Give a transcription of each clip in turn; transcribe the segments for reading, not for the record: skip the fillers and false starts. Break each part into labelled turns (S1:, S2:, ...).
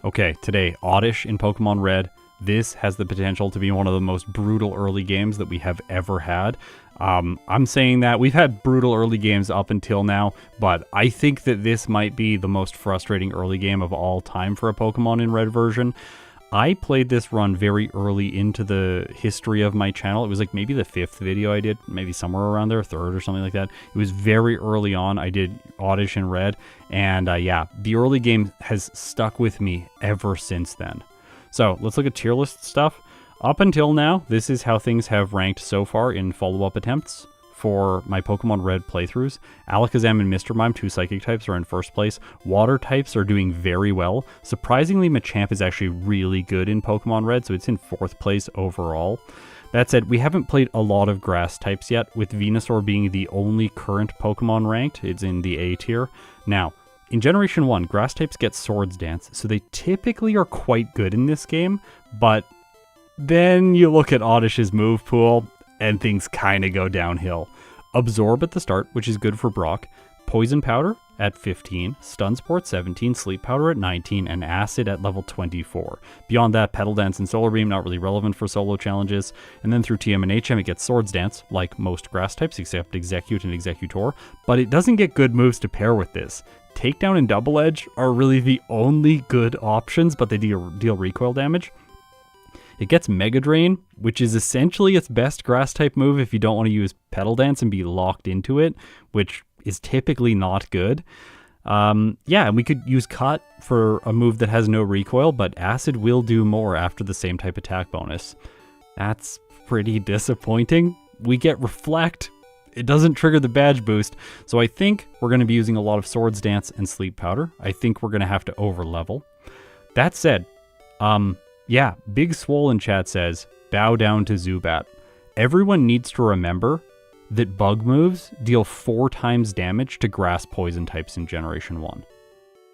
S1: Okay, today, Oddish in Pokemon Red. This has the potential to be one of the most brutal early games that we have ever had. I'm saying that we've had brutal early games up until now, but I think that this might be the most frustrating early game of all time for a Pokemon in Red version. I played this run very early into the history of my channel. It was like maybe the 5th video I did, maybe somewhere around there, 3rd or something like that. It was very early on. I did Oddish in Red, and yeah, the early game has stuck with me ever since then. So let's look at tier list stuff. Up until now, this is how things have ranked so far in follow-up attempts for my Pokemon Red playthroughs. Alakazam and Mr. Mime, 2 Psychic types, are in first place. Water types are doing very well. Surprisingly, Machamp is actually really good in Pokemon Red, so it's in 4th place overall. That said, we haven't played a lot of grass types yet, with Venusaur being the only current Pokemon ranked. It's in the A tier. Now, in Generation 1, grass types get Swords Dance, so they typically are quite good in this game, but then you look at Oddish's move pool, and things kind of go downhill. Absorb at the start, which is good for Brock. Poison Powder at 15, Stun Sport 17, Sleep Powder at 19, and Acid at level 24. Beyond that, Petal Dance and Solar Beam, not really relevant for solo challenges. And then through TM and HM, it gets Swords Dance, like most grass types, except Execute and Executor. But it doesn't get good moves to pair with this. Takedown and Double Edge are really the only good options, but they deal recoil damage. It gets Mega Drain, which is essentially its best grass-type move if you don't want to use Petal Dance and be locked into it, which is typically not good. Yeah, and we could use Cut for a move that has no recoil, but Acid will do more after the same type attack bonus. That's pretty disappointing. We get Reflect. It doesn't trigger the badge boost, so I think we're going to be using a lot of Swords Dance and Sleep Powder. I think we're going to have to over-level. That said, yeah, Big Swole in chat says, bow down to Zubat. Everyone needs to remember that bug moves deal 4 times damage to grass poison types in Generation 1.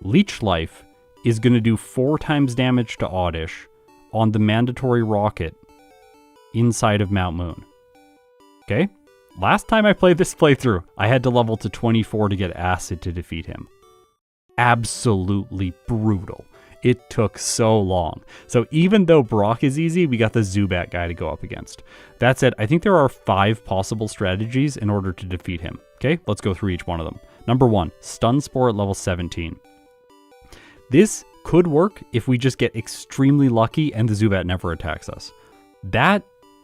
S1: Leech Life is going to do 4 times damage to Oddish on the mandatory rocket inside of Mount Moon. Okay? Last time I played this playthrough, I had to level to 24 to get Acid to defeat him. Absolutely brutal. It took so long. So even though Brock is easy, we got the Zubat guy to go up against. That said, I think there are 5 possible strategies in order to defeat him. Okay, let's go through each one of them. Number 1, Stun Spore at level 17. This could work if we just get extremely lucky and the Zubat never attacks us. That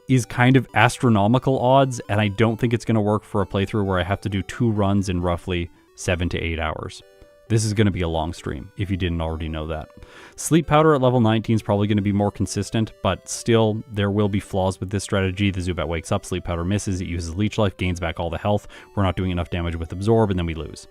S1: is kind of astronomical odds, and I don't think it's going to work for a playthrough where I have to do 2 runs in roughly 7 to 8 hours. This is going to be a long stream, if you didn't already know that. Sleep Powder at level 19 is probably going to be more consistent, but still, there will be flaws with this strategy. The Zubat wakes up, Sleep Powder misses, it uses Leech Life, gains back all the health. We're not doing enough damage with Absorb, and then we lose.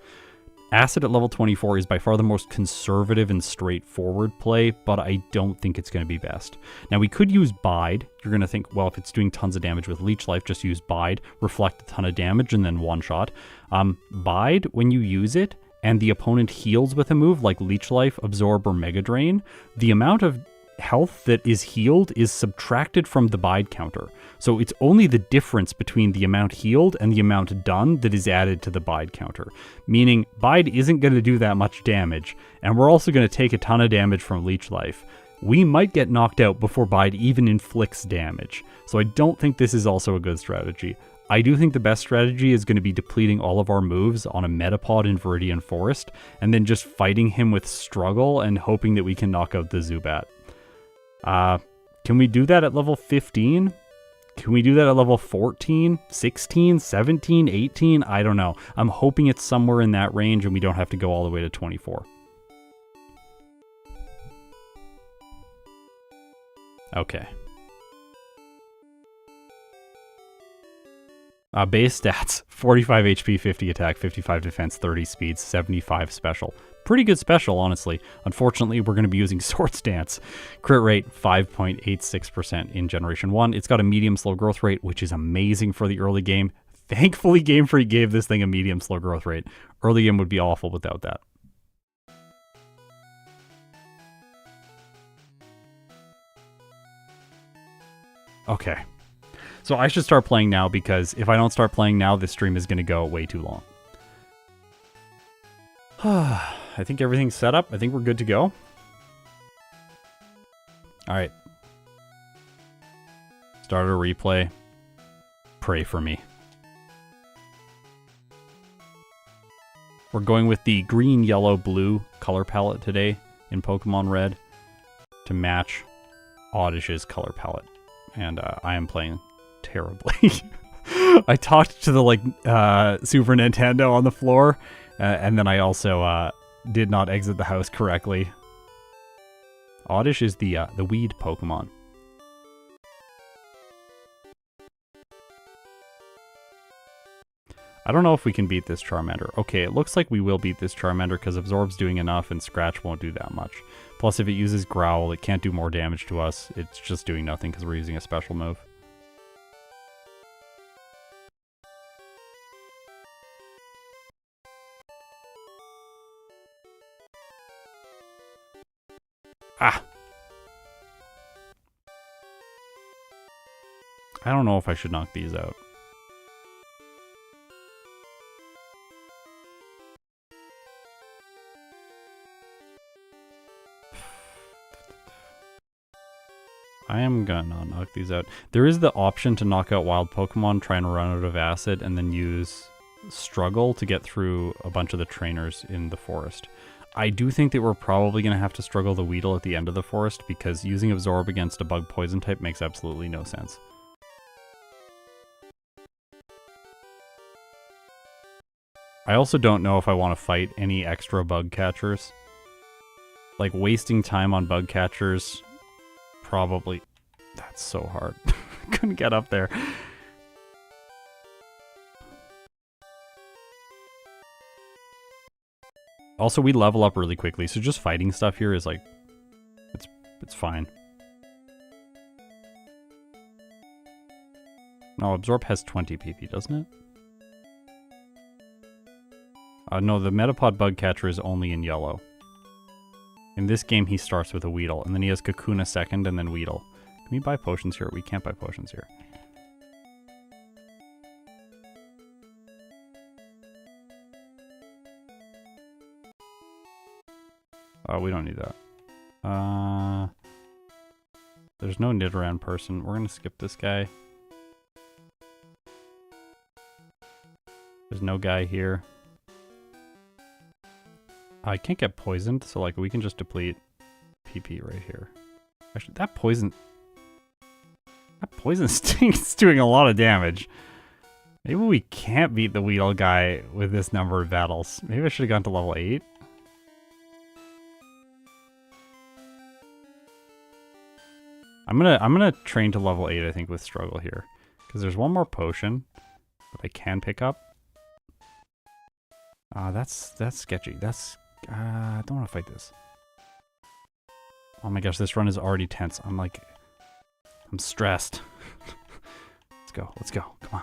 S1: Acid at level 24 is by far the most conservative and straightforward play, but I don't think it's going to be best. Now, we could use Bide. You're going to think, well, if it's doing tons of damage with Leech Life, just use Bide, reflect a ton of damage, and then one-shot. Bide, when you use it, and the opponent heals with a move like Leech Life, Absorb, or Mega Drain, the amount of health that is healed is subtracted from the Bide counter. So it's only the difference between the amount healed and the amount done that is added to the Bide counter. Meaning, Bide isn't going to do that much damage, and we're also going to take a ton of damage from Leech Life. We might get knocked out before Bide even inflicts damage. So I don't think this is also a good strategy. I do think the best strategy is going to be depleting all of our moves on a Metapod in Viridian Forest, and then just fighting him with Struggle and hoping that we can knock out the Zubat. Can we do that at level 15? Can we do that at level 14, 16, 17, 18? I don't know. I'm hoping it's somewhere in that range and we don't have to go all the way to 24. Okay. Base stats, 45 HP, 50 attack, 55 defense, 30 speed, 75 special. Pretty good special, honestly. Unfortunately, we're going to be using Swords Dance. Crit rate, 5.86% in Generation 1. It's got a medium slow growth rate, which is amazing for the early game. Thankfully, Game Freak gave this thing a medium slow growth rate. Early game would be awful without that. Okay. So I should start playing now, because if I don't start playing now, this stream is going to go way too long. I think everything's set up. I think we're good to go. Alright. Start a replay. Pray for me. We're going with the green, yellow, blue color palette today in Pokemon Red to match Oddish's color palette. And I am playing terribly. I talked to the Super Nintendo on the floor, and then I also did not exit the house correctly. Oddish is the weed Pokemon. I don't know if we can beat this Charmander. Okay, it looks like we will beat this Charmander because Absorb's doing enough and Scratch won't do that much. Plus, if it uses Growl, it can't do more damage to us. It's just doing nothing because we're using a special move. Ah! I don't know if I should knock these out. I am gonna not knock these out. There is the option to knock out wild Pokemon, try and run out of acid, and then use Struggle to get through a bunch of the trainers in the forest. I do think that we're probably going to have to struggle the Weedle at the end of the forest because using Absorb against a bug poison type makes absolutely no sense. I also don't know if I want to fight any extra bug catchers. Like, wasting time on bug catchers, probably... That's so hard. Couldn't get up there. Also, we level up really quickly, so just fighting stuff here is like... It's fine. No, Absorb has 20 PP, doesn't it? No, the Metapod bug catcher is only in yellow. In this game, he starts with a Weedle, and then he has Kakuna second, and then Weedle. Can we buy potions here? We can't buy potions here. Oh, we don't need that. There's no Nidoran person. We're gonna skip this guy. There's no guy here. I can't get poisoned, so like we can just deplete PP right here. Actually, that poison sting's doing a lot of damage. Maybe we can't beat the Weedle guy with this number of battles. Maybe I should have gone to level 8. I'm gonna train to level 8, I think, with Struggle here. Because there's one more potion that I can pick up. That's sketchy. I don't want to fight this. Oh my gosh, this run is already tense. I'm stressed. Let's go. Come on.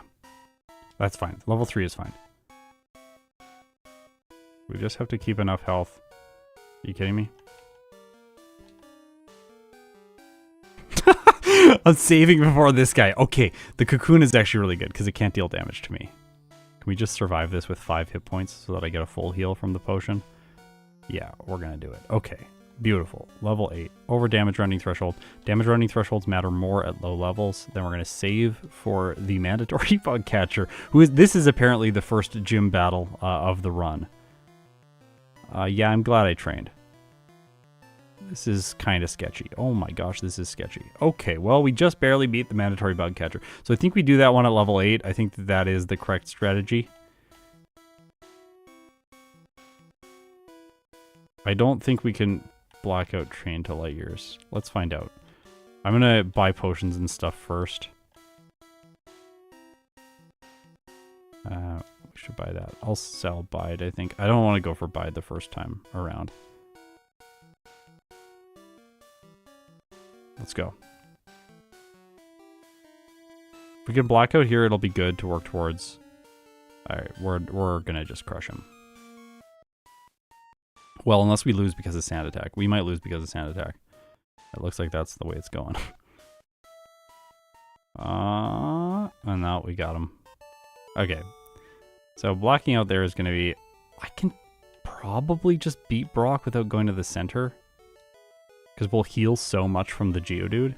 S1: That's fine. Level 3 is fine. We just have to keep enough health. Are you kidding me? I'm saving before this guy. Okay, the Cocoon is actually really good because it can't deal damage to me. Can we just survive this with 5 hit points so that I get a full heal from the potion? Yeah, we're gonna do it. Okay, beautiful. Level 8. Over damage running threshold. Damage running thresholds matter more at low levels. Then we're gonna save for the mandatory bug catcher. This is apparently the first gym battle of the run. Yeah, I'm glad I trained. This is kind of sketchy. Oh my gosh, this is sketchy. Okay, well, we just barely beat the mandatory bug catcher. So I think we do that one at level 8. I think that is the correct strategy. I don't think we can black out train to light years. Let's find out. I'm gonna buy potions and stuff first. We should buy that. I'll sell Bide, I think. I don't want to go for Bide the first time around. Let's go. If we can black out here, it'll be good to work towards. Alright, we're gonna just crush him. Well, unless we lose because of Sand Attack. We might lose because of Sand Attack. It looks like that's the way it's going. And now we got him. Okay. So blocking out there is gonna be... I can probably just beat Brock without going to the center. Because we'll heal so much from the Geodude.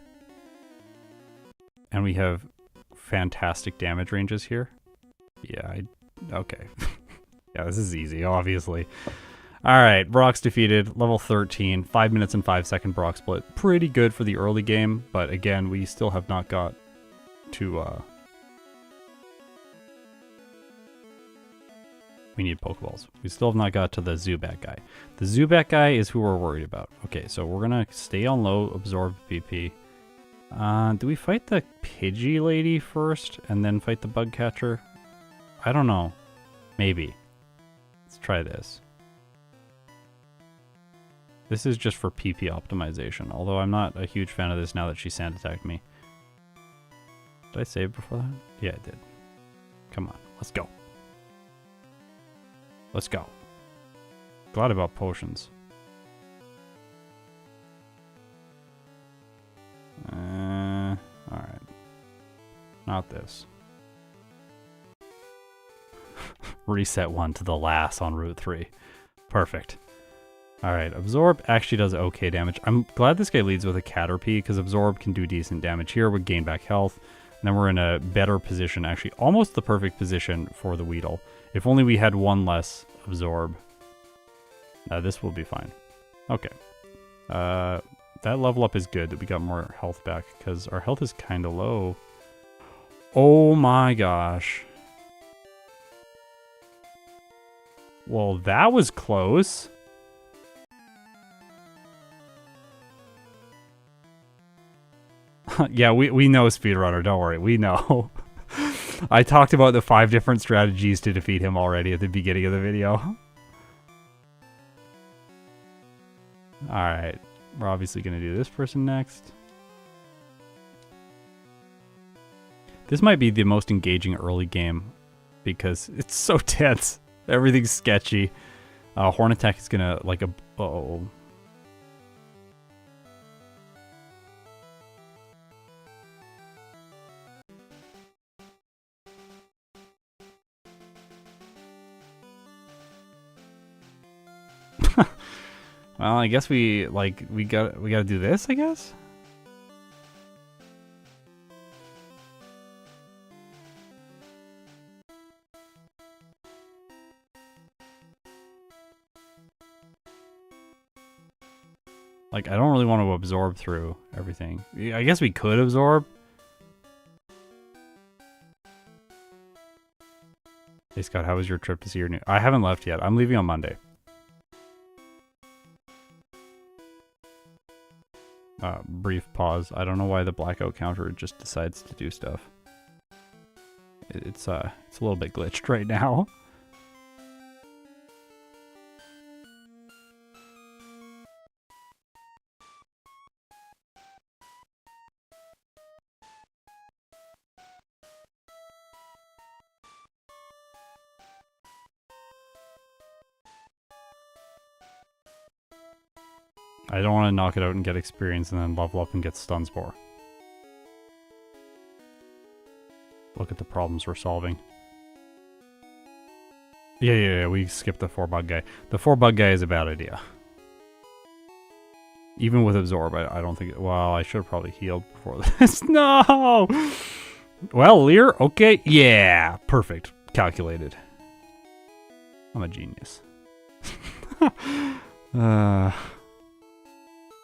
S1: And we have fantastic damage ranges here. Yeah, okay. Yeah, this is easy, obviously. Alright, Brock's defeated. Level 13. 5 minutes and 5 second Brock split. Pretty good for the early game, but again, we still have not got to, we need Pokeballs. We still have not got to the Zubat guy. The Zubat guy is who we're worried about. Okay, so we're gonna stay on low, absorb BP. Do we fight the Pidgey lady first and then fight the bug catcher? I don't know. Maybe. Let's try this. This is just for PP optimization, although I'm not a huge fan of this now that she sand attacked me. Did I save before that? Yeah, I did. Come on, let's go. Let's go. Glad about potions. Alright. Not this. Reset 1 to the last on Route 3. Perfect. Alright, Absorb actually does okay damage. I'm glad this guy leads with a Caterpie, because Absorb can do decent damage here. We gain back health. And then we're in a better position, actually almost the perfect position for the Weedle. If only we had one less Absorb. This will be fine. Okay. That level up is good that we got more health back, because our health is kind of low. Oh my gosh. Well, that was close. Yeah, we know Speedrunner, don't worry, we know. I talked about the 5 different strategies to defeat him already at the beginning of the video. Alright, we're obviously going to do this person next. This might be the most engaging early game because it's so tense. Everything's sketchy. Horn Attack is going to like a... Uh-oh. Well, I guess we gotta do this, I guess? Like, I don't really want to absorb through everything. I guess we could absorb. Hey Scott, how was your trip to see your new... I haven't left yet. I'm leaving on Monday. Brief pause. I don't know why the blackout counter just decides to do stuff. It's a little bit glitched right now. I don't want to knock it out and get experience and then level up and get stun spore. Look at the problems we're solving. Yeah, we skipped the 4-bug guy. The 4-bug guy is a bad idea. Even with absorb, I don't think... Well, I should have probably healed before this. No! Well, Lear, okay. Yeah, perfect. Calculated. I'm a genius.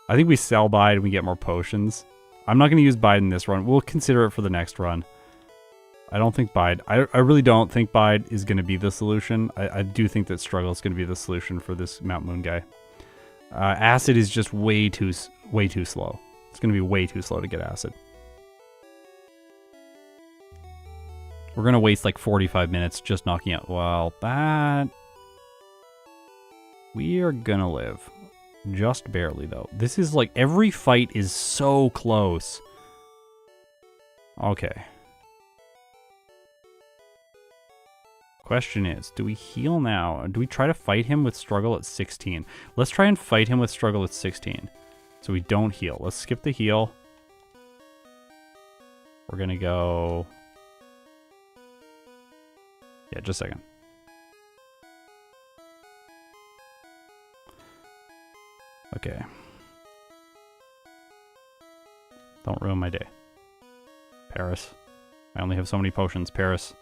S1: I think we sell Bide and we get more potions. I'm not going to use Bide in this run. We'll consider it for the next run. I don't think Bide... I really don't think Bide is going to be the solution. I do think that Struggle is going to be the solution for this Mount Moon guy. Acid is just way too slow. It's going to be way too slow to get Acid. We're going to waste like 45 minutes just knocking out... Well, that... We are going to live. Just barely, though. This is like, every fight is so close. Okay. Question is, do we heal now? Or do we try to fight him with Struggle at 16? Let's try and fight him with Struggle at 16. So we don't heal. Let's skip the heal. We're gonna go... Yeah, just a second. Okay. Don't ruin my day. Paris. I only have so many potions. Paris.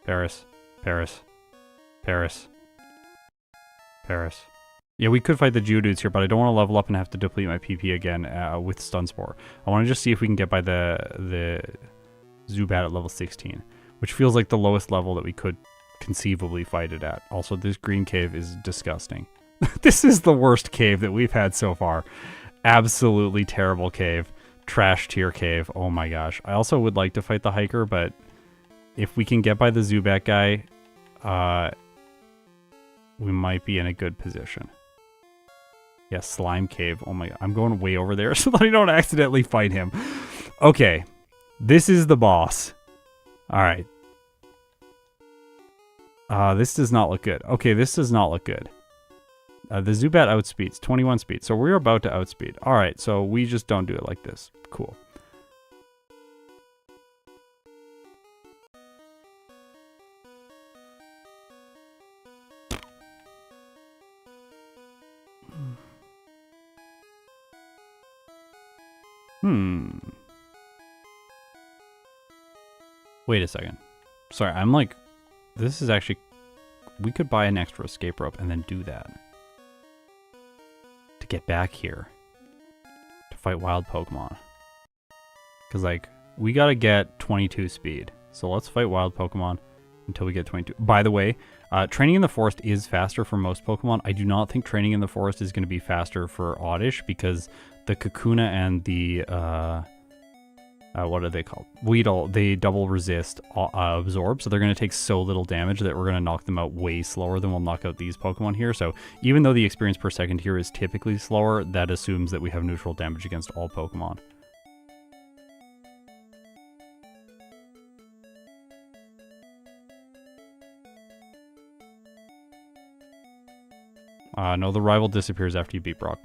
S1: Paris. Paris. Paris. Paris. Yeah, we could fight the Geodudes here, but I don't want to level up and have to deplete my PP again with Stun Spore. I want to just see if we can get by the Zubat at level 16, which feels like the lowest level that we could conceivably fight it at. Also, this green cave is disgusting. This is the worst cave that we've had so far. Absolutely terrible cave. Trash tier cave. Oh my gosh. I also would like to fight the hiker, but if we can get by the Zubat guy, we might be in a good position. Yeah, slime cave. Oh my god. I'm going way over there so that I don't accidentally fight him. Okay. This is the boss. Alright. This does not look good. Okay, this does not look good. The Zubat outspeeds. 21 speed. So we're about to outspeed. Alright, so we just don't do it like this. Cool. Wait a second. Sorry, I'm like... This is actually... We could buy an extra escape rope and then do that. To get back here. To fight wild Pokemon. Because, like, we gotta get 22 speed. So let's fight wild Pokemon until we get 22. By the way, training in the forest is faster for most Pokemon. I do not think training in the forest is going to be faster for Oddish because the Kakuna and the... what are they called? Weedle, they double resist absorb, so they're going to take so little damage that we're going to knock them out way slower than we'll knock out these Pokemon here. So even though the experience per second here is typically slower, that assumes that we have neutral damage against all Pokemon. No, the rival disappears after you beat Brock.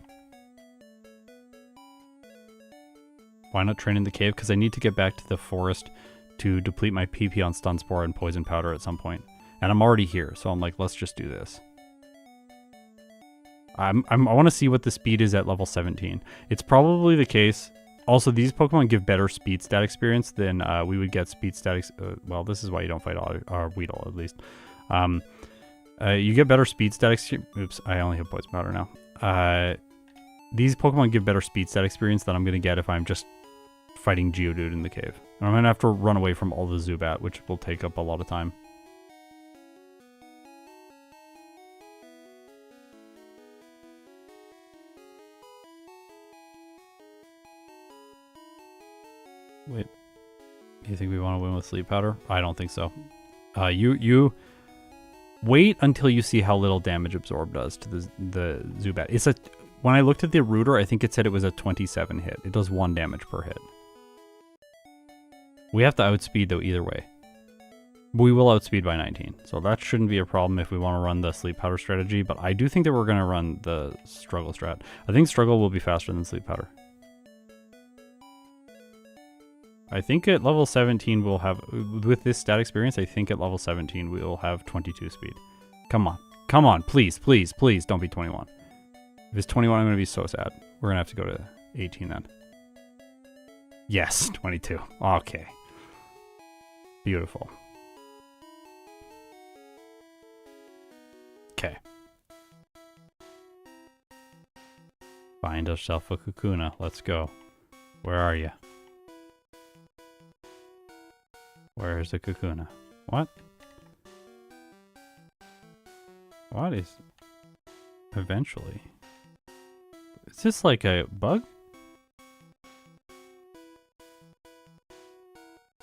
S1: Why not train in the cave? Because I need to get back to the forest to deplete my PP on Stun Spore and Poison Powder at some point. And I'm already here, so I'm like, let's just do this. I want to see what the speed is at level 17. It's probably the case. Also, these Pokemon give better speed stat experience than we would get speed stat. Well, this is why you don't fight Weedle, at least. You get better speed stat experience. Oops, I only have Poison Powder now. These Pokemon give better speed stat experience than I'm going to get if I'm just fighting Geodude in the cave. And I'm going to have to run away from all the Zubat, which will take up a lot of time. Wait. Do you think we want to win with Sleep Powder? I don't think so. You wait until you see how little damage Absorb does to the Zubat. When I looked at the router, I think it said it was a 27 hit. It does 1 damage per hit. We have to outspeed, though, either way. We will outspeed by 19, so that shouldn't be a problem if we want to run the Sleep Powder strategy, but I do think that we're going to run the Struggle strat. I think Struggle will be faster than Sleep Powder. I think at level 17 we'll have, with this stat experience, I think at level 17 we'll have 22 speed. Come on. Come on, please, please, please don't be 21. If it's 21, I'm going to be so sad. We're going to have to go to 18 then. Yes, 22. Okay. Beautiful. Okay. Find yourself a Kakuna. Let's go. Where are you? Where is the Kakuna? What? What is... Eventually. Is this like a bug?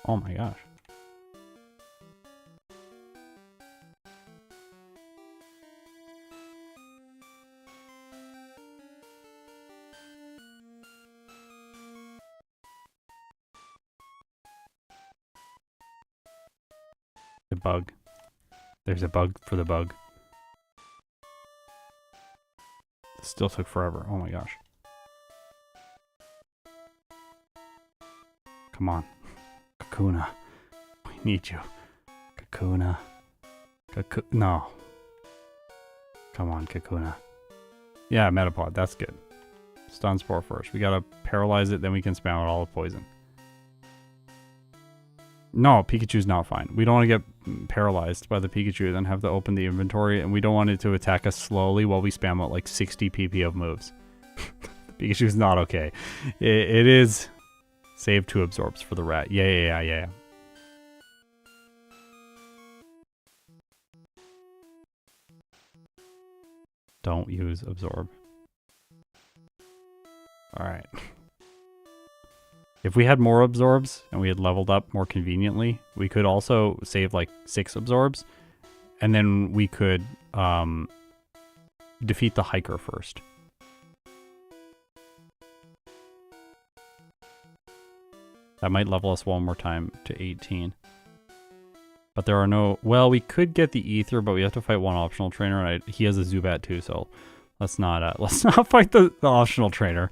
S1: Oh my gosh. The bug. There's a bug for the bug. It still took forever. Oh my gosh. Come on. Kakuna. We need you. Kakuna. No. Come on, Kakuna. Yeah, Metapod. That's good. Stun Spore first. We gotta paralyze it, then we can spam out all the poison. No, Pikachu's not fine. We don't want to get paralyzed by the Pikachu, then have to open the inventory, and we don't want it to attack us slowly while we spam out like 60 PP of moves. Pikachu's not okay. It is save 2 absorbs for the rat. Yeah. Don't use absorb. Alright. If we had more absorbs and we had leveled up more conveniently, we could also save like 6 absorbs, and then we could defeat the hiker first. That might level us one more time to 18. But there are no... Well, we could get the ether, but we have to fight one optional trainer. And he has a Zubat too, so let's not fight the optional trainer.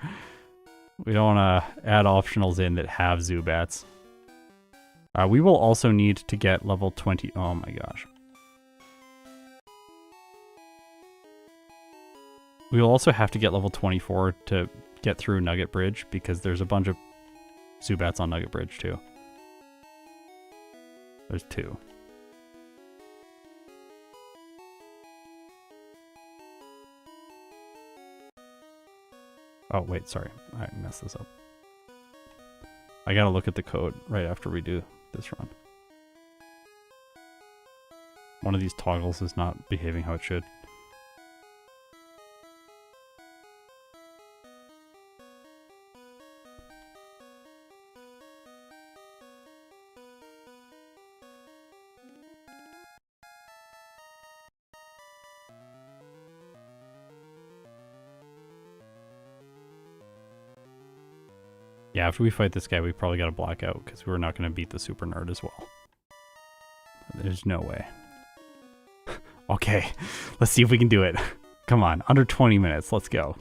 S1: We don't want to add optionals in that have Zubats. We will also need to get level 20. Oh my gosh. We will also have to get level 24 to get through Nugget Bridge, because there's a bunch of Zubats on Nugget Bridge too. There's 2. Oh, wait, sorry. I messed this up. I gotta look at the code right after we do this run. One of these toggles is not behaving how it should. Yeah, after we fight this guy, we probably got to black out, because we're not going to beat the super nerd as well. There's no way. Okay, let's see if we can do it. Come on, under 20 minutes, let's go.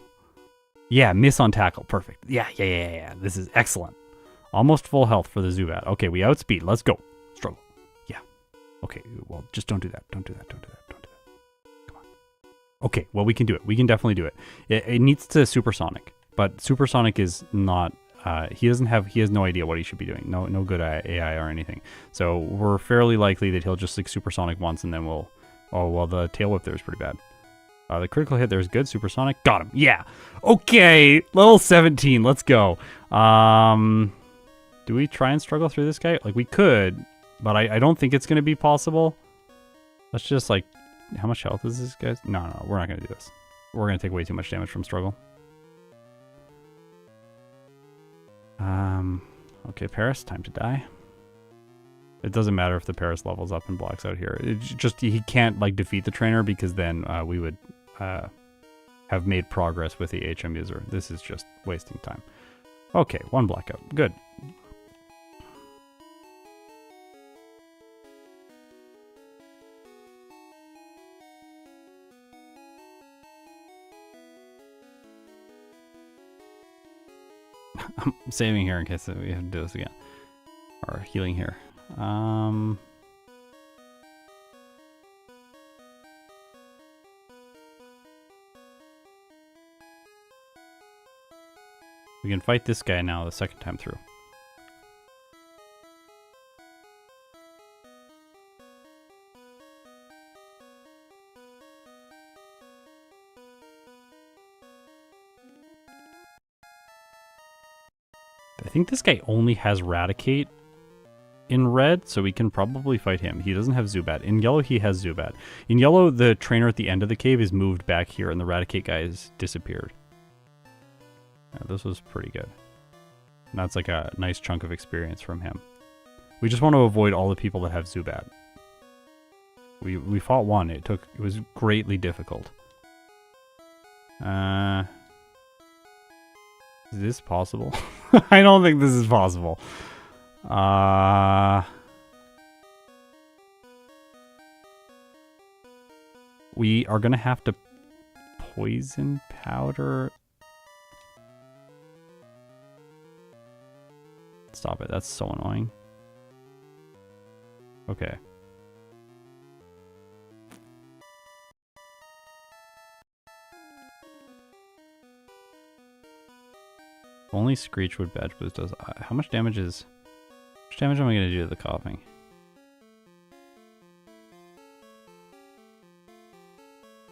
S1: Yeah, miss on tackle, perfect. Yeah. This is excellent. Almost full health for the Zubat. Okay, we outspeed, let's go. Struggle. Yeah. Okay, well, just don't do that. Don't do that. Come on. Okay, well, we can do it. We can definitely do it. It needs to supersonic, but supersonic is not... he has no idea what he should be doing. No good AI or anything. So we're fairly likely that he'll just like supersonic once, and then we'll... Oh, well, the tail whip there is pretty bad. The critical hit there is good. Supersonic. Got him. Yeah. Okay. Level 17. Let's go. Do we try and struggle through this guy? Like, we could, but I don't think it's going to be possible. Let's just, like... How much health is this guy? No, we're not going to do this. We're going to take way too much damage from struggle. Okay, Paris, time to die. It doesn't matter if the Paris levels up and blocks out here. It's just, he can't, like, defeat the trainer, because then we would have made progress with the HM user. This is just wasting time. Okay, 1 blackout. Good. I'm saving here in case we have to do this again. Or healing here. We can fight this guy now the second time through. I think this guy only has Raticate in red, so we can probably fight him. He doesn't have Zubat. In yellow, he has Zubat. In yellow, the trainer at the end of the cave is moved back here, and the Raticate guy has disappeared. Yeah, this was pretty good. And that's like a nice chunk of experience from him. We just want to avoid all the people that have Zubat. We fought one. It was greatly difficult. Is this possible? I don't think this is possible. We are gonna have to poison powder. Stop it, that's so annoying. Okay. only Screech would badge boost does. How much damage am I going to do to the coughing?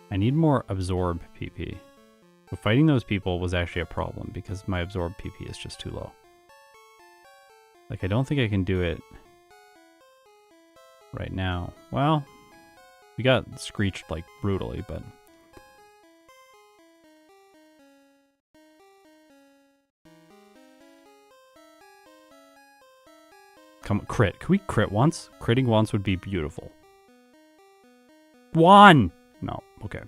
S1: I need more absorb PP. But fighting those people was actually a problem because my absorb PP is just too low. Like, I don't think I can do it right now. Well, we got Screeched, like, brutally, but... Come on, crit. Can we crit once? Critting once would be beautiful. 1! No, okay.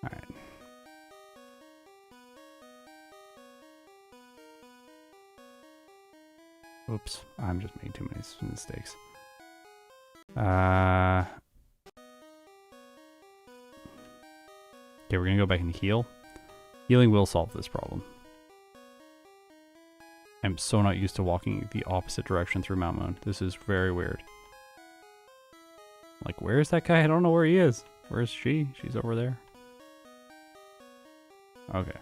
S1: Alright. Oops, I'm just making too many mistakes. Okay, we're gonna go back and heal. Healing will solve this problem. I'm so not used to walking the opposite direction through Mount Moon. This is very weird. Like, where's that guy? I don't know where he is. Where's she? She's over there. Okay.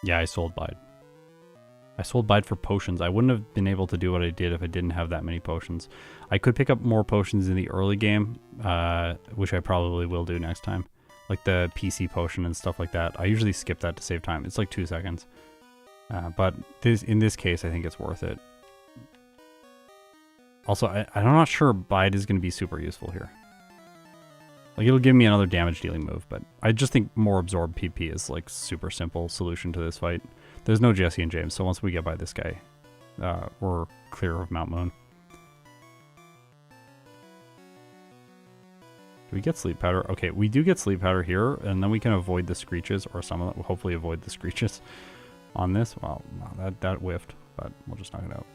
S1: Yeah, I sold Bide. I sold Bide for potions. I wouldn't have been able to do what I did if I didn't have that many potions. I could pick up more potions in the early game, which I probably will do next time. Like the PC potion and stuff like that. I usually skip that to save time. It's like 2 seconds. But in this case, I think it's worth it. Also, I'm not sure Bide is going to be super useful here. Like, it'll give me another damage dealing move, but I just think more absorb PP is like super simple solution to this fight. There's no Jesse and James, so once we get by this guy, we're clear of Mount Moon. Do we get sleep powder? Okay, we do get sleep powder here, and then we can avoid the screeches, or some of them. We'll hopefully avoid the screeches on this. Well, no, that whiffed, but we'll just knock it out.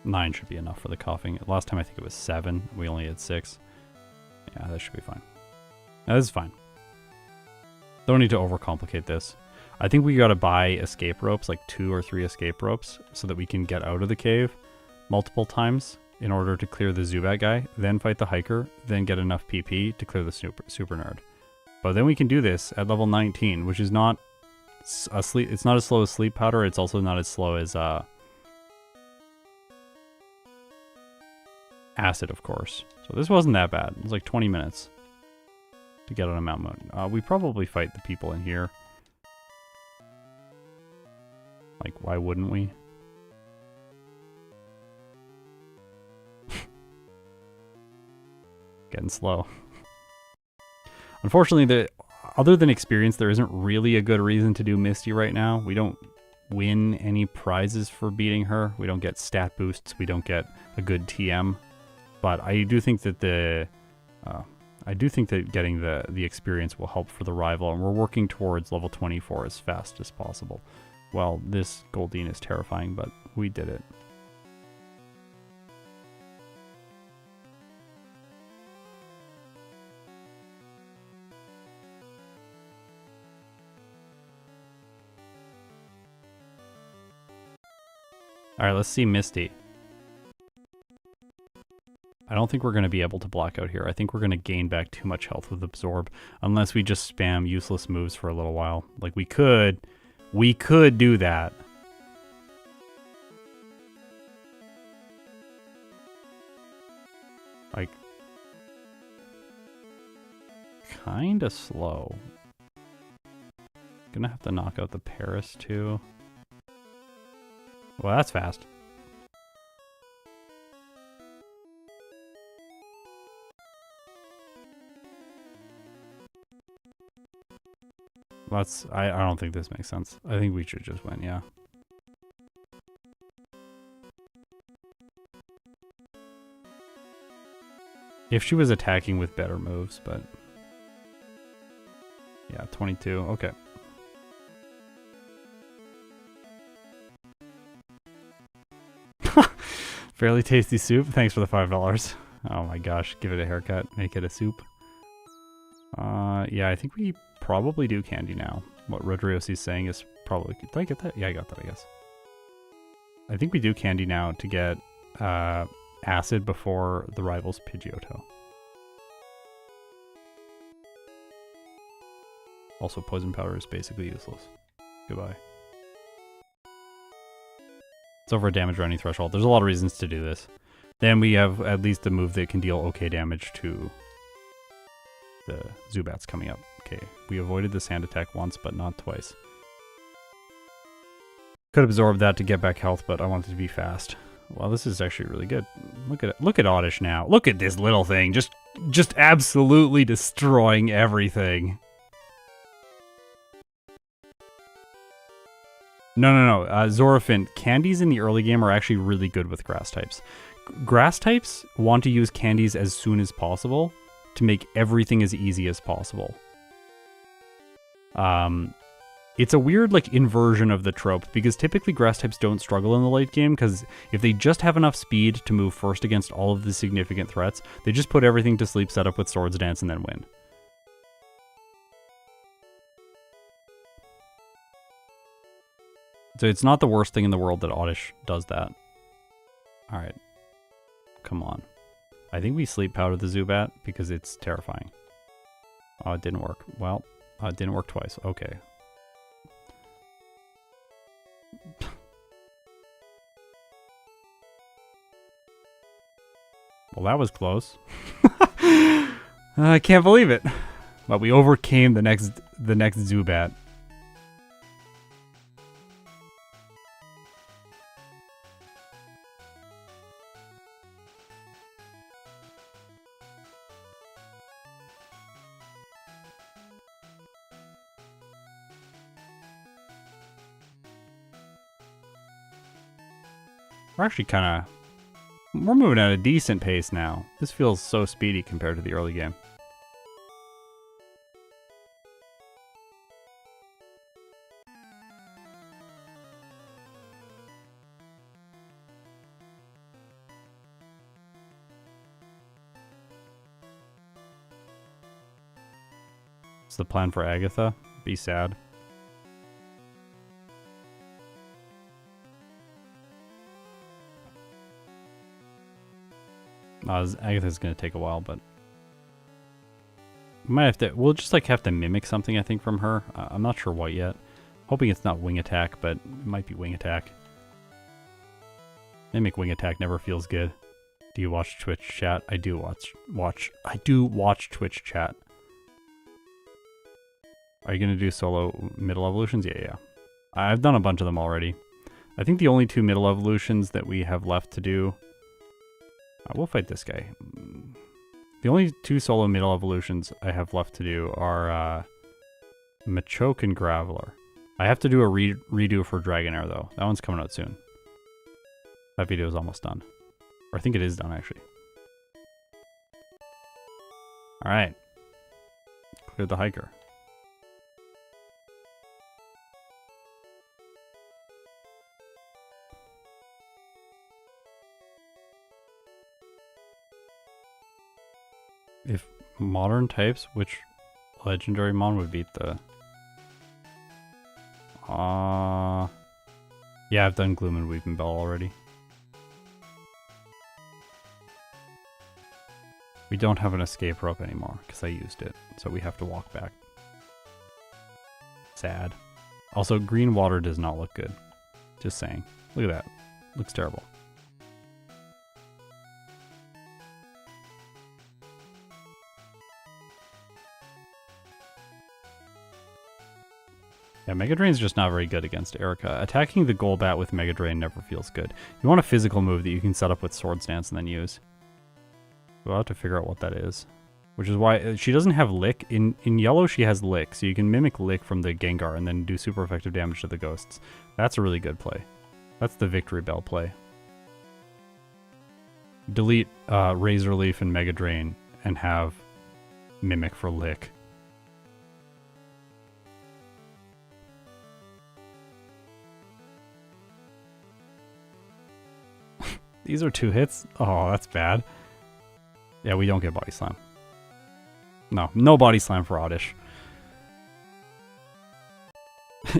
S1: 9 should be enough for the coughing. Last time I think it was 7. We only had 6. Yeah, that should be fine. Now, this is fine. Don't need to overcomplicate this. I think we gotta buy escape ropes, like 2 or 3 escape ropes, so that we can get out of the cave multiple times in order to clear the Zubat guy, then fight the hiker, then get enough PP to clear the super nerd. But then we can do this at level 19, which is not it's not as slow as sleep powder. It's also not as slow as acid, of course. So this wasn't that bad. It was like 20 minutes to get on a Mount Moon. We probably fight the people in here. Like, why wouldn't we? Getting slow. Unfortunately, other than experience, there isn't really a good reason to do Misty right now. We don't win any prizes for beating her. We don't get stat boosts. We don't get a good TM. But I do think that getting the experience will help for the rival, and we're working towards level 24 as fast as possible. Well, this Goldeen is terrifying, but we did it. Alright, let's see Misty. I don't think we're going to be able to block out here. I think we're going to gain back too much health with Absorb, unless we just spam useless moves for a little while. Like, we could do that. Like, kinda slow. Gonna have to knock out the Paris too. Well, that's fast. I don't think this makes sense. I think we should just win, yeah. If she was attacking with better moves, but... yeah, 22, okay. Fairly tasty soup. Thanks for the $5. Oh my gosh, give it a haircut. Make it a soup. Yeah, I think we probably do candy now. What Rodrigo's saying is probably... did I get that? Yeah, I got that, I guess. I think we do candy now to get acid before the rival's Pidgeotto. Also, poison powder is basically useless. Goodbye. It's over a damage running threshold. There's a lot of reasons to do this. Then we have at least a move that can deal okay damage to the Zubats coming up. Okay, we avoided the sand attack once, but not twice. Could absorb that to get back health, but I want it to be fast. Well, this is actually really good. Look at Oddish now. Look at this little thing, just absolutely destroying everything. No. Zorafint, candies in the early game are actually really good with grass types. Grass types want to use candies as soon as possible to make everything as easy as possible. It's a weird like inversion of the trope because typically grass types don't struggle in the late game because if they just have enough speed to move first against all of the significant threats, they just put everything to sleep, set up with Swords Dance, and then win. So it's not the worst thing in the world that Oddish does that. Alright. Come on. I think we sleep powder the Zubat because it's terrifying. Oh, it didn't work. Well, it didn't work twice. Okay. Well, that was close. I can't believe it. But we overcame the next Zubat. We're actually we're moving at a decent pace now. This feels so speedy compared to the early game. What's the plan for Agatha? Be sad. Agatha's gonna take a while, but we might have to. We'll just like have to mimic something, I think, from her. I'm not sure what yet. Hoping it's not Wing Attack, but it might be Wing Attack. Mimic Wing Attack never feels good. Do you watch Twitch chat? I do watch Twitch chat. Are you gonna do solo middle evolutions? Yeah. I've done a bunch of them already. I think the only two middle evolutions that we have left to do. We'll fight this guy. The only two solo middle evolutions I have left to do are Machoke and Graveler. I have to do a redo for Dragonair though. That one's coming out soon. That video is almost done. Or I think it is done actually. Alright. Cleared the hiker. If modern types, which legendary mon would beat the... Yeah, I've done Gloom and Weeping Bell already. We don't have an escape rope anymore, because I used it, so we have to walk back. Sad. Also, green water does not look good. Just saying. Look at that. Looks terrible. Yeah, Mega Drain's just not very good against Erica. Attacking the Golbat with Mega Drain never feels good. You want a physical move that you can set up with Swords Dance and then use. We'll have to figure out what that is. Which is why she doesn't have Lick. In yellow, she has Lick, so you can mimic Lick from the Gengar and then do super effective damage to the ghosts. That's a really good play. That's the Victory Bell play. Delete Razor Leaf and Mega Drain and have Mimic for Lick. These are 2 hits? Oh, that's bad. Yeah, we don't get Body Slam. No Body Slam for Oddish.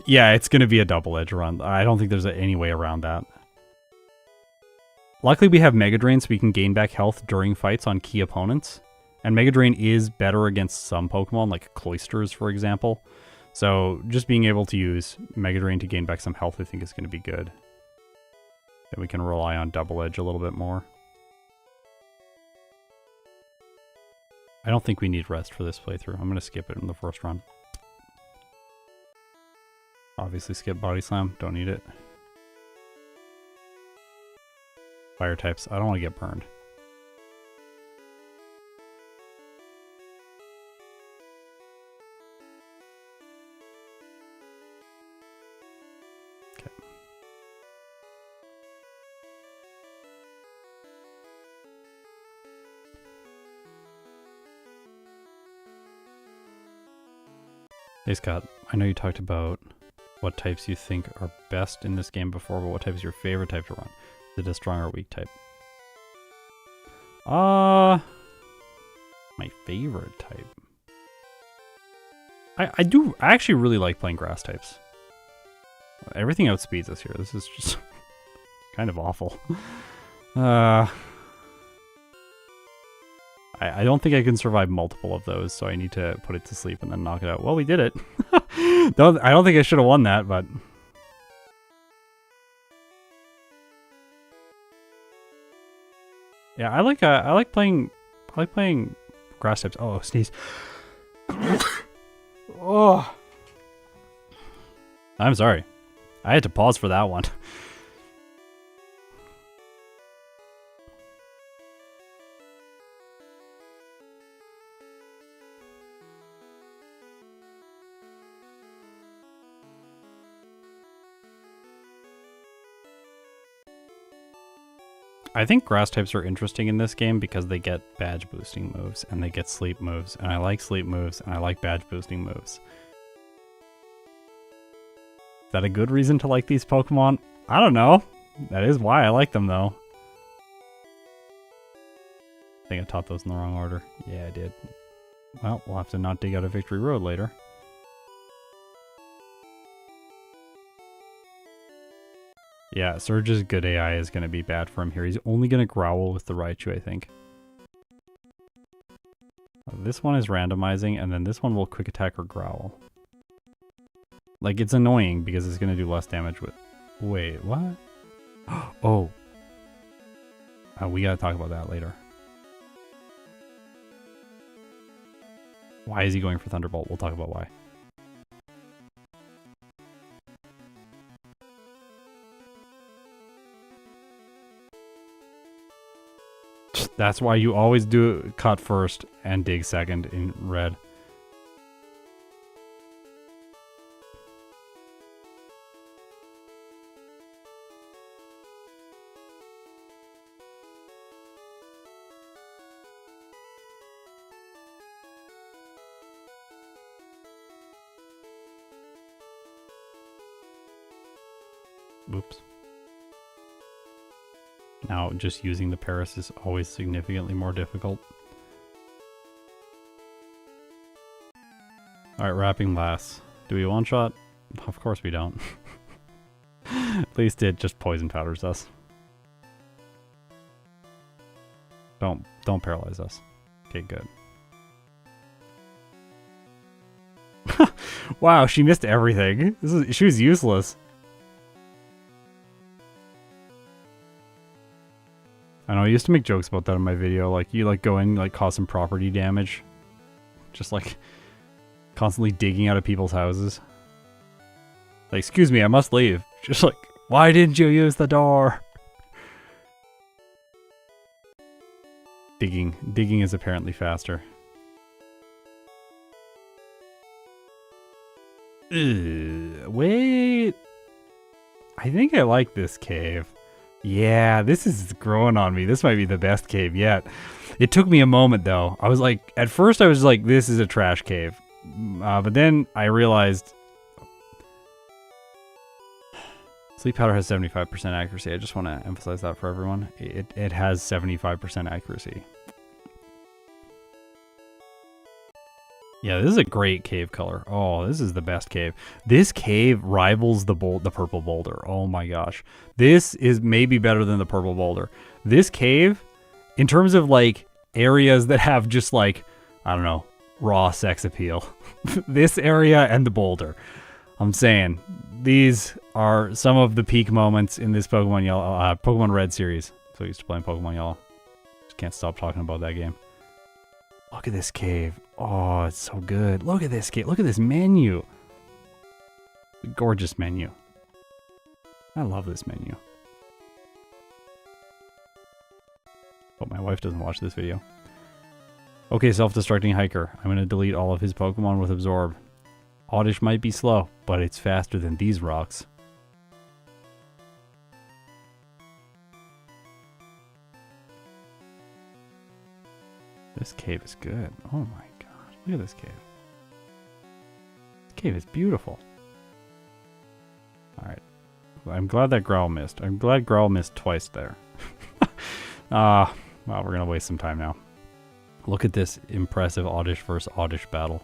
S1: Yeah, it's going to be a double edge run. I don't think there's any way around that. Luckily, we have Mega Drain, so we can gain back health during fights on key opponents. And Mega Drain is better against some Pokemon, like Cloysters, for example. So just being able to use Mega Drain to gain back some health, I think, is going to be good. Then we can rely on Double Edge a little bit more. I don't think we need Rest for this playthrough. I'm going to skip it in the first run. Obviously skip Body Slam. Don't need it. Fire types. I don't want to get burned. Okay. Hey Scott, I know you talked about what types you think are best in this game before, but what type is your favorite type to run? Is it a strong or weak type? My favorite type. I actually really like playing grass types. Everything outspeeds us here. This is just kind of awful. I don't think I can survive multiple of those, so I need to put it to sleep and then knock it out. Well, we did it. I don't think I should have won that, but... Yeah, I like playing grass types. Oh, sneeze. Oh. I'm sorry. I had to pause for that one. I think grass types are interesting in this game because they get badge boosting moves and they get sleep moves, and I like sleep moves and I like badge boosting moves. Is that a good reason to like these Pokemon? I don't know. That is why I like them though. I think I taught those in the wrong order. Yeah, I did. Well, we'll have to not dig out a Victory Road later. Yeah, Surge's good AI is going to be bad for him here. He's only going to growl with the Raichu, I think. This one is randomizing, and then this one will quick attack or growl. Like, it's annoying because it's going to do less damage with... Wait, what? Oh. We got to talk about that later. Why is he going for Thunderbolt? We'll talk about why. That's why you always do cut first and dig second in red. Oops. Now, just using the Paris is always significantly more difficult. Alright, wrapping last. Do we one-shot? Of course we don't. At least it just poison powders us. Don't paralyze us. Okay, good. Wow, she missed everything. She was useless. I know, I used to make jokes about that in my video, like, you, like, go in, like, cause some property damage. Just, like, constantly digging out of people's houses. Like, excuse me, I must leave. Just like, why didn't you use the door? Digging is apparently faster. Wait. I think I like this cave. Yeah, this is growing on me. This might be the best cave yet. It took me a moment though. I was like, at first I was like, this is a trash cave. But then I realized Sleep Powder has 75% accuracy. I just want to emphasize that for everyone. It has 75% accuracy. Yeah, this is a great cave color. Oh, this is the best cave. This cave rivals the purple boulder. Oh my gosh. This is maybe better than the purple boulder. This cave, in terms of like areas that have just like, I don't know, raw sex appeal. This area and the boulder. I'm saying these are some of the peak moments in this Pokemon Yellow, Pokemon Red series. So I used to play Pokemon Yellow. Just can't stop talking about that game. Look at this cave. Oh, it's so good. Look at this cave. Look at this menu. Gorgeous menu. I love this menu. Hope my wife doesn't watch this video. Okay, self-destructing hiker. I'm going to delete all of his Pokemon with Absorb. Oddish might be slow, but it's faster than these rocks. This cave is good. Oh my god. Look at this cave. This cave is beautiful. Alright. I'm glad that Growl missed. I'm glad Growl missed twice there. Well, we're going to waste some time now. Look at this impressive Oddish versus Oddish battle.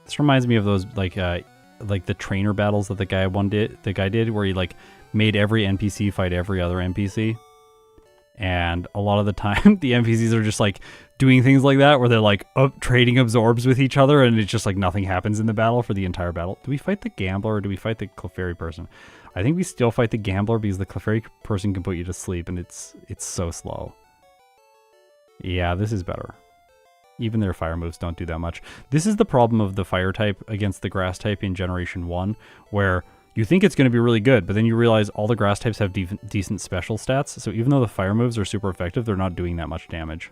S1: This reminds me of those like the trainer battles that the guy did where he like made every NPC fight every other NPC. And a lot of the time the NPCs are just like doing things like that where they're like trading absorbs with each other and it's just like nothing happens in the battle for the entire battle. Do we fight the gambler or do we fight the Clefairy person? I think we still fight the gambler because the Clefairy person can put you to sleep and it's so slow. Yeah, this is better. Even their fire moves don't do that much. This is the problem of the fire type against the grass type in Generation 1, where you think it's going to be really good, but then you realize all the grass types have decent special stats, so even though the fire moves are super effective, they're not doing that much damage.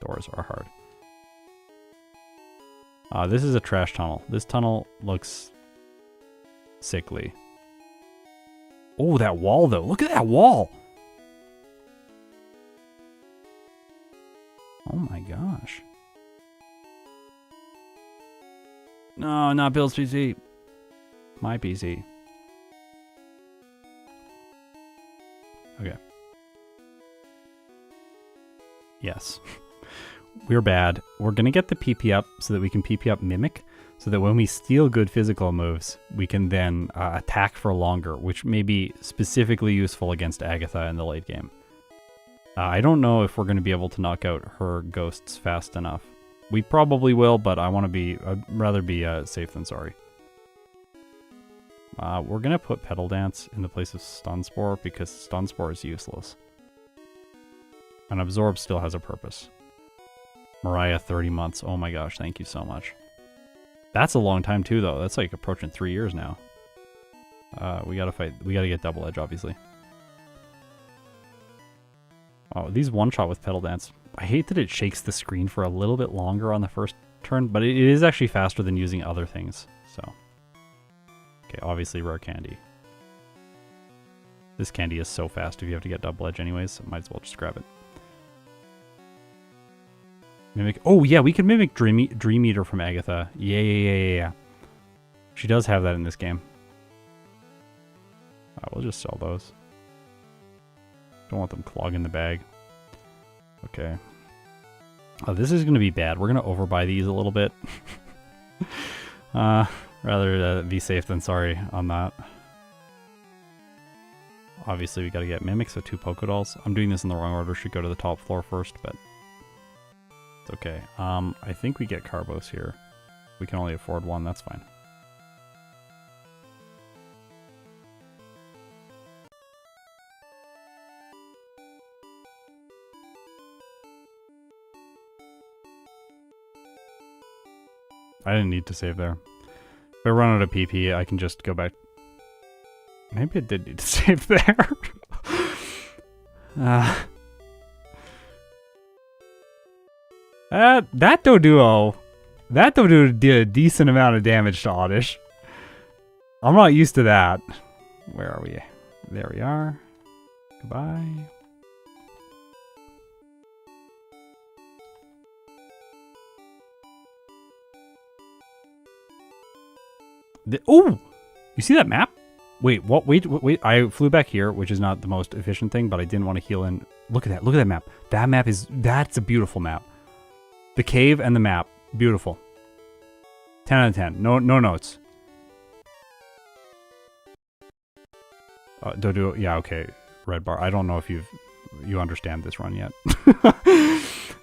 S1: Doors are hard. This is a trash tunnel. This tunnel looks sickly. Oh, that wall, though. Look at that wall! Oh my gosh. No, not Bill's PC. My PC. Okay. Yes. We're bad. We're gonna get the PP up so that we can PP up Mimic, so that when we steal good physical moves, we can then attack for longer, which may be specifically useful against Agatha in the late game. I don't know if we're going to be able to knock out her ghosts fast enough. We probably will, but I'd rather be safe than sorry. We're going to put Petal Dance in the place of Stun Spore because Stun Spore is useless. And Absorb still has a purpose. Mariah, 30 months. Oh my gosh, thank you so much. That's a long time too, though. That's like approaching 3 years now. We gotta fight. We gotta get Double Edge, obviously. Oh, these one-shot with Petal Dance. I hate that it shakes the screen for a little bit longer on the first turn, but it is actually faster than using other things, so. Okay, obviously Rare Candy. This candy is so fast if you have to get Double Edge anyways, so might as well just grab it. Mimic. Oh, yeah, we can mimic Dream Eater from Agatha. Yeah. She does have that in this game. We'll just sell those. Don't want them clogging the bag. Okay. Oh, this is going to be bad. We're going to overbuy these a little bit. Rather be safe than sorry on that. Obviously, we got to get Mimic, so 2 Pokédolls. I'm doing this in the wrong order. Should go to the top floor first, but it's okay. I think we get Carbos here. We can only afford 1. That's fine. I didn't need to save there. If I run out of PP, I can just go back. Maybe I did need to save there. That Doduo did a decent amount of damage to Oddish. I'm not used to that. Where are we? There we are. Goodbye. Oh! You see that map? Wait, what? Wait. I flew back here, which is not the most efficient thing, but I didn't want to heal in. Look at that. Look at that map. That's a beautiful map. The cave and the map. Beautiful. 10 out of 10. No notes. Yeah, okay. Red bar. I don't know if you understand this run yet.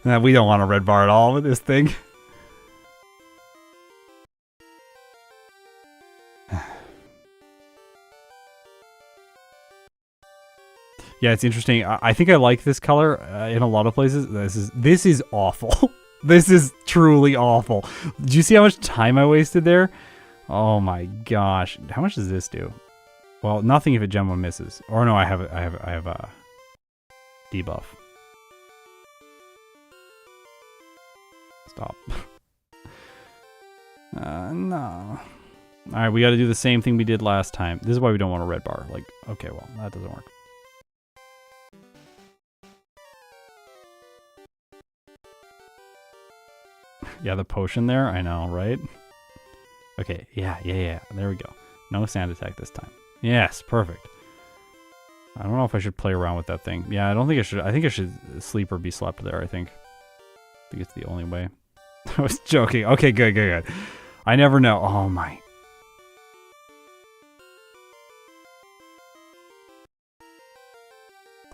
S1: We don't want a red bar at all with this thing. Yeah, it's interesting. I think I like this color in a lot of places. This is awful. This is truly awful. Did you see how much time I wasted there? Oh my gosh. How much does this do? Well, nothing if a Gen 1 misses. Or no, I have a debuff. Stop. No. Alright, we gotta do the same thing we did last time. This is why we don't want a red bar. Like, okay, well, that doesn't work. Yeah, the potion there, I know, right? Okay, yeah. There we go. No sand attack this time. Yes, perfect. I don't know if I should play around with that thing. Yeah, I don't think I should. I think I should sleep or be slept there, I think. I think it's the only way. I was joking. Okay, good. I never know. Oh my.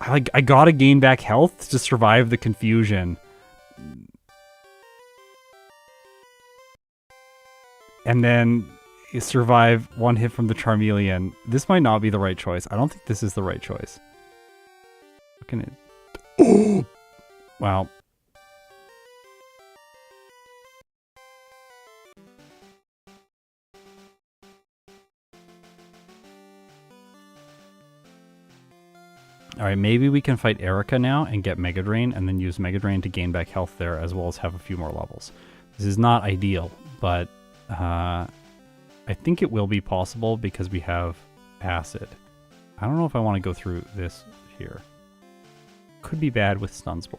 S1: I gotta gain back health to survive the confusion. And then survive one hit from the Charmeleon. This might not be the right choice. I don't think this is the right choice. Look at it. Wow. Alright, maybe we can fight Erica now and get Mega Drain, and then use Mega Drain to gain back health there, as well as have a few more levels. This is not ideal, but I think it will be possible because we have Acid. I don't know if I want to go through this here. Could be bad with Stun Spore.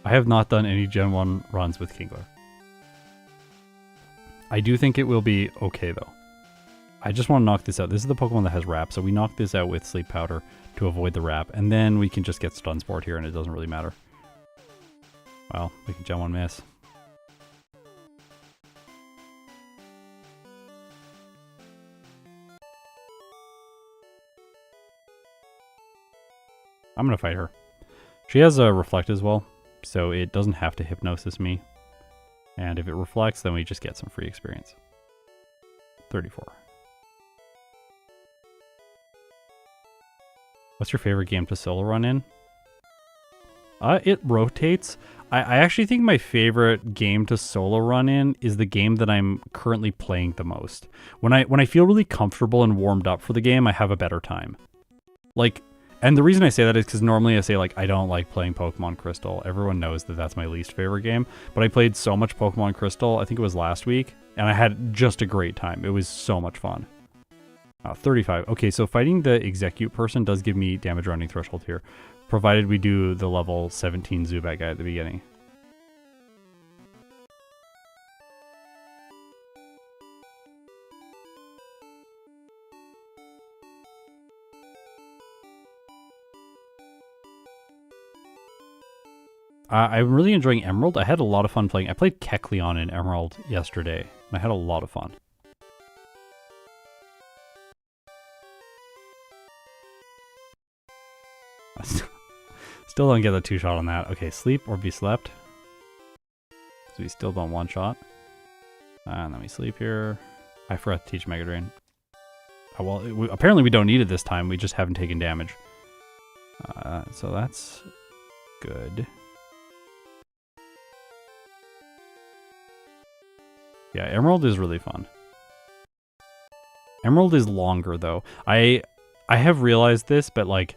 S1: I have not done any Gen 1 runs with Kingler. I do think it will be okay though. I just want to knock this out. This is the Pokemon that has Wrap, so we knock this out with Sleep Powder to avoid the Wrap, and then we can just get Stun Sport here and it doesn't really matter. Well, we can Gen 1 miss. I'm gonna fight her. She has a Reflect as well, so it doesn't have to Hypnosis me. And if it reflects, then we just get some free experience. 34. What's your favorite game to solo run in? It rotates. I actually think my favorite game to solo run in is the game that I'm currently playing the most. When I feel really comfortable and warmed up for the game, I have a better time. Like, and the reason I say that is because normally I say, like, I don't like playing Pokemon Crystal. Everyone knows that that's my least favorite game. But I played so much Pokemon Crystal, I think it was last week, and I had just a great time. It was so much fun. 35. Okay, so fighting the Execute person does give me damage running threshold here, provided we do the level 17 Zubat guy at the beginning. I'm really enjoying Emerald. I had a lot of fun playing. I played Kecleon in Emerald yesterday, and I had a lot of fun. Still don't get the 2-shot on that. Okay, sleep or be slept. So we still don't 1-shot. And then we sleep here. I forgot to teach Mega Drain. Oh, well, apparently we don't need it this time. We just haven't taken damage. So that's good. Yeah, Emerald is really fun. Emerald is longer though. I have realized this, but like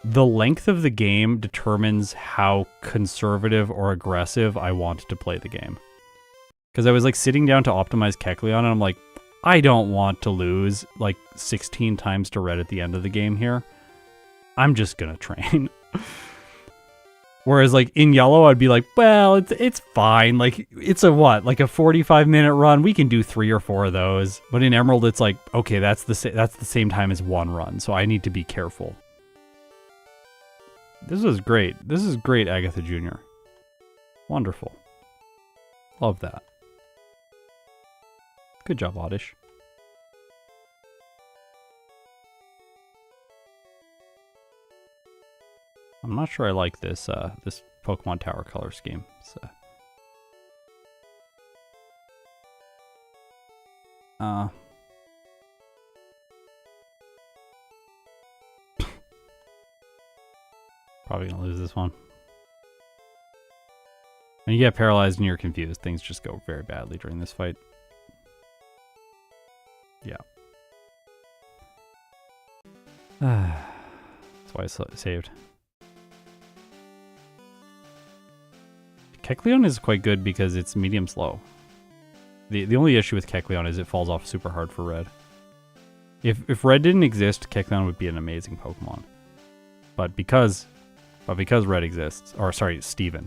S1: the length of the game determines how conservative or aggressive I want to play the game. Because I was like sitting down to optimize Kecleon and I'm like, I don't want to lose like 16 times to red at the end of the game here. I'm just gonna train. Whereas like in yellow, I'd be like, well, it's fine. Like it's a what? Like a 45-minute run. We can do 3 or 4 of those. But in Emerald, it's like, okay, that's the same time as 1 run. So I need to be careful. This is great. This is great, Agatha Jr. Wonderful. Love that. Good job, Oddish. I'm not sure I like this this Pokemon Tower color scheme. Probably gonna lose this one. When you get paralyzed and you're confused, things just go very badly during this fight. Yeah. That's why I saved. Kecleon is quite good because it's medium slow. The only issue with Kecleon is it falls off super hard for Red. If Red didn't exist, Kecleon would be an amazing Pokemon. But because Red exists, or sorry, Steven.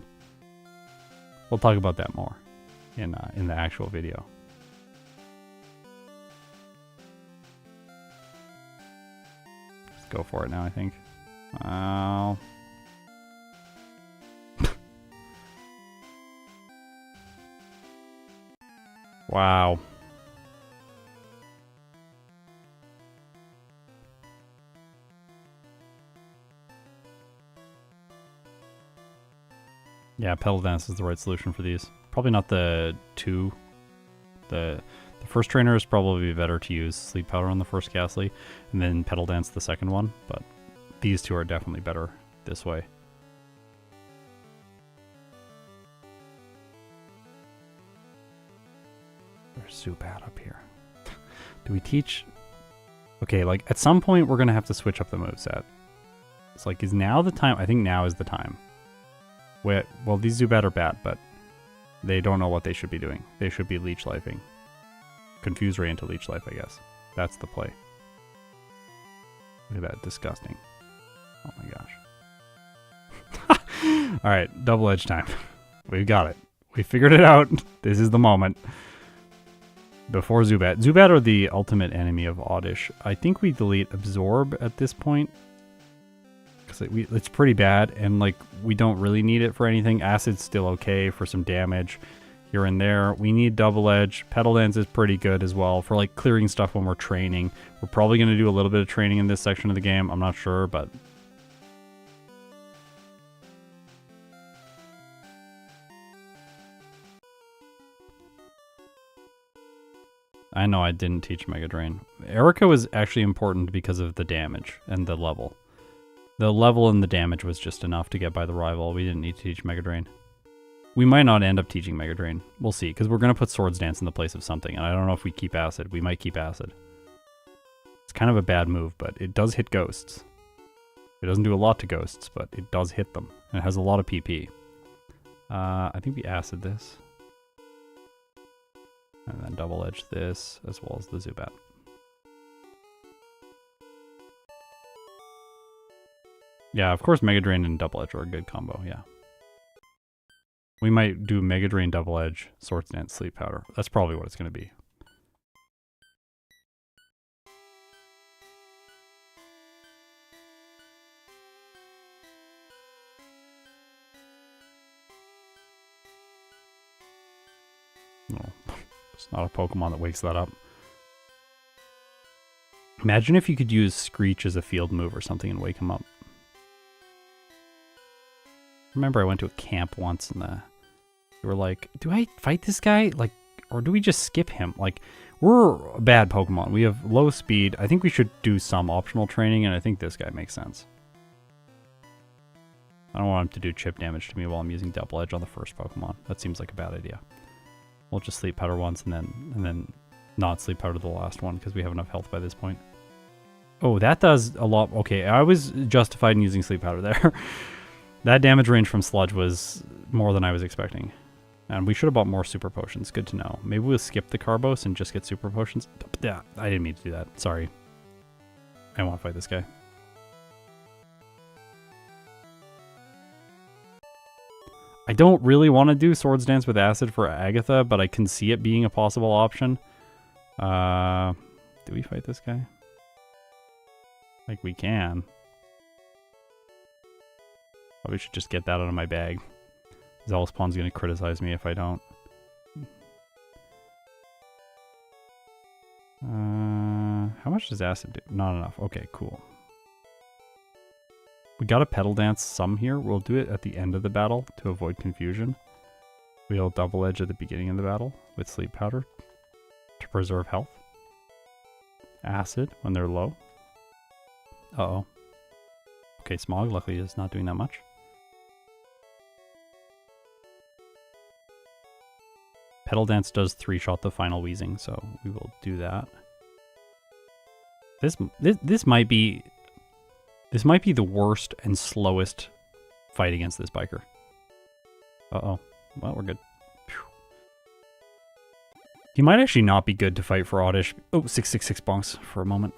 S1: We'll talk about that more in the actual video. Let's go for it now, I think. Wow. Yeah, Petal Dance is the right solution for these. Probably not the two. The first trainer is probably better to use Sleep Powder on the first Ghastly, and then Petal Dance the second one, but these two are definitely better this way. There's Zubat up here. Do we teach? Okay, like at some point we're gonna have to switch up the moveset. It's like, is now the time? I think now is the time. Well, these Zubat are bad, but they don't know what they should be doing. They should be Leech Lifing. Confuse Ray into Leech Life, I guess. That's the play. Look at that, disgusting. Oh my gosh. Alright, double edge time. We've got it. We figured it out. This is the moment. Before Zubat. Zubat are the ultimate enemy of Oddish. I think we delete Absorb at this point. Because it's pretty bad, and like we don't really need it for anything. Acid's still okay for some damage here and there. We need Double Edge. Petal Dance is pretty good as well for like clearing stuff when we're training. We're probably going to do a little bit of training in this section of the game. I'm not sure, but... I know I didn't teach Mega Drain. Erica was actually important because of the damage and the level. The level and the damage was just enough to get by the rival. We didn't need to teach Mega Drain. We might not end up teaching Mega Drain. We'll see, because we're going to put Swords Dance in the place of something, and I don't know if we keep Acid. We might keep Acid. It's kind of a bad move, but it does hit ghosts. It doesn't do a lot to ghosts, but it does hit them. And it has a lot of PP. I think we Acid this. And then Double Edge this, as well as the Zubat. Yeah, of course Mega Drain and Double Edge are a good combo, yeah. We might do Mega Drain, Double Edge, Swords Dance, Sleep Powder. That's probably what it's going to be. No, it's not a Pokemon that wakes that up. Imagine if you could use Screech as a field move or something and wake him up. Remember I went to a camp once and they were like, do I fight this guy? Like, or do we just skip him? Like, we're a bad Pokemon. We have low speed. I think we should do some optional training, and I think this guy makes sense. I don't want him to do chip damage to me while I'm using Double Edge on the first Pokemon. That seems like a bad idea. We'll just Sleep Powder once and then not Sleep Powder the last one because we have enough health by this point. Oh, that does a lot. Okay, I was justified in using Sleep Powder there. That damage range from Sludge was more than I was expecting. And we should have bought more Super Potions. Good to know. Maybe we'll skip the Carbos and just get Super Potions. Yeah, I didn't mean to do that. Sorry. I want to fight this guy. I don't really want to do Swords Dance with Acid for Agatha, but I can see it being a possible option. Do we fight this guy? Like, we can. Probably should just get that out of my bag. Zealous Pawn's going to criticize me if I don't. How much does acid do? Not enough. Okay, cool. We got a pedal dance some here. We'll do it at the end of the battle to avoid confusion. We'll double edge at the beginning of the battle with sleep powder to preserve health. Acid when they're low. Uh-oh. Okay, smog luckily is not doing that much. Pedal dance does 3-shot the final wheezing, so we will do that. This might be the worst and slowest fight against this biker. Uh-oh. Well, we're good. Phew. He might actually not be good to fight for Oddish. Oh, 666 bonks for a moment.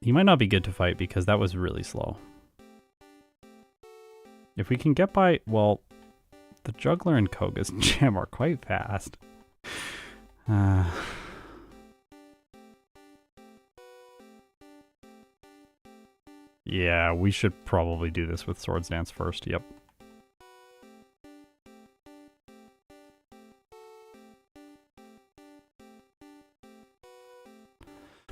S1: He might not be good to fight because that was really slow. If we can get by, well, the Juggler and Koga's gym are quite fast. Yeah, we should probably do this with Swords Dance first, yep.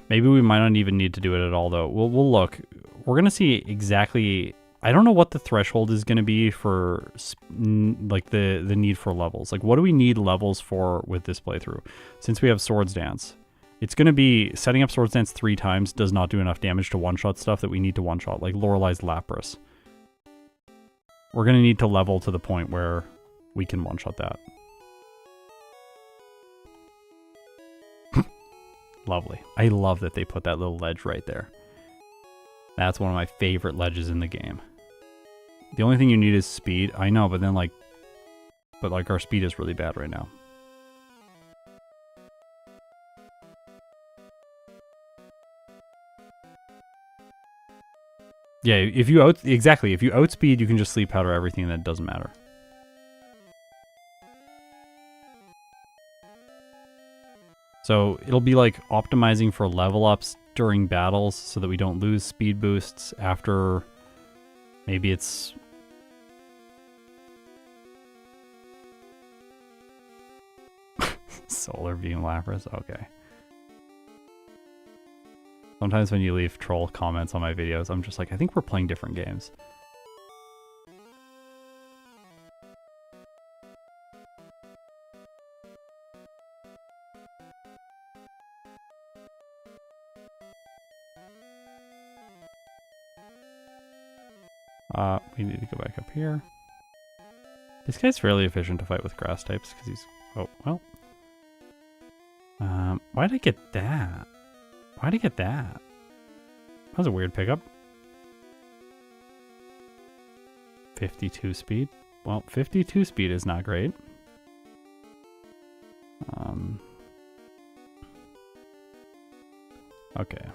S1: Maybe we might not even need to do it at all, though. We'll look. We're going to see exactly... I don't know what the threshold is going to be for, like, the need for levels. Like, what do we need levels for with this playthrough? Since we have Swords Dance, it's going to be setting up Swords Dance 3 times does not do enough damage to one-shot stuff that we need to one-shot, like Lorelei's Lapras. We're going to need to level to the point where we can one-shot that. Lovely. I love that they put that little ledge right there. That's one of my favorite ledges in the game. The only thing you need is speed. I know, but then like our speed is really bad right now. Yeah, if you outspeed, you can just sleep powder everything and it doesn't matter. So it'll be like optimizing for level ups during battles so that we don't lose speed boosts after maybe it's Solar Beam Lapras. Okay. Sometimes when you leave troll comments on my videos, I'm just like, I think we're playing different games. We need to go back up here. This guy's fairly efficient to fight with grass types because he's... Oh, well. Why'd I get that? Why'd I get that? That was a weird pickup. 52 speed. Well, 52 speed is not great. Okay.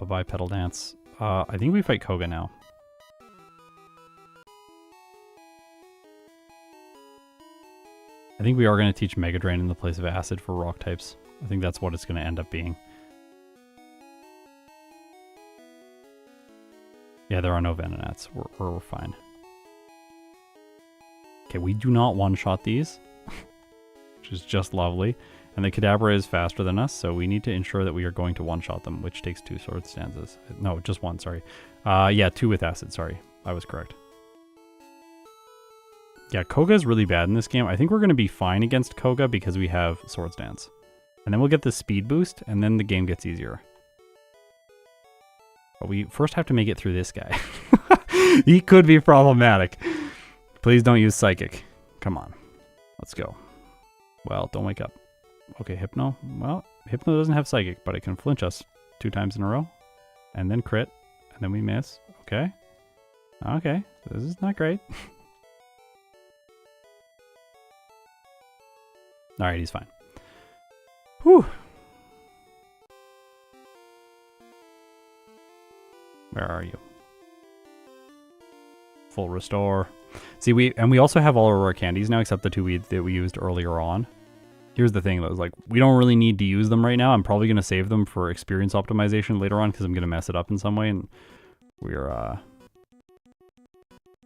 S1: Bye-bye, Pedal Dance. I think we fight Koga now. I think we are going to teach Mega Drain in the place of Acid for rock types. I think that's what it's going to end up being. Yeah, there are no Venonats. We're fine. Okay, we do not one-shot these, which is just lovely. And the Kadabra is faster than us, so we need to ensure that we are going to one-shot them, which takes 2 sword stanzas. No, just 1, sorry. Yeah, 2 with Acid, sorry. I was correct. Yeah, Koga is really bad in this game. I think we're going to be fine against Koga because we have Swords Dance. And then we'll get the speed boost, and then the game gets easier. But we first have to make it through this guy. He could be problematic. Please don't use Psychic. Come on. Let's go. Well, don't wake up. Okay, Hypno. Well, Hypno doesn't have Psychic, but it can flinch us 2 times in a row. And then crit. And then we miss. Okay. Okay. This is not great. Alright, he's fine. Whew. Where are you? Full restore. See, we also have all of our candies now, except the 2 that we used earlier on. Here's the thing, though, is like, we don't really need to use them right now. I'm probably going to save them for experience optimization later on, because I'm going to mess it up in some way, and we're,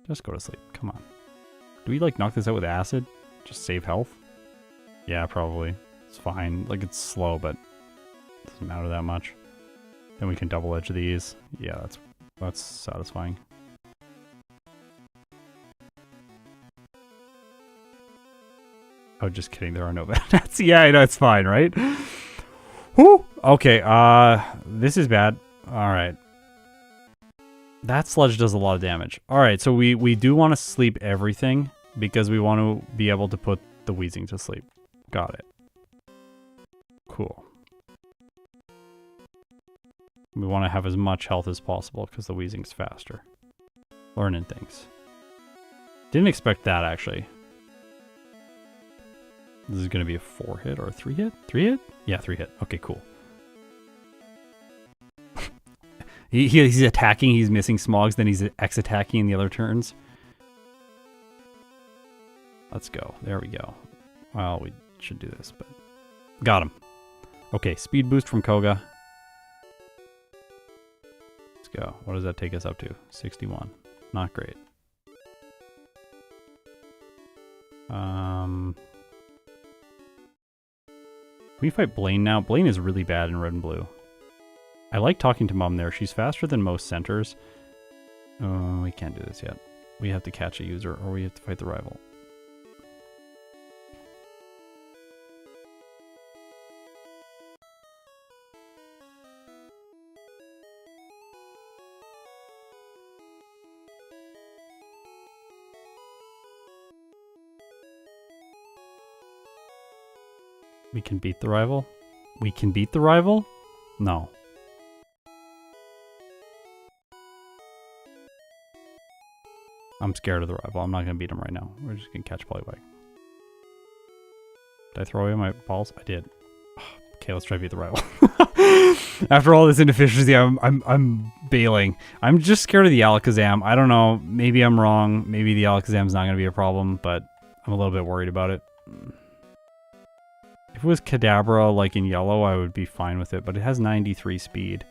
S1: just go to sleep. Come on. Do we, like, knock this out with acid? Just save health? Yeah, probably. It's fine. Like, it's slow, but it doesn't matter that much. Then we can double edge these. Yeah, that's satisfying. Oh, just kidding. There are no bats. Yeah, I know. It's fine, right? Whew. Okay, this is bad. All right. That sludge does a lot of damage. All right, so we do want to sleep everything because we want to be able to put the wheezing to sleep. Got it. Cool. We want to have as much health as possible because the wheezing's faster. Learning things. Didn't expect that, actually. This is going to be a 4-hit or a 3-hit? 3-hit? Yeah, 3-hit. Okay, cool. He's attacking, he's missing smogs, then he's X-attacking in the other turns. Let's go. There we go. Well, we should do this, but... Got him. Okay, speed boost from Koga. Let's go. What does that take us up to? 61. Not great. Can we fight Blaine now? Blaine is really bad in red and blue. I like talking to Mom there. She's faster than most centers. Oh, we can't do this yet. We have to catch a user or we have to fight the rival. We can beat the rival? We can beat the rival? No. I'm scared of the rival. I'm not going to beat him right now. We're just going to catch Polywag. Did I throw away my balls? I did. Okay, let's try to beat the rival. After all this inefficiency, I'm bailing. I'm just scared of the Alakazam. I don't know. Maybe I'm wrong. Maybe the Alakazam's not going to be a problem, but I'm a little bit worried about it. If it was Kadabra, like in yellow, I would be fine with it, but it has 93 speed.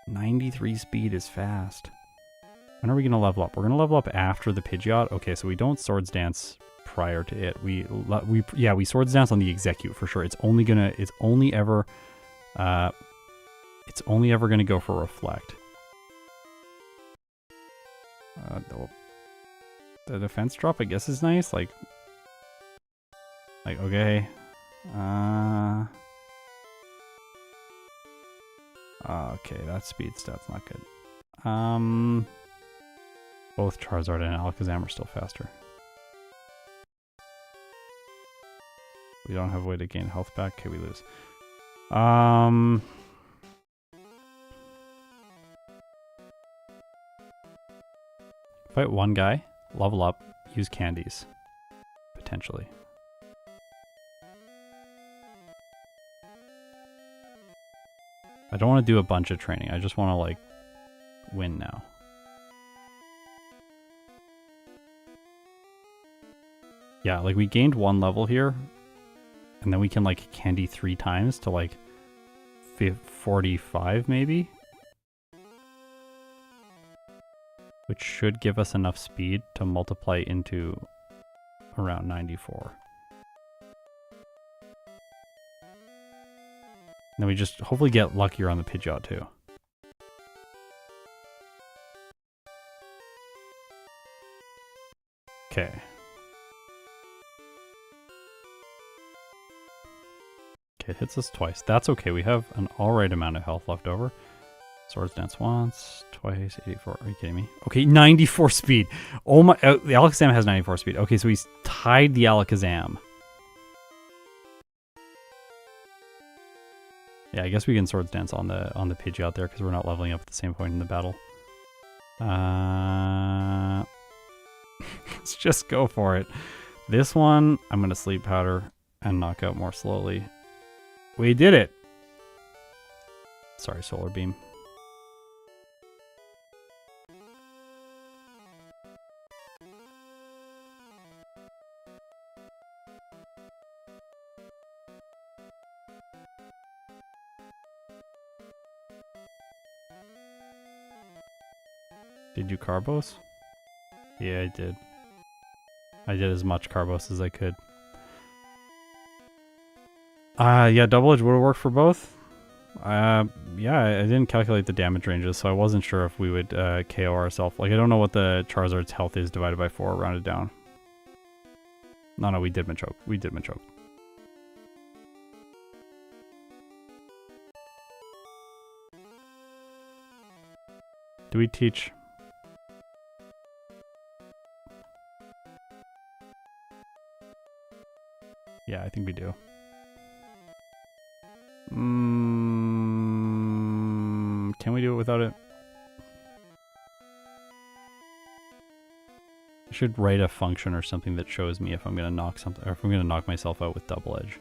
S1: 93 speed is fast. When are we going to level up? We're going to level up after the Pidgeot. Okay, so we don't Swords Dance prior to it. We Swords Dance on the Execute for sure. It's only ever going to go for Reflect. The defense drop, I guess, is nice. Like okay. Okay, that speed stat's not good. Both Charizard and Alakazam are still faster. We don't have a way to gain health back. Okay, we lose. Fight one guy, level up, use candies. Potentially. I don't want to do a bunch of training. I just want to, like, win now. Yeah, like, we gained 1 level here. And then we can, like, candy 3 times to, like, 45, maybe? Which should give us enough speed to multiply into around 94. Then we just hopefully get luckier on the Pidgeot too. Okay. Okay, it hits us twice. That's okay. We have an alright amount of health left over. Swords Dance once, twice, 84. Are you kidding me? Okay, 94 speed. Oh my, the Alakazam has 94 speed. Okay, so he's tied the Alakazam. Yeah, I guess we can Swords Dance on the Pidgeot there because we're not leveling up at the same point in the battle. Let's just go for it. This one, I'm going to Sleep Powder and knock out more slowly. We did it! Sorry, Solar Beam. Did you Carbos? Yeah, I did. I did as much Carbos as I could. Yeah, Double Edge would have worked for both. Yeah, I didn't calculate the damage ranges, so I wasn't sure if we would KO ourselves. Like, I don't know what the Charizard's health is divided by 4, rounded down. No, we did Machoke. We did Machoke. Do we teach? Yeah, I think we do. Can we do it without it? I should write a function or something that shows me if I'm gonna knock something, or if I'm gonna knock myself out with Double Edge.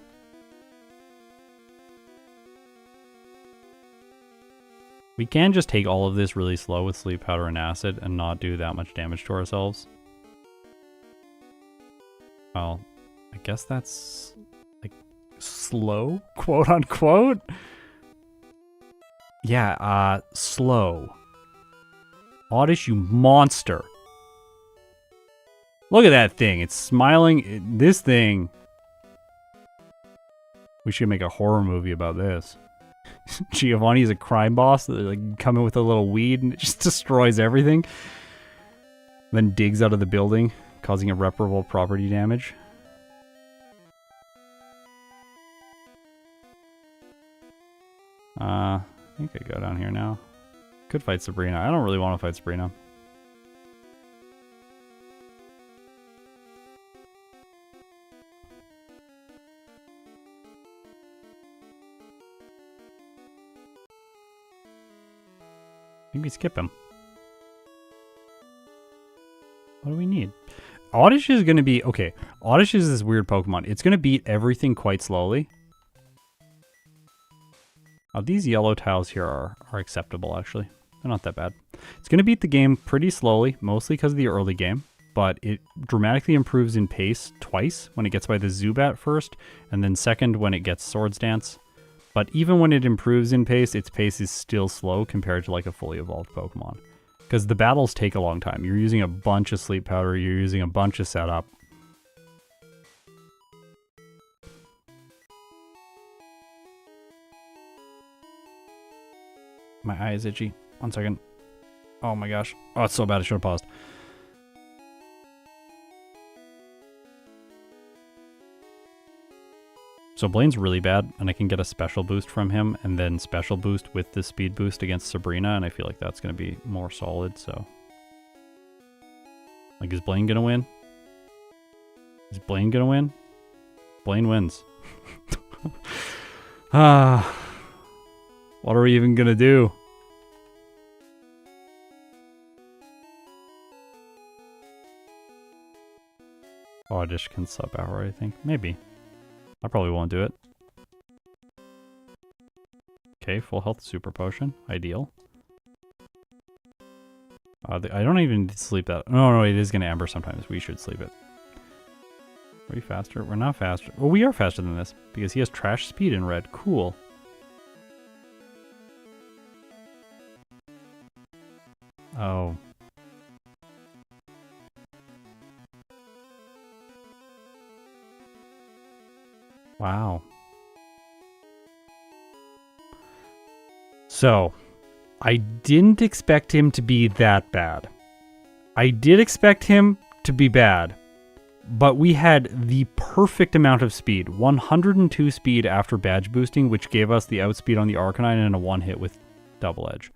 S1: We can just take all of this really slow with Sleep Powder and Acid and not do that much damage to ourselves. Well, I guess that's like slow, quote unquote. Yeah, slow. Oddish, you monster. Look at that thing. It's smiling. This thing. We should make a horror movie about this. Giovanni is a crime boss that like come in with a little weed and it just destroys everything. Then digs out of the building, causing irreparable property damage. I think I go down here now. Could fight Sabrina. I don't really want to fight Sabrina. I think we skip him. What do we need? Oddish is going to be... Okay, Oddish is this weird Pokemon. It's going to beat everything quite slowly. These yellow tiles here are acceptable, actually. They're not that bad. It's going to beat the game pretty slowly, mostly because of the early game. But it dramatically improves in pace twice, when it gets by the Zubat first, and then second when it gets Swords Dance. But even when it improves in pace, its pace is still slow compared to like a fully evolved Pokemon. Because the battles take a long time. You're using a bunch of Sleep Powder, you're using a bunch of setup. My eye is itchy. 1 second. Oh my gosh. Oh, it's so bad I should have paused. So Blaine's really bad, and I can get a special boost from him, and then special boost with the speed boost against Sabrina, and I feel like that's going to be more solid, so... Like, is Blaine going to win? Is Blaine going to win? Blaine wins. What are we even going to do? Oddish can sub hour, I think. Maybe. I probably won't do it. Okay, full health super potion. Ideal. I don't even need to sleep that. No, it is going to Ember sometimes. We should sleep it. Are we faster? We're not faster. Well, we are faster than this because he has trash speed in red. Cool. Oh. Wow. So, I didn't expect him to be that bad. I did expect him to be bad, but we had the perfect amount of speed. 102 speed after badge boosting, which gave us the outspeed on the Arcanine and a one hit with Double Edge.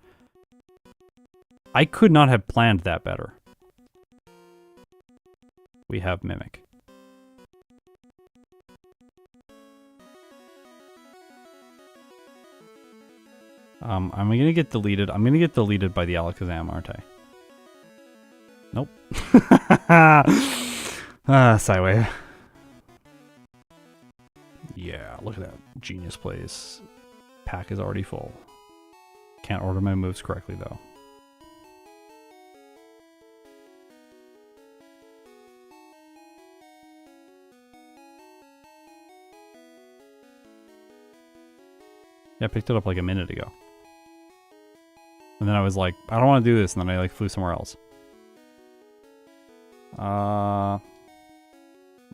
S1: I could not have planned that better. We have Mimic. I'm gonna get deleted. I'm gonna get deleted by the Alakazam, aren't I? Nope. Sideway. Yeah, look at that. Genius plays. Pack is already full. Can't order my moves correctly, though. Yeah, I picked it up like a minute ago. And then I was like, I don't want to do this, and then I like flew somewhere else.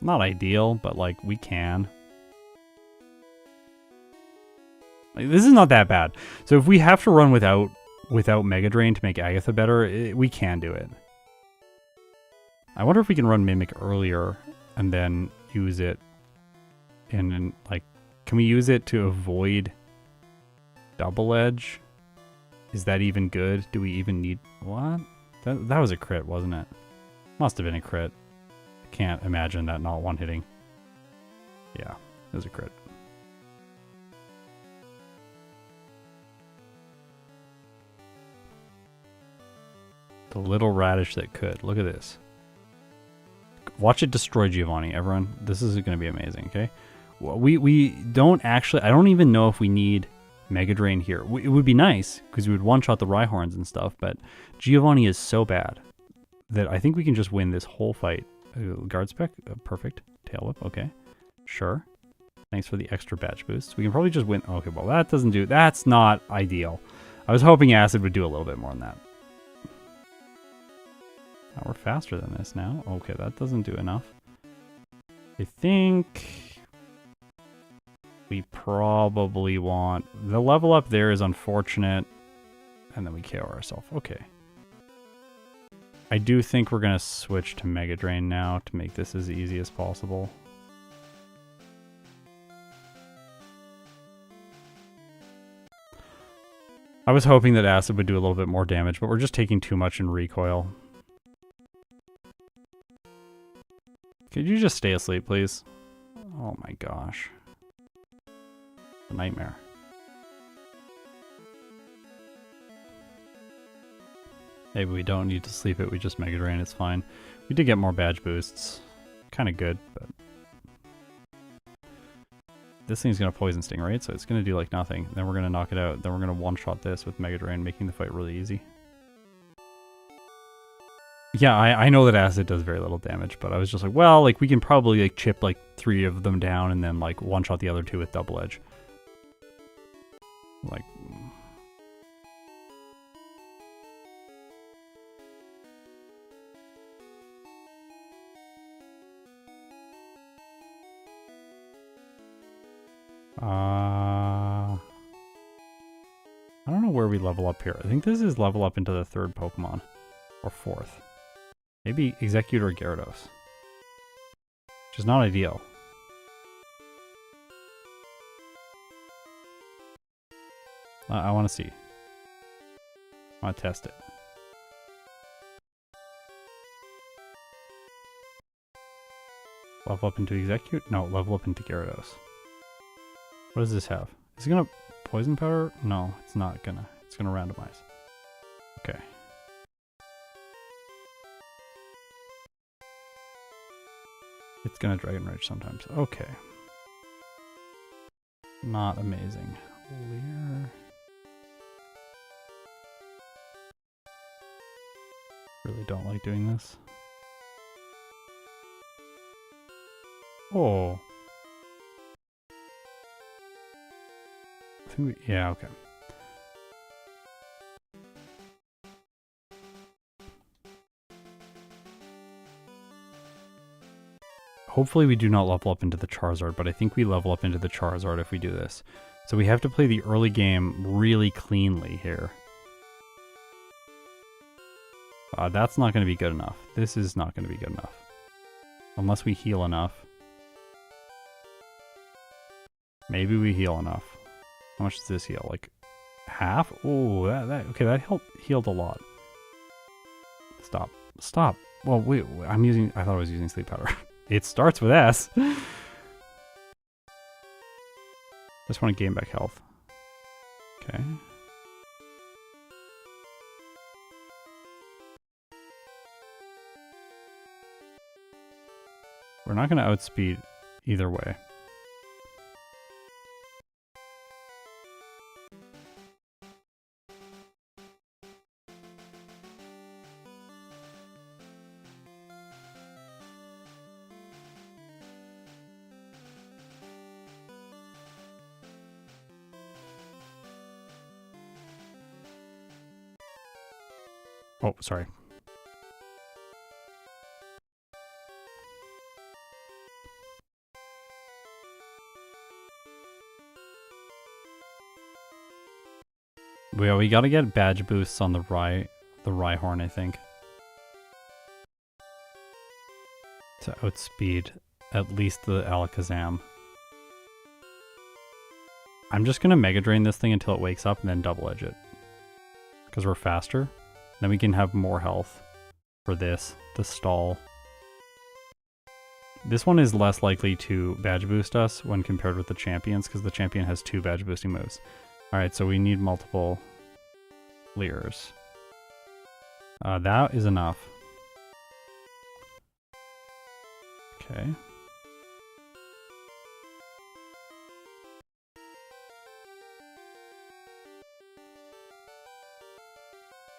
S1: Not ideal, but like we can. Like, this is not that bad. So if we have to run without Mega Drain to make Agatha better, we can do it. I wonder if we can run Mimic earlier and then use it. And then, like, can we use it to avoid Double Edge? Is that even good? Do we even need... What? That was a crit, wasn't it? Must have been a crit. I can't imagine that not one-hitting. Yeah, it was a crit. The little radish that could. Look at this. Watch it destroy Giovanni, everyone. This is going to be amazing, okay? Well, we don't actually... I don't even know if we need Mega Drain here. It would be nice, because we would one-shot the Rhyhorns and stuff, but Giovanni is so bad that I think we can just win this whole fight. Guard Spec? Perfect. Tail Whip, okay. Sure. Thanks for the extra badge boost. We can probably just win... Okay, well, that doesn't do... That's not ideal. I was hoping Acid would do a little bit more than that. Oh, we're faster than this now. Okay, that doesn't do enough. I think we probably want... The level up there is unfortunate. And then we KO ourselves. Okay. I do think we're going to switch to Mega Drain now to make this as easy as possible. I was hoping that Acid would do a little bit more damage, but we're just taking too much in recoil. Could you just stay asleep, please? Oh my gosh. A nightmare. Maybe we don't need to sleep it, we just Mega Drain, it's fine. We did get more badge boosts. Kind of good, but... This thing's going to Poison Sting, right? So it's going to do like nothing. Then we're going to knock it out. Then we're going to one-shot this with Mega Drain, making the fight really easy. Yeah, I know that Acid does very little damage, but I was just like, well, like we can probably like chip like 3 of them down and then like one-shot the other 2 with Double Edge. Like... I don't know where we level up here. I think this is level up into the 3rd Pokemon. Or 4th. Maybe Execute or Gyarados. Which is not ideal. I want to see. I want to test it. Level up into Execute? No, level up into Gyarados. What does this have? Is it gonna Poison Powder? No, it's not gonna. It's gonna randomize. Okay. It's gonna Dragon Rage sometimes. Okay. Not amazing. Leer. Really don't like doing this. Oh. I think we, yeah, okay. Hopefully we do not level up into the Charizard, but I think we level up into the Charizard if we do this. So we have to play the early game really cleanly here. That's not going to be good enough. This is not going to be good enough. Unless we heal enough. Maybe we heal enough. How much does this heal? Like half? Oh, okay, that healed a lot. Stop. Stop. Well, wait, I thought I was using Sleep Powder. It starts with S. Just want to gain back health. Okay. We're not going to outspeed either way. Oh, sorry. Well, we gotta get badge boosts on the Rhyhorn, I think. To outspeed at least the Alakazam. I'm just gonna Mega Drain this thing until it wakes up and then Double Edge it. Because we're faster. Then we can have more health for this to stall. This one is less likely to badge boost us when compared with the champions because the champion has 2 badge boosting moves. Alright, so we need multiple Leers. That is enough. Okay.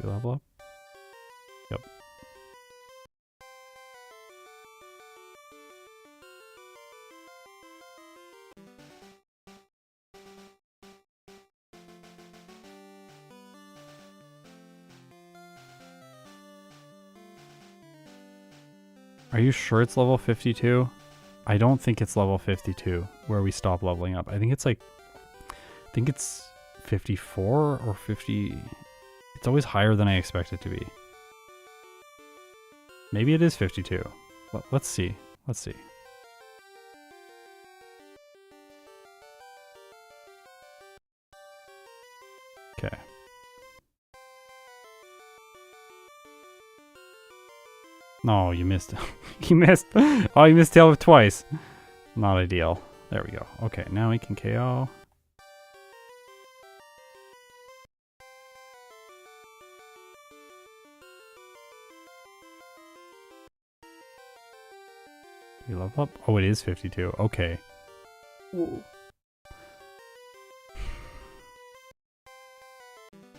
S1: We level up? Yep. Are you sure it's level 52? I don't think it's level 52 where we stop leveling up. I think it's like, I think it's 54 or 50. It's always higher than I expect it to be. Maybe it is 52. Let's see. Let's see. Okay. No, you missed. You missed. Oh, you missed tail twice. Not ideal. There we go. Okay, now we can KO. We level up? Oh, it is 52. Okay. Whoa.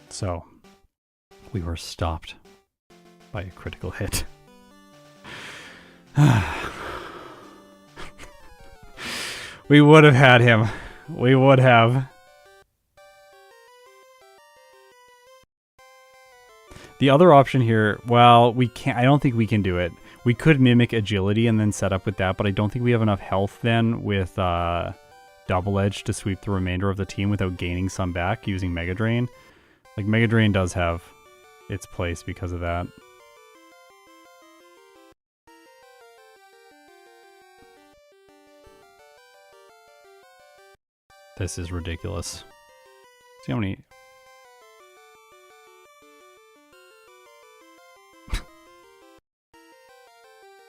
S1: So, we were stopped by a critical hit. We would have had him. We would have. The other option here, well, we can't. I don't think we can do it. We could mimic agility and then set up with that, but I don't think we have enough health then with Double Edge to sweep the remainder of the team without gaining some back using Mega Drain. Like, Mega Drain does have its place because of that. This is ridiculous. See how many...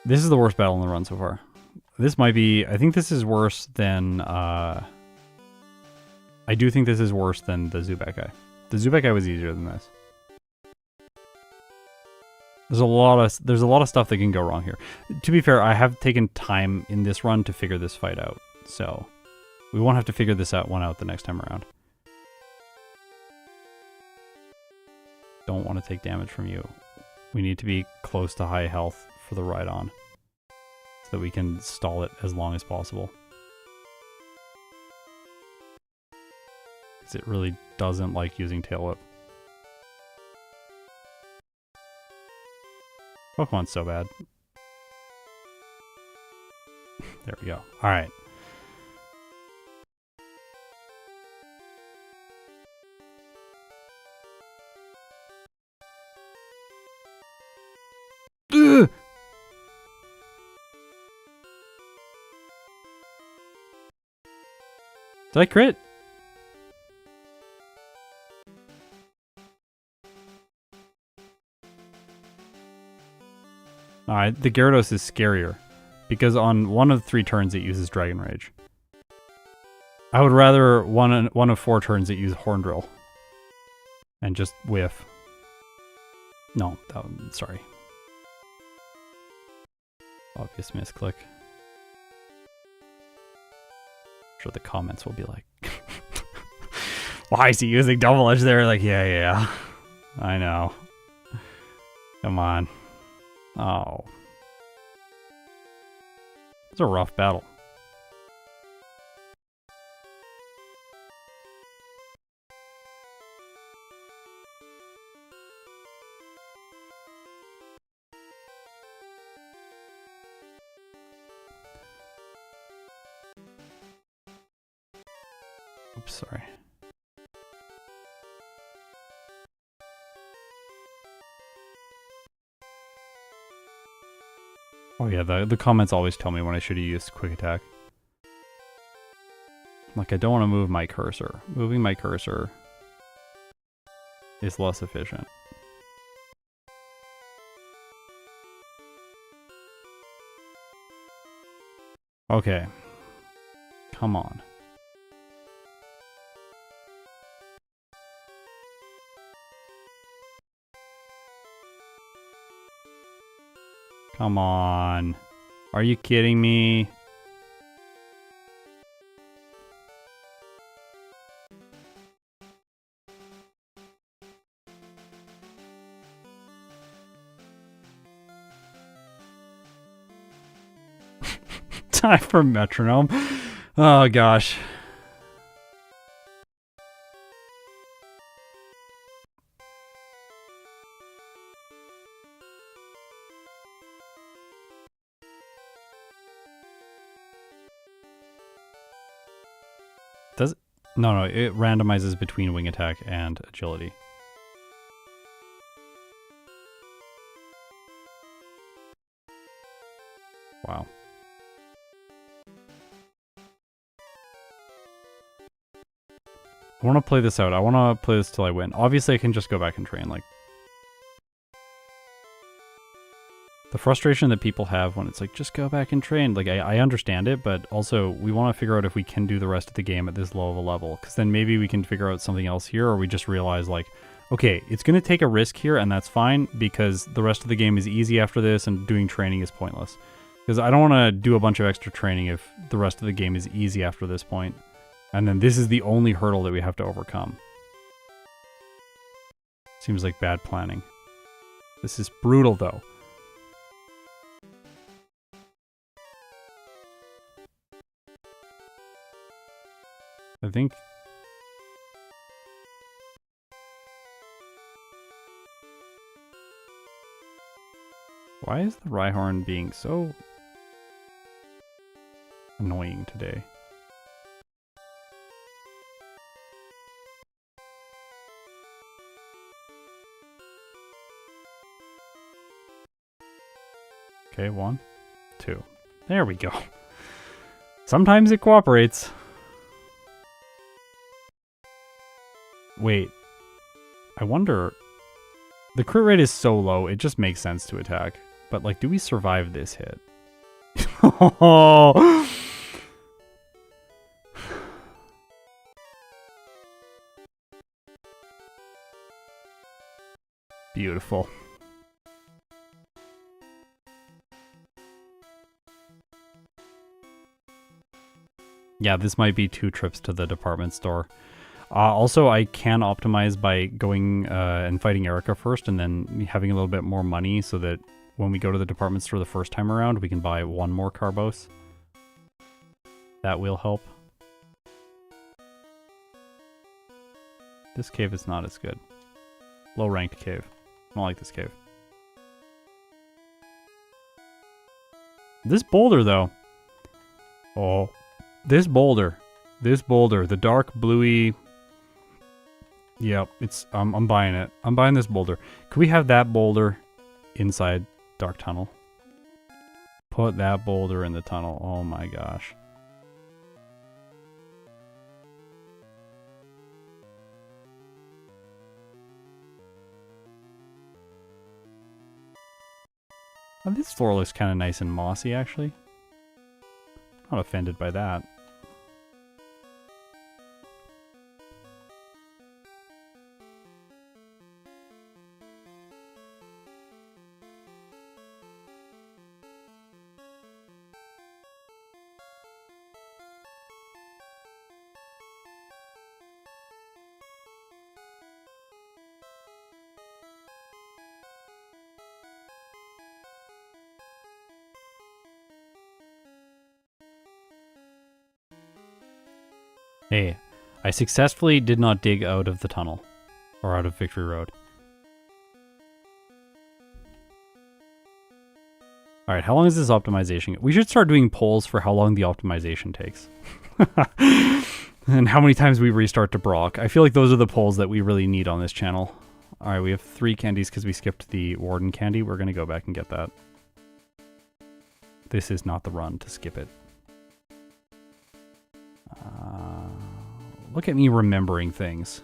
S1: This is the worst battle in the run so far. This might be... I think this is worse than... I do think this is worse than the Zubat guy. The Zubat guy was easier than this. There's a lot of stuff that can go wrong here. To be fair, I have taken time in this run to figure this fight out, so we won't have to figure this one out the next time around. Don't want to take damage from you. We need to be close to high health for the ride on, so that we can stall it as long as possible. Because it really doesn't like using Tail Whip. Pokemon's so bad. There we go. Alright. Did I crit? Alright, the Gyarados is scarier, because on one of 3 turns it uses Dragon Rage. I would rather one of 4 turns it use Horn Drill. And just whiff. No, sorry. Obvious misclick. I'm sure the comments will be like, why is he using Double Edge there? Like, yeah. I know. Come on. Oh. It's a rough battle. Oops, sorry. Oh yeah, the comments always tell me when I should have used quick attack. Like, I don't want to move my cursor. Moving my cursor is less efficient. Okay. Come on. Come on. Are you kidding me? Time for metronome. Oh gosh. Does it? No, it randomizes between wing attack and agility. Wow. I want to play this out. I want to play this till I win. Obviously, I can just go back and train. Like, the frustration that people have when it's like, just go back and train. Like, I understand it, but also we want to figure out if we can do the rest of the game at this low of a level. Because then maybe we can figure out something else here, or we just realize, like, okay, it's going to take a risk here, and that's fine, because the rest of the game is easy after this, and doing training is pointless. Because I don't want to do a bunch of extra training if the rest of the game is easy after this point. And then this is the only hurdle that we have to overcome. Seems like bad planning. This is brutal, though. I think... Why is the Rhyhorn being so annoying today? Okay, 1, 2. There we go. Sometimes it cooperates. Wait. I wonder... The crit rate is so low, it just makes sense to attack. But, like, do we survive this hit? Oh! Beautiful. Yeah, this might be 2 trips to the department store. Also, I can optimize by going and fighting Erica first and then having a little bit more money so that when we go to the department store the first time around, we can buy 1 more Carbos. That will help. This cave is not as good. Low-ranked cave. I don't like this cave. This boulder, though. Oh. This boulder, the dark bluey. Yep, it's. I'm buying it. I'm buying this boulder. Could we have that boulder inside Dark Tunnel? Put that boulder in the tunnel. Oh my gosh. Oh, this floor looks kind of nice and mossy, actually. Not offended by that. Hey, I successfully did not dig out of the tunnel, or out of Victory Road. Alright, how long is this optimization? We should start doing polls for how long the optimization takes. And how many times we restart to Brock. I feel like those are the polls that we really need on this channel. Alright, we have 3 candies because we skipped the Warden candy. We're going to go back and get that. This is not the run to skip it. Look at me remembering things.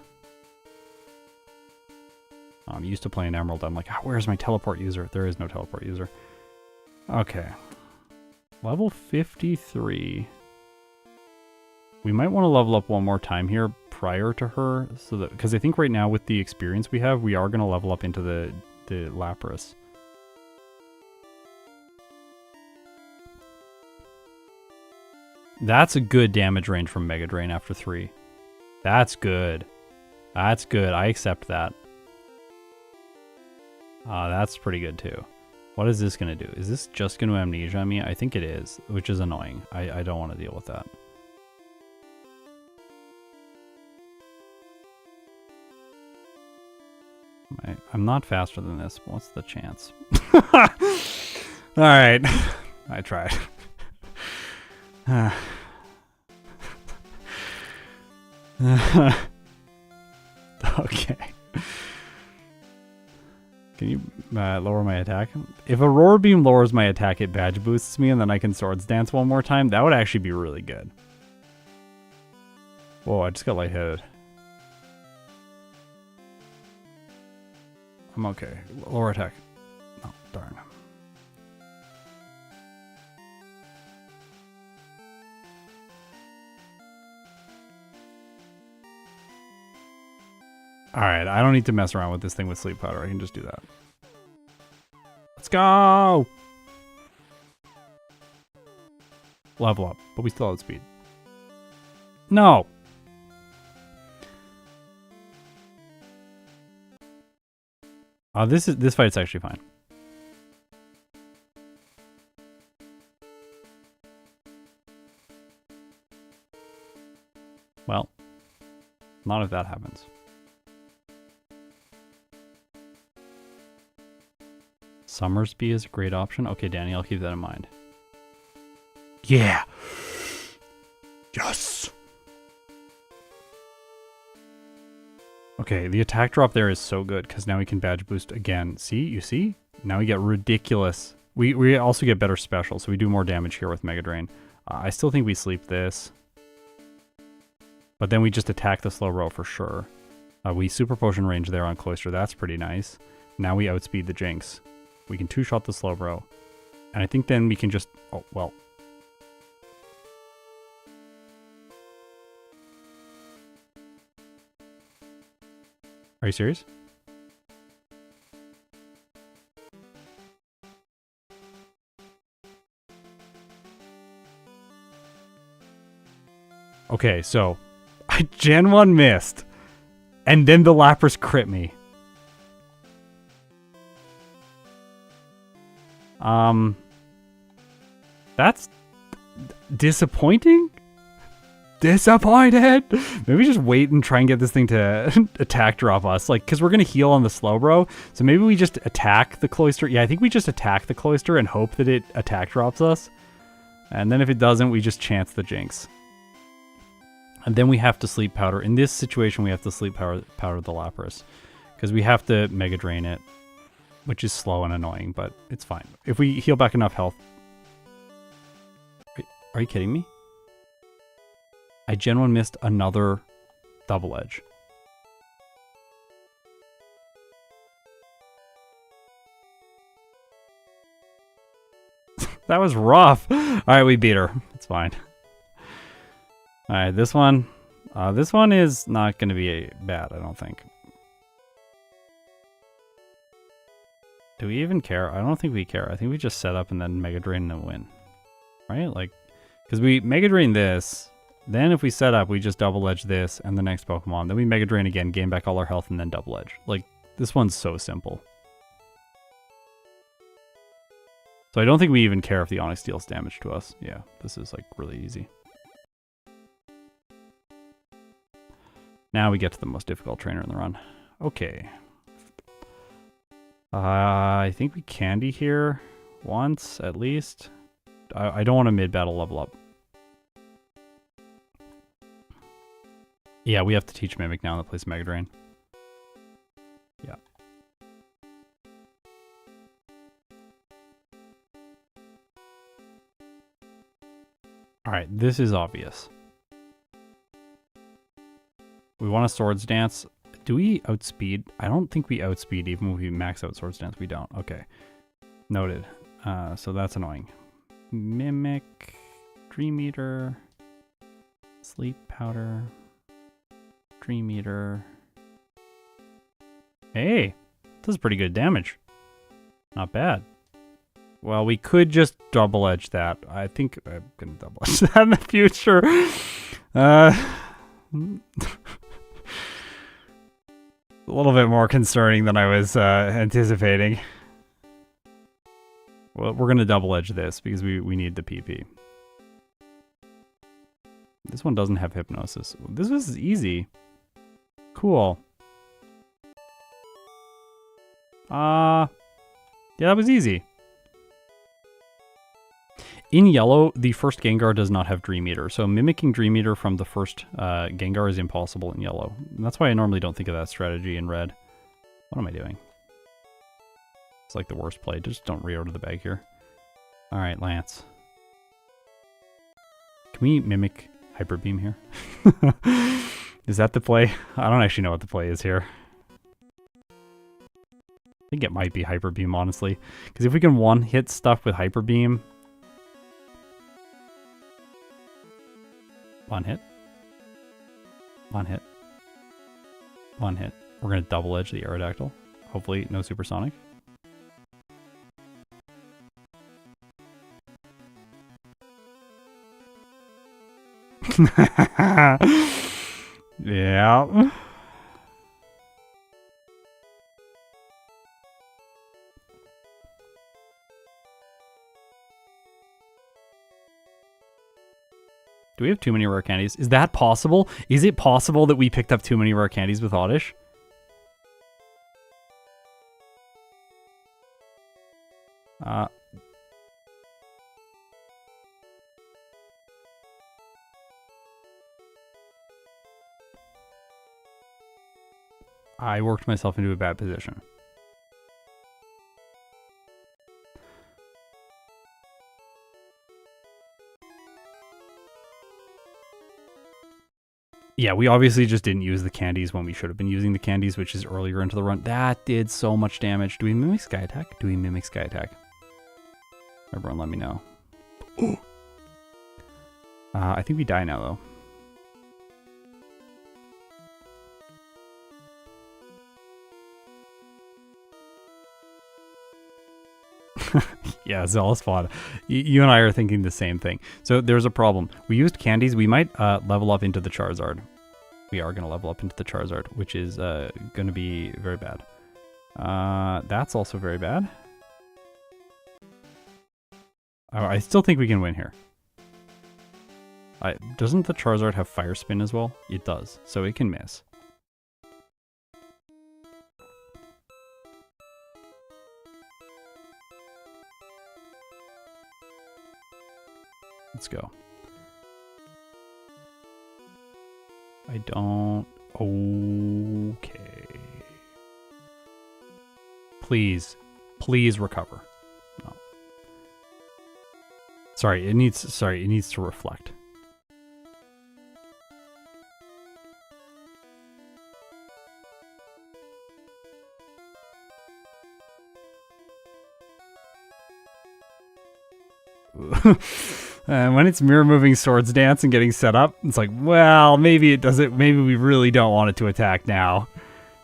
S1: I'm used to playing Emerald. I'm like, where's my teleport user? There is no teleport user. Okay. Level 53. We might want to level up one more time here prior to her, so that, because I think right now with the experience we have, we are going to level up into the Lapras. That's a good damage range from Mega Drain after 3. That's good. That's good. I accept that. That's pretty good too. What is this going to do? Is this just going to amnesia me? I think it is, which is annoying. I don't want to deal with that. I'm not faster than this. What's the chance? Alright. I tried. Okay. Can you lower my attack? If Aurora Beam lowers my attack, it badge boosts me, and then I can Swords Dance one more time. That would actually be really good. Whoa, I just got lightheaded. I'm okay. Lower attack. Oh, darn. Alright, I don't need to mess around with this thing with Sleep Powder. I can just do that. Let's go! Level up, but we still have speed. No! This fight's actually fine. Well, not if that happens. Summersby is a great option. Okay, Danny, I'll keep that in mind. Yeah! Yes! Okay, the attack drop there is so good, because now we can badge boost again. See? You see? Now we get ridiculous. We also get better special, so we do more damage here with Mega Drain. I still think we sleep this. But then we just attack the Slowbro for sure. We Super Potion range there on Cloyster. That's pretty nice. Now we outspeed the Jinx. We can two-shot the Slowbro. And I think then we can just... Oh, well... Are you serious? Okay, so I Gen 1 missed, and then the Lapras crit me. That's disappointing? Disappointed! Maybe just wait and try and get this thing to attack drop us. Like, because we're going to heal on the Slowbro. So maybe we just attack the Cloyster. Yeah, I think we just attack the Cloyster and hope that it attack drops us. And then if it doesn't, we just chance the Jinx. And then we have to Sleep Powder. In this situation, we have to Sleep Powder the Lapras. Because we have to Mega Drain it. Which is slow and annoying, but it's fine. If we heal back enough health... Are you kidding me? I Gen 1 missed another Double Edge. That was rough. Alright, we beat her. It's fine. Alright, this one is not going to be bad, I don't think. Do we even care? I don't think we care. I think we just set up and then Mega Drain and win. Right? Like, because we Mega Drain this... Then if we set up, we just Double Edge this and the next Pokemon. Then we Mega Drain again, gain back all our health, and then Double Edge. Like, this one's so simple. So I don't think we even care if the Onix deals damage to us. Yeah, this is like really easy. Now we get to the most difficult trainer in the run. Okay. I think we Candy here once, at least. I don't want to mid-battle level up. Yeah, we have to teach Mimic now that plays Mega Drain. Yeah. Alright, this is obvious. We want a Swords Dance. Do we outspeed? I don't think we outspeed even when we max out Swords Dance. We don't. Okay. Noted. So that's annoying. Mimic. Dream Eater. Sleep Powder. Dream Eater. Hey! Does pretty good damage. Not bad. Well, we could just double edge that. I think I'm gonna double edge that in the future. A little bit more concerning than I was anticipating. Well, we're gonna double edge this because we need the PP. This one doesn't have hypnosis. This was easy. Cool. Yeah, that was easy. In yellow, the first Gengar does not have Dream Eater, so mimicking Dream Eater from the first Gengar is impossible in yellow. And that's why I normally don't think of that strategy in red. What am I doing? It's like the worst play. Just don't re-order the bag here. Alright, Lance. Can we mimic Hyper Beam here? Is that the play? I don't actually know what the play is here. I think it might be Hyper Beam, honestly. Because if we can one-hit stuff with Hyper Beam... One hit. One hit. One hit. We're going to double edge the Aerodactyl. Hopefully no Supersonic. Yeah. Do we have too many rare candies? Is that possible? Is it possible that we picked up too many rare candies with Oddish? I worked myself into a bad position. Yeah, we obviously just didn't use the candies when we should have been using the candies, which is earlier into the run. That did so much damage. Do we mimic Sky Attack? Do we mimic Sky Attack? Everyone let me know. I think we die now, though. Yeah, Zealous Spawn. You and I are thinking the same thing. So there's a problem. We used candies. We might level up into the Charizard. We are going to level up into the Charizard, which is going to be very bad. That's also very bad. I still think we can win here. Doesn't the Charizard have Fire Spin as well? It does, so it can miss. Let's go. I don't... Okay. Please. Please recover. No. Sorry, it needs to reflect. When it's mirror moving Swords Dance and getting set up, it's like, well, maybe it doesn't. Maybe we really don't want it to attack now.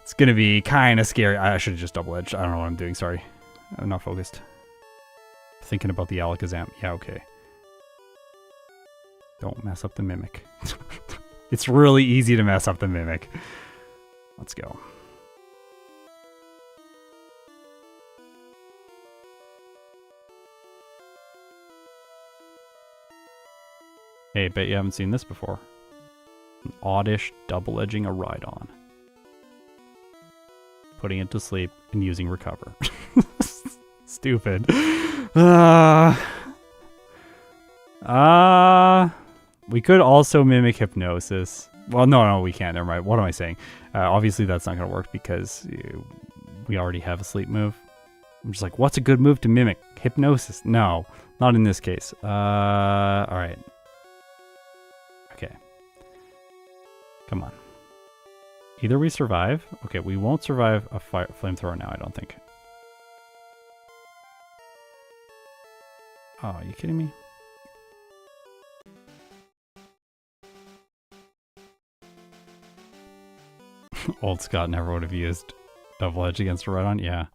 S1: It's gonna be kind of scary. I should have just double edged. I don't know what I'm doing. Sorry, I'm not focused. Thinking about the Alakazam. Yeah, okay. Don't mess up the Mimic. It's really easy to mess up the Mimic. Let's go. Hey, bet you haven't seen this before. An Oddish double-edging a Rhydon. Putting it to sleep and using Recover. Stupid. We could also mimic Hypnosis. Well, no, we can't. Never mind. What am I saying? Obviously, that's not going to work because we already have a sleep move. I'm just like, what's a good move to mimic? Hypnosis? No, not in this case. All right. Come on. Either we survive. Okay, we won't survive a flamethrower now, I don't think. Oh, are you kidding me? Old Scott never would have used double edge against a Rhydon. Yeah.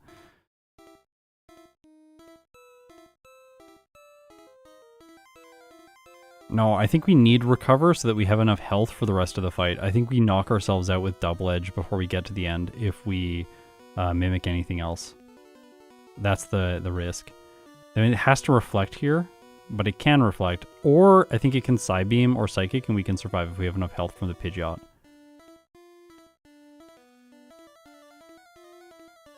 S1: No, I think we need recover so that we have enough health for the rest of the fight. I think we knock ourselves out with double edge before we get to the end if we mimic anything else. That's the risk. I mean, it has to reflect here, but it can reflect. Or I think it can Psybeam or Psychic and we can survive if we have enough health from the Pidgeot.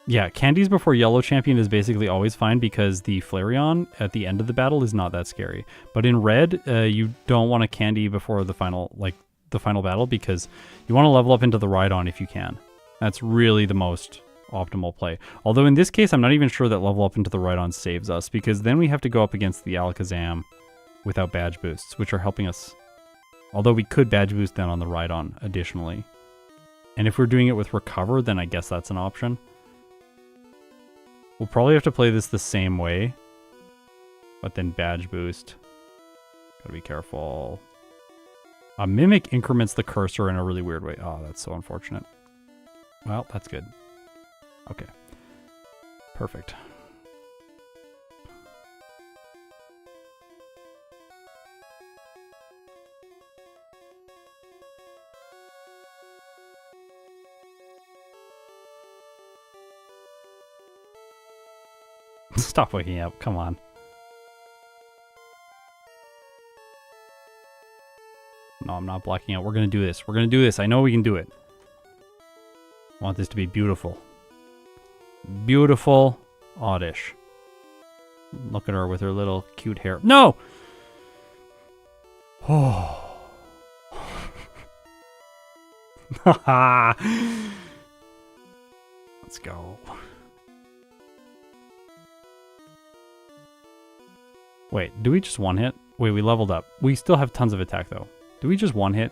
S1: Yeah, Candies before Yellow Champion is basically always fine because the Flareon at the end of the battle is not that scary. But in Red, you don't want a Candy before the final battle because you want to level up into the Rhydon if you can. That's really the most optimal play. Although in this case, I'm not even sure that level up into the Rhydon saves us because then we have to go up against the Alakazam without badge boosts, which are helping us. Although we could badge boost then on the Rhydon additionally. And if we're doing it with Recover, then I guess that's an option. We'll probably have to play this the same way, but then badge boost. Gotta be careful. Mimic increments the cursor in a really weird way. Oh, that's so unfortunate. Well, that's good. Okay. Perfect. Stop waking up, come on. No, I'm not blacking out. We're gonna do this. We're gonna do this. I know we can do it. I want this to be beautiful. Beautiful Oddish. Look at her with her little cute hair. No! Oh. Let's go. Wait, do we just one hit? Wait, we leveled up. We still have tons of attack though. Do we just one hit?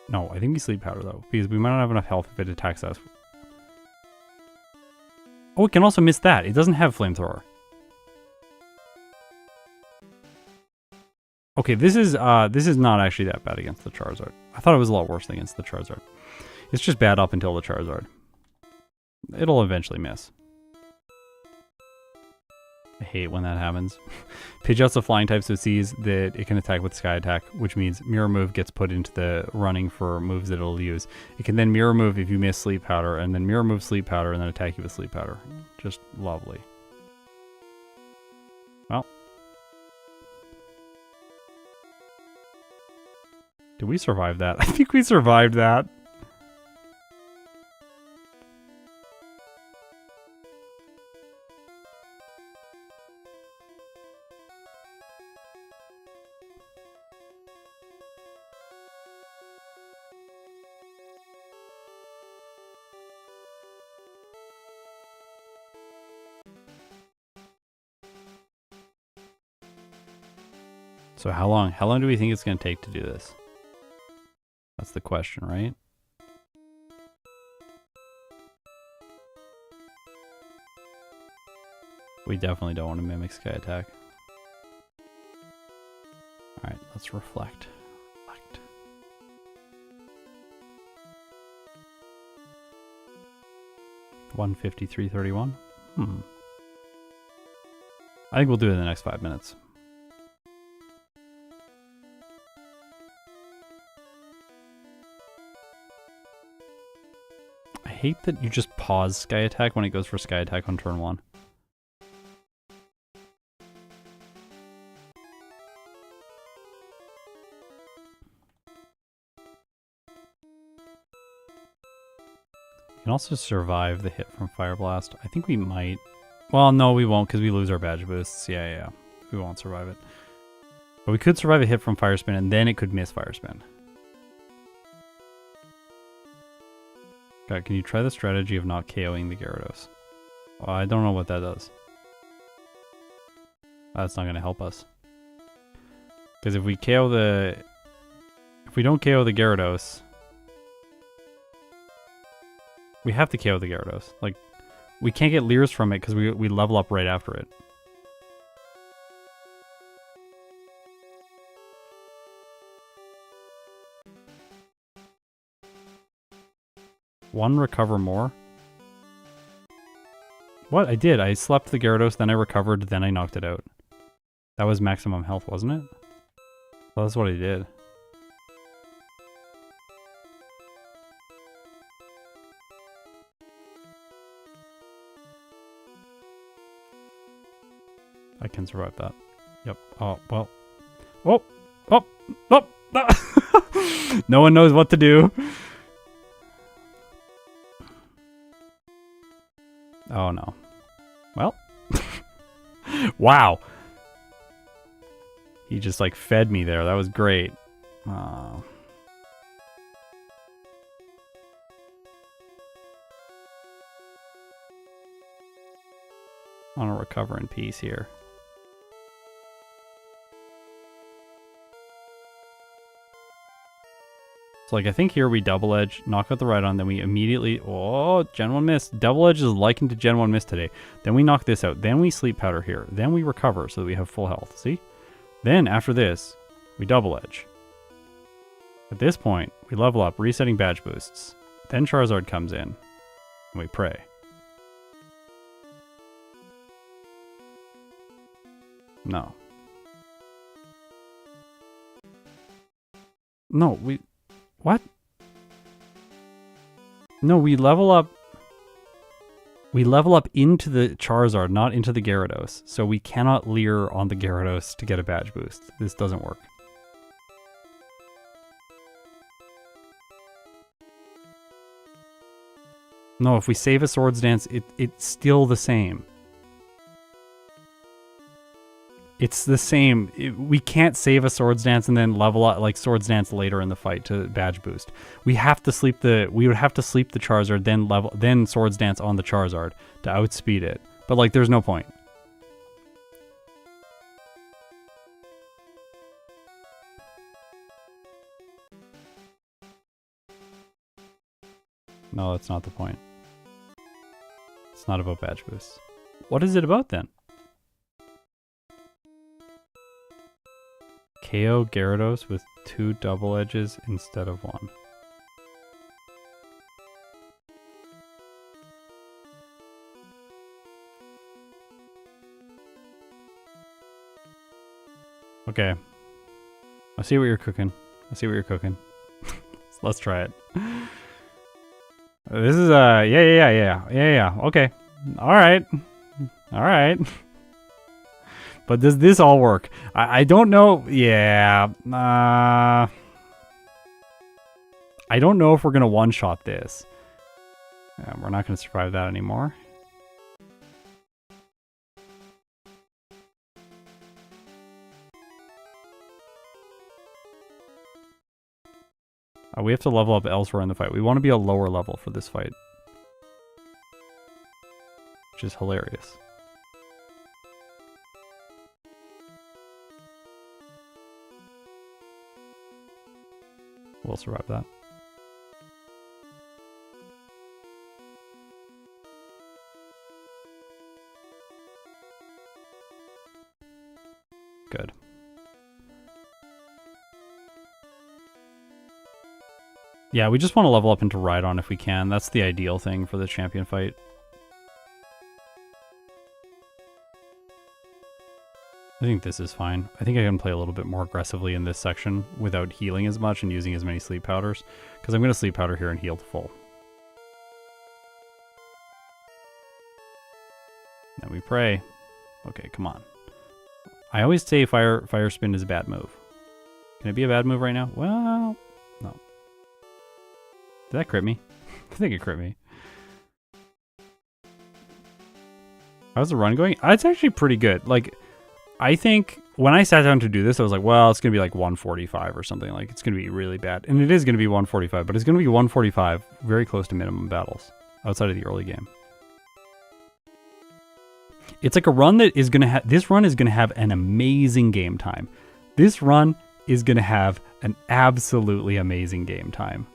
S1: No, I think we sleep powder though, because we might not have enough health if it attacks us. Oh, it can also miss that. It doesn't have flamethrower. Okay, this is not actually that bad against the Charizard. I thought it was a lot worse against the Charizard. It's just bad up until the Charizard. It'll eventually miss. I hate when that happens. Pidgeot's a flying type, so it sees that it can attack with Sky Attack, which means Mirror Move gets put into the running for moves that it'll use. It can then Mirror Move if you miss Sleep Powder, and then Mirror Move Sleep Powder, and then attack you with Sleep Powder. Just lovely. Well. Did we survive that? I think we survived that. So how long do we think it's going to take to do this? That's the question, right? We definitely don't want to mimic Sky Attack. Alright, let's reflect. Reflect. $153.31. I think we'll do it in the next 5 minutes. I hate that you just pause Sky Attack when it goes for Sky Attack on turn 1. You can also survive the hit from Fire Blast. I think we might. Well, no, we won't because we lose our badge boosts. Yeah. We won't survive it. But we could survive a hit from Fire Spin and then it could miss Fire Spin. God, can you try the strategy of not KOing the Gyarados? Well, I don't know what that does. That's not going to help us. Because if we don't KO the Gyarados, We have to KO the Gyarados. Like, we can't get Leers from it because we level up right after it. One recover more? What? I did. I slept the Gyarados, then I recovered, then I knocked it out. That was maximum health, wasn't it? Well, that's what I did. I can survive that. Yep. Oh, well. Oh! Oh! Oh! No one knows what to do. Oh, no. Well. Wow. He just, like, fed me there. That was great. Oh. I want to recover in peace here. So, like, I think here we double edge, knock out the Rhydon, then we immediately... Oh, Gen 1 Miss. Double edge is likened to Gen 1 Miss today. Then we knock this out. Then we sleep powder here. Then we recover so that we have full health. See? Then, after this, we double edge. At this point, we level up, resetting badge boosts. Then Charizard comes in, and we pray. No. No, we... What? No, we level up... We level up into the Charizard, not into the Gyarados. So we cannot Leer on the Gyarados to get a badge boost. This doesn't work. No, if we save a Swords Dance, it's still the same. It's the same. We can't save a Swords Dance and then level up, like, Swords Dance later in the fight to badge boost. We have to sleep the... We would have to sleep the Charizard, then Swords Dance on the Charizard to outspeed it. But, like, there's no point. No, that's not the point. It's not about badge boosts. What is it about then? KO Gyarados with 2 double edges instead of 1. Okay. I see what you're cooking. I see what you're cooking. Let's try it. This is yeah. Okay. All right. But does this all work? I don't know. Yeah. I don't know if we're gonna one-shot this. We're not gonna survive that anymore. We have to level up elsewhere in the fight. We want to be a lower level for this fight. Which is hilarious. We'll survive that. Good. Yeah, we just want to level up into Rhydon if we can. That's the ideal thing for the champion fight. I think this is fine. I think I can play a little bit more aggressively in this section without healing as much and using as many sleep powders, because I'm going to sleep powder here and heal to full. Then we pray. Okay, come on. I always say fire spin is a bad move. Can it be a bad move right now? Well, no. Did that crit me? I think it crit me. How's the run going? It's actually pretty good. Like, I think when I sat down to do this, I was like, well, it's going to be like 145 or something. Like, it's going to be really bad. And it is going to be 145, but it's going to be 145 very close to minimum battles outside of the early game. It's like a run that is going to have... This run is going to have an amazing game time. This run is going to have an absolutely amazing game time.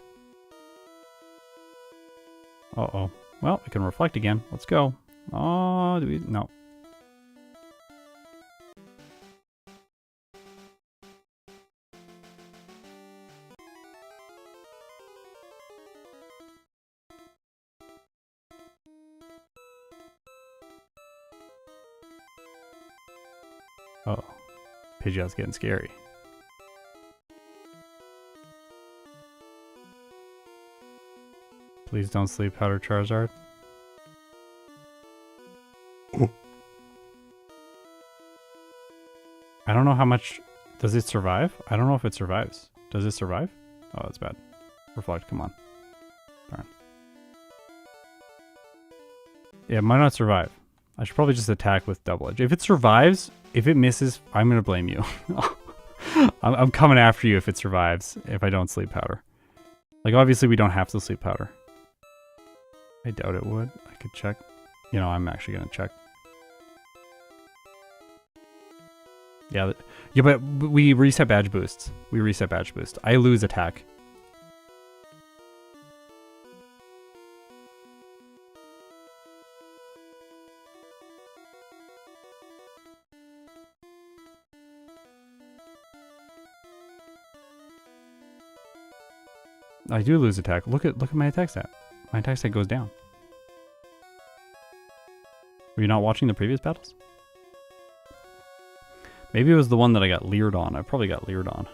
S1: Uh-oh. Well, we can reflect again. Let's go. Oh, do we? No. Uh-oh. Pidgeot's getting scary. Please don't sleep powder Charizard. I don't know how much... Does it survive? I don't know if it survives. Does it survive? Oh, that's bad. Reflect, come on. Darn. Yeah, it might not survive. I should probably just attack with double edge. If it survives, if it misses, I'm going to blame you. I'm coming after you if it survives, if I don't sleep powder. Like, obviously we don't have to sleep powder. I doubt it would. I could check. You know, I'm actually going to check. Yeah, yeah, but we reset badge boosts. We reset badge boost. I lose attack. I do lose attack. Look at my attack stat. My attack stat goes down. Were you not watching the previous battles? Maybe it was the one that I got leered on. I probably got leered on.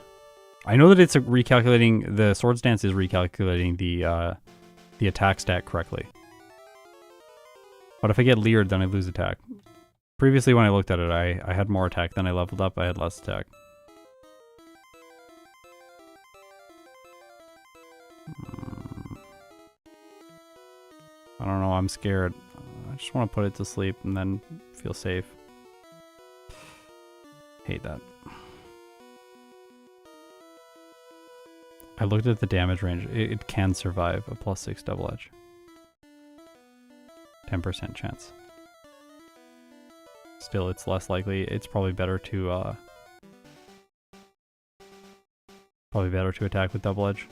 S1: I know that it's recalculating, the Swords Dance is recalculating the attack stat correctly. But if I get leered, then I lose attack. Previously when I looked at it, I had more attack. Then I leveled up, I had less attack. I don't know, I'm scared. I just want to put it to sleep and then feel safe. Hate that. I looked at the damage range. It can survive a +6 double edge. 10% chance. Still, it's less likely. It's probably better to attack with double edge.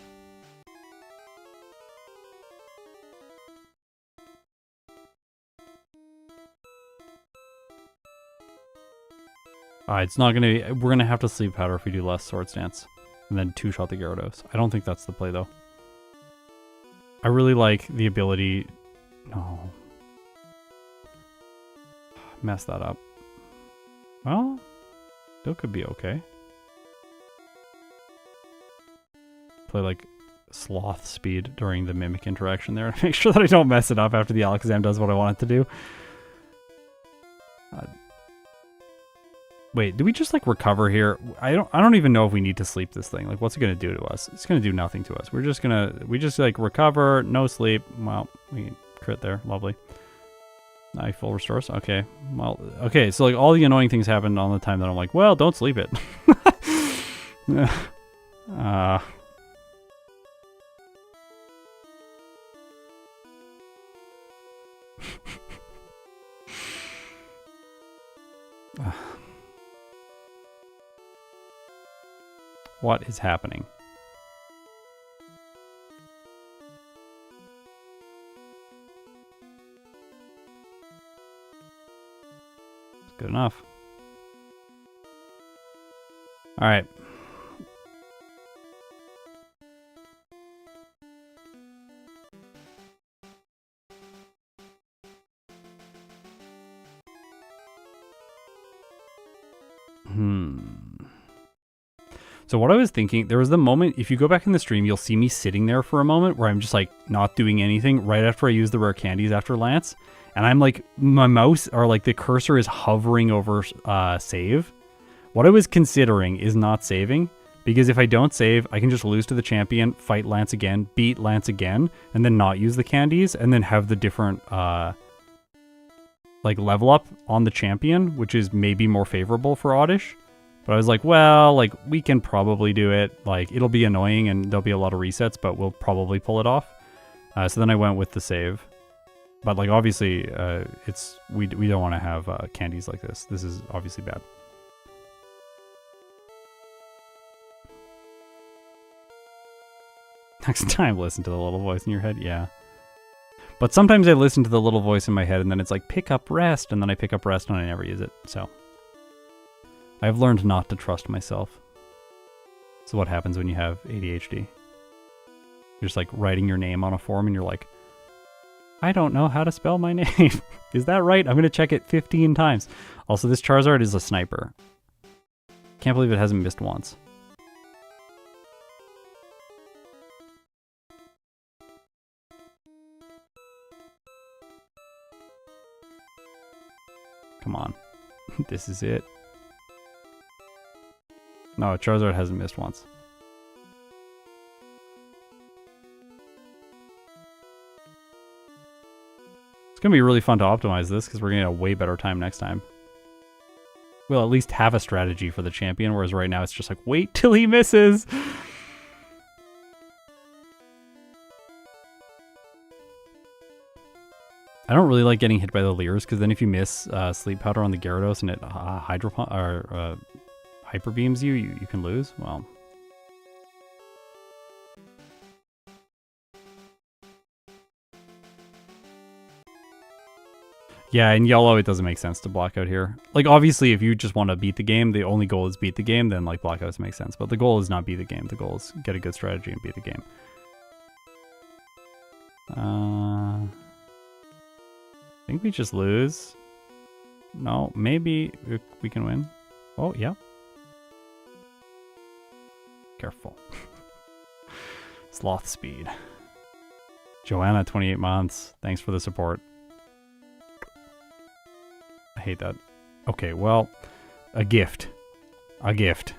S1: It's not gonna be, we're gonna have to sleep powder if we do less Swords Dance. And then 2-shot the Gyarados. I don't think that's the play though. I really like the ability... No. Mess that up. Well, still could be okay. Play like sloth speed during the Mimic interaction there to make sure that I don't mess it up after the Alakazam does what I want it to do. Wait, do we just like recover here? I don't even know if we need to sleep this thing. Like, what's it gonna do to us? It's gonna do nothing to us. We just like recover, no sleep. Well, we crit there, lovely. Full restores. Okay, well, okay. So like all the annoying things happen all the time that I'm like, well, don't sleep it. What is happening? It's good enough. All right. So what I was thinking, there was the moment, if you go back in the stream, you'll see me sitting there for a moment where I'm just like not doing anything right after I use the rare candies after Lance. And I'm like, my mouse or like the cursor is hovering over save. What I was considering is not saving, because if I don't save, I can just lose to the champion, fight Lance again, beat Lance again, and then not use the candies, and then have the different like level up on the champion, which is maybe more favorable for Oddish. But I was like, well, like, we can probably do it. Like, it'll be annoying and there'll be a lot of resets, but we'll probably pull it off. So then I went with the save. But, like, obviously, we don't want to have candies like this. This is obviously bad. Next time, listen to the little voice in your head. Yeah. But sometimes I listen to the little voice in my head and then it's like, pick up rest, and then I pick up rest and I never use it. So I've learned not to trust myself. So what happens when you have ADHD? You're just like writing your name on a form and you're like, I don't know how to spell my name. Is that right? I'm going to check it 15 times. Also, this Charizard is a sniper. Can't believe it hasn't missed once. Come on. This is it. No, Charizard hasn't missed once. It's going to be really fun to optimize this because we're going to get a way better time next time. We'll at least have a strategy for the champion, whereas right now it's just like, wait till he misses! I don't really like getting hit by the Leers, because then if you miss Sleep Powder on the Gyarados and it Hyper Beams you can lose. Well, yeah, in yellow it doesn't make sense to block out here. Like, obviously, if you just want to beat the game, the only goal is beat the game, then like blockouts make sense. But the goal is not beat the game. The goal is get a good strategy and beat the game. I think we just lose. No, maybe we can win. Oh, yeah. Careful. Sloth speed. Joanna, 28 months. Thanks for the support. I hate that. Okay, well, a gift. A gift.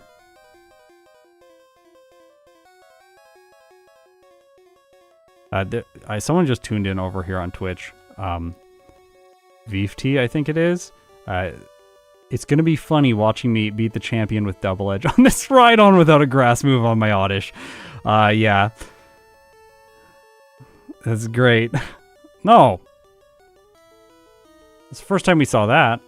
S1: Someone just tuned in over here on Twitch. VFT, I think it is. It's going to be funny watching me beat the champion with Double Edge on this Rhydon without a grass move on my Oddish. Yeah. That's great. No! It's the first time we saw that.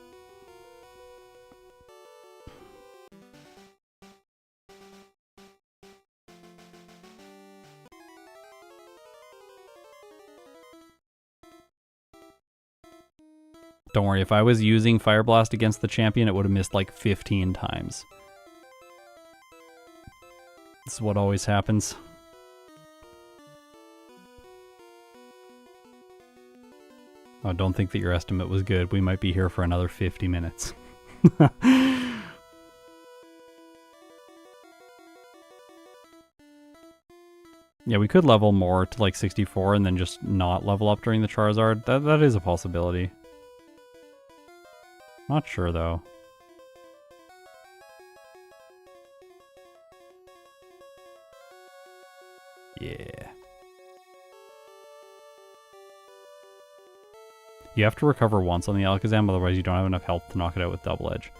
S1: Don't worry, if I was using Fire Blast against the champion, it would have missed like 15 times. This is what always happens. Oh, don't think that your estimate was good. We might be here for another 50 minutes. Yeah, we could level more to like 64 and then just not level up during the Charizard. That is a possibility. Not sure, though. Yeah. You have to recover once on the Alakazam, otherwise you don't have enough health to knock it out with Double Edge.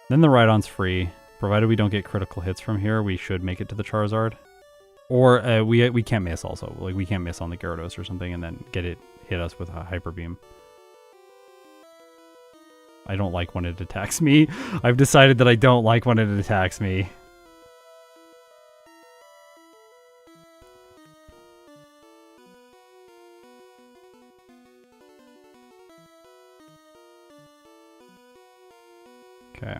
S1: Then the Rhydon's free. Provided we don't get critical hits from here, we should make it to the Charizard. Or we can't miss also. Like, we can't miss on the Gyarados or something and then get it hit us with a Hyper Beam. I don't like when it attacks me. I've decided that I don't like when it attacks me. Okay.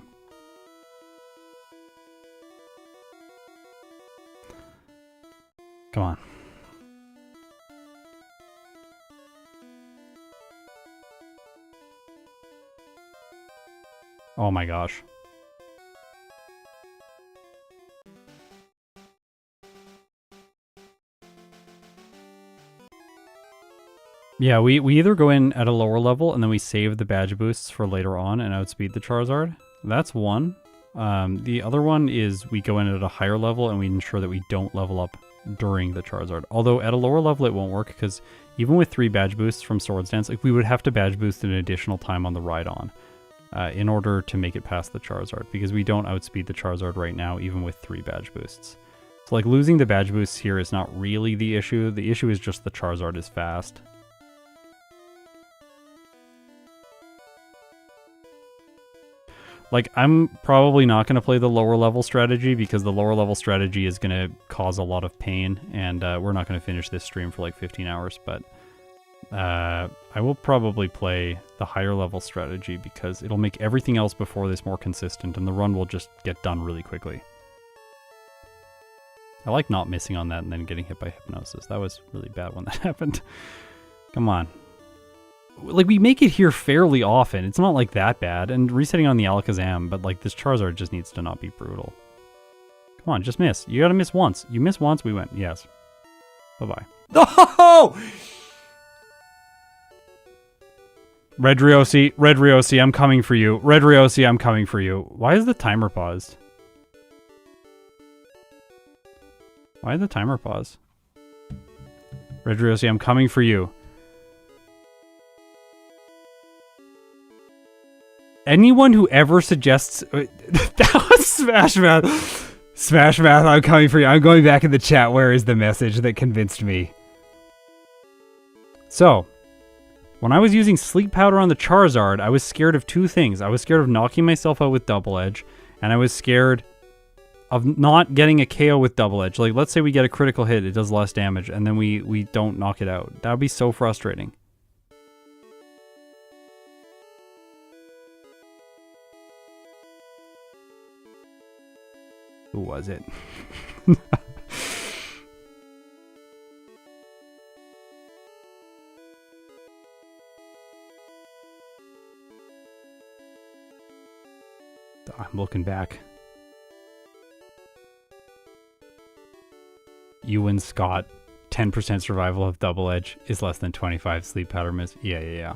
S1: Come on. Oh my gosh. Yeah, we either go in at a lower level and then we save the badge boosts for later on and outspeed the Charizard. That's one. The other one is we go in at a higher level and we ensure that we don't level up during the Charizard. Although at a lower level it won't work because even with 3 badge boosts from Swords Dance, like we would have to badge boost an additional time on the Rhydon. In order to make it past the Charizard, because we don't outspeed the Charizard right now, even with 3 badge boosts. So, like, losing the badge boosts here is not really the issue. The issue is just the Charizard is fast. Like, I'm probably not going to play the lower level strategy, because the lower level strategy is going to cause a lot of pain, and we're not going to finish this stream for like 15 hours, but I will probably play the higher level strategy because it'll make everything else before this more consistent and the run will just get done really quickly. I like not missing on that and then getting hit by hypnosis. That was really bad when that happened. Come on. Like, we make it here fairly often. It's not like that bad. And resetting on the Alakazam, but like this Charizard just needs to not be brutal. Come on, just miss. You gotta miss once. You miss once, we win. Yes. Bye-bye. Oh! Red Ryosi, I'm coming for you. Red Ryosi, I'm coming for you. Why is the timer paused? Why did the timer pause? Red Ryosi, I'm coming for you. Anyone who ever suggests... that was Smash Mouth. Smash Mouth, I'm coming for you. I'm going back in the chat. Where is the message that convinced me? So, when I was using Sleep Powder on the Charizard, I was scared of two things. I was scared of knocking myself out with Double Edge, and I was scared of not getting a KO with Double Edge. Like, let's say we get a critical hit, it does less damage, and then we don't knock it out. That would be so frustrating. Who was it? I'm looking back. Ewan Scott, 10% survival of Double Edge is less than 25 Sleep Powder miss. Yeah.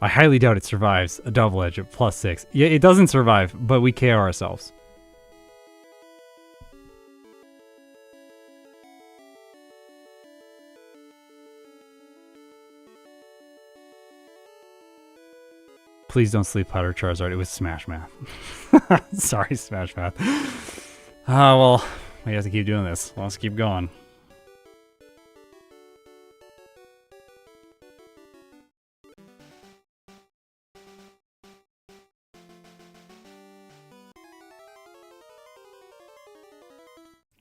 S1: I highly doubt it survives a Double Edge at +6. Yeah, it doesn't survive, but we KO ourselves. Please don't Sleep Powder Charizard. It was Smash Math. Sorry, Smash Math. Well, we have to keep doing this. Let's keep going.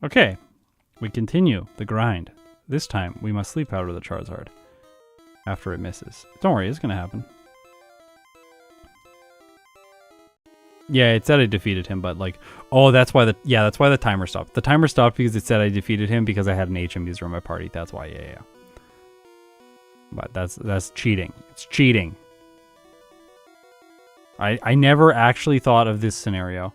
S1: Okay, we continue the grind. This time, we must Sleep Powder the Charizard after it misses. Don't worry, it's gonna happen. Yeah, it said I defeated him, but like, oh, that's why the timer stopped. The timer stopped because it said I defeated him because I had an HM user in my party. That's why, yeah. But that's cheating. It's cheating. I never actually thought of this scenario.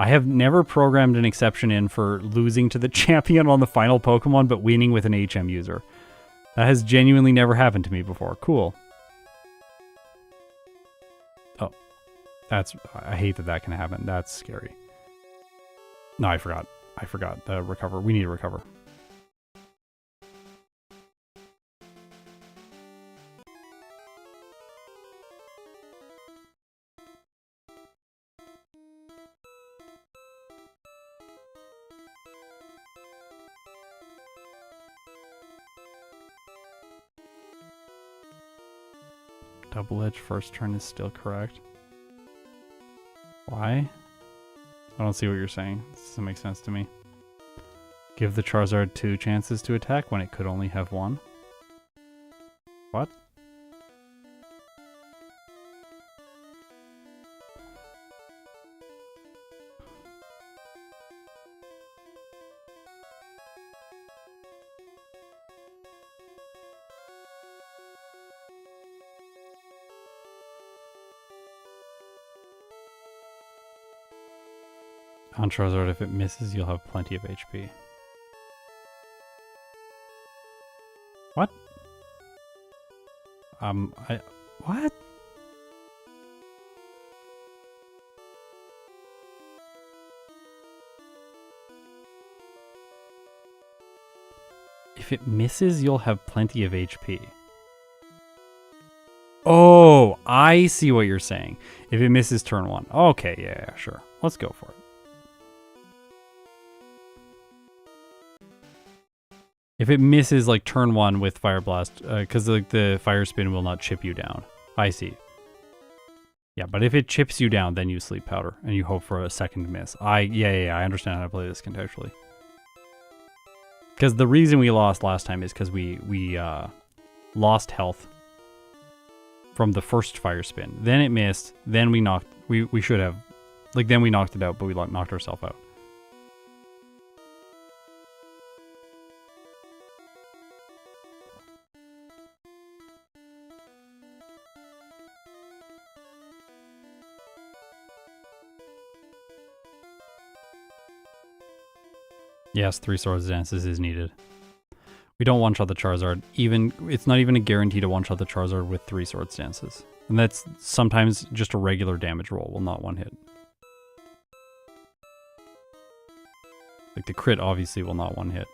S1: I have never programmed an exception in for losing to the champion on the final Pokemon, but winning with an HM user. That has genuinely never happened to me before. Cool. Oh. I hate that can happen. That's scary. No, I forgot. The recover. We need to recover. Double Edge first turn is still correct. Why? I don't see what you're saying. This doesn't make sense to me. Give the Charizard 2 chances to attack when it could only have 1. What? On Charizard, if it misses, you'll have plenty of HP. What? What? If it misses, you'll have plenty of HP. Oh, I see what you're saying. If it misses turn 1. Okay, yeah, sure. Let's go for it. If it misses like turn 1 with Fire Blast, because like the Fire Spin will not chip you down. I see. Yeah, but if it chips you down, then you Sleep Powder and you hope for a second miss. Yeah, I understand how to play this contextually. Because the reason we lost last time is because we lost health from the first fire spin. Then it missed. Then we knocked. We should have, like, then we knocked it out, but we knocked ourselves out. Yes, 3 swords dances is needed. We don't one-shot the Charizard. It's not even a guarantee to one-shot the Charizard with 3 swords dances. And that's sometimes just a regular damage roll will not one hit. Like the crit obviously will not one hit.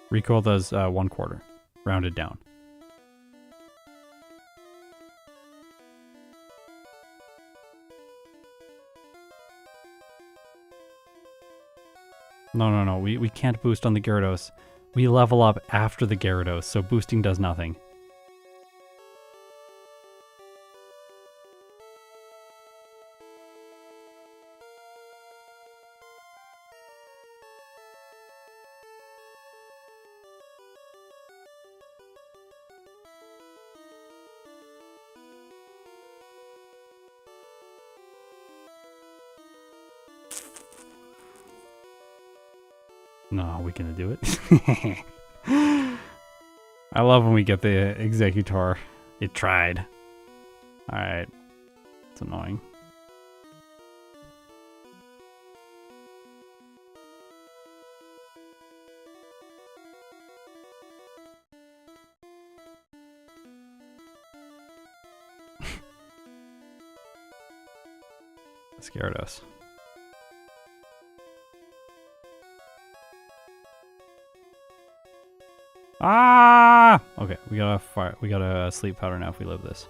S1: Recoil does 1/4, rounded down. No, we can't boost on the Gyarados. We level up after the Gyarados, so boosting does nothing. No, we gonna do it. I love when we get the Executor. It tried. Alright. It's annoying. Scared us. Ah! Okay, we got a fire. We got a sleep powder now if we live this.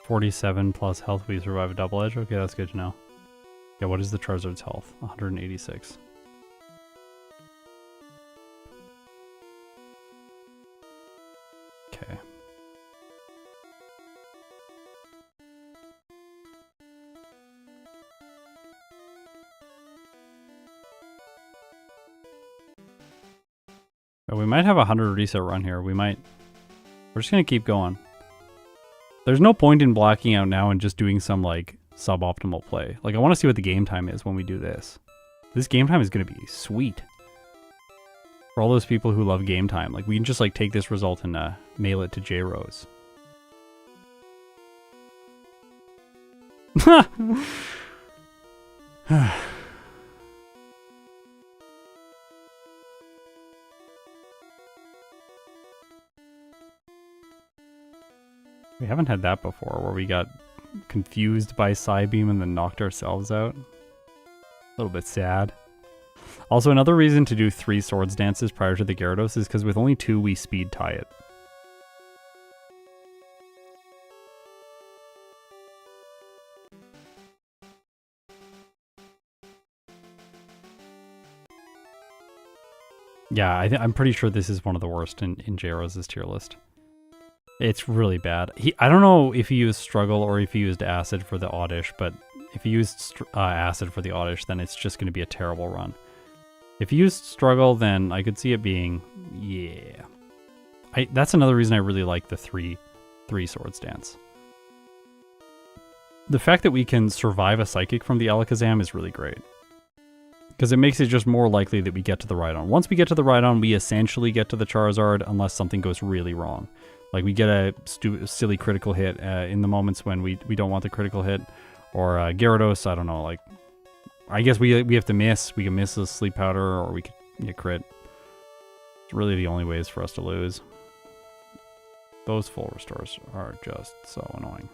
S1: $47 plus health, we survive a double edge. Okay, that's good to know. Yeah, what is the Charizard's health? 186. Okay. Oh, we might have a 100 reset run here. We're just gonna keep going. There's no point in blacking out now and just doing some, like, suboptimal play. Like, I want to see what the game time is when we do this. This game time is going to be sweet. For all those people who love game time, like, we can just, like, take this result and mail it to J-Rose. We haven't had that before, where we got confused by Psybeam and then knocked ourselves out. A little bit sad. Also, another reason to do 3 swords dances prior to the Gyarados is because with only 2, we speed tie it. Yeah, I'm pretty sure this is one of the worst in J-Rose's tier list. It's really bad. I don't know if he used Struggle or if he used Acid for the Oddish, but if he used Acid for the Oddish, then it's just going to be a terrible run. If he used Struggle, then I could see it being, yeah. That's another reason I really like the three swords dance. The fact that we can survive a Psychic from the Alakazam is really great. Because it makes it just more likely that we get to the Rhydon. Once we get to the Rhydon, we essentially get to the Charizard unless something goes really wrong. Like, we get a silly critical hit in the moments when we don't want the critical hit. Or Gyarados, I don't know, like... I guess we have to miss. We can miss the Sleep Powder, or we could get crit. It's really the only ways for us to lose. Those full restores are just so annoying.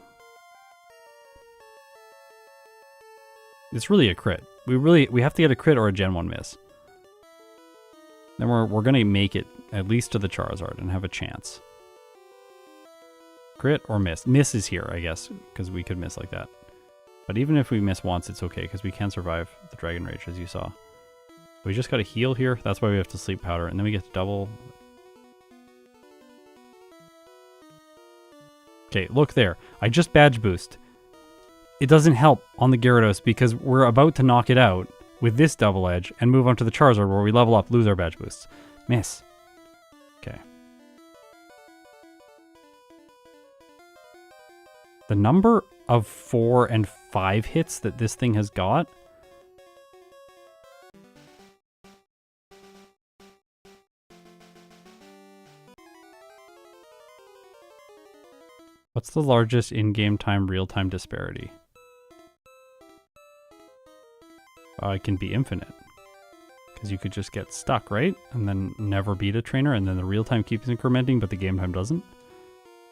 S1: It's really a crit. We have to get a crit or a Gen 1 miss. Then we're gonna make it at least to the Charizard and have a chance. Crit or miss. Miss is here, I guess, because we could miss like that. But even if we miss once, it's okay, because we can survive the Dragon Rage, as you saw. We just gotta heal here. That's why we have to Sleep Powder, and then we get to double. Okay, look there. I just badge boost. It doesn't help on the Gyarados because we're about to knock it out with this double edge and move on to the Charizard where we level up, lose our badge boosts. Miss. Okay. The number of 4 and 5 hits that this thing has got. What's the largest in-game time, real-time disparity? It can be infinite. Because you could just get stuck, right? And then never beat a trainer, and then the real-time keeps incrementing, but the game time doesn't?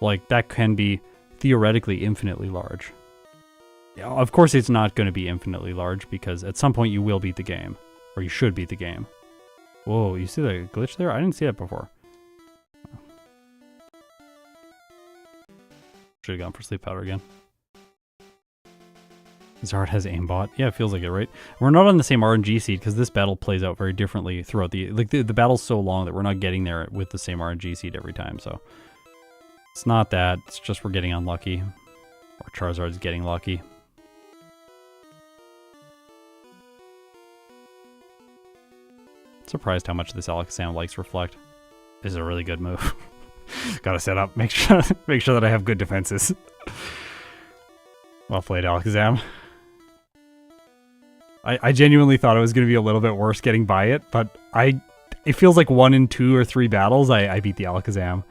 S1: Like, that can be theoretically infinitely large. Yeah, of course it's not going to be infinitely large, because at some point you will beat the game. Or you should beat the game. Whoa, you see the glitch there? I didn't see that before. Should have gone for Sleep Powder again. Zard has aimbot. Yeah, it feels like it, right? We're not on the same RNG seed because this battle plays out very differently throughout the... Like, the battle's so long that we're not getting there with the same RNG seed every time, so... It's not that. It's just we're getting unlucky. Or Charizard's getting lucky. Surprised how much this Alakazam likes Reflect. This is a really good move. Gotta set up. Make sure that I have good defenses. Well played, Alakazam. I genuinely thought it was going to be a little bit worse getting by it, but it feels like 1 in 2 or 3 battles I beat the Alakazam,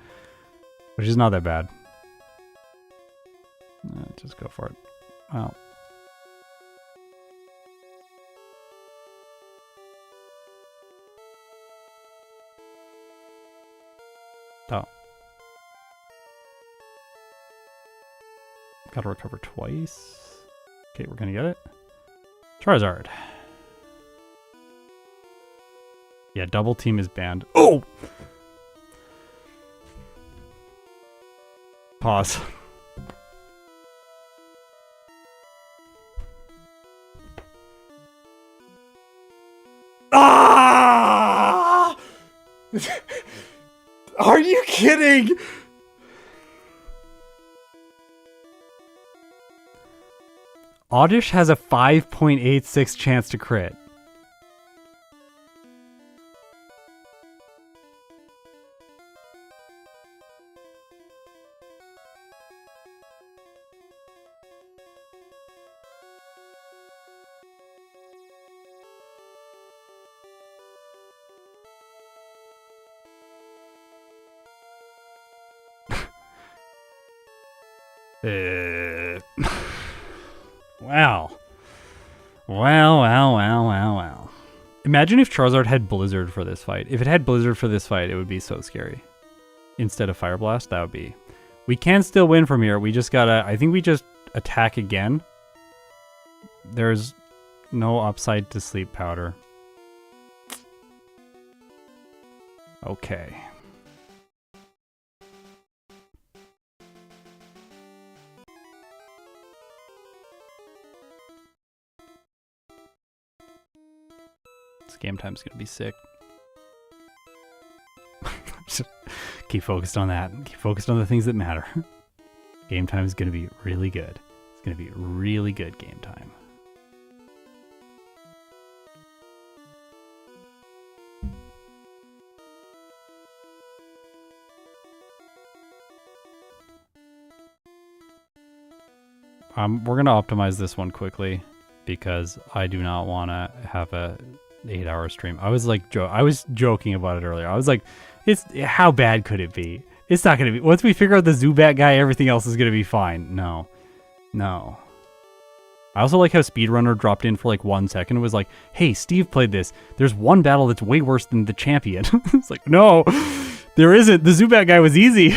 S1: which is not that bad. Just go for it. Wow. Oh. Gotta recover twice. Okay, we're gonna get it. Charizard. Yeah, double team is banned. Oh! Pause. Ah! Are you kidding? Oddish has a 5.86 chance to crit. Wow. Wow. Imagine if Charizard had Blizzard for this fight. If it had Blizzard for this fight, it would be so scary. Instead of Fire Blast, that would be... We can still win from here. We just gotta... I think we just attack again. There's no upside to Sleep Powder. Okay. Game time's gonna be sick. Just keep focused on that. Keep focused on the things that matter. Game time is gonna be really good. It's gonna be really good game time. We're gonna optimize this one quickly because I do not want to have a 8-hour stream. I was like, I was joking about it earlier. I was like, how bad could it be? It's not gonna be. Once we figure out the Zubat guy, everything else is gonna be fine. No. I also like how Speedrunner dropped in for like 1 second and was like, hey, Steve played this. There's one battle that's way worse than the champion. It's like, no, there isn't. The Zubat guy was easy.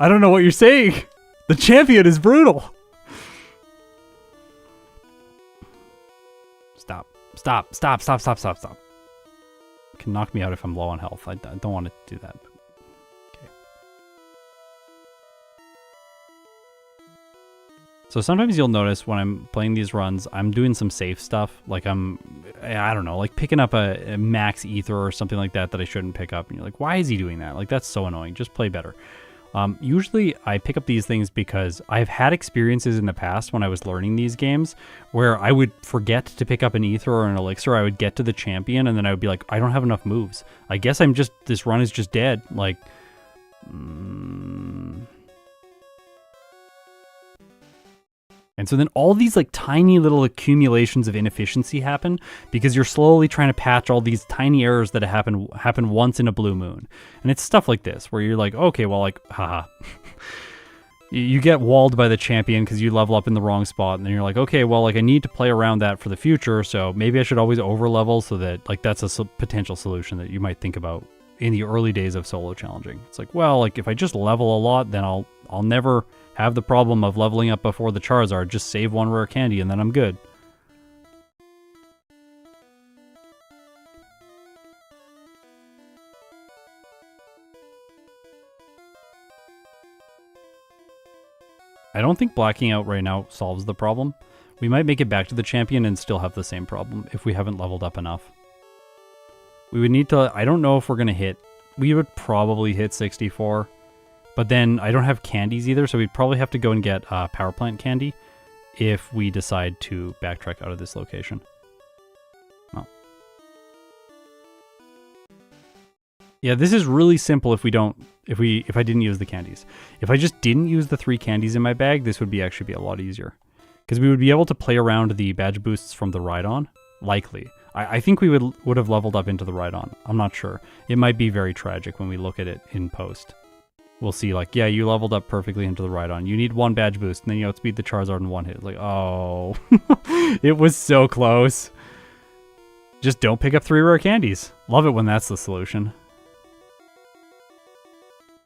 S1: I don't know what you're saying. The champion is brutal. Stop. You can knock me out if I'm low on health. I don't want to do that. Okay. So sometimes you'll notice when I'm playing these runs, I'm doing some safe stuff. Like I don't know, like picking up a max ether or something like that I shouldn't pick up. And you're like, why is he doing that? Like, that's so annoying. Just play better. Usually I pick up these things because I've had experiences in the past when I was learning these games where I would forget to pick up an ether or an elixir. I would get to the champion and then I would be like, I don't have enough moves. I guess this run is just dead. Like, And so then all these like tiny little accumulations of inefficiency happen because you're slowly trying to patch all these tiny errors that happen once in a blue moon. And it's stuff like this where you're like, okay, well, like, haha. You get walled by the champion because you level up in the wrong spot, and then you're like, okay, well, like I need to play around that for the future, so maybe I should always over level so that like that's a potential solution that you might think about in the early days of solo challenging. It's like, well, like if I just level a lot, then I'll never have the problem of leveling up before the Charizard. Just save one rare candy and then I'm good. I don't think blacking out right now solves the problem. We might make it back to the champion and still have the same problem if we haven't leveled up enough. We would need to, I don't know if we're going to hit, we would probably hit 64. But then I don't have candies either, so we'd probably have to go and get power plant candy if we decide to backtrack out of this location. Well. Yeah, this is really simple if I didn't use the candies. If I just didn't use the 3 candies in my bag, this would actually be a lot easier. Because we would be able to play around the badge boosts from the ride-on, likely. I think we would have leveled up into the ride-on. I'm not sure. It might be very tragic when we look at it in post. We'll see, like, yeah, you leveled up perfectly into the ride-on. You need 1 badge boost, and then you outspeed the Charizard in 1 hit. Like, oh. It was so close. Just don't pick up 3 rare candies. Love it when that's the solution.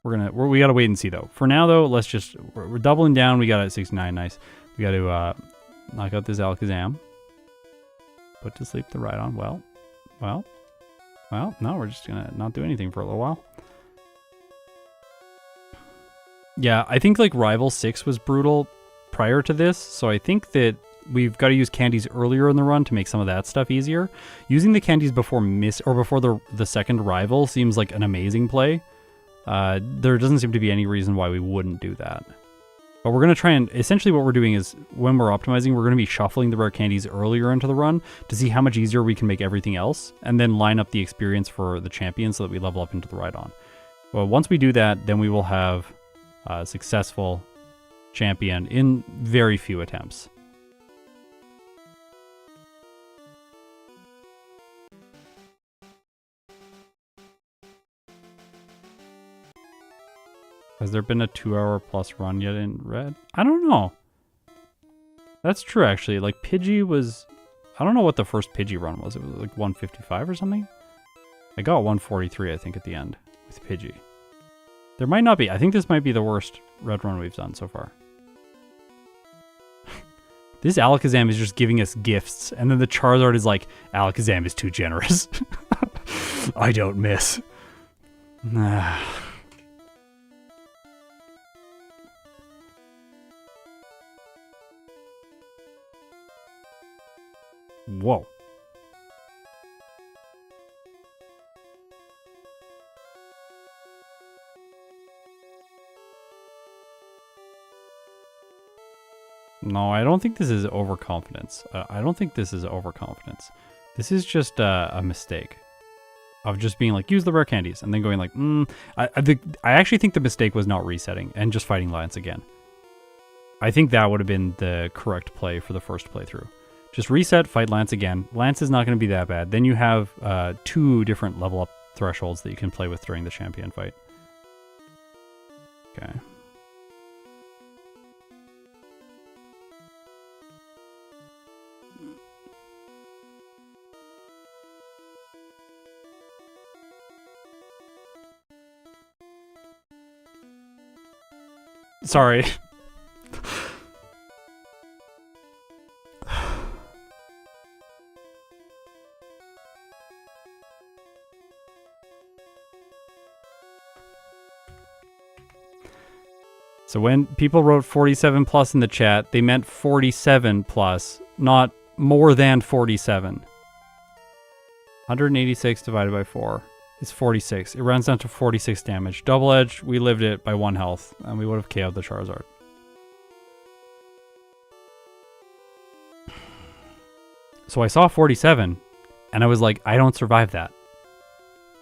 S1: We gotta wait and see, though. For now, though, we're doubling down. We got it at 69, nice. We gotta knock out this Alakazam. Put to sleep the ride-on. Well, no, we're just gonna not do anything for a little while. Yeah, I think like Rival 6 was brutal prior to this, so I think that we've got to use candies earlier in the run to make some of that stuff easier. Using the candies before the second Rival seems like an amazing play. There doesn't seem to be any reason why we wouldn't do that. But we're going to try and, essentially what we're doing is, when we're optimizing, we're going to be shuffling the rare candies earlier into the run to see how much easier we can make everything else, and then line up the experience for the champion so that we level up into the ride-on. Well, once we do that, then we will have a successful champion in very few attempts. Has there been a 2-hour plus run yet in red? I don't know. That's true, actually. Like, Pidgey was... I don't know what the first Pidgey run was. It was like 155 or something? I got 143, I think, at the end with Pidgey. There might not be. I think this might be the worst red run we've done so far. This Alakazam is just giving us gifts, and then the Charizard is like, Alakazam is too generous. I don't miss. Whoa. No, I don't think this is overconfidence. I don't think this is overconfidence. This is just a mistake of just being like, use the rare candies, and then going like, I actually think the mistake was not resetting and just fighting Lance again. I think that would have been the correct play for the first playthrough. Just reset, fight Lance again. Lance is not going to be that bad. Then you have 2 different level up thresholds that you can play with during the champion fight. Okay. Sorry. So when people wrote 47 plus in the chat, they meant 47 plus, not more than 47. 186 divided by 4 is 46. It rounds down to 46 damage. Double Edge, we lived it by 1 health, and we would have KO'd the Charizard. So I saw 47, and I was like, I don't survive that.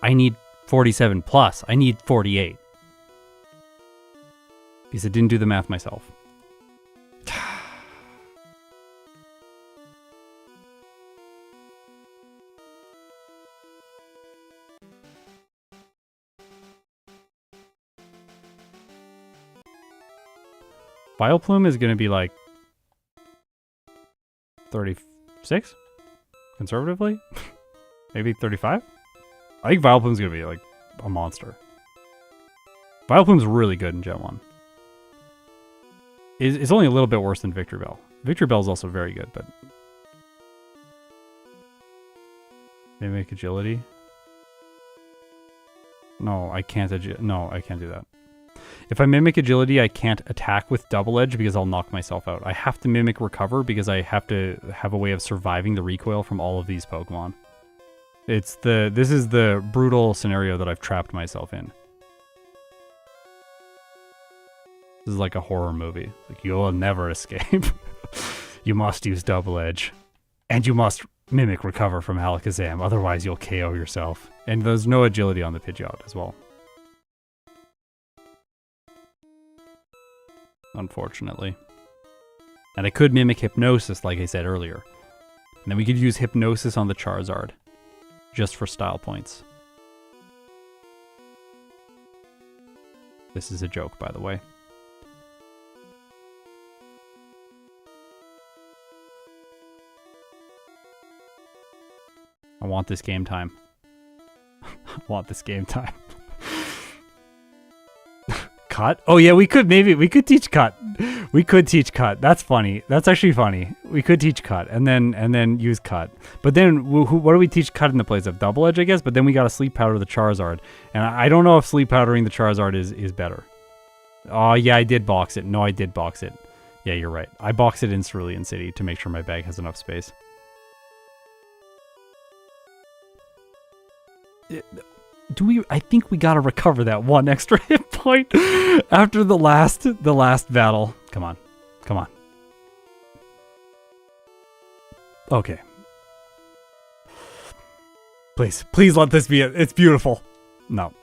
S1: I need 47 plus. I need 48. Because I didn't do the math myself. Vileplume is going to be like 36, conservatively. Maybe 35. I think Vileplume's going to be like a monster. Vileplume's really good in Gen 1. It's only a little bit worse than Victreebel. Victreebel is also very good, but Mimic Agility. No, I can't. No, I can't do that. If I Mimic Agility, I can't attack with Double Edge because I'll knock myself out. I have to Mimic Recover because I have to have a way of surviving the recoil from all of these Pokemon. This is the brutal scenario that I've trapped myself in. This is like a horror movie. Like, you'll never escape. You must use Double Edge. And you must Mimic Recover from Alakazam, otherwise you'll KO yourself. And there's no agility on the Pidgeot as well. Unfortunately. And I could Mimic Hypnosis, like I said earlier. And then we could use Hypnosis on the Charizard. Just for style points. This is a joke, by the way. I want this game time. I want this game time. Cut? Oh yeah, we could teach cut. We could teach cut. That's funny. That's actually funny. We could teach cut and then use cut. But then what do we teach cut in the place of? Double Edge, I guess. But then we got to sleep powder the Charizard, and I don't know if sleep powdering the Charizard is better. Oh yeah, I did box it. No, I did box it. Yeah, you're right. I boxed it in Cerulean City to make sure my bag has enough space. I think we gotta recover that 1 extra hit point after the last battle. Come on. Come on. Okay. Please let this be it. It's beautiful. No.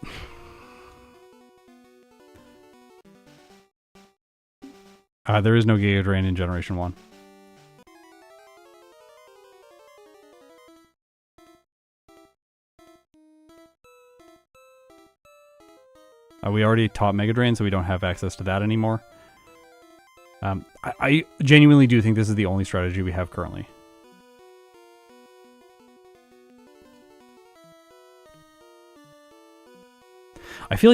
S1: There is no Giga Drain in Generation 1. We already taught Mega Drain, so we don't have access to that anymore. I genuinely do think this is the only strategy we have currently. I feel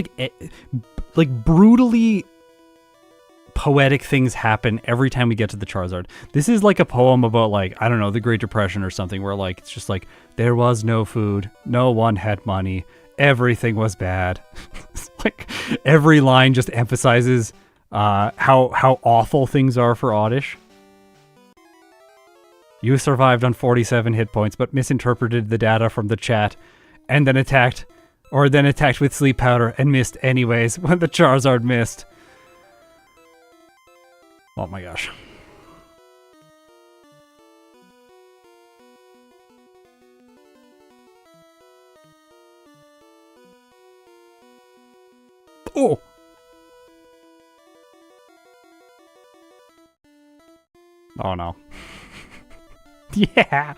S1: like brutally poetic things happen every time we get to the Charizard. This is like a poem about, like, I don't know, the Great Depression or something, where like it's just like there was no food, no one had money, everything was bad. Like every line just emphasizes how awful things are for Oddish. You survived on 47 hit points, but misinterpreted the data from the chat, and then attacked with sleep powder and missed anyways when the Charizard missed. Oh my gosh. Oh! Oh no. Yeah!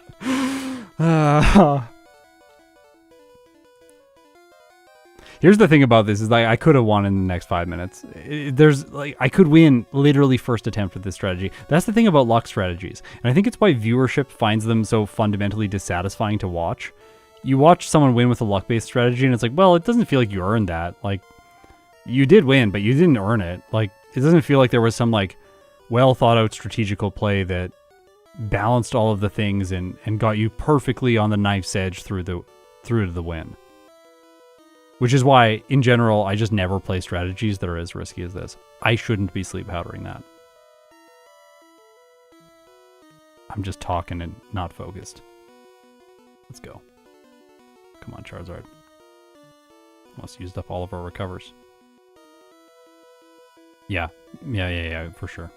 S1: Here's the thing about this, is like I could have won in the next 5 minutes. I could win literally first attempt with this strategy. That's the thing about luck strategies. And I think it's why viewership finds them so fundamentally dissatisfying to watch. You watch someone win with a luck-based strategy and it's like, well, it doesn't feel like you earned that. Like, you did win, but you didn't earn it. Like, it doesn't feel like there was some, like, well-thought-out strategical play that balanced all of the things and got you perfectly on the knife's edge through to the win. Which is why, in general, I just never play strategies that are as risky as this. I shouldn't be sleep powdering that. I'm just talking and not focused. Let's go. Come on, Charizard. Almost used up all of our recovers. Yeah, for sure.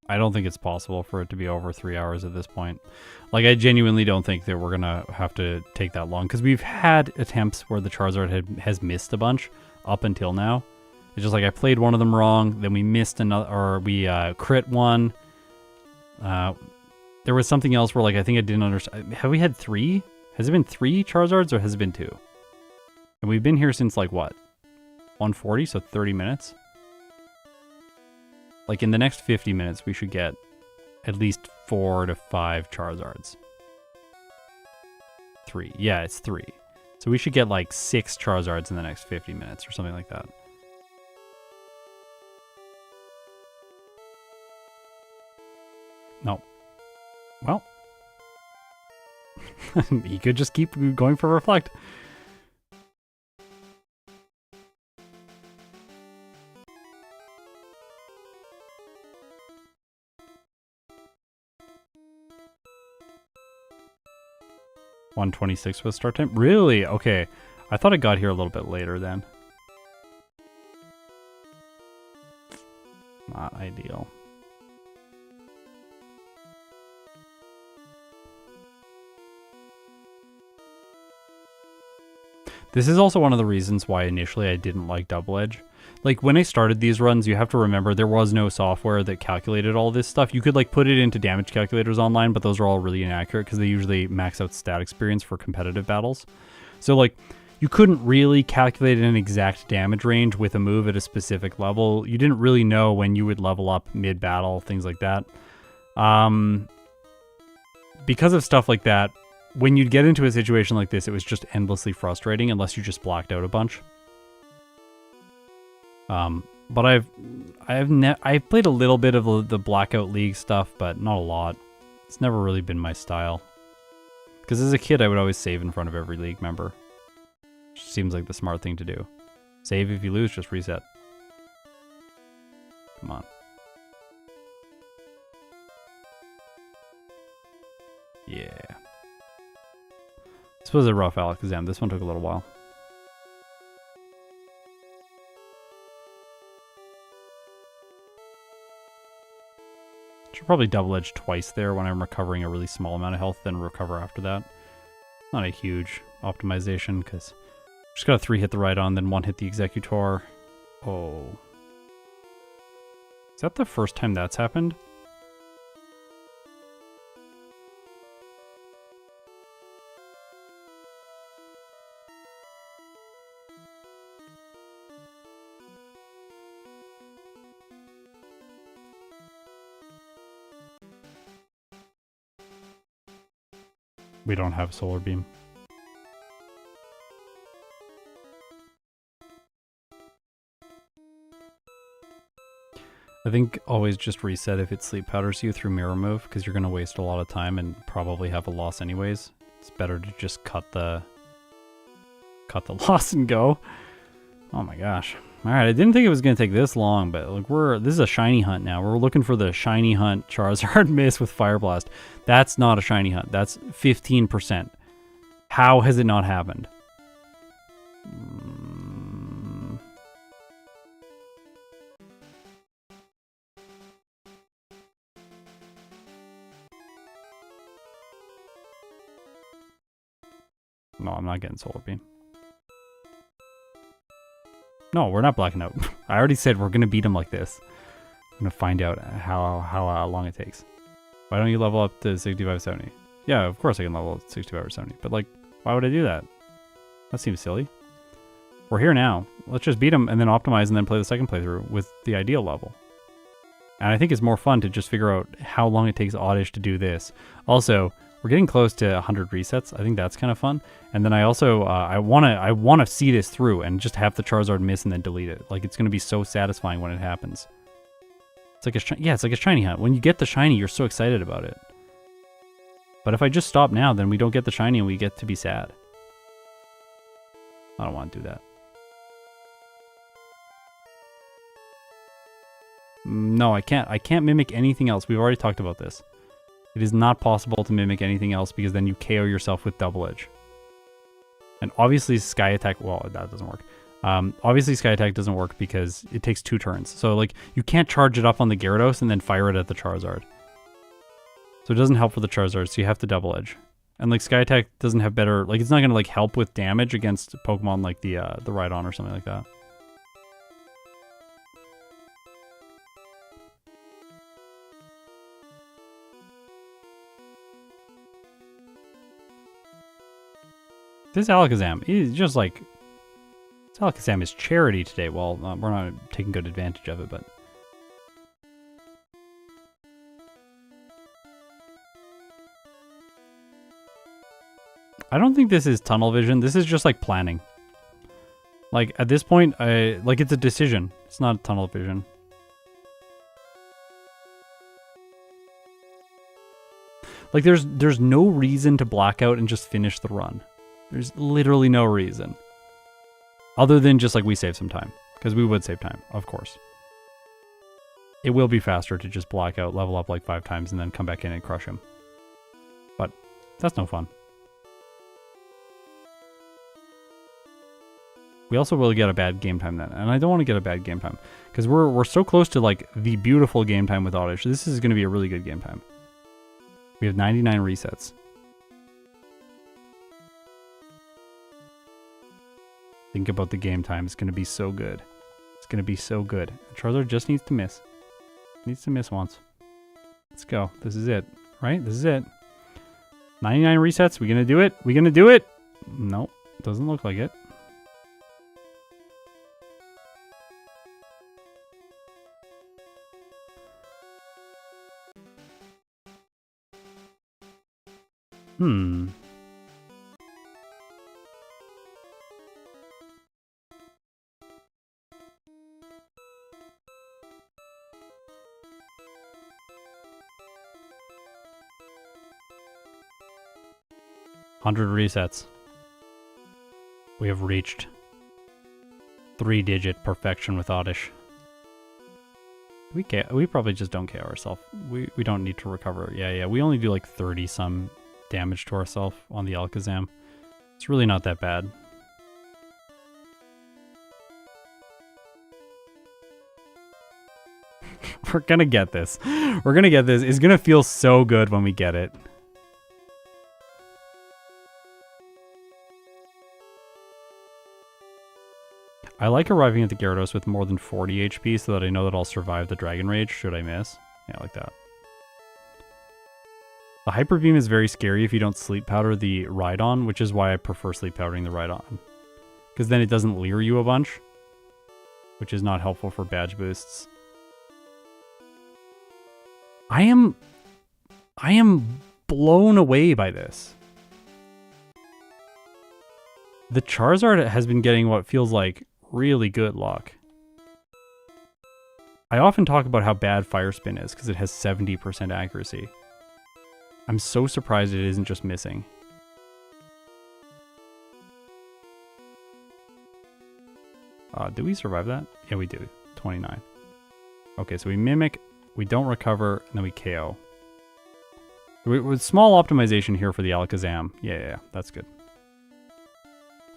S1: I don't think it's possible for it to be over 3 hours at this point. Like, I genuinely don't think that we're going to have to take that long. Because we've had attempts where the Charizard has missed a bunch up until now. It's just like I played one of them wrong, then we missed another, or we crit one. There was something else where, like, I think I didn't understand. Have we had 3? Has it been 3 Charizards or has it been 2? And we've been here since, like, what? 1:40, so 30 minutes? Like, in the next 50 minutes, we should get at least 4 to 5 Charizards. 3. Yeah, it's 3. So we should get, like, 6 Charizards in the next 50 minutes or something like that. No. Well. He could just keep going for Reflect. $1:26 was start time? Really? Okay. I thought it got here a little bit later then. Not ideal. This is also one of the reasons why initially I didn't like Double Edge. Like, when I started these runs, you have to remember there was no software that calculated all this stuff. You could, like, put it into damage calculators online, but those are all really inaccurate because they usually max out stat experience for competitive battles. So, like, you couldn't really calculate an exact damage range with a move at a specific level. You didn't really know when you would level up mid-battle, things like that. Because of stuff like that, when you'd get into a situation like this, it was just endlessly frustrating unless you just blacked out a bunch. But I've played a little bit of the Blackout League stuff, but not a lot. It's never really been my style. Because as a kid, I would always save in front of every league member. Which seems like the smart thing to do. Save if you lose, just reset. Come on. Yeah. This was a rough Alakazam. This one took a little while. Should probably double edge twice there when I'm recovering a really small amount of health, then recover after that. Not a huge optimization, because just got a 3 hit the right on, then 1 hit the Executor. Oh. Is that the first time that's happened? We don't have Solar Beam. I think always just reset if it sleep powders you through Mirror Move, because you're going to waste a lot of time and probably have a loss anyways. It's better to just cut the loss and go. Oh my gosh. Alright, I didn't think it was going to take this long, but like this is a shiny hunt now. We're looking for the shiny hunt Charizard miss with Fire Blast. That's not a shiny hunt. That's 15%. How has it not happened? No, I'm not getting Solar Beam. No, we're not blacking out. I already said we're going to beat him like this. I'm going to find out how long it takes. Why don't you level up to 6570? Yeah, of course I can level up to 6570. But, like, why would I do that? That seems silly. We're here now. Let's just beat him and then optimize and then play the second playthrough with the ideal level. And I think it's more fun to just figure out how long it takes Oddish to do this. Also, We're getting close to 100 resets. I think that's kind of fun. And then I also I wanna see this through and just have the Charizard miss and then delete it. Like, it's gonna be so satisfying when it happens. It's like it's like a shiny hunt. When you get the shiny, you're so excited about it. But if I just stop now, then we don't get the shiny and we get to be sad. I don't want to do that. No, I can't. I can't mimic anything else. We've already talked about this. It is not possible to mimic anything else because then you KO yourself with Double Edge. And obviously Sky Attack, well, that doesn't work. Obviously Sky Attack doesn't work because it takes 2 turns. So like, you can't charge it up on the Gyarados and then fire it at the Charizard. So it doesn't help for the Charizard, so you have to Double Edge. And like, Sky Attack doesn't have better, like, it's not gonna like help with damage against Pokemon like the Rhydon or something like that. This Alakazam is just like... This Alakazam is charity today. Well, we're not taking good advantage of it, but... I don't think this is tunnel vision. This is just like planning. Like, at this point, like, it's a decision. It's not tunnel vision. Like, there's no reason to black out and just finish the run. There's literally no reason. Other than just like we save some time. Because we would save time, of course. It will be faster to just black out, level up like 5 times, and then come back in and crush him. But that's no fun. We also will get a bad game time then. And I don't want to get a bad game time. Because we're so close to like the beautiful game time with Oddish. This is going to be a really good game time. We have 99 resets. Think about the game time. It's going to be so good. It's going to be so good. Charizard just needs to miss. Needs to miss once. Let's go. This is it. Right? This is it. 99 resets. We going to do it? We going to do it? Nope. Doesn't look like it. Hmm. Hundred resets. We have reached 3-digit perfection with Oddish. We probably just don't KO ourselves. We don't need to recover. Yeah. We only do like 30 some damage to ourselves on the Alakazam. It's really not that bad. We're gonna get this. We're gonna get this. It's gonna feel so good when we get it. I like arriving at the Gyarados with more than 40 HP so that I know that I'll survive the Dragon Rage should I miss. Yeah, I like that. The Hyper Beam is very scary if you don't Sleep Powder the Rhydon, which is why I prefer Sleep Powdering the Rhydon. Because then it doesn't leer you a bunch, which is not helpful for badge boosts. I am blown away by this. The Charizard has been getting what feels like really good luck. I often talk about how bad Fire Spin is because it has 70% accuracy. I'm so surprised it isn't just missing. Do we survive that? Yeah, we do. 29. Okay, so we Mimic, we don't recover, and then we KO. With small optimization here for the Alakazam. Yeah, that's good.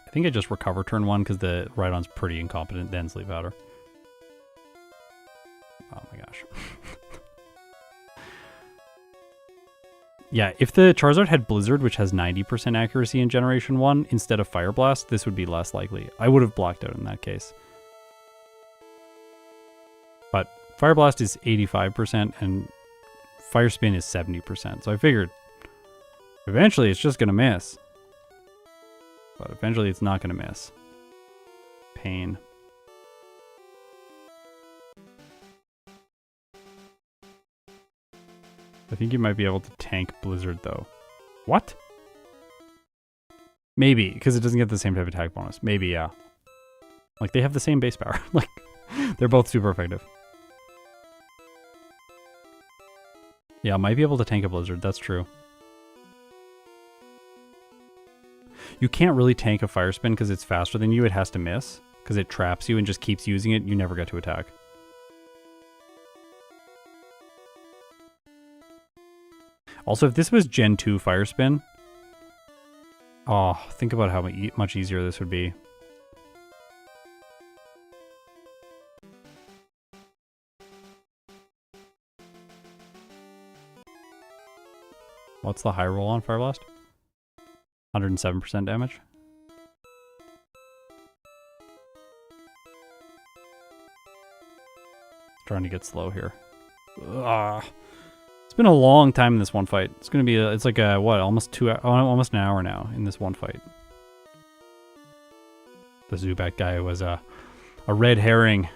S1: I think I just recover turn 1 because the Rhydon's pretty incompetent, then Sleep Powder. Oh my gosh. Yeah, if the Charizard had Blizzard, which has 90% accuracy in Generation 1, instead of Fire Blast, this would be less likely. I would have blocked out in that case. But Fire Blast is 85% and Fire Spin is 70%. So I figured eventually it's just going to miss. But eventually it's not going to miss. Pain. I think you might be able to tank Blizzard though. What? Maybe, because it doesn't get the same type of attack bonus. Maybe, yeah. Like, they have the same base power. Like, they're both super effective. Yeah, I might be able to tank a blizzard. That's true. You can't really tank a fire spin because it's faster than you. It has to miss because it traps you and just keeps using it. You never get to attack. Also, if this was Gen 2 fire spin... Oh, think about how much easier this would be. What's the high roll on Fire Blast? 107% damage. Trying to get slow here. Ugh. It's been a long time in this one fight. It's gonna be it's like a what, almost an hour now in this one fight. The Zubat guy was a red herring.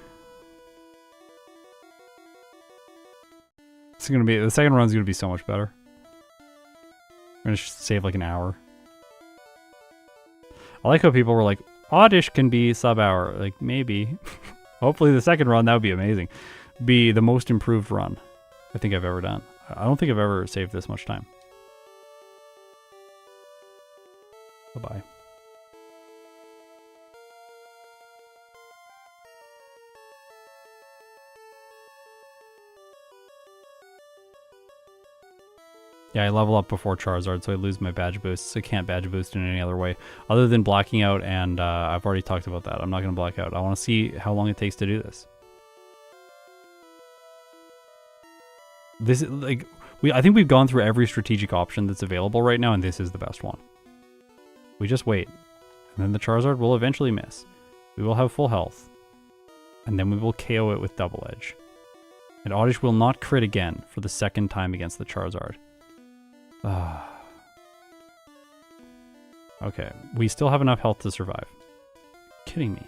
S1: It's gonna be the second run's gonna be so much better. We're gonna save like an hour. I like how people were like, Oddish can be sub-hour. Like, maybe. Hopefully the second run, that would be amazing. Be the most improved run I think I've ever done. I don't think I've ever saved this much time. Bye-bye. Yeah, I level up before Charizard, so I lose my badge boosts. I can't badge boost in any other way other than blocking out, and I've already talked about that. I'm not going to black out. I want to see how long it takes to do this. This is like I think we've gone through every strategic option that's available right now, and this is the best one. We just wait, and then the Charizard will eventually miss. We will have full health, and then we will KO it with Double Edge. And Oddish will not crit again for the second time against the Charizard. Okay, we still have enough health to survive. Kidding me.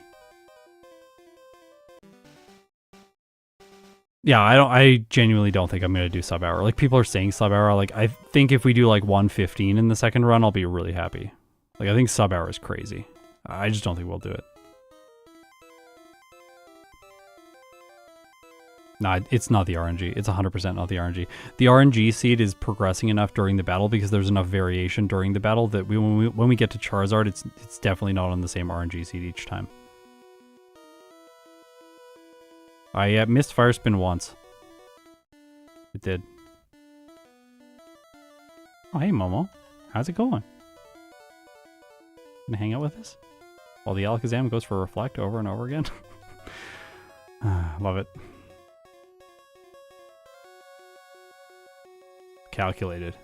S1: Yeah, I genuinely don't think I'm going to do sub-hour. Like, people are saying sub-hour. Like, I think if we do, like, 115 in the second run, I'll be really happy. Like, I think sub-hour is crazy. I just don't think we'll do it. Nah, it's not the RNG. It's 100% not the RNG. The RNG seed is progressing enough during the battle because there's enough variation during the battle that when we get to Charizard, it's definitely not on the same RNG seed each time. I missed Fire Spin once. It did. Oh, hey, Momo. How's it going? Gonna hang out with us? While the Alakazam goes for Reflect over and over again? Love it. Calculated.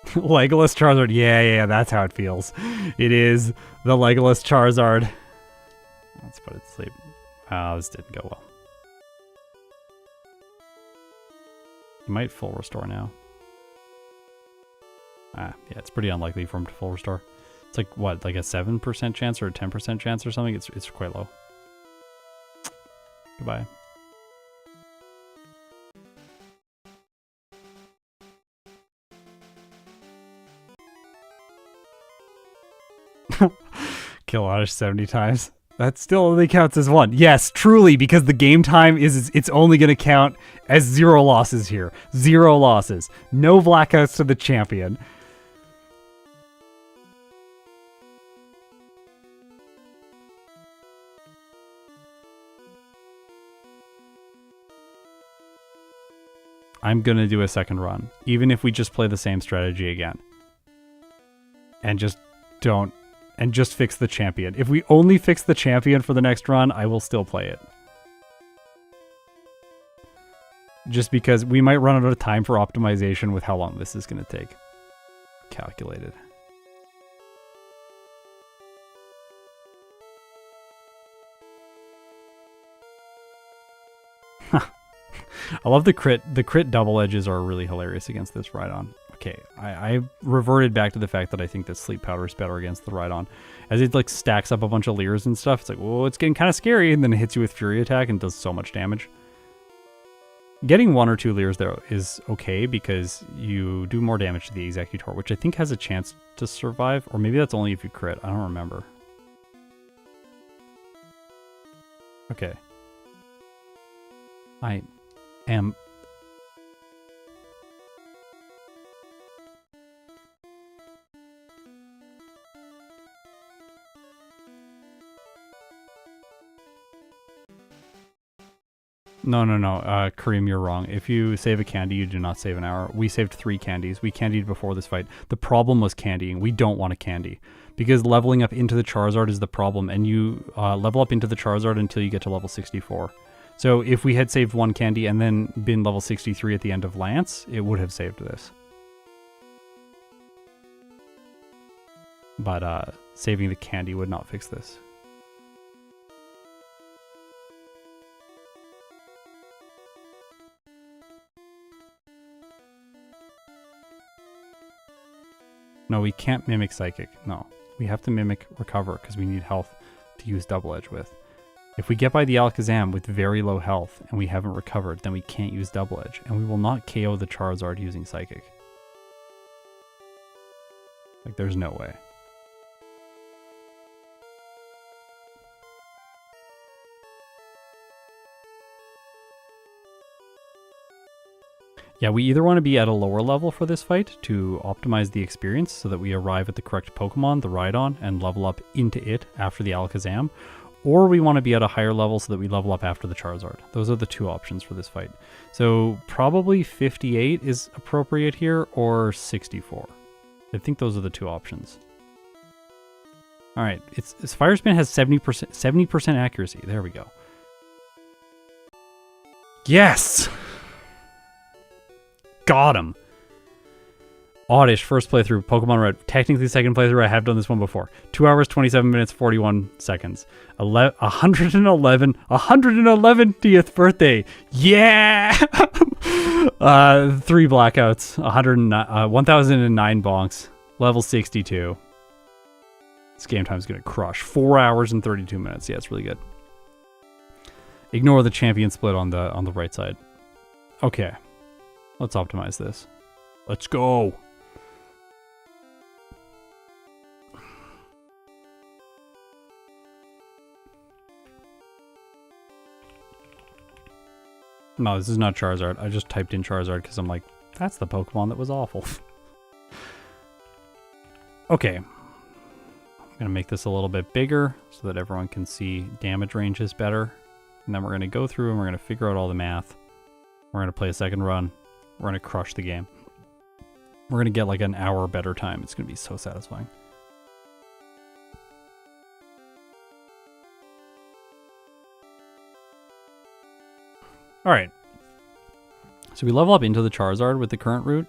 S1: Legolas Charizard. Yeah, that's how it feels. It is the Legolas Charizard. Let's put it to sleep. This didn't go well. He might full restore now. Yeah, it's pretty unlikely for him to full restore. It's like, what, like a 7% chance or a 10% chance or something? It's quite low. Goodbye. Kill Oddish 70 times. That still only counts as one. Yes, truly, because the game time it's only going to count as 0 losses here. 0 losses. No blackouts to the champion. I'm going to do a second run, even if we just play the same strategy again. And just fix the champion. If we only fix the champion for the next run, I will still play it. Just because we might run out of time for optimization with how long this is going to take. Calculated. I love the crit. The crit double edges are really hilarious against this Rhydon. Okay, I reverted back to the fact that I think that Sleep Powder is better against the Rhydon. As it like stacks up a bunch of Leers and stuff, it's like, whoa, it's getting kind of scary, and then it hits you with Fury Attack and does so much damage. Getting 1 or 2 Leers there is okay because you do more damage to the Executor, which I think has a chance to survive, or maybe that's only if you crit. I don't remember. Okay. I am... No, Kareem, you're wrong. If you save a candy, you do not save an hour. We saved 3 candies. We candied before this fight. The problem was candying. We don't want to candy. Because leveling up into the Charizard is the problem, and you level up into the Charizard until you get to level 64. So if we had saved 1 candy and then been level 63 at the end of Lance, it would have saved this. But saving the candy would not fix this. No, we can't mimic Psychic. No, we have to mimic Recover because we need health to use Double Edge with. If we get by the Alakazam with very low health and we haven't recovered, then we can't use Double Edge, and we will not KO the Charizard using Psychic. Like, there's no way. Yeah, we either want to be at a lower level for this fight to optimize the experience so that we arrive at the correct Pokemon, the Rhydon, and level up into it after the Alakazam, or we want to be at a higher level so that we level up after the Charizard. Those are the 2 options for this fight. So probably 58 is appropriate here, or 64. I think those are the 2 options. All right, it's Fire Spin has 70% accuracy. There we go. Yes! Got him. Oddish, first playthrough, Pokemon Red. Technically second playthrough, I have done this one before. 2 hours, 27 minutes, 41 seconds. 111th birthday. Yeah! 3 blackouts, 1009 bonks, level 62. This game time's gonna crush. 4 hours and 32 minutes. Yeah, it's really good. Ignore the champion split on the right side. Okay. Let's optimize this. Let's go. No, this is not Charizard. I just typed in Charizard because I'm like, that's the Pokemon that was awful. Okay. I'm going to make this a little bit bigger so that everyone can see damage ranges better. And then we're going to go through and we're going to figure out all the math. We're going to play a second run. We're going to crush the game. We're going to get like an hour better time. It's going to be so satisfying. All right. So we level up into the Charizard with the current route.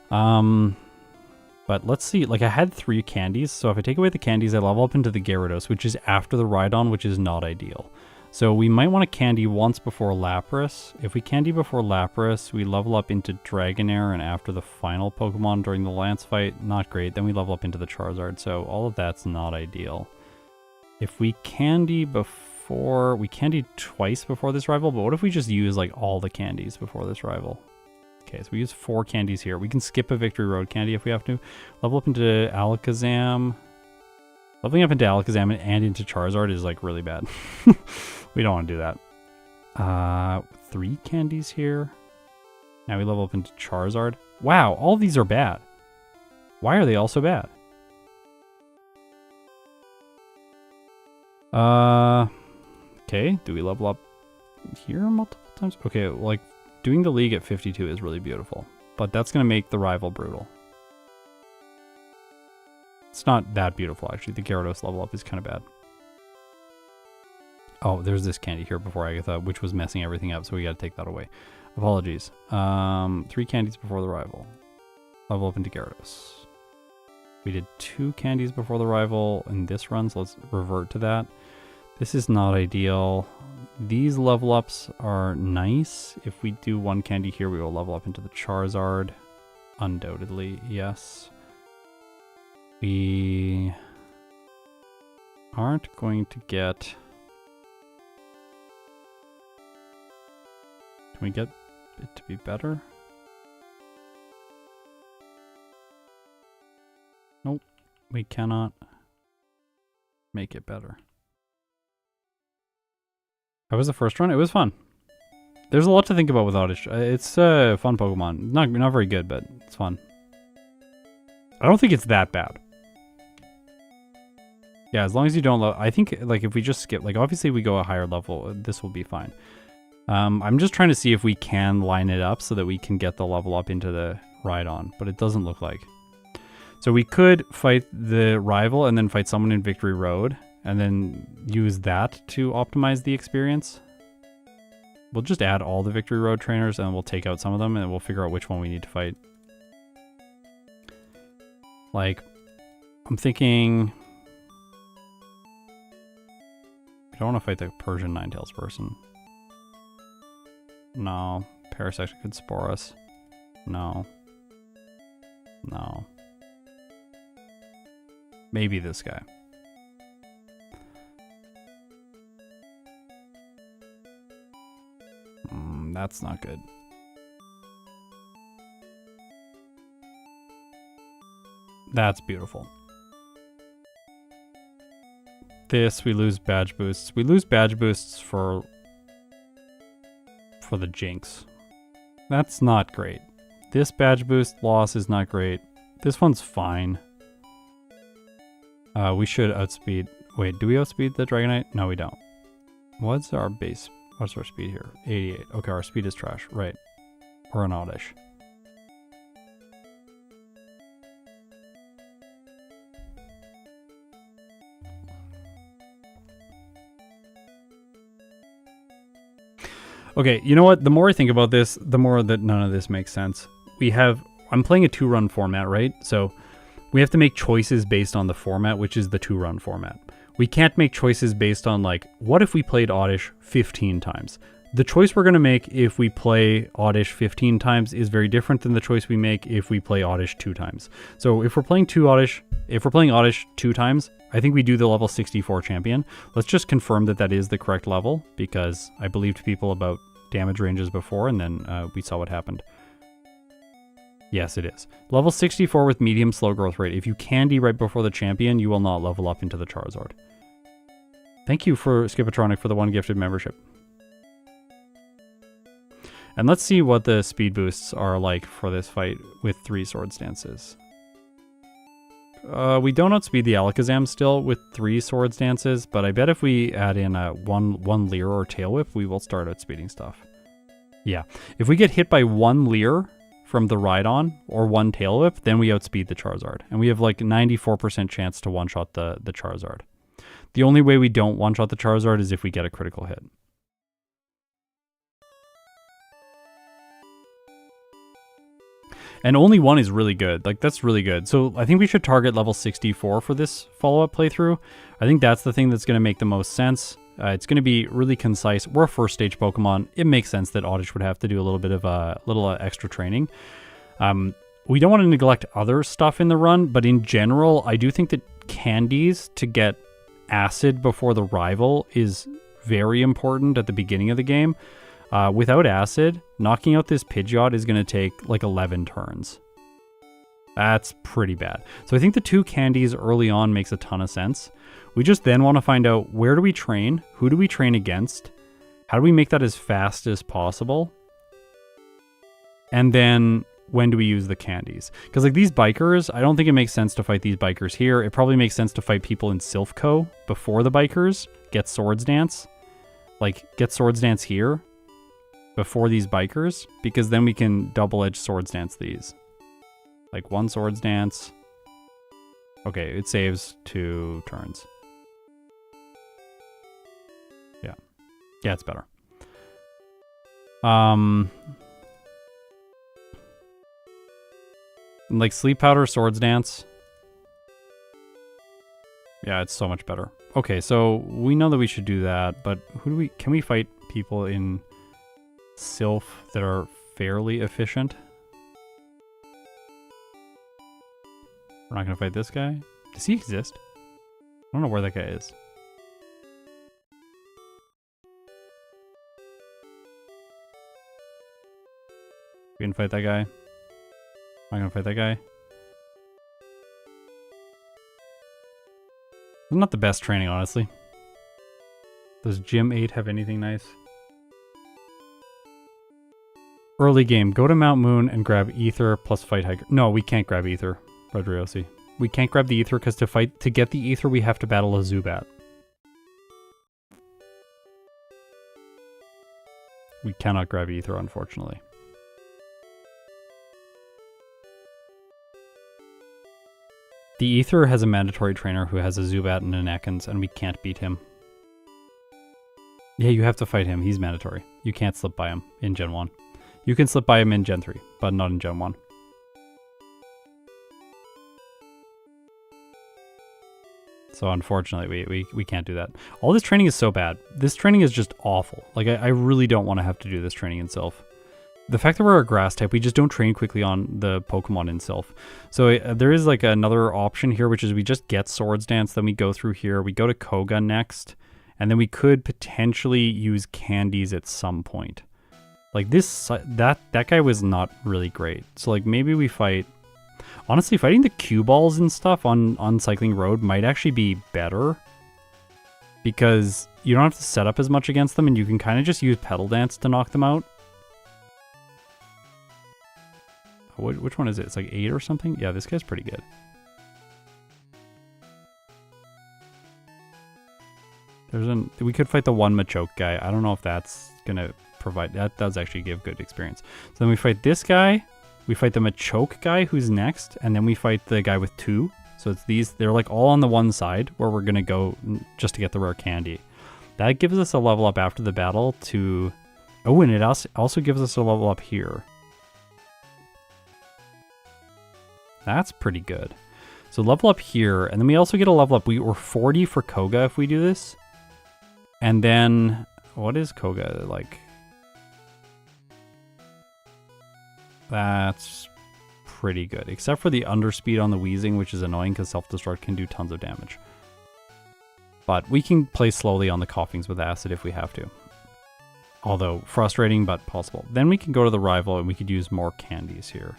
S1: But let's see. Like, I had 3 candies. So if I take away the candies, I level up into the Gyarados, which is after the Rhydon, which is not ideal. So we might want to candy once before Lapras. If we candy before Lapras, we level up into Dragonair, and after the final Pokemon during the Lance fight, not great. Then we level up into the Charizard, so all of that's not ideal. If we candy before... We candied twice before this rival, but what if we just use like all the candies before this rival? Okay, so we use 4 candies here. We can skip a Victory Road candy if we have to. Level up into Alakazam. Leveling up into Alakazam and into Charizard is like really bad. We don't want to do that. 3 candies here. Now we level up into Charizard. Wow, all of these are bad. Why are they all so bad? Okay, do we level up here multiple times? Okay, like doing the league at 52 is really beautiful, but that's going to make the rival brutal. It's not that beautiful, actually. The Gyarados level up is kind of bad. Oh, there's this candy here before Agatha, which was messing everything up, so we got to take that away. Apologies. 3 candies before the rival. Level up into Gyarados. We did 2 candies before the rival in this run, so let's revert to that. This is not ideal. These level ups are nice. If we do 1 candy here, we will level up into the Charizard. Undoubtedly, yes. We aren't going to get... Can we get it to be better? Nope, we cannot make it better. How was the first run? It was fun. There's a lot to think about with Oddish. It's a fun Pokemon. Not very good, but it's fun. I don't think it's that bad. Yeah, as long as you don't... I think, like, if we just skip... Like, obviously we go a higher level, this will be fine. I'm just trying to see if we can line it up so that we can get the level up into the Rhydon, but it doesn't look like. So we could fight the rival and then fight someone in Victory Road, and then use that to optimize the experience. We'll just add all the Victory Road trainers and we'll take out some of them and we'll figure out which one we need to fight. Like, I'm thinking... I don't want to fight the Persian Ninetales person. No. Parasect could spore us. No. No. Maybe this guy. That's not good. That's beautiful. This, we lose badge boosts. We lose badge boosts for the Jinx. That's not great. This badge boost loss is not great. This one's fine. We should outspeed... Wait, do we outspeed the Dragonite? No, we don't. What's our base... What's our speed here? 88. Okay, our speed is trash. Right. Or an Oddish. Okay, you know what? The more I think about this, the more that none of this makes sense. I'm playing a 2-run format, right? So we have to make choices based on the format, which is the 2-run format. We can't make choices based on, like, what if we played Oddish 15 times? The choice we're going to make if we play Oddish 15 times is very different than the choice we make if we play Oddish 2 times. So if we're playing Oddish 2 times, I think we do the level 64 champion. Let's just confirm that that is the correct level, because I believed people about damage ranges before, and then we saw what happened. Yes, it is. Level 64 with medium slow growth rate. If you candy right before the champion, you will not level up into the Charizard. Thank you for Skipatronic for the 1 gifted membership. And let's see what the speed boosts are like for this fight with 3 Swords Dances. We don't outspeed the Alakazam still with 3 Swords Dances, but I bet if we add in a one Leer or Tail Whip, we will start outspeeding stuff. Yeah, if we get hit by 1 Leer from the Rhydon or 1 Tail Whip, then we outspeed the Charizard. And we have like 94% chance to one-shot the Charizard. The only way we don't one-shot the Charizard is if we get a critical hit. And only 1 is really good. Like, that's really good. So I think we should target level 64 for this follow-up playthrough. I think that's the thing that's going to make the most sense. It's going to be really concise. We're a first stage Pokemon. It makes sense that Oddish would have to do a little bit of extra training. We don't want to neglect other stuff in the run, but in general, I do think that candies to get acid before the rival is very important at the beginning of the game. Without acid, knocking out this Pidgeot is going to take like 11 turns. That's pretty bad. So I think the 2 candies early on makes a ton of sense. We just then want to find out, where do we train? Who do we train against? How do we make that as fast as possible? And then when do we use the candies? Because like these bikers, I don't think it makes sense to fight these bikers here. It probably makes sense to fight people in Silph Co before the bikers. Get Swords Dance. Like, get Swords Dance here before these bikers, because then we can double-edge Swords Dance these. Like 1 Swords Dance. Okay, it saves 2 turns. Yeah. Yeah, it's better. Like Sleep Powder, Swords Dance. Yeah, it's so much better. Okay, so we know that we should do that, but can we fight people in Silph that are fairly efficient? We're not gonna fight this guy? Does he exist? I don't know where that guy is. We can fight that guy. Am I gonna fight that guy? Not the best training, honestly. Does Gym 8 have anything nice? Early game. Go to Mount Moon and grab Ether plus fight Hiker. No, we can't grab Ether, Rodriosi. We can't grab the Ether because to get the Ether, we have to battle a Zubat. We cannot grab Ether, unfortunately. The Ether has a mandatory trainer who has a Zubat and an Ekans, and we can't beat him. Yeah, you have to fight him. He's mandatory. You can't slip by him in Gen 1. You can slip by him in Gen 3, but not in Gen 1. So unfortunately, we can't do that. All this training is so bad. This training is just awful. Like, I really don't want to have to do this training in Silph. The fact that we're a grass type, we just don't train quickly on the Pokemon in Silph. So there is like another option here, which is we just get Swords Dance, then we go through here. We go to Koga next, and then we could potentially use Candies at some point. Like this, that guy was not really great. So like maybe we fight... Honestly, fighting the cue balls and stuff on Cycling Road might actually be better. Because you don't have to set up as much against them, and you can kind of just use Petal Dance to knock them out. Which one is it? It's like 8 or something? Yeah, this guy's pretty good. We could fight the one Machoke guy. I don't know if that's gonna provide... That does actually give good experience. So then we fight this guy. We fight the Machoke guy who's next. And then we fight the guy with 2. So it's these... They're like all on the one side where we're gonna go just to get the rare candy. That gives us a level up after the battle to... Oh, and it also gives us a level up here. That's pretty good. So level up here, and then we also get a level up. We're 40 for Koga if we do this. And then, what is Koga like? That's pretty good. Except for the underspeed on the Wheezing, which is annoying because Self-Destruct can do tons of damage. But we can play slowly on the Coughings with Acid if we have to. Although frustrating, but possible. Then we can go to the rival and we could use more candies here.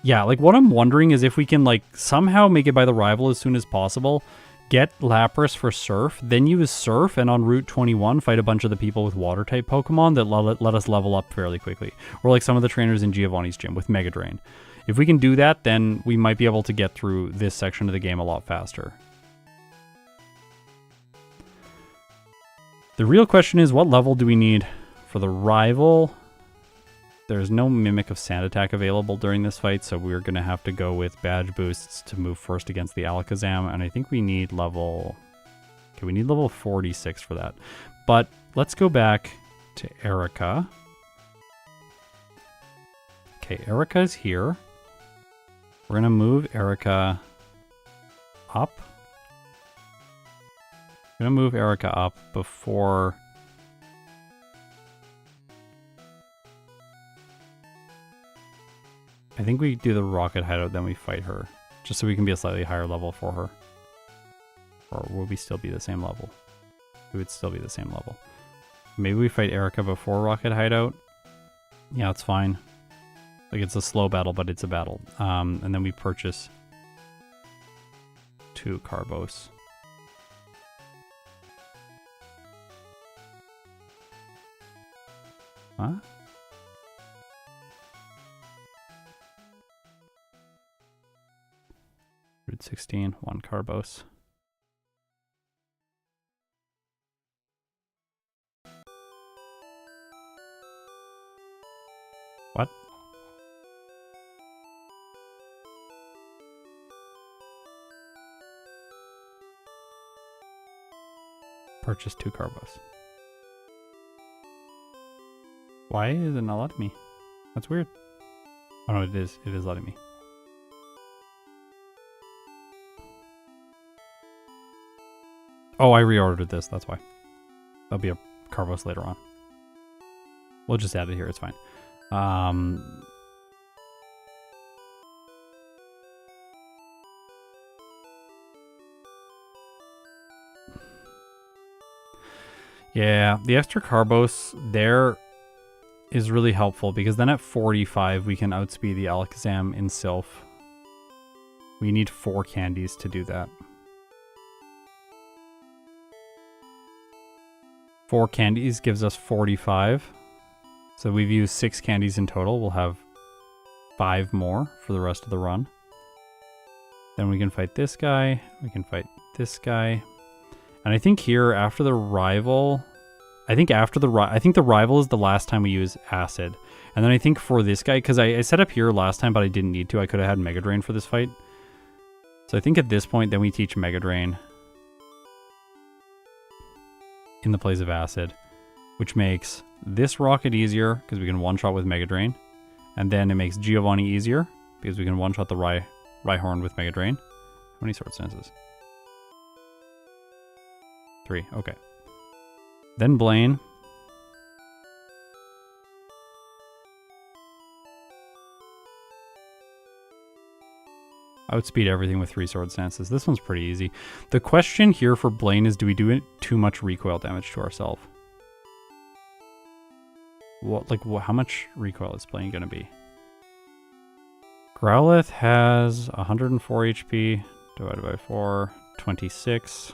S1: Yeah, like what I'm wondering is if we can like somehow make it by the rival as soon as possible, get Lapras for Surf, then use Surf, and on Route 21 fight a bunch of the people with water type Pokemon that let us level up fairly quickly. Or like some of the trainers in Giovanni's gym with Mega Drain. If we can do that, then we might be able to get through this section of the game a lot faster. The real question is, what level do we need for the rival? There's no Mimic of Sand Attack available during this fight, so we're going to have to go with badge boosts to move first against the Alakazam, and I think we need level... Okay, we need level 46 for that. But let's go back to Erica. Okay, Erica's here. We're going to move Erica up. I'm going to move Erica up before... I think we do the Rocket Hideout, then we fight her. Just so we can be a slightly higher level for her. Or will we still be the same level? We would still be the same level. Maybe we fight Erica before Rocket Hideout. Yeah, it's fine. Like, it's a slow battle, but it's a battle. And then we purchase 2 Carbos. Huh? Route 16, 1 Carbos. What? Purchase 2 Carbos. Why is it not letting me? That's weird. Oh no, it is. It is letting me. Oh, I reordered this, that's why. That'll be a Carbos later on. We'll just add it here, it's fine. Yeah, the extra Carbos, they're is really helpful because then at 45 we can outspeed the Alakazam in Silph. We need 4 candies to do that. 4 candies gives us 45. So we've used 6 candies in total. We'll have 5 more for the rest of the run. Then we can fight this guy. We can fight this guy. And I think here after the rival, I think the rival is the last time we use acid. And then I think for this guy, because I set up here last time, but I didn't need to. I could have had Mega Drain for this fight. So I think at this point, then we teach Mega Drain in the place of acid, which makes this rocket easier because we can one-shot with Mega Drain. And then it makes Giovanni easier because we can one-shot the Rhyhorn with Mega Drain. How many Sword Stances? 3, okay. Then Blaine. Outspeed everything with 3 Sword Stances. This one's pretty easy. The question here for Blaine is, do we do it too much recoil damage to ourselves? How much recoil is Blaine going to be? Growlithe has 104 HP, divided by 4, 26.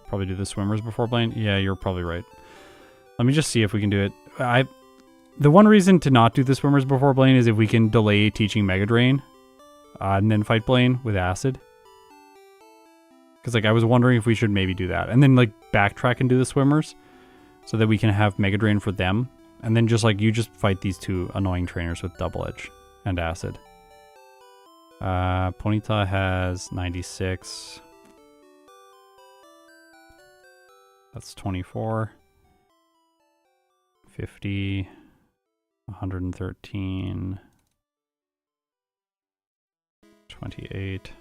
S1: Probably do the swimmers before Blaine. Yeah, you're probably right. Let me just see if we can do it. The one reason to not do the swimmers before Blaine is if we can delay teaching Mega Drain and then fight Blaine with acid. Because I was wondering if we should maybe do that. And then backtrack and do the swimmers so that we can have Mega Drain for them. And then you just fight these 2 annoying trainers with Double Edge and acid. Ponyta has 96. That's 24. 50. 113. 28.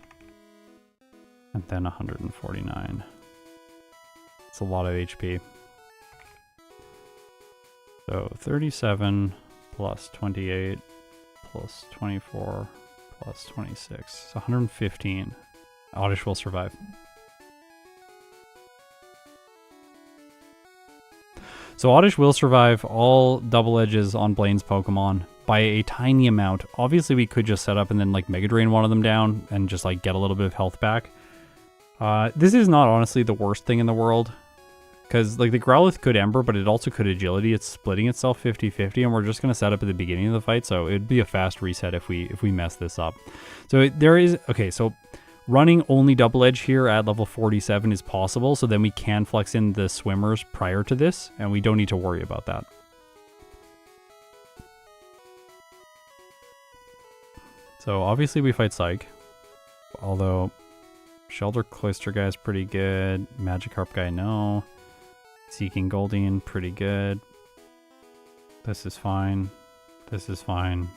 S1: And then 149. It's a lot of HP. So 37 plus 28 plus 24 plus 26. It's 115. Oddish will survive. So Oddish will survive all double edges on Blaine's Pokemon by a tiny amount. Obviously we could just set up and then Mega Drain one of them down and just get a little bit of health back. This is not honestly the worst thing in the world. Because the Growlithe could Ember, but it also could Agility. It's splitting itself 50-50, and we're just going to set up at the beginning of the fight, so it'd be a fast reset if we mess this up. So there is... Okay, so running only Double Edge here at level 47 is possible, so then we can flex in the swimmers prior to this, and we don't need to worry about that. So obviously we fight Psych, although Shelter Cloister guy is pretty good, Magikarp guy no, Seeking Goldeen pretty good, this is fine, this is fine,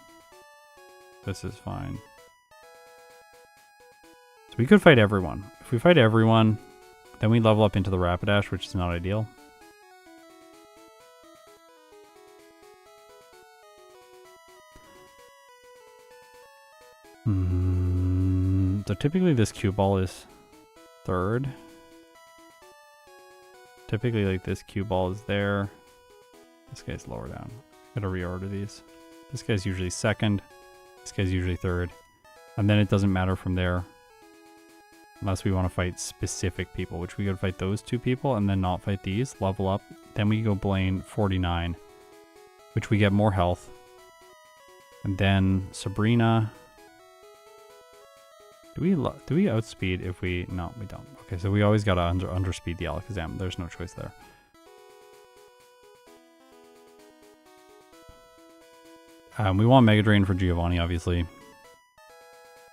S1: this is fine. So we could fight everyone. If we fight everyone, then we level up into the Rapidash, which is not ideal. So typically this cue ball is 3rd. Typically this cue ball is there. This guy's lower down. Gotta reorder these. This guy's usually 2nd. This guy's usually 3rd. And then it doesn't matter from there. Unless we want to fight specific people, which we could fight those 2 people and then not fight these, level up. Then we go Blaine 49, which we get more health. And then Sabrina. Do we outspeed if we... No, we don't. Okay, so we always gotta underspeed the Alakazam. There's no choice there. We want Mega Drain for Giovanni, obviously.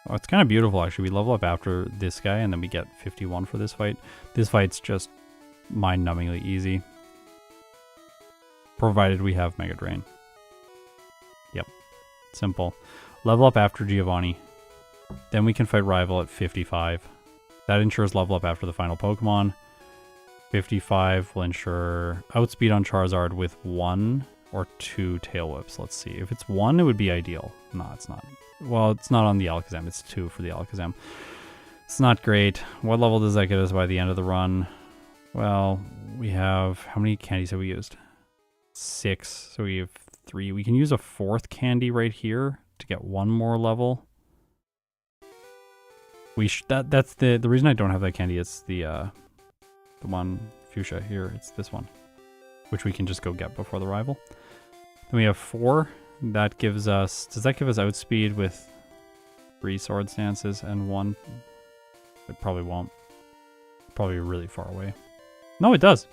S1: Oh, it's kind of beautiful, actually. We level up after this guy, and then we get 51 for this fight. This fight's just mind-numbingly easy. Provided we have Mega Drain. Yep. Simple. Level up after Giovanni. Then we can fight Rival at 55. That ensures level up after the final Pokemon. 55 will ensure outspeed on Charizard with 1 or 2 Tail Whips. Let's see. If it's 1, it would be ideal. No, it's not. Well, it's not on the Alakazam. It's 2 for the Alakazam. It's not great. What level does that get us by the end of the run? Well, we have... How many candies have we used? 6. So we have 3. We can use a 4th candy right here to get 1 more level. That's the reason I don't have that candy. It's the one fuchsia here. It's this one, which we can just go get before the rival. Then we have 4. That gives us... Does that give us outspeed with 3 sword stances and 1... It probably won't. Probably really far away. No, it does.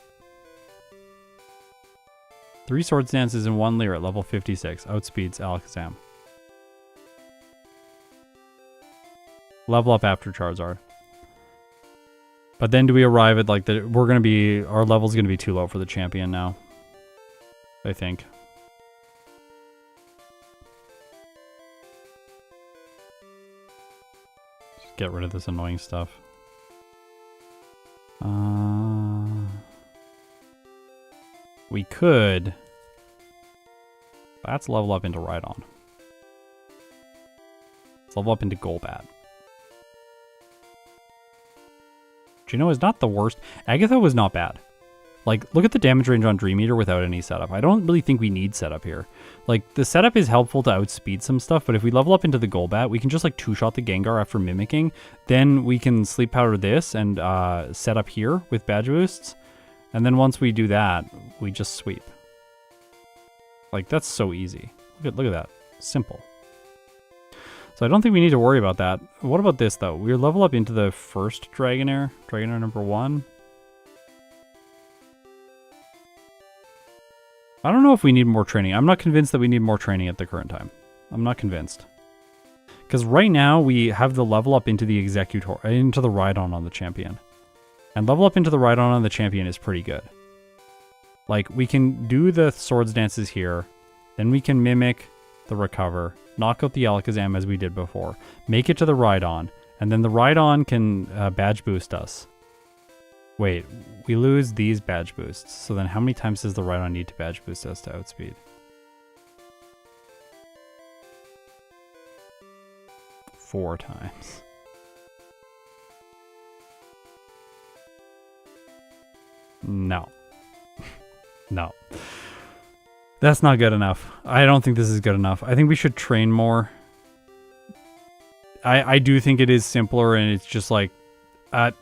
S1: 3 sword stances and 1 Leer at level 56. Outspeeds Alakazam. Level up after Charizard. But then do we arrive at like our level's gonna be too low for the champion now. I think. Just get rid of this annoying stuff. We could... Let's level up into Rhydon. Let's level up into Golbat. Gino is not the worst. Agatha was not bad. Like, look at the damage range on Dream Eater without any setup. I don't really think we need setup here. Like, the setup is helpful to outspeed some stuff, but if we level up into the Golbat, we can just, like, two-shot the Gengar after mimicking. Then we can Sleep Powder this and set up here with Badge Boosts. And then once we do that, we just sweep. Like, that's so easy. Look at that. Simple. So I don't think we need to worry about that. What about this, though? We're level up into the first Dragonair. Dragonair number 1. I don't know if we need more training. I'm not convinced that we need more training at the current time. I'm not convinced. Because right now, we have the level up into the Executor, into the Rhydon on the champion. And level up into the Rhydon on the champion is pretty good. Like, we can do the Swords Dances here. Then we can mimic the Recover. Knock out the Alakazam as we did before. Make it to the Rhydon. And then the Rhydon can badge boost us. Wait, we lose these badge boosts. So then how many times does the Rhydon need to badge boost us to outspeed? 4 times. No. No. That's not good enough. I don't think this is good enough. I think we should train more. I do think it is simpler and it's just like...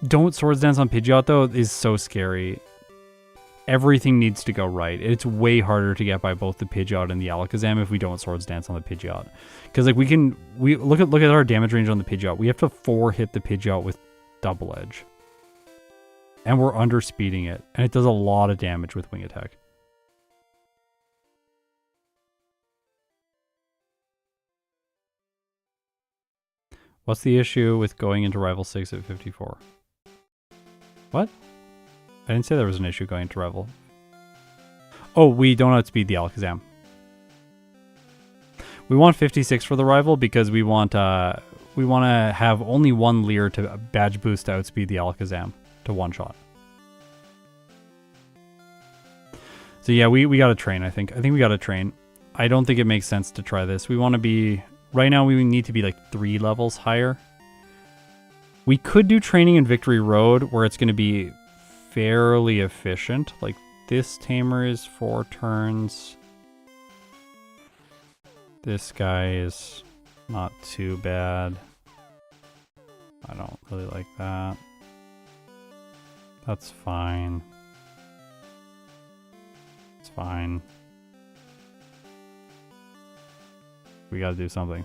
S1: don't Swords Dance on Pidgeot though is so scary. Everything needs to go right. It's way harder to get by both the Pidgeot and the Alakazam if we don't Swords Dance on the Pidgeot. Because like we look at our damage range on the Pidgeot. We have to 4-hit the Pidgeot with Double Edge. And we're underspeeding it. And it does a lot of damage with Wing Attack. What's the issue with going into Rival 6 at 54? What? I didn't say there was an issue going into Rival. Oh, we don't outspeed the Alakazam. We want 56 for the Rival because we want to have only 1 Leer to badge boost to outspeed the Alakazam to one-shot. So yeah, we gotta train, I think. I think we gotta train. I don't think it makes sense to try this. We want to be... Right now, we need to be like 3 levels higher. We could do training in Victory Road, where it's going to be fairly efficient. Like, this Tamer is 4 turns. This guy is not too bad. I don't really like that. That's fine. It's fine. We gotta do something.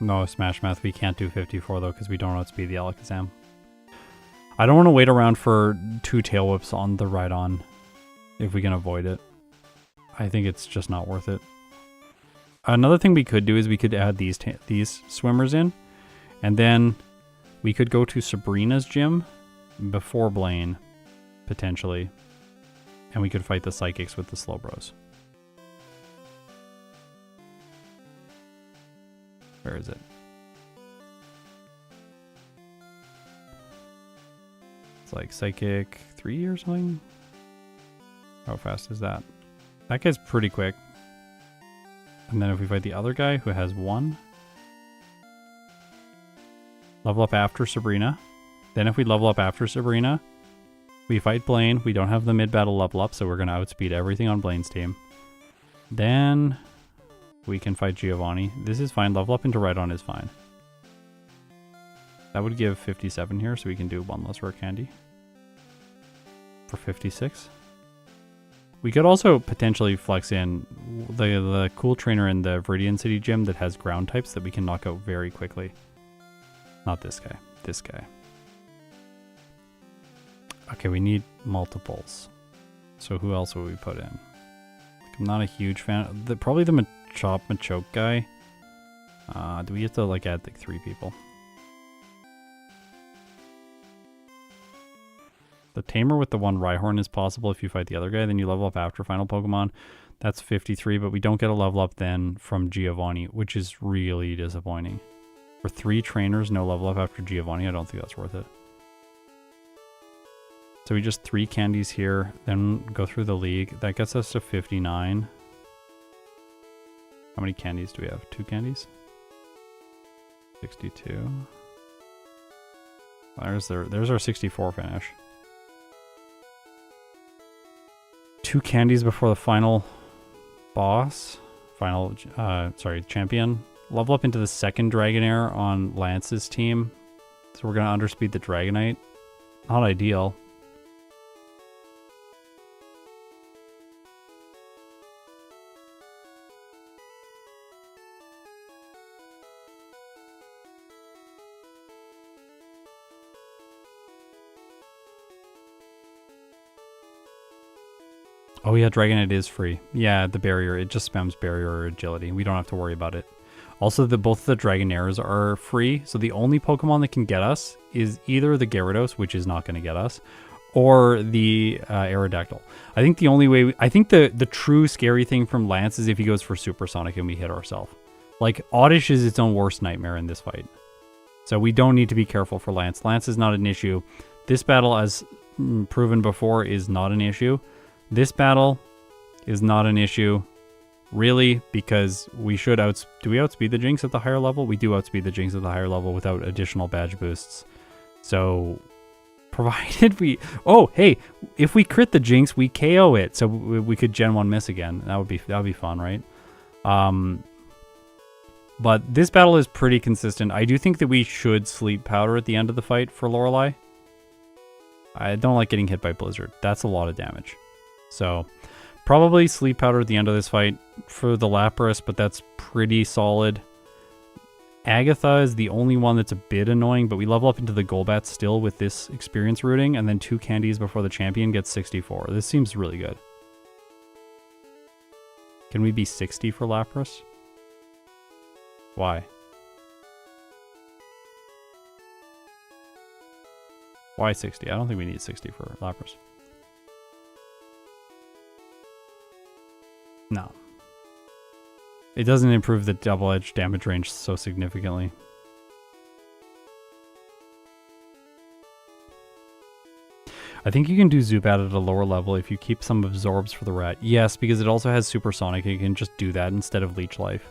S1: No, Smash Math, we can't do 54 though because we don't outspeed the Alakazam. I don't want to wait around for 2 Tail Whips on the Rhydon if we can avoid it. I think it's just not worth it. Another thing we could do is we could add these swimmers in, and then we could go to Sabrina's gym before Blaine, potentially, and we could fight the Psychics with the Slowbros. Where is it? like Psychic 3 or something. How fast is that? That guy's pretty quick. And then if we fight the other guy who has 1. Level up after Sabrina. Then if we level up after Sabrina, we fight Blaine. We don't have the mid-battle level up, so we're going to outspeed everything on Blaine's team. Then we can fight Giovanni. This is fine. Level up into Rhydon is fine. That would give 57 here, so we can do 1 less rare candy. For 56. We could also potentially flex in the cool trainer in the Viridian City gym that has ground types that we can knock out very quickly. Not this guy. This guy. Okay, we need multiples. So who else would we put in? Like, I'm not a huge fan. Probably the Machoke guy. Do we have to like add like 3 people? The Tamer with the 1 Rhyhorn is possible if you fight the other guy. Then you level up after final Pokemon. That's 53, but we don't get a level up then from Giovanni, which is really disappointing. For 3 trainers, no level up after Giovanni, I don't think that's worth it. So we just 3 candies here, then go through the league. That gets us to 59. How many candies do we have? 2 candies? 62. There's our 64 finish. 2 candies before the final boss. Champion. Level up into the 2nd Dragonair on Lance's team. So we're going to underspeed the Dragonite. Not ideal. Oh yeah, Dragonite is free. Yeah, the barrier, it just spams barrier or agility. We don't have to worry about it. Also, both the Dragonairs are free, so the only Pokemon that can get us is either the Gyarados, which is not going to get us, or the Aerodactyl. I think the only way... I think the true scary thing from Lance is if he goes for Supersonic and we hit ourselves. Like, Oddish is its own worst nightmare in this fight. So we don't need to be careful for Lance. Lance is not an issue. This battle, as proven before, is not an issue. This battle is not an issue, really, because we should do we outspeed the Jinx at the higher level? We do outspeed the Jinx at the higher level without additional badge boosts. So, provided we... Oh, hey, if we crit the Jinx, we KO it, so we could Gen 1 miss again. That would be fun, right? But this battle is pretty consistent. I do think that we should Sleep Powder at the end of the fight for Lorelei. I don't like getting hit by Blizzard. That's a lot of damage. So, probably Sleep Powder at the end of this fight for the Lapras, but that's pretty solid. Agatha is the only one that's a bit annoying, but we level up into the Golbat still with this experience rooting, and then 2 candies before the champion gets 64. This seems really good. Can we be 60 for Lapras? Why? Why 60? I don't think we need 60 for Lapras. No. It doesn't improve the double-edged damage range so significantly. I think you can do Zubat at a lower level if you keep some absorbs for the rat. Yes, because it also has Supersonic, and you can just do that instead of Leech Life.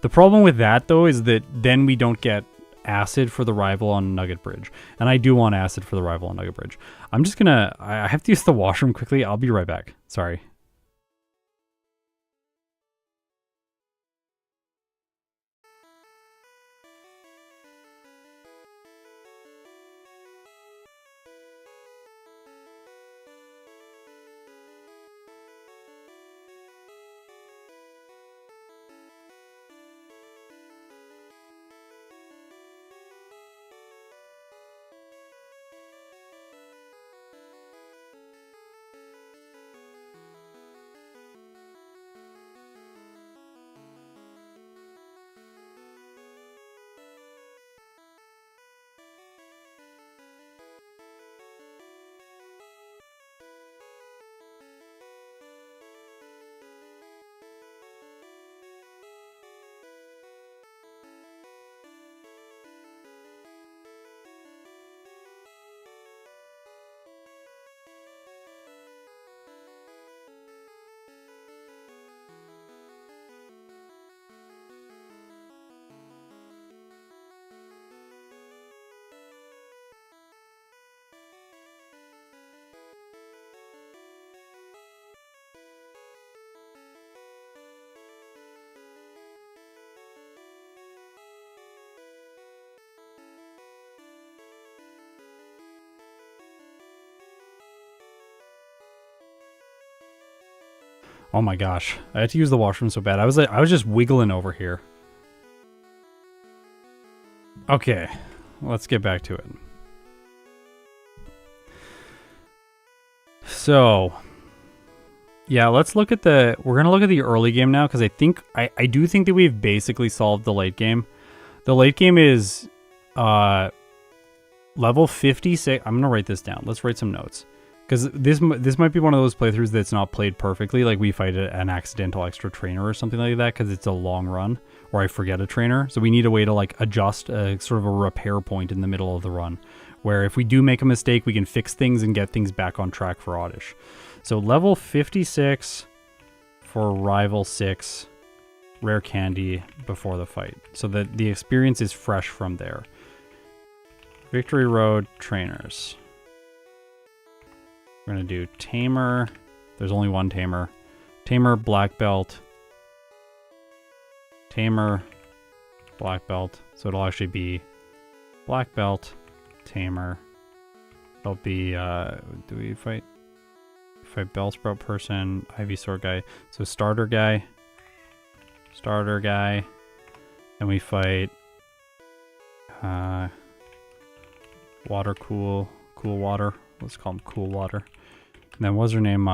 S1: The problem with that, though, is that then we don't get Acid for the rival on Nugget Bridge. And I do want Acid for the rival on Nugget Bridge. I'm just gonna... I have to use the washroom quickly. I'll be right back. Sorry. Oh my gosh. I had to use the washroom so bad. I was just wiggling over here. Okay. Let's get back to it. So, yeah, let's look at we're going to look at the early game now because I do think that we've basically solved the late game. The late game is level 56. I'm going to write this down. Let's write some notes. Because this might be one of those playthroughs that's not played perfectly. Like we fight an accidental extra trainer or something like that because it's a long run. Or I forget a trainer. So we need a way to like adjust a sort of a repair point in the middle of the run. Where if we do make a mistake, we can fix things and get things back on track for Oddish. So level 56 for Rival 6 rare candy before the fight. So that the experience is fresh from there. Victory Road trainers. We're going to do Tamer. There's only one Tamer. Tamer, Black Belt. Tamer, Black Belt. So it'll actually be Black Belt, Tamer. It'll be, do we fight Bellsprout person, Ivysaur guy. So starter guy. Then we fight Water Cool Water. Let's call him Cool Water. And then what's her name?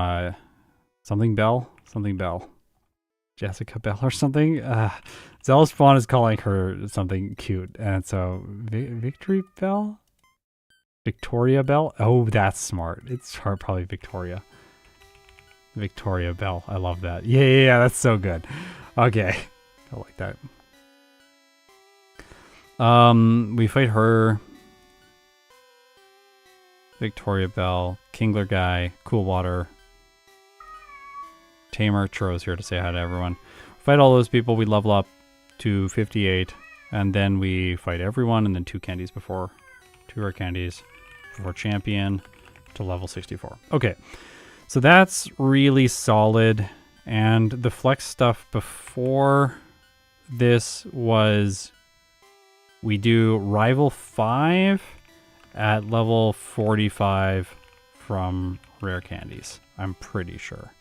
S1: Something Bell? Jessica Bell or something? Zealous Spawn is calling her something cute. And so, Victory Bell? Victoria Bell? Oh, that's smart. It's probably Victoria. Victoria Bell. I love that. Yeah, that's so good. Okay. I like that. We fight her. Victoria Bell, Kingler guy, Cool Water, Tamer, Churro's here to say hi to everyone. Fight all those people, we level up to 58, and then we fight everyone, and then 2 rare candies before champion to level 64. Okay, so that's really solid, and the flex stuff before this was we do Rival 5 at level 45 from rare candies. I'm pretty sure.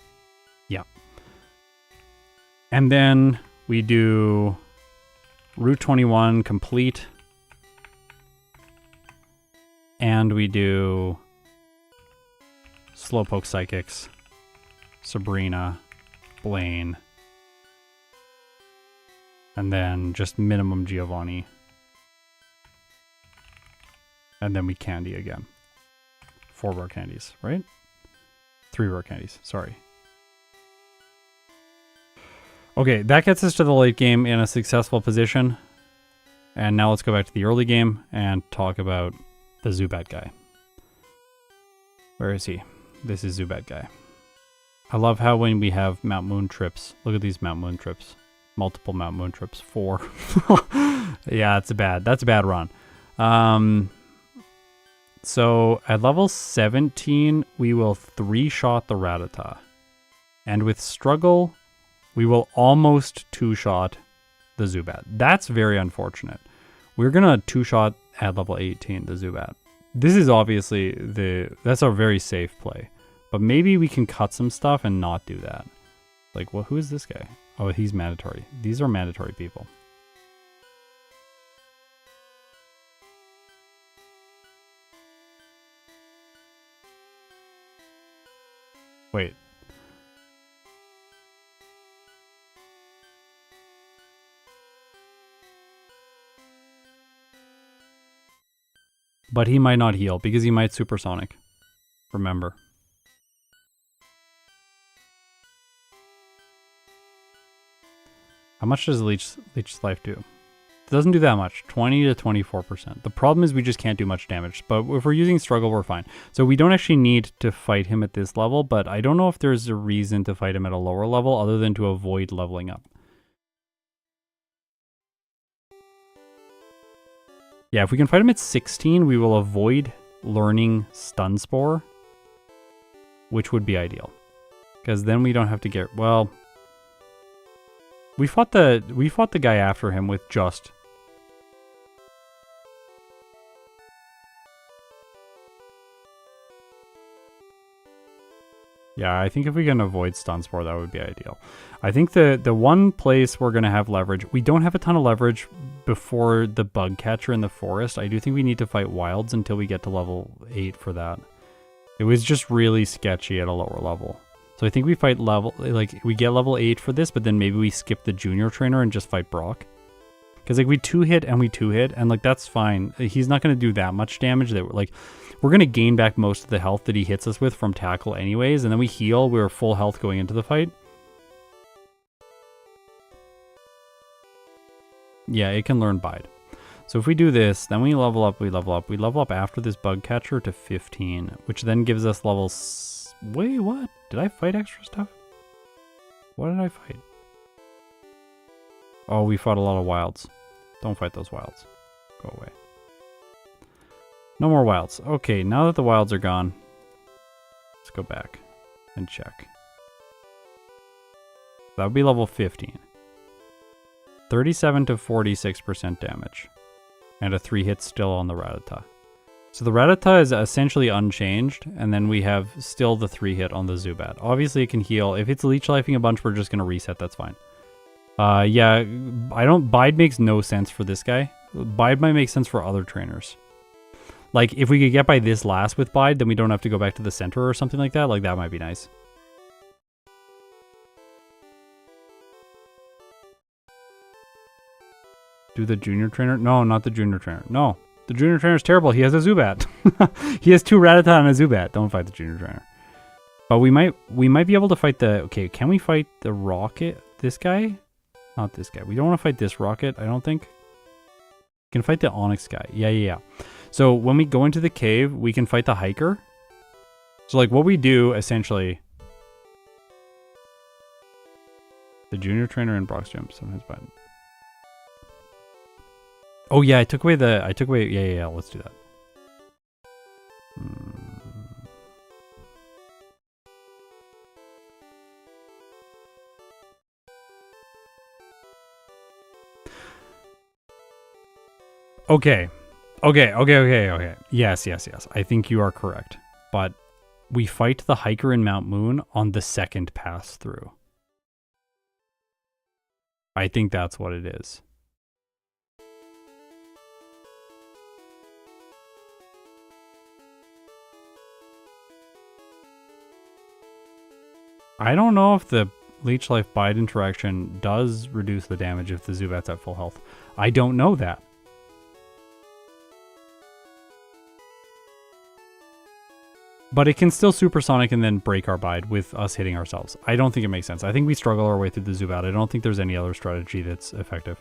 S1: Yeah. And then we do Route 21 complete. And we do Slowpoke Psychics, Sabrina, Blaine. And then just minimum Giovanni. And then we candy again. 4 rare candies, right? 3 rare candies, sorry. Okay, that gets us to the late game in a successful position. And now let's go back to the early game and talk about the Zubat guy. Where is he? This is Zubat guy. I love how when we have Mount Moon trips, look at these Mount Moon trips. Multiple Mount Moon trips, 4. Yeah, that's a bad run. So at level 17, we will 3-shot the Rattata. And with Struggle, we will almost 2-shot the Zubat. That's very unfortunate. We're going to 2-shot at level 18 the Zubat. This is obviously that's a very safe play. But maybe we can cut some stuff and not do that. Like, well, who is this guy? Oh, he's mandatory. These are mandatory people. Wait. But he might not heal because he might supersonic. Remember. How much does Leech's life do? It doesn't do that much, 20 to 24%. The problem is we just can't do much damage, but if we're using Struggle, we're fine. So we don't actually need to fight him at this level, but I don't know if there's a reason to fight him at a lower level other than to avoid leveling up. Yeah, if we can fight him at 16, we will avoid learning Stun Spore, which would be ideal. Because then we don't have to get, well, we fought the guy after him with just Yeah, I think if we can avoid Stun Spore, that would be ideal. I think the one place we're going to have leverage, we don't have a ton of leverage before the bug catcher in the forest. I do think we need to fight wilds until we get to level 8 for that. It was just really sketchy at a lower level. So I think we fight level, like we get level 8 for this, but then maybe we skip the junior trainer and just fight Brock. Because like we 2-hit and we 2-hit, and like that's fine. He's not going to do that much damage. That like we're going to gain back most of the health that he hits us with from tackle anyways, and then we heal. We're full health going into the fight. Yeah, it can learn Bide. So if we do this, then we level up, we level up. We level up after this bug catcher to 15, which then gives us levels. Wait, what? Did I fight extra stuff? What did I fight? Oh, we fought a lot of wilds. Don't fight those wilds. Go away. No more wilds. Okay, now that the wilds are gone, let's go back and check. That would be level 15. 37 to 46% damage. And a 3-hit still on the Rattata. So the Rattata is essentially unchanged, and then we have still the 3-hit on the Zubat. Obviously it can heal. If it's leech lifing a bunch, we're just going to reset, that's fine. Yeah, Bide makes no sense for this guy. Bide might make sense for other trainers. Like, if we could get by this last with Bide, then we don't have to go back to the center or something like that. Like, that might be nice. Do the junior trainer? No, not the junior trainer. No, the junior trainer is terrible. He has a Zubat. He has 2 Rattata and a Zubat. Don't fight the junior trainer. But we might be able to fight the... Okay, can we fight the Rocket? This guy? Not this guy. We don't want to fight this Rocket, I don't think. We can fight the Onyx guy. Yeah. So when we go into the cave, we can fight the Hiker. So like what we do, essentially... The junior trainer and Brock's Gym sometimes bad. Oh yeah, I took away, yeah, let's do that. Okay. Yes. I think you are correct. But we fight the Hiker in Mount Moon on the second pass through. I think that's what it is. I don't know if the Leech Life Bide interaction does reduce the damage if the Zubat's at full health. I don't know that. But it can still Supersonic and then break our Bide with us hitting ourselves. I don't think it makes sense. I think we struggle our way through the Zubat. I don't think there's any other strategy that's effective.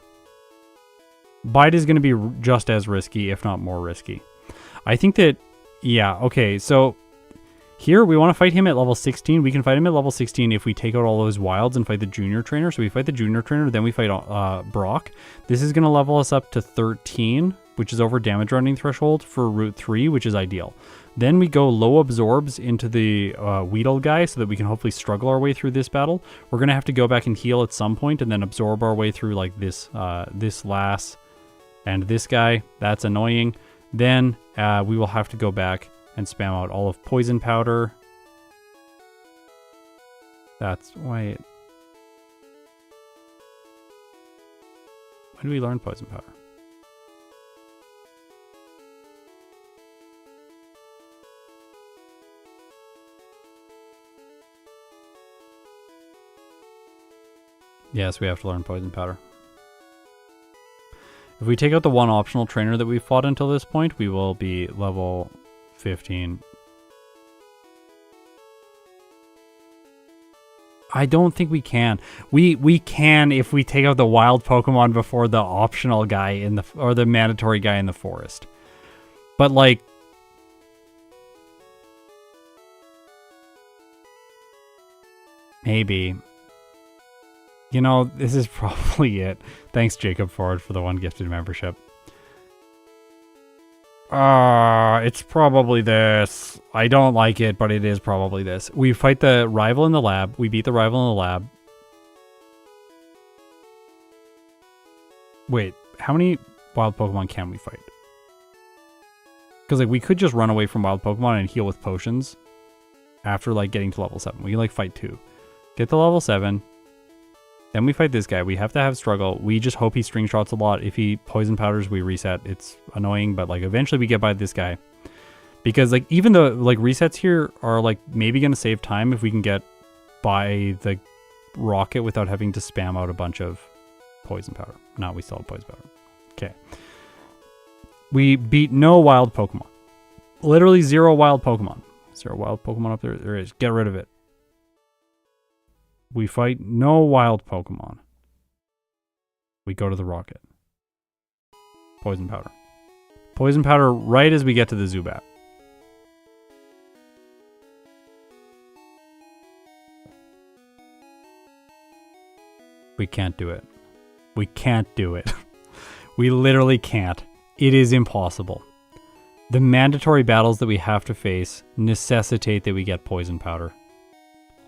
S1: Bide is going to be just as risky, if not more risky. I think that, yeah, okay, so... Here, we want to fight him at level 16. We can fight him at level 16 if we take out all those wilds and fight the junior trainer. So we fight the junior trainer, then we fight Brock. This is going to level us up to 13, which is over damage running threshold for Route 3, which is ideal. Then we go low absorbs into the Weedle guy so that we can hopefully struggle our way through this battle. We're going to have to go back and heal at some point and then absorb our way through like this, this lass and this guy. That's annoying. Then we will have to go back and spam out all of Poison Powder. That's... Wait. When do we learn Poison Powder? Yes, we have to learn Poison Powder. If we take out the one optional trainer that we fought until this point, we will be level 15. I don't think we can. We can if we take out the wild Pokemon before the optional guy in the or the mandatory guy in the forest. But like maybe. You know, this is probably it. Thanks Jacob Ford for the 1 gifted membership. It's probably this. I don't like it, but it is probably this. We fight the rival in the lab. We beat the rival in the lab. Wait, how many wild Pokemon can we fight? Because like we could just run away from wild Pokemon and heal with potions. after like getting to level 7. We can like fight 2. Get to level 7. Then we fight this guy. We have to have struggle. We just hope he string shots a lot. If he poison powders, we reset. It's annoying, but like eventually we get by this guy. Because like even the like resets here are like maybe going to save time if we can get by the rocket without having to spam out a bunch of poison powder. No, we still have poison powder. Okay. We beat no wild Pokemon. Literally 0 wild Pokemon. Is there a wild Pokemon up there? There is. Get rid of it. We fight no wild Pokemon. We go to the rocket. Poison powder. Poison powder right as we get to the Zubat. We can't do it. We can't do it. We literally can't. It is impossible. The mandatory battles that we have to face necessitate that we get poison powder.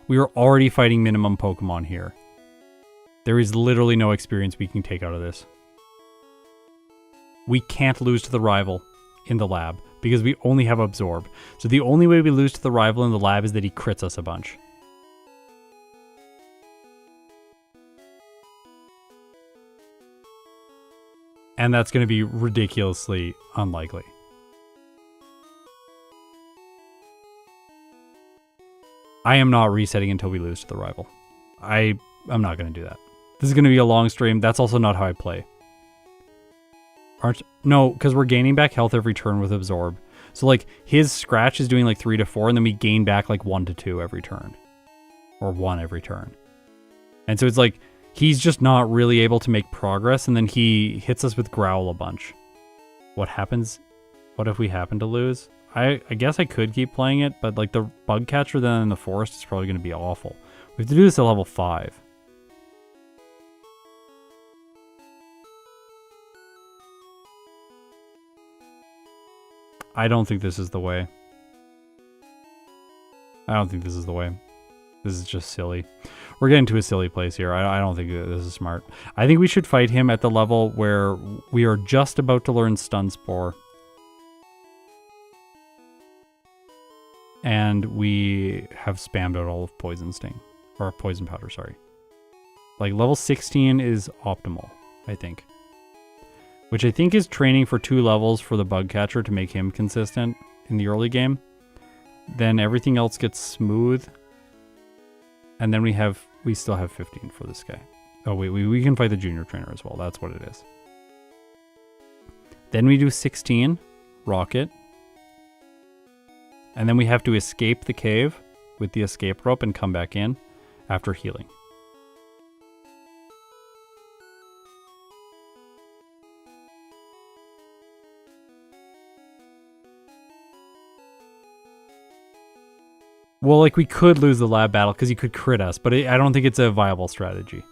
S1: We are already fighting minimum Pokemon here. There is literally no experience we can take out of this. We can't lose to the rival in the lab because we only have Absorb. So the only way we lose to the rival in the lab is that he crits us a bunch. And that's going to be ridiculously unlikely. I am not resetting until we lose to the rival. I'm not going to do that. This is going to be a long stream. That's also not how I play. No, because we're gaining back health every turn with Absorb. So like his scratch is doing like 3 to 4, and then we gain back like 1 to 2 every turn. Or 1 every turn. And so it's like he's just not really able to make progress, and then he hits us with Growl a bunch. What happens? What if we happen to lose? I guess I could keep playing it, but like the bug catcher then in the forest is probably going to be awful. We have to do this at level 5. I don't think this is the way. I don't think this is the way. This is just silly. We're getting to a silly place here. I don't think this is smart. I think we should fight him at the level where we are just about to learn Stun Spore. And we have spammed out all of Poison Sting. Or Poison Powder, sorry. Like, level 16 is optimal, I think. Which I think is training for 2 levels for the Bug Catcher to make him consistent in the early game. Then everything else gets smooth. And then we still have 15 for this guy. Oh, wait, we can fight the Junior Trainer as well. That's what it is. Then we do 16, Rocket. And then we have to escape the cave with the escape rope and come back in after healing. Well, like, we could lose the lab battle because he could crit us, but I don't think it's a viable strategy.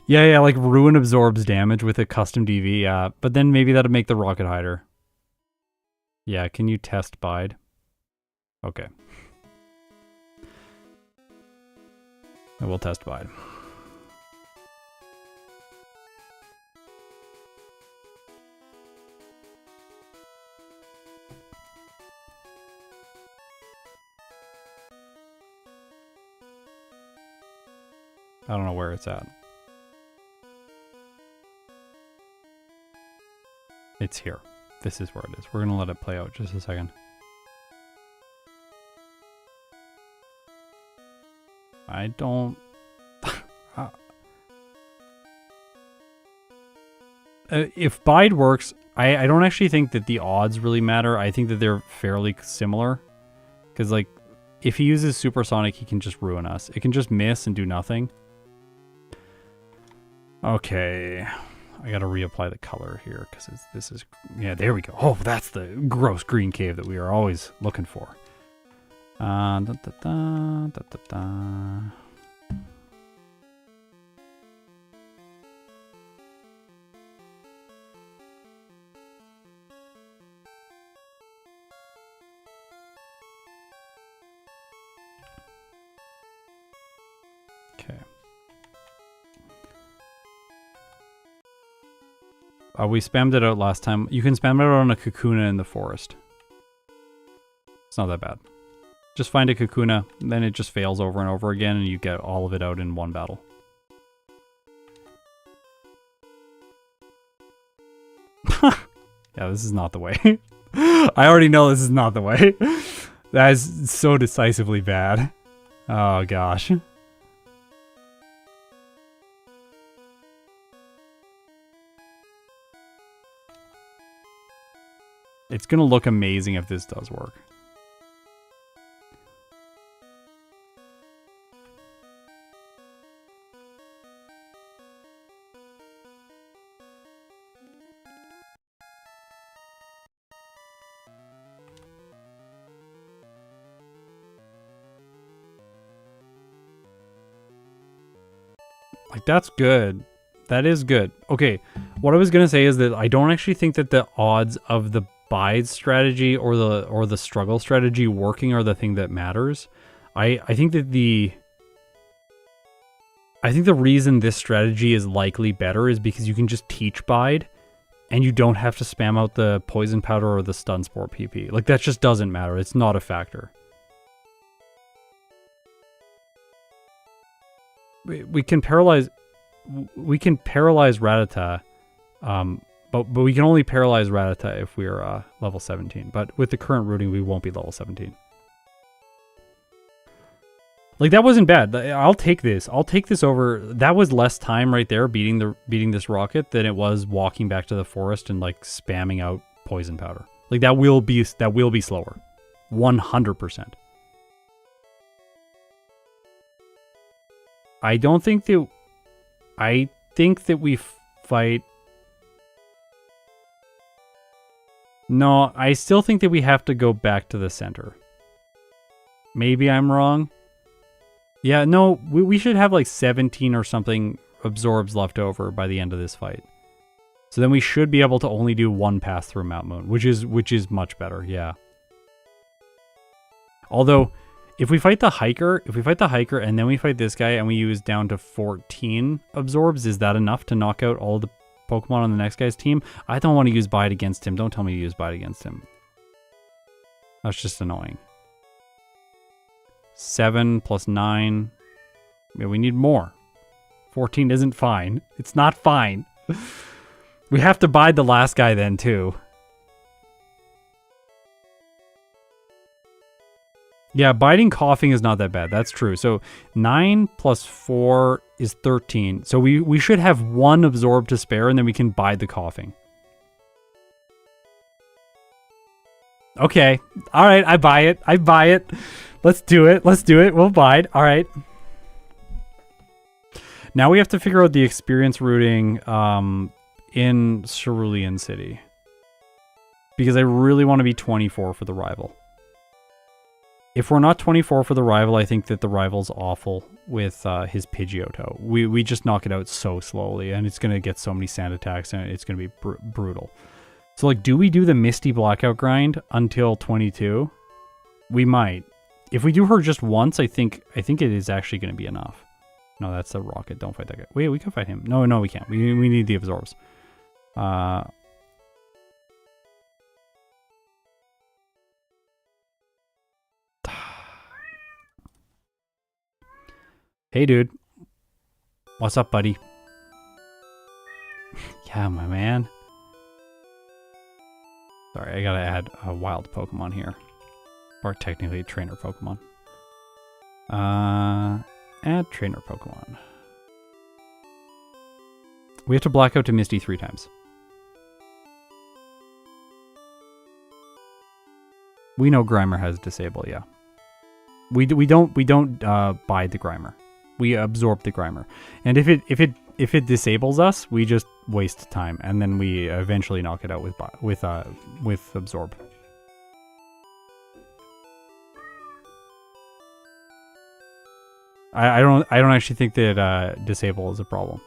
S1: Yeah, like Ruin absorbs damage with a custom DV, yeah. But then maybe that'll make the Rocket Hider. Yeah, can you test Bide? Okay. I will test Bide. I don't know where it's at. It's here. This is where it is. We're going to let it play out just a second. I don't... if Bide works, I don't actually think that the odds really matter. I think that they're fairly similar. Because, like, if he uses Supersonic, he can just ruin us. It can just miss and do nothing. Okay, I gotta reapply the color here because this is, yeah, there we go. Oh, that's the gross green cave that we are always looking for. Da, da, da, da, da, da. Okay. We spammed it out last time. You can spam it out on a Kakuna in the forest. It's not that bad. Just find a Kakuna, then it just fails over and over again, and you get all of it out in one battle. Yeah, this is not the way. I already know this is not the way. That is so decisively bad. Oh, gosh. It's gonna look amazing if this does work. Like, that's good. That is good. Okay, what I was gonna say is that I don't actually think that the odds of the bide strategy or the struggle strategy working are the thing that matters. I think that the reason this strategy is likely better is because you can just teach bide and you don't have to spam out the poison powder or the stun spore PP. Like, that just doesn't matter. It's not a factor. We can paralyze Rattata, but we can only paralyze Rattata if we're level 17. But with the current routing, we won't be level 17. Like, that wasn't bad. I'll take this. I'll take this over. That was less time right there beating this rocket than it was walking back to the forest and like spamming out poison powder. Like, that will be slower, 100%. I think that we fight. No, I still think that we have to go back to the center. Maybe I'm wrong. Yeah, no, we should have like 17 or something absorbs left over by the end of this fight. So then we should be able to only do one pass through Mount Moon, which is much better, yeah. Although, if we fight the hiker and then we fight this guy and we use down to 14 absorbs, is that enough to knock out all the Pokemon on the next guy's team? I don't want to use bite against him. Don't tell me to use bite against him. That's just annoying. 7 plus 9. Yeah, we need more. 14 isn't fine. It's not fine. We have to bide the last guy then too. Yeah, biting coughing is not that bad. That's true. So 9 plus 4 is 13. So we should have one absorb to spare, and then we can bide the coughing. Okay. All right, I buy it. I buy it. Let's do it. Let's do it. We'll bide. All right. Now we have to figure out the experience routing in Cerulean City. Because I really want to be 24 for the rival. If we're not 24 for the rival, I think that the rival's awful with his Pidgeotto. We just knock it out so slowly, and it's going to get so many sand attacks, and it's going to be brutal. So, like, do we do the Misty Blackout grind until 22? We might. If we do her just once, I think it is actually going to be enough. No, that's a rocket. Don't fight that guy. Wait, we can fight him. No, we can't. We need the absorbs. Hey, dude. What's up, buddy? Yeah, my man. Sorry, I gotta add a wild Pokemon here. Or technically a trainer Pokemon. Add trainer Pokemon. We have to black out to Misty 3 times. We know Grimer has disable, yeah. We don't bide the Grimer. We absorb the Grimer. And if it disables us, we just waste time, and then we eventually knock it out with absorb. I don't actually think that disable is a problem.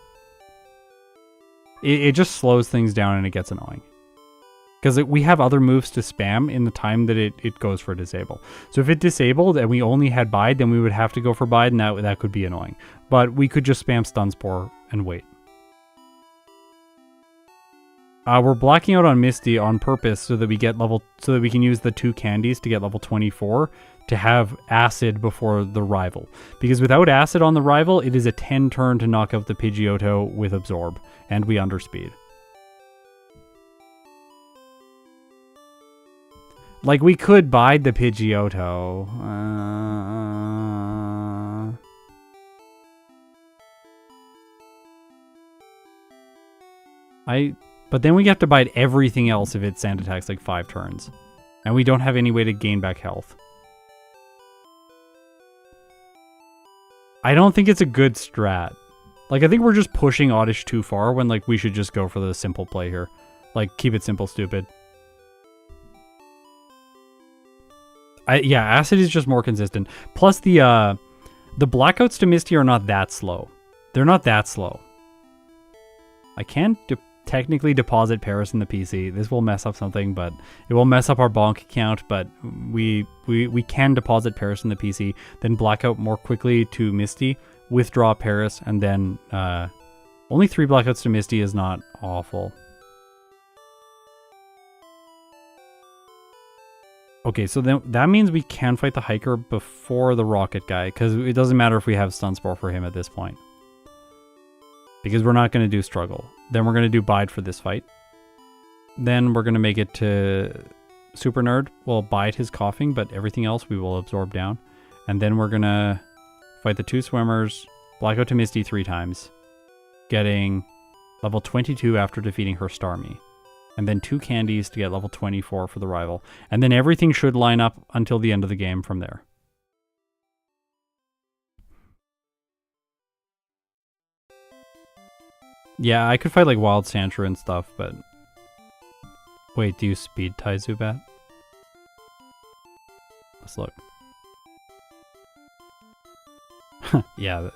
S1: It just slows things down and it gets annoying. Because we have other moves to spam in the time that it goes for disable. So if it disabled and we only had bide, then we would have to go for bide, and that could be annoying. But we could just spam stun spore and wait. We're blocking out on Misty on purpose so that we get so that we can use the 2 candies to get level 24 to have acid before the rival. Because without acid on the rival, it is a 10 turn to knock out the Pidgeotto with absorb, and we underspeed. Like, we could bide the Pidgeotto. But then we have to bide everything else if it sand attacks like 5 turns. And we don't have any way to gain back health. I don't think it's a good strat. Like, I think we're just pushing Oddish too far when, like, we should just go for the simple play here. Like, keep it simple, stupid. Yeah, Acid is just more consistent. Plus, the blackouts to Misty are not that slow. They're not that slow. I can technically deposit Paris in the PC. This will mess up something, but it will mess up our bonk count, but we can deposit Paris in the PC, then blackout more quickly to Misty, withdraw Paris, and then only 3 blackouts to Misty is not awful. Okay, so then that means we can fight the Hiker before the Rocket guy, because it doesn't matter if we have Stun Spore for him at this point. Because we're not going to do Struggle. Then we're going to do Bide for this fight. Then we're going to make it to Super Nerd. We'll bide his coughing, but everything else we will absorb down. And then we're going to fight the 2 swimmers, blackout to Misty 3 times, getting level 22 after defeating her Starmie. And then 2 candies to get level 24 for the rival. And then everything should line up until the end of the game from there. Yeah, I could fight like Wild Sandshrew and stuff, but... Wait, do you speed tie Zubat? Let's look. Yeah,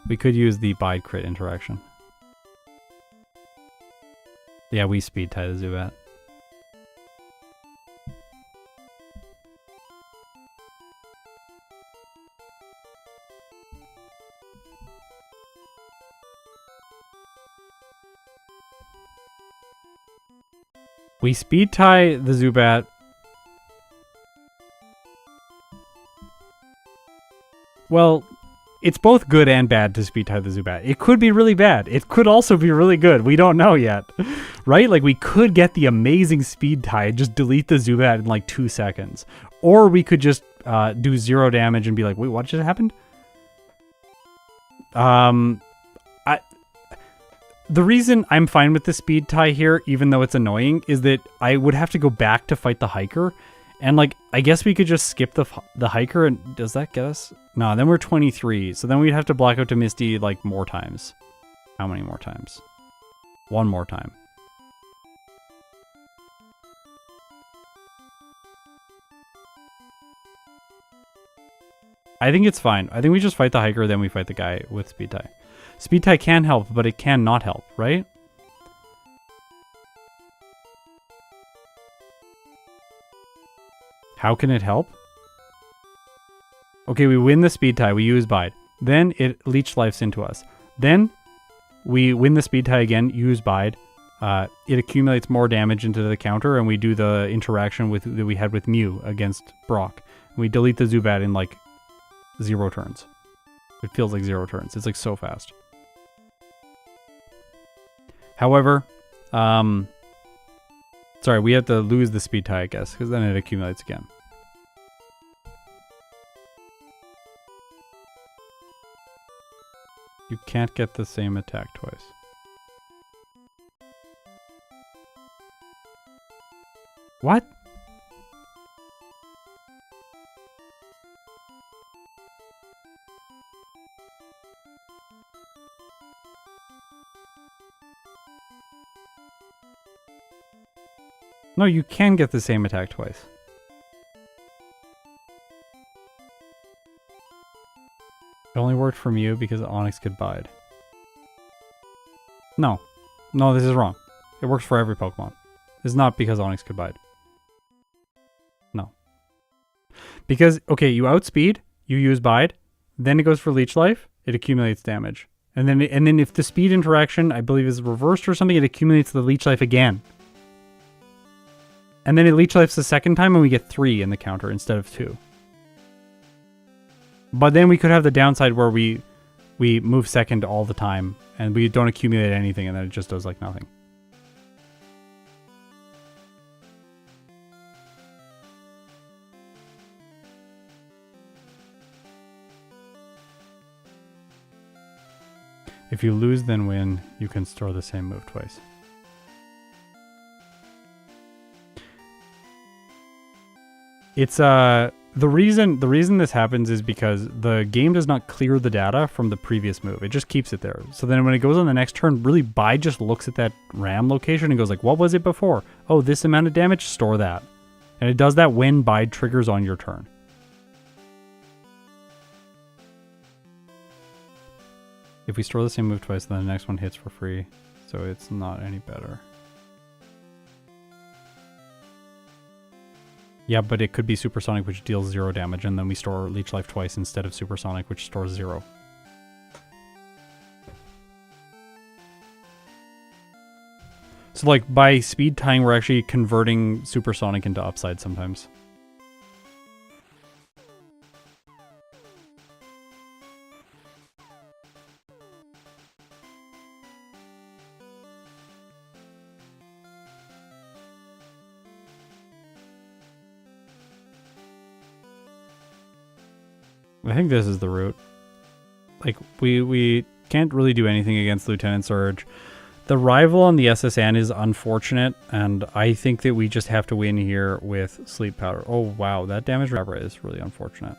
S1: we could use the Bide crit interaction. Yeah, we speed tie the Zubat. We speed tie the Zubat. Well, it's both good and bad to speed tie the Zubat. It could be really bad. It could also be really good. We don't know yet. Right? Like, we could get the amazing speed tie, just delete the Zubat in like 2 seconds. Or we could just do 0 damage and be like, wait, what just happened? The reason I'm fine with the speed tie here, even though it's annoying, is that I would have to go back to fight the Hiker. And, like, I guess we could just skip the Hiker, and does that get us? No, then we're 23. So then we'd have to block out to Misty, like, more times. How many more times? 1 more time. I think it's fine. I think we just fight the Hiker, then we fight the guy with speed tie. Speed tie can help, but it can not help, right? How can it help? Okay, we win the speed tie, we use Bide. Then it leech lifes into us. Then we win the speed tie again, use Bide. It accumulates more damage into the counter, and we do the interaction that we had with Mew against Brock. We delete the Zubat in like 0 turns. It feels like 0 turns. It's like so fast. However, sorry, we have to lose the speed tie, I guess, because then it accumulates again. You can't get the same attack twice. What? No, you can get the same attack twice. It only worked from you because Onix could bide. No. No, this is wrong. It works for every Pokemon. It's not because Onix could bide. No. Because, okay, you outspeed, you use bide, then it goes for leech life, it accumulates damage. And then if the speed interaction, I believe, is reversed or something, it accumulates the leech life again. And then it leech lifes the second time and we get 3 in the counter instead of 2. But then we could have the downside where we move second all the time and we don't accumulate anything and then it just does like nothing. If you lose then win, you can store the same move twice. It's the reason this happens is because the game does not clear the data from the previous move. It just keeps it there. So then when it goes on the next turn, really Bai just looks at that RAM location and goes like, what was it before? Oh, this amount of damage, store that. And it does that when Bai triggers on your turn. If we store the same move twice, then the next one hits for free. So it's not any better. Yeah, but it could be Supersonic, which deals 0 damage, and then we store Leech Life twice instead of Supersonic, which stores 0. So, like, by speed tying, we're actually converting Supersonic into Upside sometimes. I think this is the route. Like, we can't really do anything against Lieutenant Surge. The rival on the SSN is unfortunate, and I think that we just have to win here with Sleep Powder. Oh, wow, that damage recovery is really unfortunate.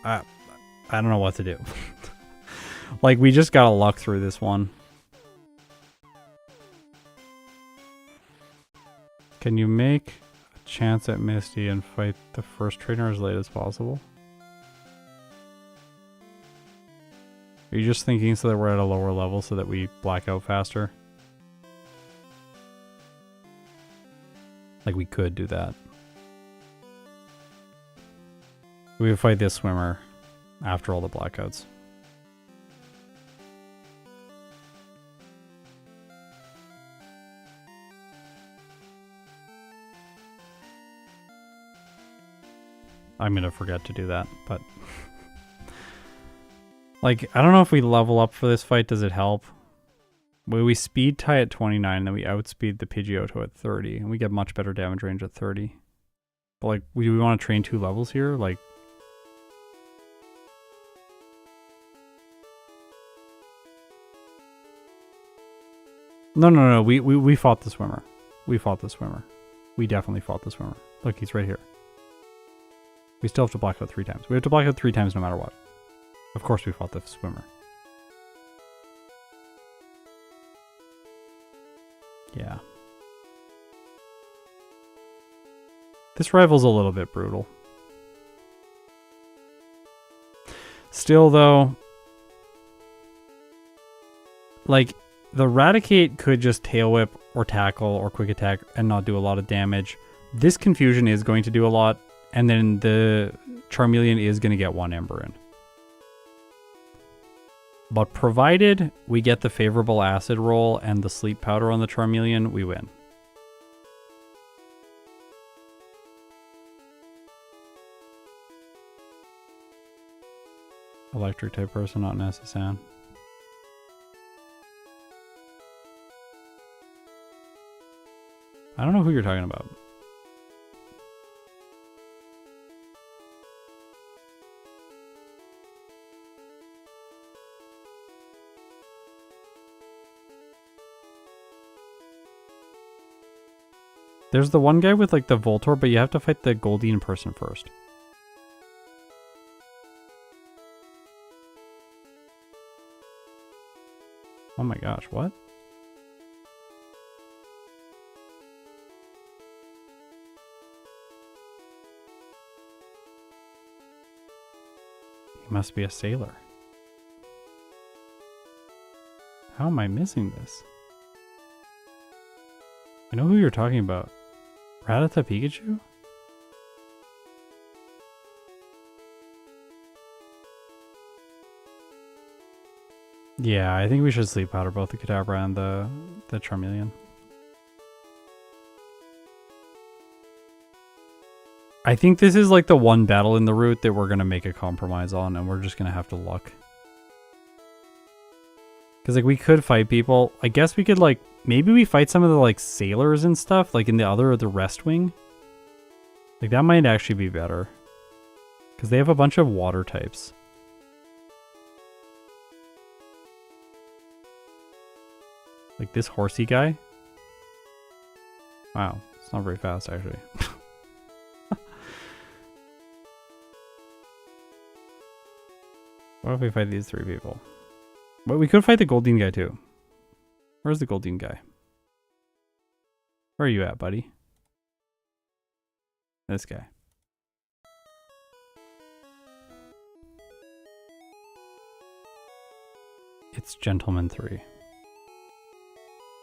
S1: I don't know what to do. Like, we just gotta luck through this one. Can you make a chance at Misty and fight the first trainer as late as possible? Are you just thinking so that we're at a lower level so that we black out faster? Like, we could do that. We would fight this swimmer after all the blackouts. I'm gonna forget to do that, but... like, I don't know if we level up for this fight, does it help? We speed tie at 29, and then we outspeed the Pidgeotto at 30, and we get much better damage range at 30. But, like, do we want to train 2 levels here? Like... No, we fought the swimmer. We fought the swimmer. We definitely fought the swimmer. Look, he's right here. We still have to black out 3 times. We have to black out 3 times no matter what. Of course we fought the swimmer. Yeah. This rival's a little bit brutal. Still though, like, the Raticate could just Tail Whip or Tackle or Quick Attack and not do a lot of damage. This Confusion is going to do a lot. And then the Charmeleon is going to get 1 Ember in. But provided we get the favorable Acid Roll and the Sleep Powder on the Charmeleon, we win. Electric type person, not an SSN. I don't know who you're talking about. There's the one guy with like the Voltorb, but you have to fight the Goldeen person first. Oh my gosh, what? He must be a sailor. How am I missing this? I know who you're talking about. Rattata Pikachu? Yeah, I think we should sleep powder both the Kadabra and the Charmeleon. I think this is like the one battle in the route that we're going to make a compromise on, and we're just going to have to luck. Because, like, we could fight people. I guess we could, like, maybe we fight some of the, like, sailors and stuff, like in the rest wing. Like, that might actually be better. Because they have a bunch of water types. Like this horsey guy. Wow, it's not very fast, actually. What if we fight these three people? But we could fight the Goldeen guy too. Where's the Goldeen guy? Where are you at, buddy? This guy. It's Gentleman 3.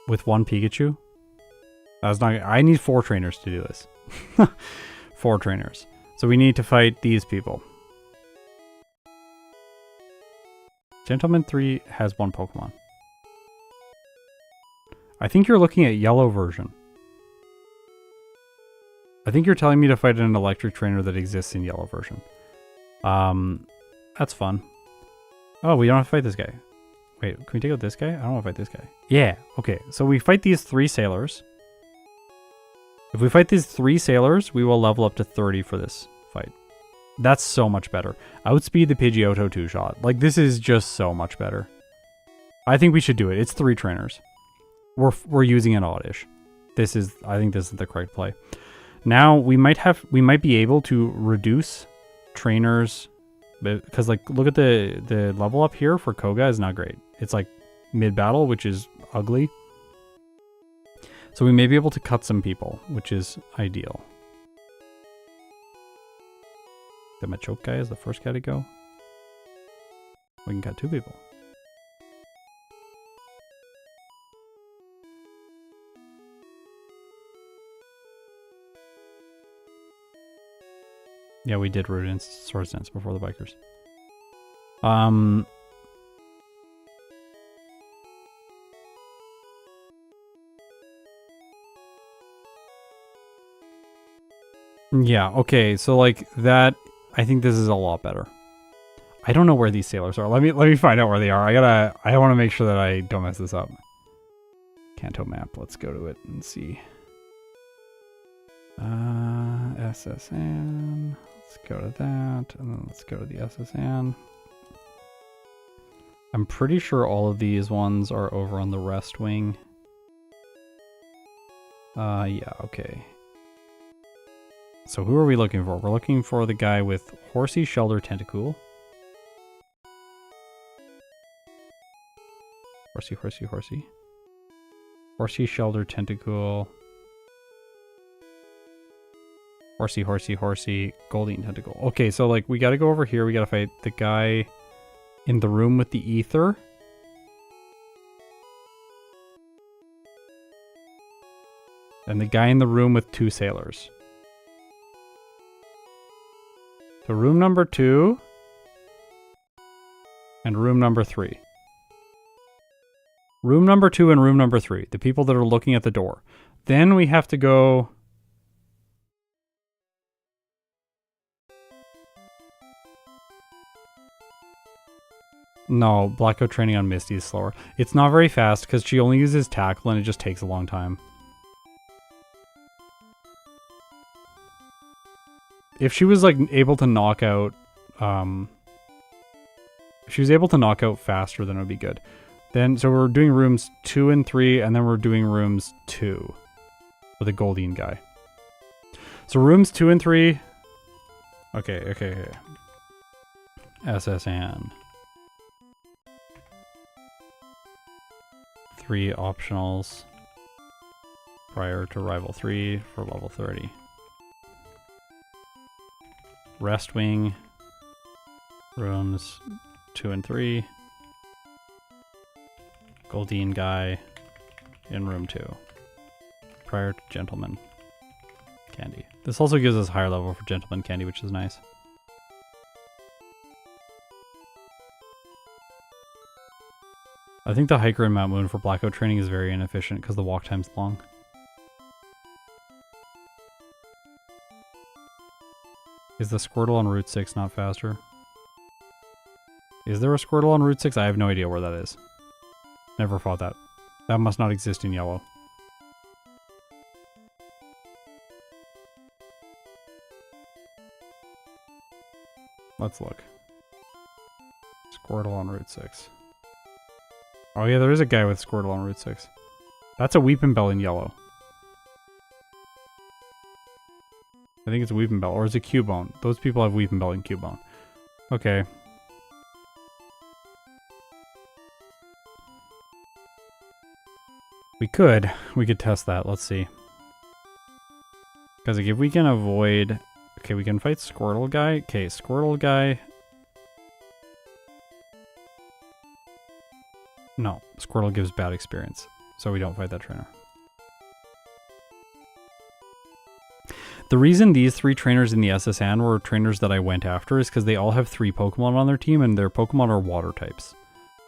S1: With one Pikachu? That's not. I need 4 trainers to do this. 4 trainers. So we need to fight these people. Gentleman 3 has 1 Pokemon. I think you're looking at yellow version. I think you're telling me to fight an electric trainer that exists in yellow version. That's fun. Oh, we don't have to fight this guy. Wait, can we take out this guy? I don't want to fight this guy. Yeah, okay. So we fight these 3 sailors. If we fight these 3 sailors, we will level up to 30 for this fight. That's so much better. Outspeed the Pidgeotto 2-shot. Like, this is just so much better. I think we should do it. It's 3 trainers. We're using an Oddish. I think this is the correct play. Now, we might be able to reduce trainers, because, like, look at the level up here for Koga is not great. It's like mid-battle, which is ugly. So we may be able to cut some people, which is ideal. The Machoke guy is the first guy to go. We can cut 2 people. Yeah, we did root in Swords Dance before the bikers. Yeah, okay, so like that, I think this is a lot better. I don't know where these sailors are. Let me find out where they are. I want to make sure that I don't mess this up. Kanto map, let's go to it and see. SSN, let's go to that, and then let's go to the SSN. I'm pretty sure all of these ones are over on the rest wing. Yeah, okay. So who are we looking for? We're looking for the guy with Horsey, Shelter, Tentacool. Horsey. Horsey, Shelter, Tentacool. Horsey, Goldeen Tentacle. Okay, so like we gotta go over here. We gotta fight the guy in the room with the ether. And the guy in the room with 2 sailors. So room number 2 and room number 3. Room number 2 and room number 3. The people that are looking at the door. Then we have to go... No, Blackout training on Misty is slower. It's not very fast because she only uses tackle and it just takes a long time. If she was like able to knock out, if she was able to knock out faster, then it would be good. Then, so we're doing rooms 2 and 3, and then we're doing rooms 2 with a Goldeen guy. So rooms 2 and 3. Okay. SSN. 3 optionals prior to Rival 3 for level 30. Rest Wing, rooms 2 and 3. Goldeen guy in room 2. Prior to Gentleman Candy. This also gives us higher level for Gentleman Candy, which is nice. I think the hiker in Mount Moon for Blackout training is very inefficient because the walk time's long. Is the Squirtle on Route 6 not faster? Is there a Squirtle on Route 6? I have no idea where that is. Never fought that. That must not exist in yellow. Let's look. Squirtle on Route 6. Oh yeah, there is a guy with Squirtle on Route 6. That's a Weepinbell in yellow. I think it's a Weepinbell, or is it Cubone? Those people have Weepinbell and Cubone. Okay. We could test that. Let's see. Because like, if we can avoid... Okay, we can fight Squirtle guy. Okay, Squirtle guy... No, Squirtle gives bad experience, so we don't fight that trainer. The reason these 3 trainers in the SSN were trainers that I went after is because they all have 3 Pokemon on their team, and their Pokemon are water types.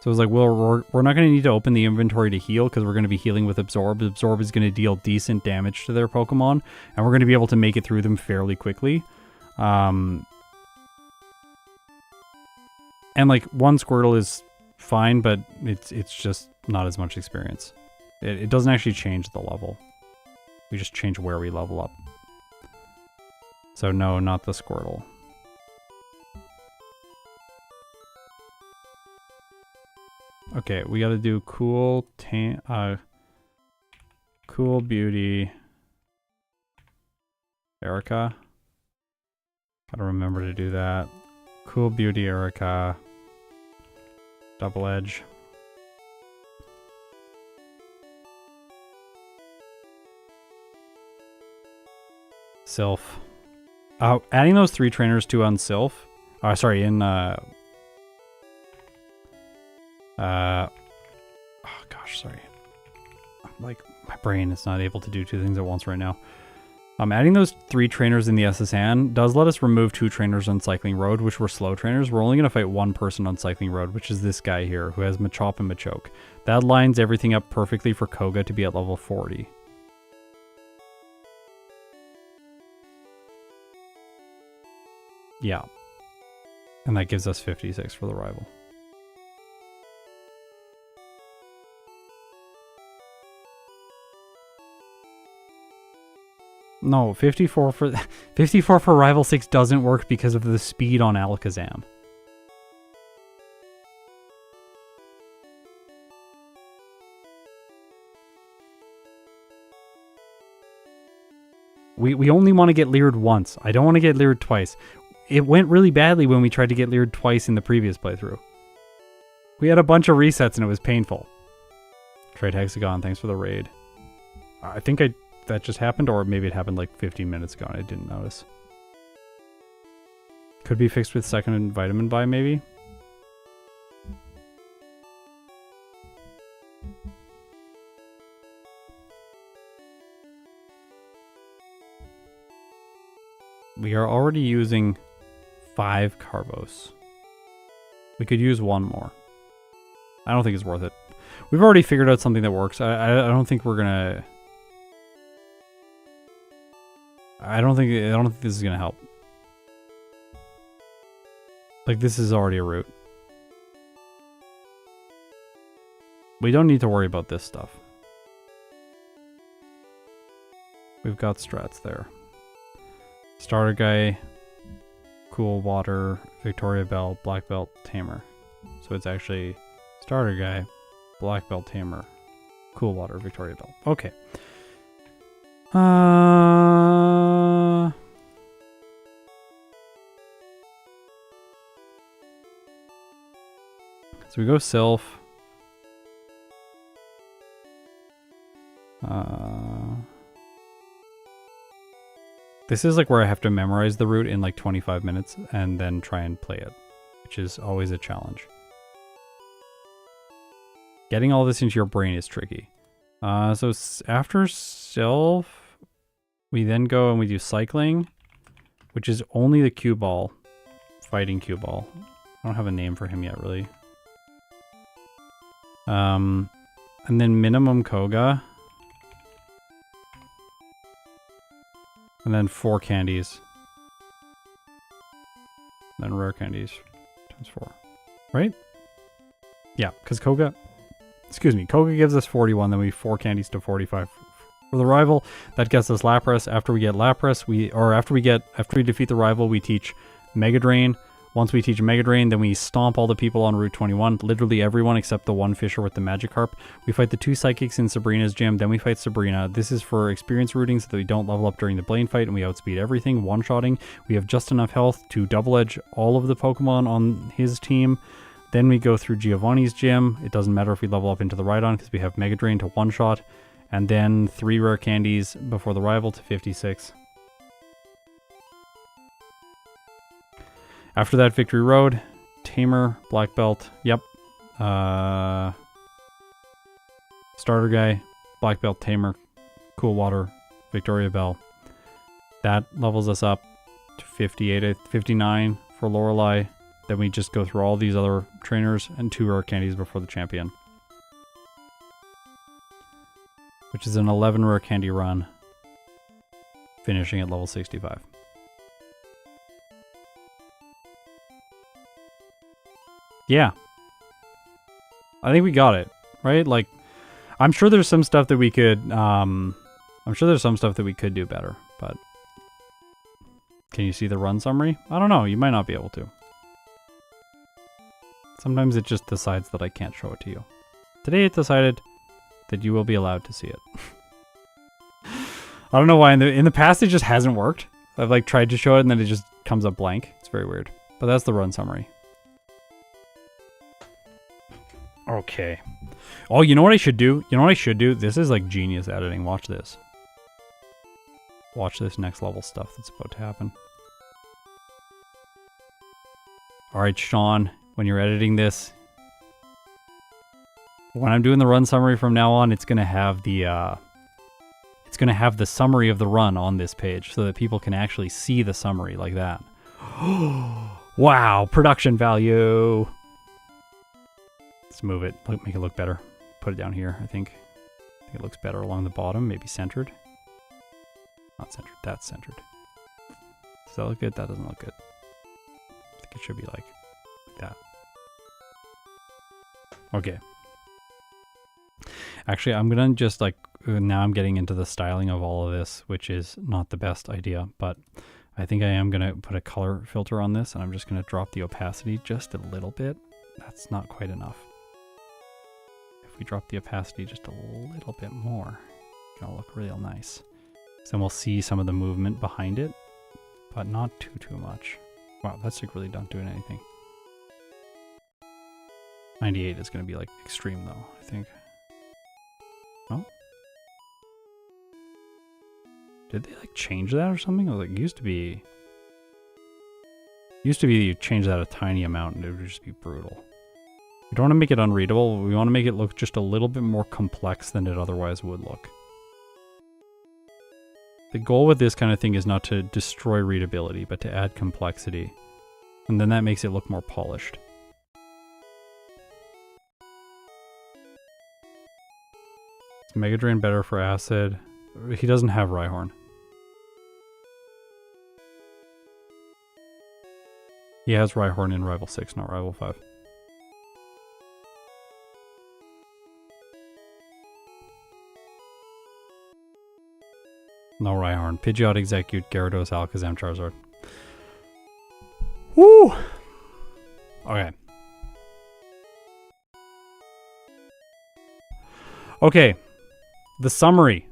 S1: So it's like, well, we're not going to need to open the inventory to heal, because we're going to be healing with Absorb. Absorb is going to deal decent damage to their Pokemon, and we're going to be able to make it through them fairly quickly. And like, one Squirtle is fine, but it's just not as much experience. It doesn't actually change the level. We just change where we level up. So no, not the Squirtle. Okay, we gotta do Cool Beauty Erica. Gotta remember to do that. Cool Beauty Erica. Double Edge. Silph. Adding those 3 trainers to on Silph. Sorry, in oh gosh, sorry. Like, my brain is not able to do 2 things at once right now. Adding those 3 trainers in the SSN does let us remove 2 trainers on Cycling Road, which were slow trainers. We're only going to fight 1 person on Cycling Road, which is this guy here, who has Machop and Machoke. That lines everything up perfectly for Koga to be at level 40. Yeah. And that gives us 56 for the rival. No, 54 for Rival 6 doesn't work because of the speed on Alakazam. We only want to get Leered once. I don't want to get Leered twice. It went really badly when we tried to get Leered twice in the previous playthrough. We had a bunch of resets and it was painful. Trade Hexagon, thanks for the raid. I think that just happened, or maybe it happened like 15 minutes ago and I didn't notice. Could be fixed with second vitamin buy, maybe? We are already using 5 Carbos. We could use 1 more. I don't think it's worth it. We've already figured out something that works. I don't think we're gonna... I don't think this is gonna help. Like, this is already a route. We don't need to worry about this stuff. We've got strats there. Starter guy, Cool Water, Victoria Bell, Black Belt, Tamer. So it's actually Starter guy, Black Belt, Tamer, Cool Water, Victoria Bell. Okay. So we go Silph. This is like where I have to memorize the route in like 25 minutes and then try and play it, which is always a challenge. Getting all this into your brain is tricky. So after Silph, we then go and we do cycling, which is only the cue ball, fighting cue ball. I don't have a name for him yet, really. And then minimum Koga. And then 4 candies. Then rare candies times 4. Right? Yeah, because Koga... Excuse me, Koga gives us 41, then we 4 candies to 45 for the rival. That gets us Lapras. After we get Lapras, after we defeat the rival, we teach Mega Drain. Once we teach Mega Drain, then we stomp all the people on Route 21. Literally everyone except the one Fisher with the Magikarp. We fight the 2 Psychics in Sabrina's gym, then we fight Sabrina. This is for experience rooting so that we don't level up during the Blaine fight and we outspeed everything, one-shotting. We have just enough health to double-edge all of the Pokemon on his team. Then we go through Giovanni's gym. It doesn't matter if we level up into the Rhydon because we have Mega Drain to one-shot. And then 3 rare candies before the rival to 56. After that, Victory Road, Tamer, Black Belt, yep. Starter Guy, Black Belt, Tamer, Cool Water, Victoria Bell. That levels us up to 58, 59 for Lorelei. Then we just go through all these other trainers and 2 rare candies before the champion. Which is an 11 rare candy run, finishing at level 65. Yeah. I think we got it, right? Like, I'm sure there's some stuff that we could, do better, but can you see the run summary? I don't know, you might not be able to. Sometimes it just decides that I can't show it to you. Today it decided that you will be allowed to see it. I don't know why, in the past it just hasn't worked. I've like tried to show it and then it just comes up blank. It's very weird, but that's the run summary. Okay. Oh, you know what I should do? This is like genius editing. Watch this. Watch this next level stuff that's about to happen. Alright, Sean, when you're editing this, when I'm doing the run summary from now on, it's gonna have the summary of the run on this page so that people can actually see the summary like that. Wow, production value. Let's move it, make it look better. Put it down here, I think it looks better along the bottom, maybe centered. Not centered, that's centered. Does that look good? That doesn't look good. I think it should be like that. Okay. Actually, I'm gonna just like, now I'm getting into the styling of all of this, which is not the best idea, but I think I am gonna put a color filter on this and I'm just gonna drop the opacity just a little bit. That's not quite enough. If we drop the opacity just a little bit more, it's gonna look real nice. So then we'll see some of the movement behind it, but not too much. Wow, that's like really not doing anything. 98 is gonna be like extreme though, I think. Oh? Did they like change that or something? Or like used to be you change that a tiny amount and it would just be brutal. We don't want to make it unreadable. We want to make it look just a little bit more complex than it otherwise would look. The goal with this kind of thing is not to destroy readability, but to add complexity. And then that makes it look more polished. Is Mega Drain better for Acid? He doesn't have Rhyhorn. He has Rhyhorn in Rival 6, not Rival 5. No Rhyhorn. Pidgeot, Execute, Gyarados, Alakazam, Charizard. Woo! Okay. Okay. The summary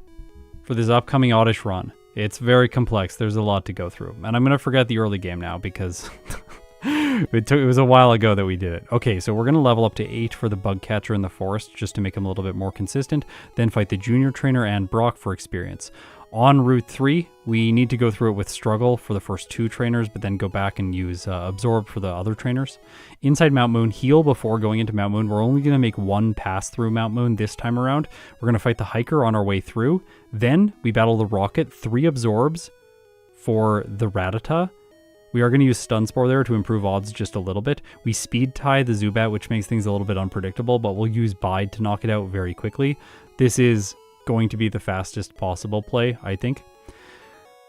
S1: for this upcoming Oddish run. It's very complex. There's a lot to go through. And I'm going to forget the early game now because it was a while ago that we did it. Okay, so we're going to level up to 8 for the bug catcher in the forest just to make him a little bit more consistent. Then fight the junior trainer and Brock for experience. On Route 3, we need to go through it with Struggle for the first 2 trainers, but then go back and use Absorb for the other trainers. Inside Mount Moon, heal before going into Mount Moon. We're only going to make 1 pass through Mount Moon this time around. We're going to fight the Hiker on our way through. Then we battle the Rocket, 3 Absorbs for the Rattata. We are going to use Stun Spore there to improve odds just a little bit. We speed tie the Zubat, which makes things a little bit unpredictable, but we'll use Bide to knock it out very quickly. This is going to be the fastest possible play, I think.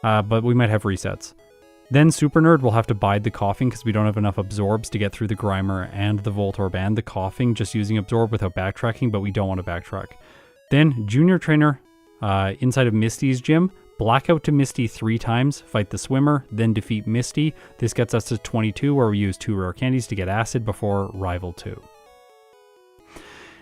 S1: But we might have resets. Then Super Nerd will have to bide the Coughing because we don't have enough Absorbs to get through the Grimer and the Voltorb and the Coughing, just using Absorb without backtracking, but we don't want to backtrack. Then Junior Trainer inside of Misty's gym. Blackout to Misty 3 times, fight the Swimmer, then defeat Misty. This gets us to 22, where we use 2 rare candies to get Acid before Rival 2.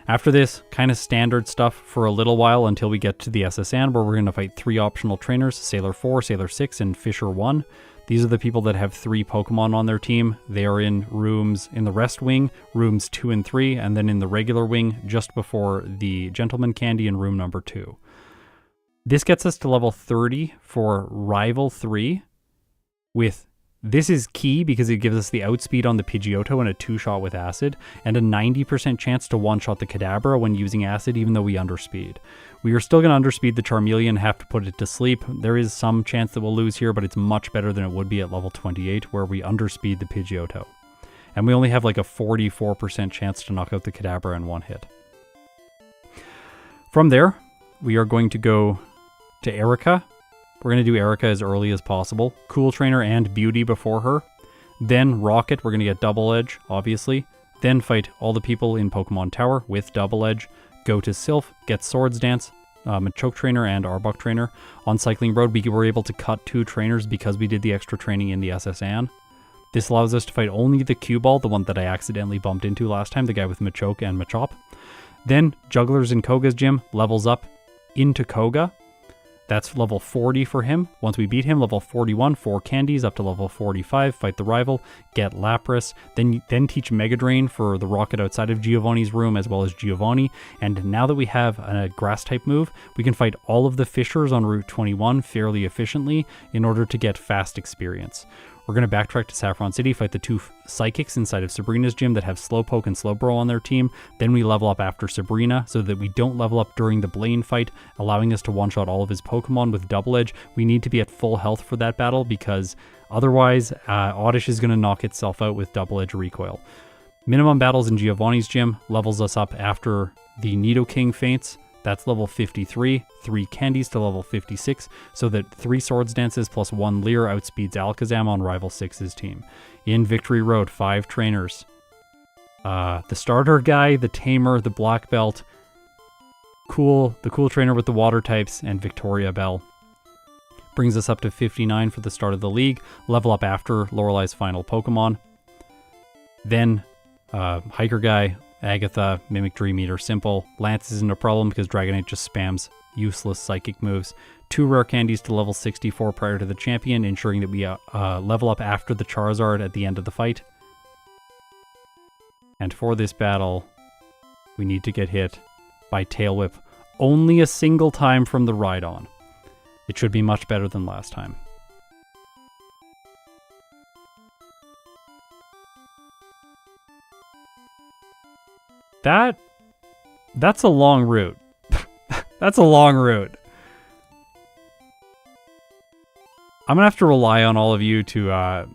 S1: After this, kind of standard stuff for a little while until we get to the SSN, where we're going to fight 3 optional trainers, Sailor 4, Sailor 6, and Fisher 1. These are the people that have 3 Pokemon on their team. They are in rooms in the Rest Wing, rooms 2 and 3, and then in the regular wing just before the Gentleman Candy in room number 2. This gets us to level 30 for Rival 3 with, this is key because it gives us the outspeed on the Pidgeotto and a 2-shot with Acid, and a 90% chance to one-shot the Kadabra when using Acid even though we underspeed. We are still going to underspeed the Charmeleon and have to put it to sleep. There is some chance that we'll lose here, but it's much better than it would be at level 28 where we underspeed the Pidgeotto. And we only have like a 44% chance to knock out the Kadabra in one hit. From there, we are going to go to Erica. We're going to do Erica as early as possible. Cool Trainer and Beauty before her. Then Rocket, we're going to get Double Edge, obviously. Then fight all the people in Pokemon Tower with Double Edge. Go to Silph, get Swords Dance, Machoke Trainer and Arbok Trainer. On Cycling Road, we were able to cut 2 trainers because we did the extra training in the SSN. This allows us to fight only the Cue Ball, the one that I accidentally bumped into last time, the guy with Machoke and Machop. Then Jugglers in Koga's gym levels up into Koga. That's level 40 for him. Once we beat him, level 41, 4 candies up to level 45, fight the rival, get Lapras, then teach Mega Drain for the Rocket outside of Giovanni's room as well as Giovanni. And now that we have a grass type move, we can fight all of the Fishers on Route 21 fairly efficiently in order to get fast experience. We're going to backtrack to Saffron City, fight the 2 Psychics inside of Sabrina's gym that have Slowpoke and Slowbro on their team. Then we level up after Sabrina so that we don't level up during the Blaine fight, allowing us to one-shot all of his Pokemon with Double Edge. We need to be at full health for that battle because otherwise Oddish is going to knock itself out with Double Edge Recoil. Minimum battles in Giovanni's gym levels us up after the Nidoking faints. That's level 53, 3 candies to level 56, so that 3 Swords Dances plus 1 Leer outspeeds Alakazam on Rival 6's team. In Victory Road, 5 trainers. The starter guy, the tamer, the black belt, the cool trainer with the water types, and Victoria Bell. Brings us up to 59 for the start of the league, level up after Lorelei's final Pokemon. Then, hiker guy, Agatha, Mimic Dream Eater, Simple. Lance isn't a problem because Dragonite just spams useless psychic moves. 2 rare candies to level 64 prior to the champion, ensuring that we level up after the Charizard at the end of the fight. And for this battle, we need to get hit by Tail Whip only a single time from the Rhydon. It should be much better than last time. That's a long route. That's a long route. I'm gonna have to rely on all of you to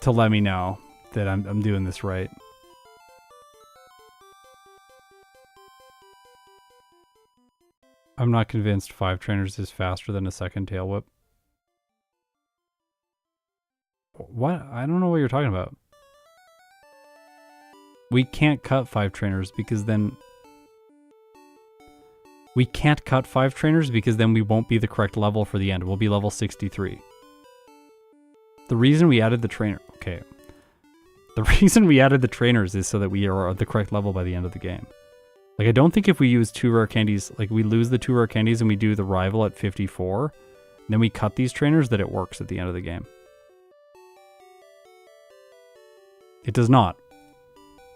S1: let me know that I'm doing this right. I'm not convinced 5 trainers is faster than a second Tail Whip. What? I don't know what you're talking about. We can't cut 5 trainers because then... We can't cut 5 trainers because then we won't be the correct level for the end. We'll be level 63. The reason we added the trainer... Okay. The reason we added the trainers is so that we are at the correct level by the end of the game. Like, I don't think if we use 2 rare candies... Like, we lose the 2 rare candies and we do the rival at 54, then we cut these trainers, that it works at the end of the game. It does not.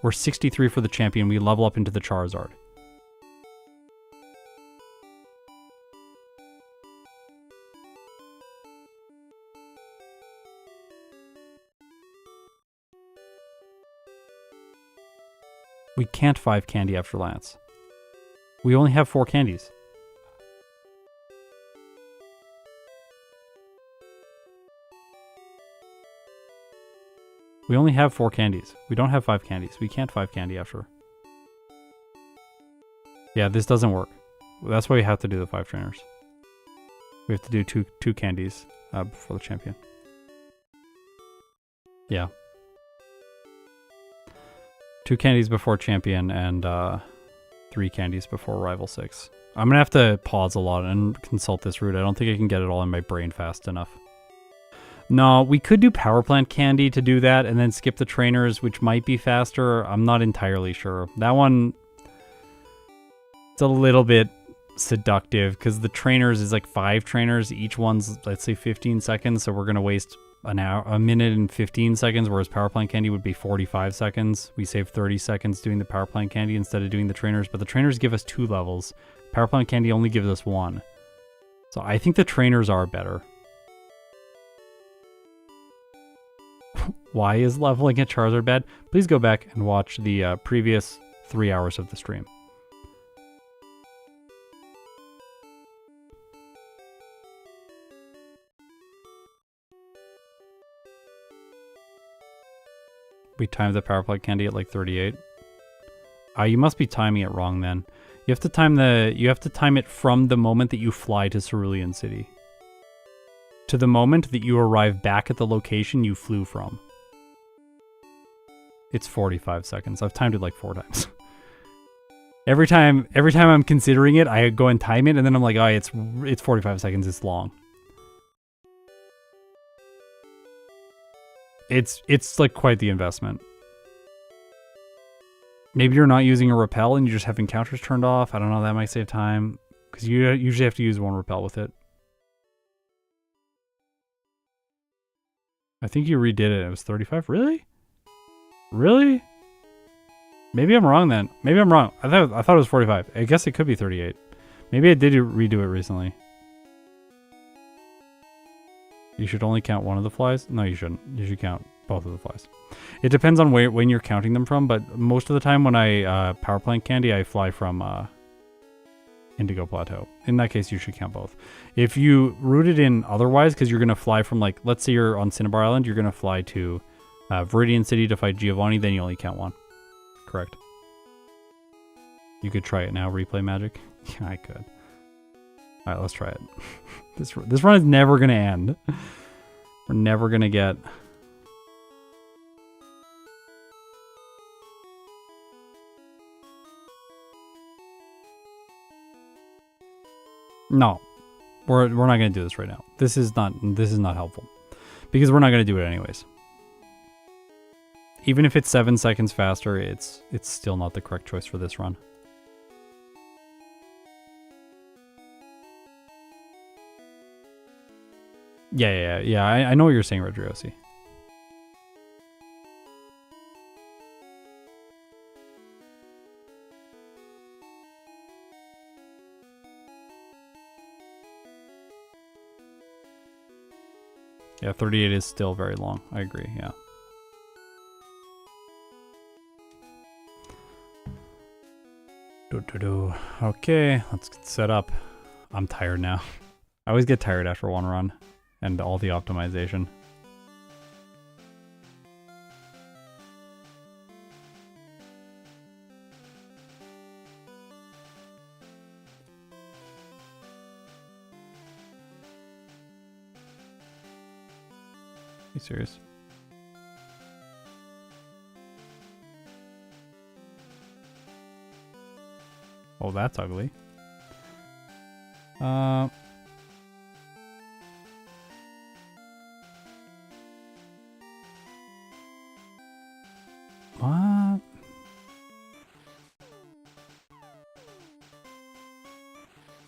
S1: We're 63 for the champion. We level up into the Charizard. We can't 5 candy after Lance. We only have 4 candies. We only have 4 candies. We don't have 5 candies. We can't 5 candy after. Yeah, this doesn't work. That's why we have to do the 5 trainers. We have to do two candies before the champion. Yeah. 2 candies before champion and 3 candies before rival 6. I'm gonna have to pause a lot and consult this route. I don't think I can get it all in my brain fast enough. No, we could do power plant candy to do that and then skip the trainers, which might be faster. I'm not entirely sure. That one, it's a little bit seductive because the trainers is like 5 trainers. Each one's, let's say, 15 seconds. So we're going to waste an hour, a minute and 15 seconds, whereas power plant candy would be 45 seconds. We save 30 seconds doing the power plant candy instead of doing the trainers, but the trainers give us 2 levels. Power plant candy only gives us 1. So I think the trainers are better. Why is leveling a Charizard bad? Please go back and watch the previous 3 hours of the stream. We timed the power plant candy at like 38. You must be timing it wrong then. You have to time it from the moment that you fly to Cerulean City to the moment that you arrive back at the location you flew from. It's 45 seconds. I've timed it like 4 times. Every time I'm considering it, I go and time it, and then I'm like, oh, it's 45 seconds. It's long. It's like quite the investment. Maybe you're not using a repel and you just have encounters turned off. I don't know. That might save time because you usually have to use 1 repel with it. I think you redid it. It was 35. Really? Really? Maybe I'm wrong then. Maybe I'm wrong. I thought it was 45. I guess it could be 38. Maybe I did redo it recently. You should only count 1 of the flies? No, you shouldn't. You should count both of the flies. It depends on when you're counting them from, but most of the time when I power plant candy, I fly from Indigo Plateau. In that case, you should count both. If you route it in otherwise, because you're going to fly from, like, let's say you're on Cinnabar Island, you're going to fly to Viridian City to fight Giovanni, then you only count 1. Correct. You could try it now, replay magic. Yeah, I could. Alright, let's try it. This run is never going to end. We're never going to get... No. We're not going to do this right now. This is not helpful. Because we're not going to do it anyways. Even if it's 7 seconds faster, it's still not the correct choice for this run. Yeah. I know what you're saying, Rodriosi. Yeah, 38 is still very long. I agree, yeah. Okay, let's get set up. I'm tired now. I always get tired after 1 run and all the optimization. Are you serious? Oh, that's ugly. What?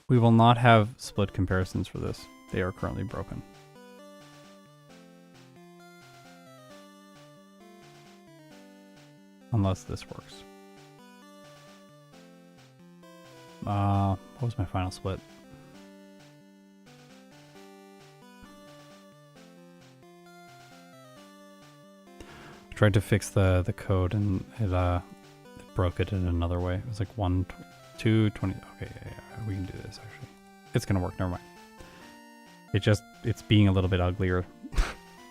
S1: We will not have split comparisons for this. They are currently broken. Unless this works. What was my final split? I tried to fix the code and it broke it in another way. It was like 1, 2, 20. Okay, yeah, we can do this actually. It's gonna work. Never mind. It's being a little bit uglier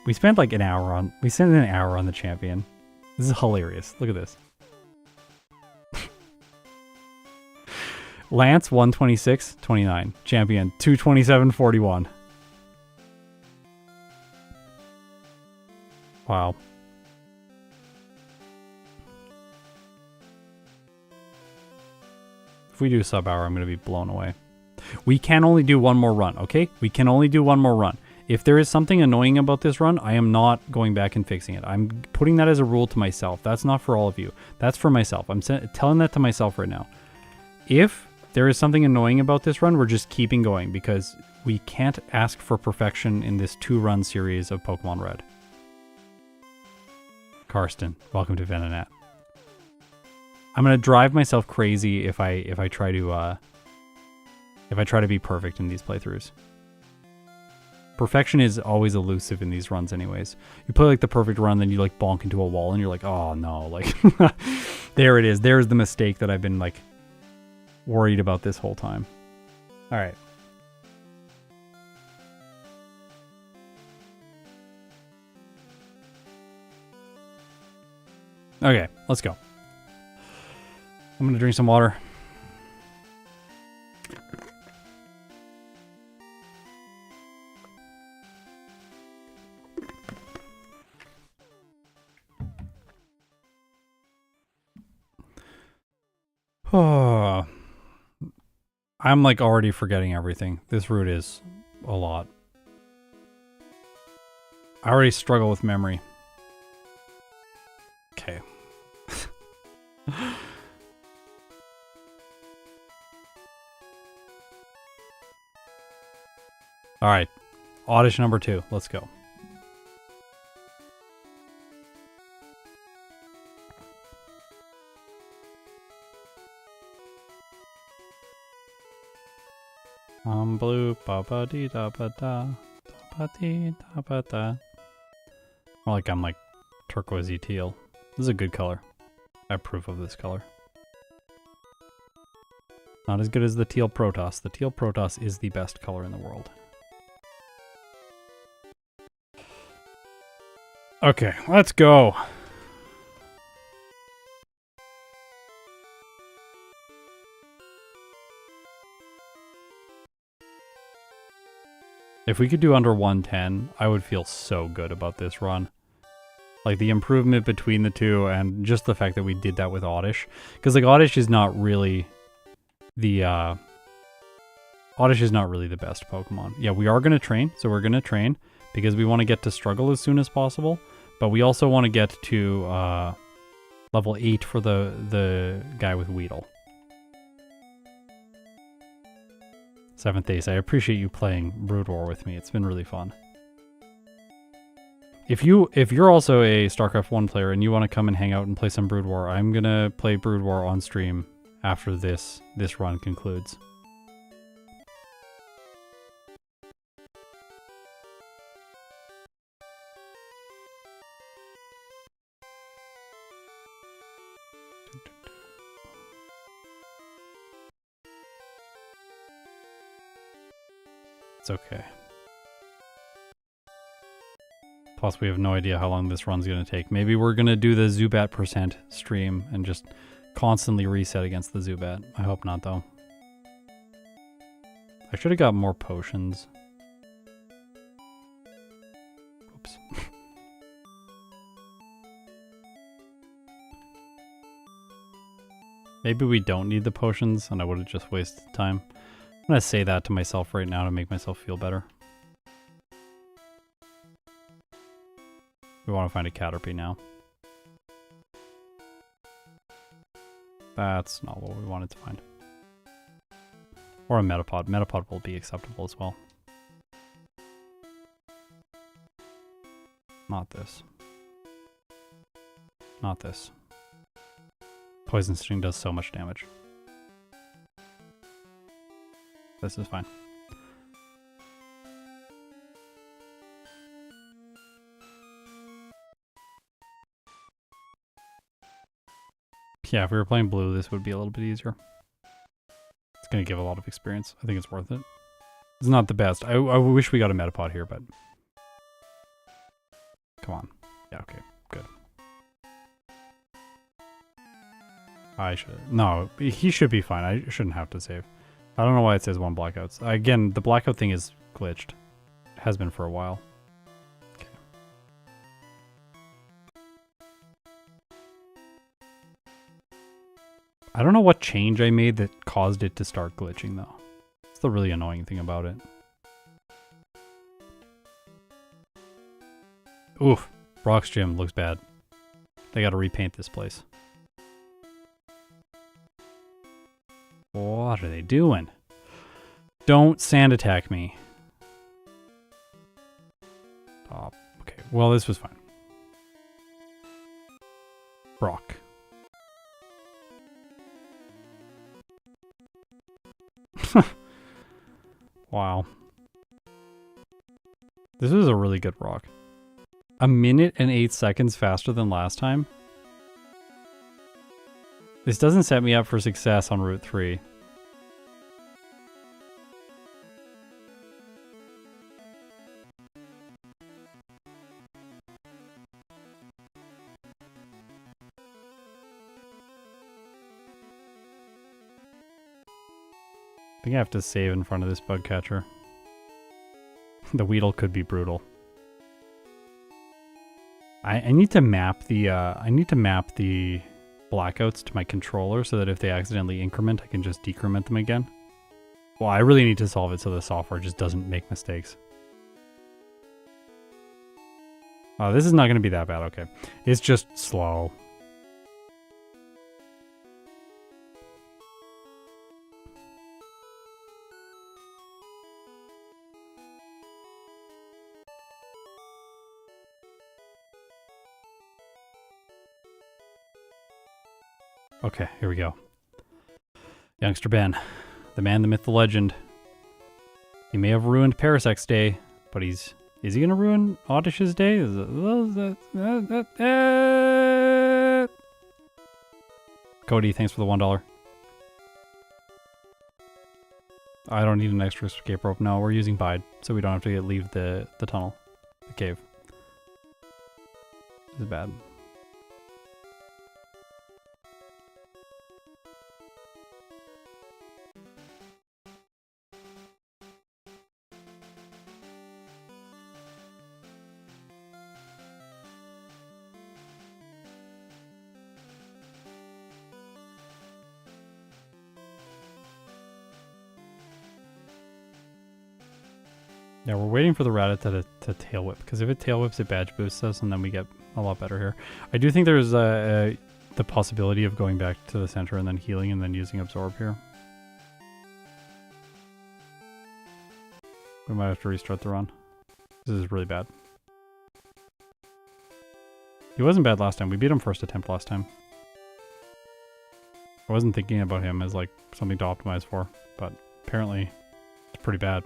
S1: We spent like an hour on the champion. This is hilarious. Look at this. Lance 126.29. Champion 227.41. Wow. If we do sub hour, I'm going to be blown away. We can only do one more run, okay? We can only do one more run. If there is something annoying about this run, I am not going back and fixing it. I'm putting that as a rule to myself. That's not for all of you. That's for myself. I'm telling that to myself right now. If there is something annoying about this run, we're just keeping going because we can't ask for perfection in this 2-run series of Pokemon Red. Karsten, welcome to Venonat. I'm gonna drive myself crazy if I try to be perfect in these playthroughs. Perfection is always elusive in these runs anyways. You play like the perfect run, then you like bonk into a wall and you're like, oh no, like there it is. There's the mistake that I've been like worried about this whole time. All right. Okay, let's go. I'm gonna drink some water. Oh, I'm like already forgetting everything. This route is a lot. I already struggle with memory. Okay. All right, Oddish number 2. Let's go. I'm blue, ba ba dee da ba da, ba dee da ba da. More like I'm like turquoisey teal. This is a good color. I approve of this color. Not as good as the teal Protoss. The teal Protoss is the best color in the world. Okay, let's go. If we could do under 110, I would feel so good about this run. Like the improvement between the two and just the fact that we did that with Oddish. Because like Oddish is not really the best Pokemon. Yeah, we are gonna train, so we're gonna train because we want to get to struggle as soon as possible. But we also want to get to level 8 for the guy with Weedle. 7th Ace, I appreciate you playing Brood War with me. It's been really fun. If you're also a StarCraft 1 player and you want to come and hang out and play some Brood War, I'm gonna play Brood War on stream after this run concludes. It's okay. Plus, we have no idea how long this run's going to take. Maybe we're going to do the Zubat percent stream and just constantly reset against the Zubat. I hope not, though. I should have got more potions. Oops. Maybe we don't need the potions, and I would have just wasted time. I'm going to say that to myself right now to make myself feel better. We want to find a Caterpie now. That's not what we wanted to find. Or a Metapod. Metapod will be acceptable as well. Not this. Not this. Poison Sting does so much damage. This is fine. Yeah, if we were playing blue, this would be a little bit easier. It's going to give a lot of experience. I think it's worth it. It's not the best. I wish we got a Metapod here, but... Come on. Yeah, okay, good. I should... No, he should be fine. I shouldn't have to save. I don't know why it says 1 blackouts. Again, the blackout thing is glitched. It has been for a while. Okay. I don't know what change I made that caused it to start glitching, though. That's the really annoying thing about it. Oof. Brock's gym looks bad. They gotta repaint this place. What are they doing? Don't sand attack me. Oh, okay. Well, this was fine. Brock. Wow. This was a really good rock. 1 minute and 8 seconds faster than last time. This doesn't set me up for success on Route 3. I think I have to save in front of this bug catcher. The Weedle could be brutal. I need to map the blackouts to my controller so that if they accidentally increment, I can just decrement them again. Well, I really need to solve it so the software just doesn't make mistakes. Oh, this is not going to be that bad, okay. It's just slow. Okay, here we go. Youngster Ben, the man, the myth, the legend. He may have ruined Parasec's day, but is he gonna ruin Oddish's day? Cody, thanks for the $1. I don't need an extra escape rope. No, we're using Bide, so we don't have to leave the tunnel, the cave. This is bad. Yeah, we're waiting for the Rattata to tail whip, because if it tail whips, it badge boosts us, and then we get a lot better here. I do think there's the possibility of going back to the center and then healing and then using absorb here. We might have to restart the run. This is really bad. He wasn't bad last time. We beat him first attempt last time. I wasn't thinking about him as like something to optimize for, but apparently it's pretty bad.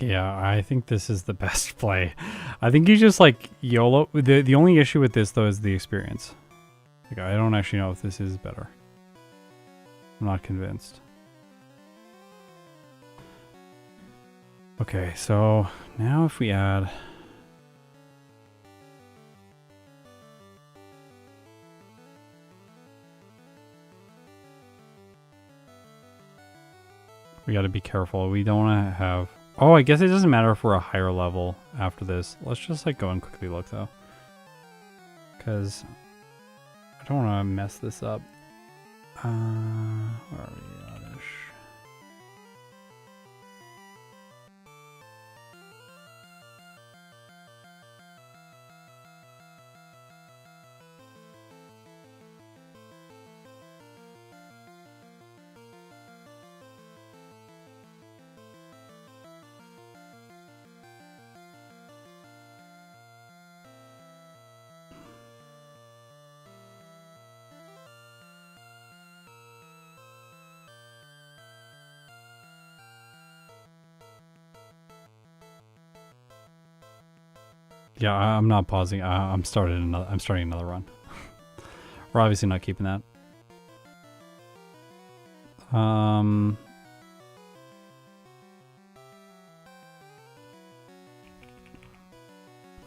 S1: Yeah, I think this is the best play. I think you just like YOLO. The only issue with this though is the experience. Like, I don't actually know if this is better. I'm not convinced. Okay, so now if we add... We gotta be careful. We don't want to have... Oh, I guess it doesn't matter if we're a higher level after this. Let's just like go and quickly look though. Because I don't want to mess this up. Where are we? Oddish. Yeah, I'm not pausing. I'm starting another run. We're obviously not keeping that.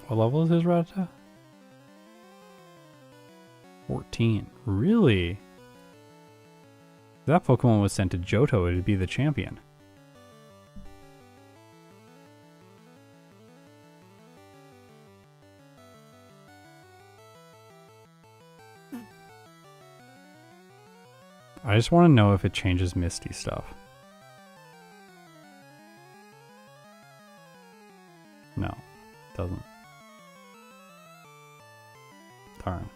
S1: What level is his Rattata? 14. Really? If that Pokemon was sent to Johto, it'd be the champion. I just want to know if it changes Misty stuff. No, it doesn't. Darn.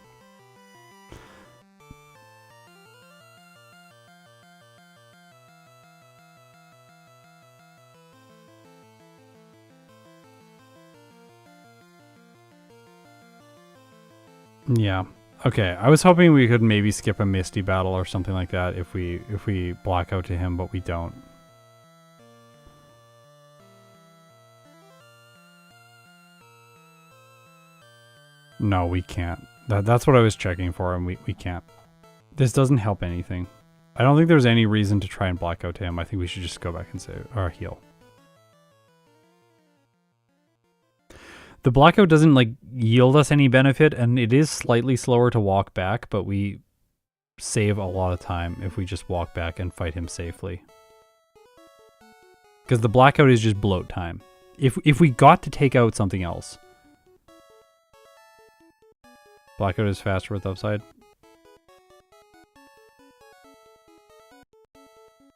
S1: Yeah. Okay, I was hoping we could maybe skip a Misty battle or something like that if we block out to him, but we don't. No, we can't. That's what I was checking for, and we can't. This doesn't help anything. I don't think there's any reason to try and block out to him. I think we should just go back and save or heal. The blackout doesn't like yield us any benefit, and it is slightly slower to walk back, but we save a lot of time if we just walk back and fight him safely. Because the blackout is just bloat time. If we got to take out something else. Blackout is faster with upside.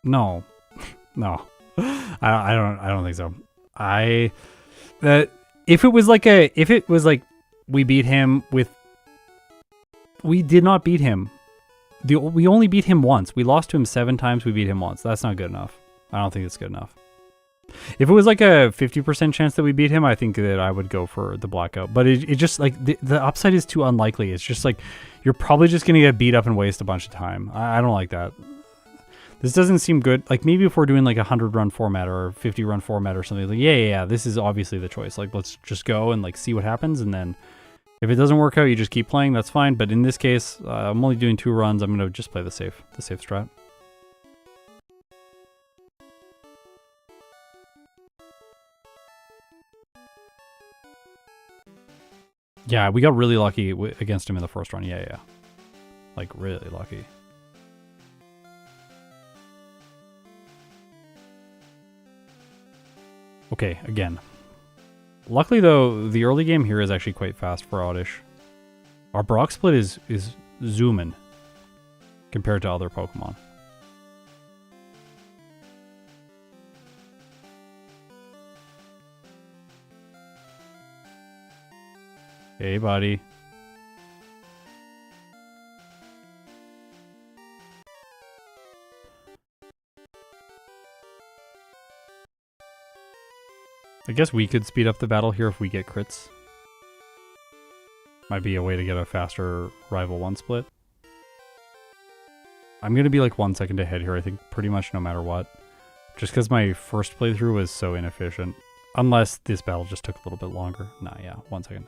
S1: No. No. I don't think so. If it was like we beat him with... We did not beat him. We only beat him once. We lost to him 7 times, we beat him once. That's not good enough. I don't think it's good enough. If it was like a 50% chance that we beat him, I think that I would go for the blackout. But it just like, the upside is too unlikely. It's just like, you're probably just going to get beat up and waste a bunch of time. I don't like that. This doesn't seem good. Like, maybe if we're doing like a 100-run format or 50-run format or something, like, yeah, this is obviously the choice. Like, let's just go and like see what happens, and then if it doesn't work out, you just keep playing. That's fine. But in this case, I'm only doing 2 runs. I'm gonna just play the safe strat. Yeah, we got really lucky against him in the first run. Yeah. Like, really lucky. Okay, again. Luckily, though, the early game here is actually quite fast for Oddish. Our Brock split is zooming compared to other Pokemon. Hey, buddy. I guess we could speed up the battle here if we get crits. Might be a way to get a faster Rival 1 split. I'm going to be like 1 second ahead here, I think, pretty much no matter what. Just because my first playthrough was so inefficient. Unless this battle just took a little bit longer. Nah, yeah, 1 second.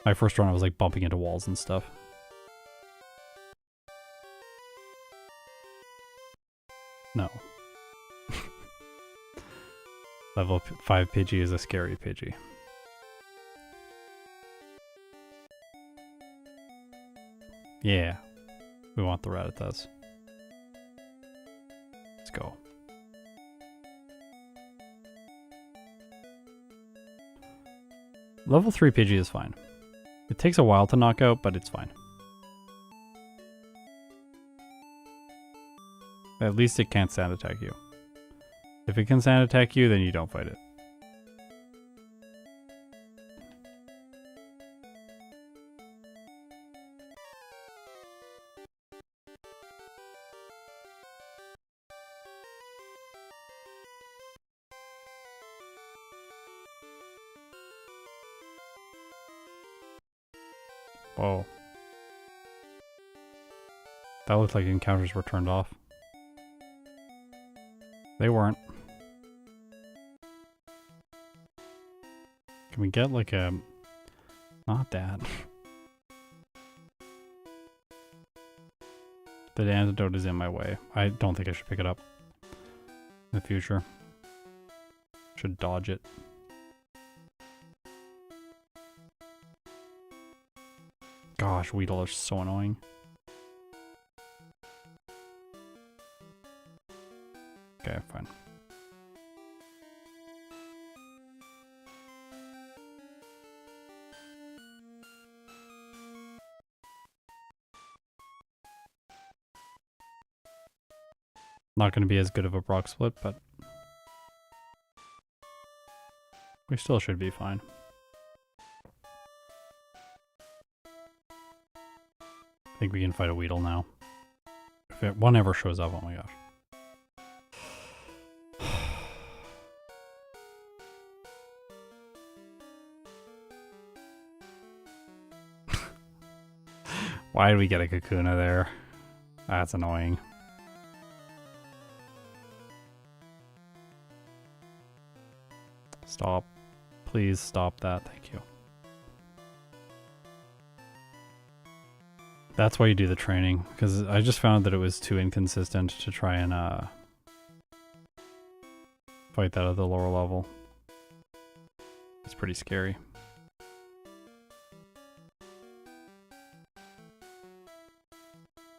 S1: My first run I was like bumping into walls and stuff. No. Level 5 Pidgey is a scary Pidgey. Yeah. We want the Rattatas. Let's go. Level 3 Pidgey is fine. It takes a while to knock out, but it's fine. At least it can't sand attack you. If it can sand attack you, then you don't fight it. Whoa. That looked like encounters were turned off. They weren't. Can we get like a... Not that. The antidote is in my way. I don't think I should pick it up in the future. Should dodge it. Gosh, Weedle is so annoying. Okay, fine. Not going to be as good of a Brock split, but we still should be fine. I think we can fight a Weedle now. If one ever shows up, oh my gosh. Why did we get a Kakuna there? That's annoying. Stop. Please stop that. Thank you. That's why you do the training, because I just found that it was too inconsistent to try and fight that at the lower level. It's pretty scary.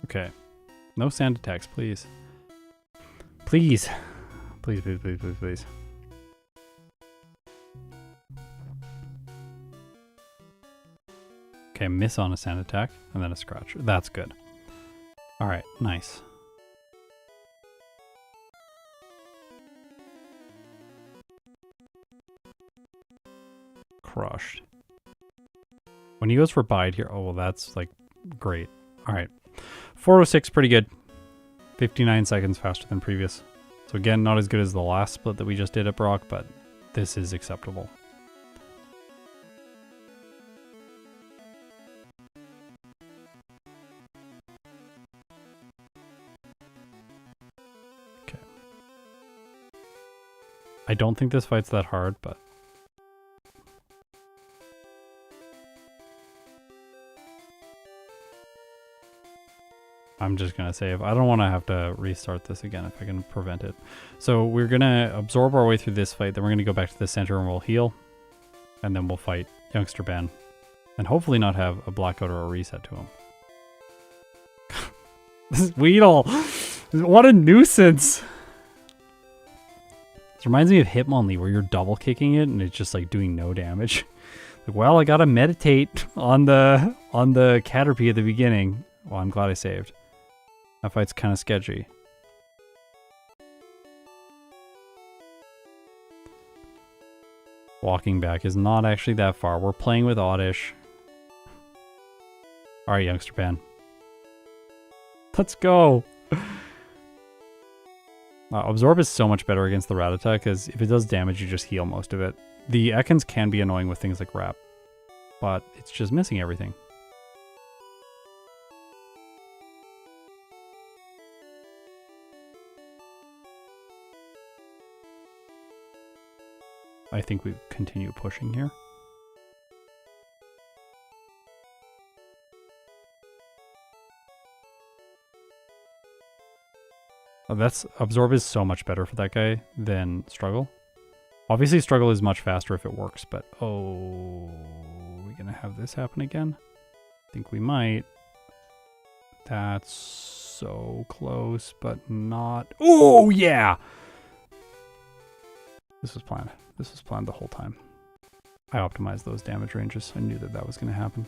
S1: Okay. No sand attacks, please. Please. Please, please, please, please, please. Okay, miss on a sand attack, and then a scratch. That's good. Alright, nice. Crushed. When he goes for bite here, oh, well, that's, like, great. Alright. 406, pretty good. 59 seconds faster than previous. So again, not as good as the last split that we just did at Brock, but this is acceptable. Okay. I don't think this fight's that hard, but I'm just going to save. I don't want to have to restart this again if I can prevent it. So we're going to absorb our way through this fight. Then we're going to go back to the center and we'll heal. And then we'll fight Youngster Ben. And hopefully not have a blackout or a reset to him. This Weedle! What a nuisance! This reminds me of Hitmonlee where you're double kicking it and it's just like doing no damage. Like, well, I gotta meditate on the Caterpie at the beginning. Well, I'm glad I saved. That fight's kind of sketchy. Walking back is not actually that far. We're playing with Oddish. Alright, Youngster Ben. Let's go! Absorb is so much better against the Rattata, because if it does damage, you just heal most of it. The Ekans can be annoying with things like Wrap, but it's just missing everything. I think we continue pushing here. Oh, that's Absorb is so much better for that guy than Struggle. Obviously, Struggle is much faster if it works, but oh, are we gonna have this happen again? I think we might. That's so close, but not. Oh, yeah! This was planned. This was planned the whole time. I optimized those damage ranges. I knew that that was gonna happen.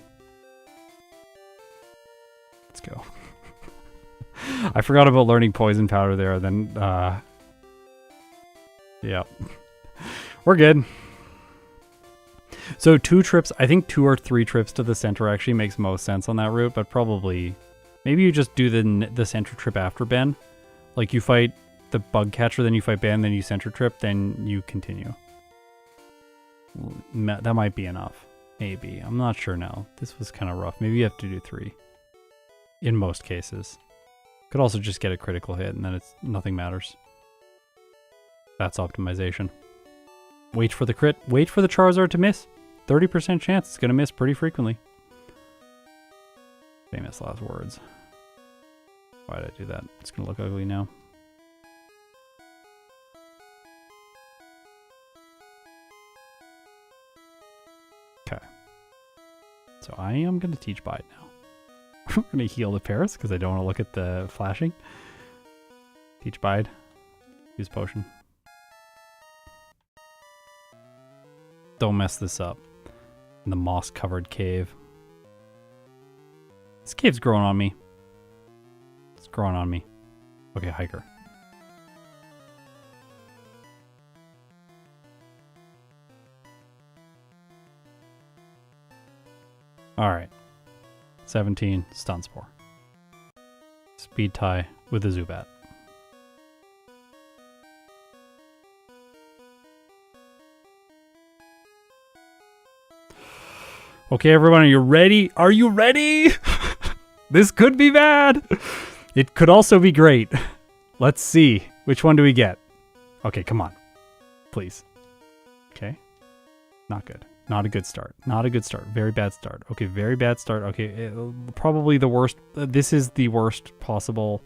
S1: Let's go. I forgot about learning Poison Powder there, then, yeah. We're good. So 2 trips, I think 2 or 3 trips to the center actually makes most sense on that route, but probably, maybe you just do the center trip after Ben. Like you fight the bug catcher, then you fight Ben, then you center trip, then you continue. That might be enough. Maybe. I'm not sure now. This was kind of rough. Maybe you have to do 3. In most cases. Could also just get a critical hit and then it's nothing matters. That's optimization. Wait for the crit. Wait for the Charizard to miss. 30% chance it's going to miss pretty frequently. Famous last words. Why did I do that? It's going to look ugly now. Okay. So I am going to teach Bite now. I'm going to heal the Paris because I don't want to look at the flashing. Teach Bide. Use potion. Don't mess this up. In the moss-covered cave. This cave's growing on me. It's growing on me. Okay, hiker. Alright. 17, Stun Spore. Speed tie with a Zubat. Okay, everyone, are you ready? Are you ready? This could be bad. It could also be great. Let's see. Which one do we get? Okay, come on. Please. Okay. Not good. Not a good start. Not a good start. Very bad start. Okay, very bad start. Okay, probably the worst. This is the worst possible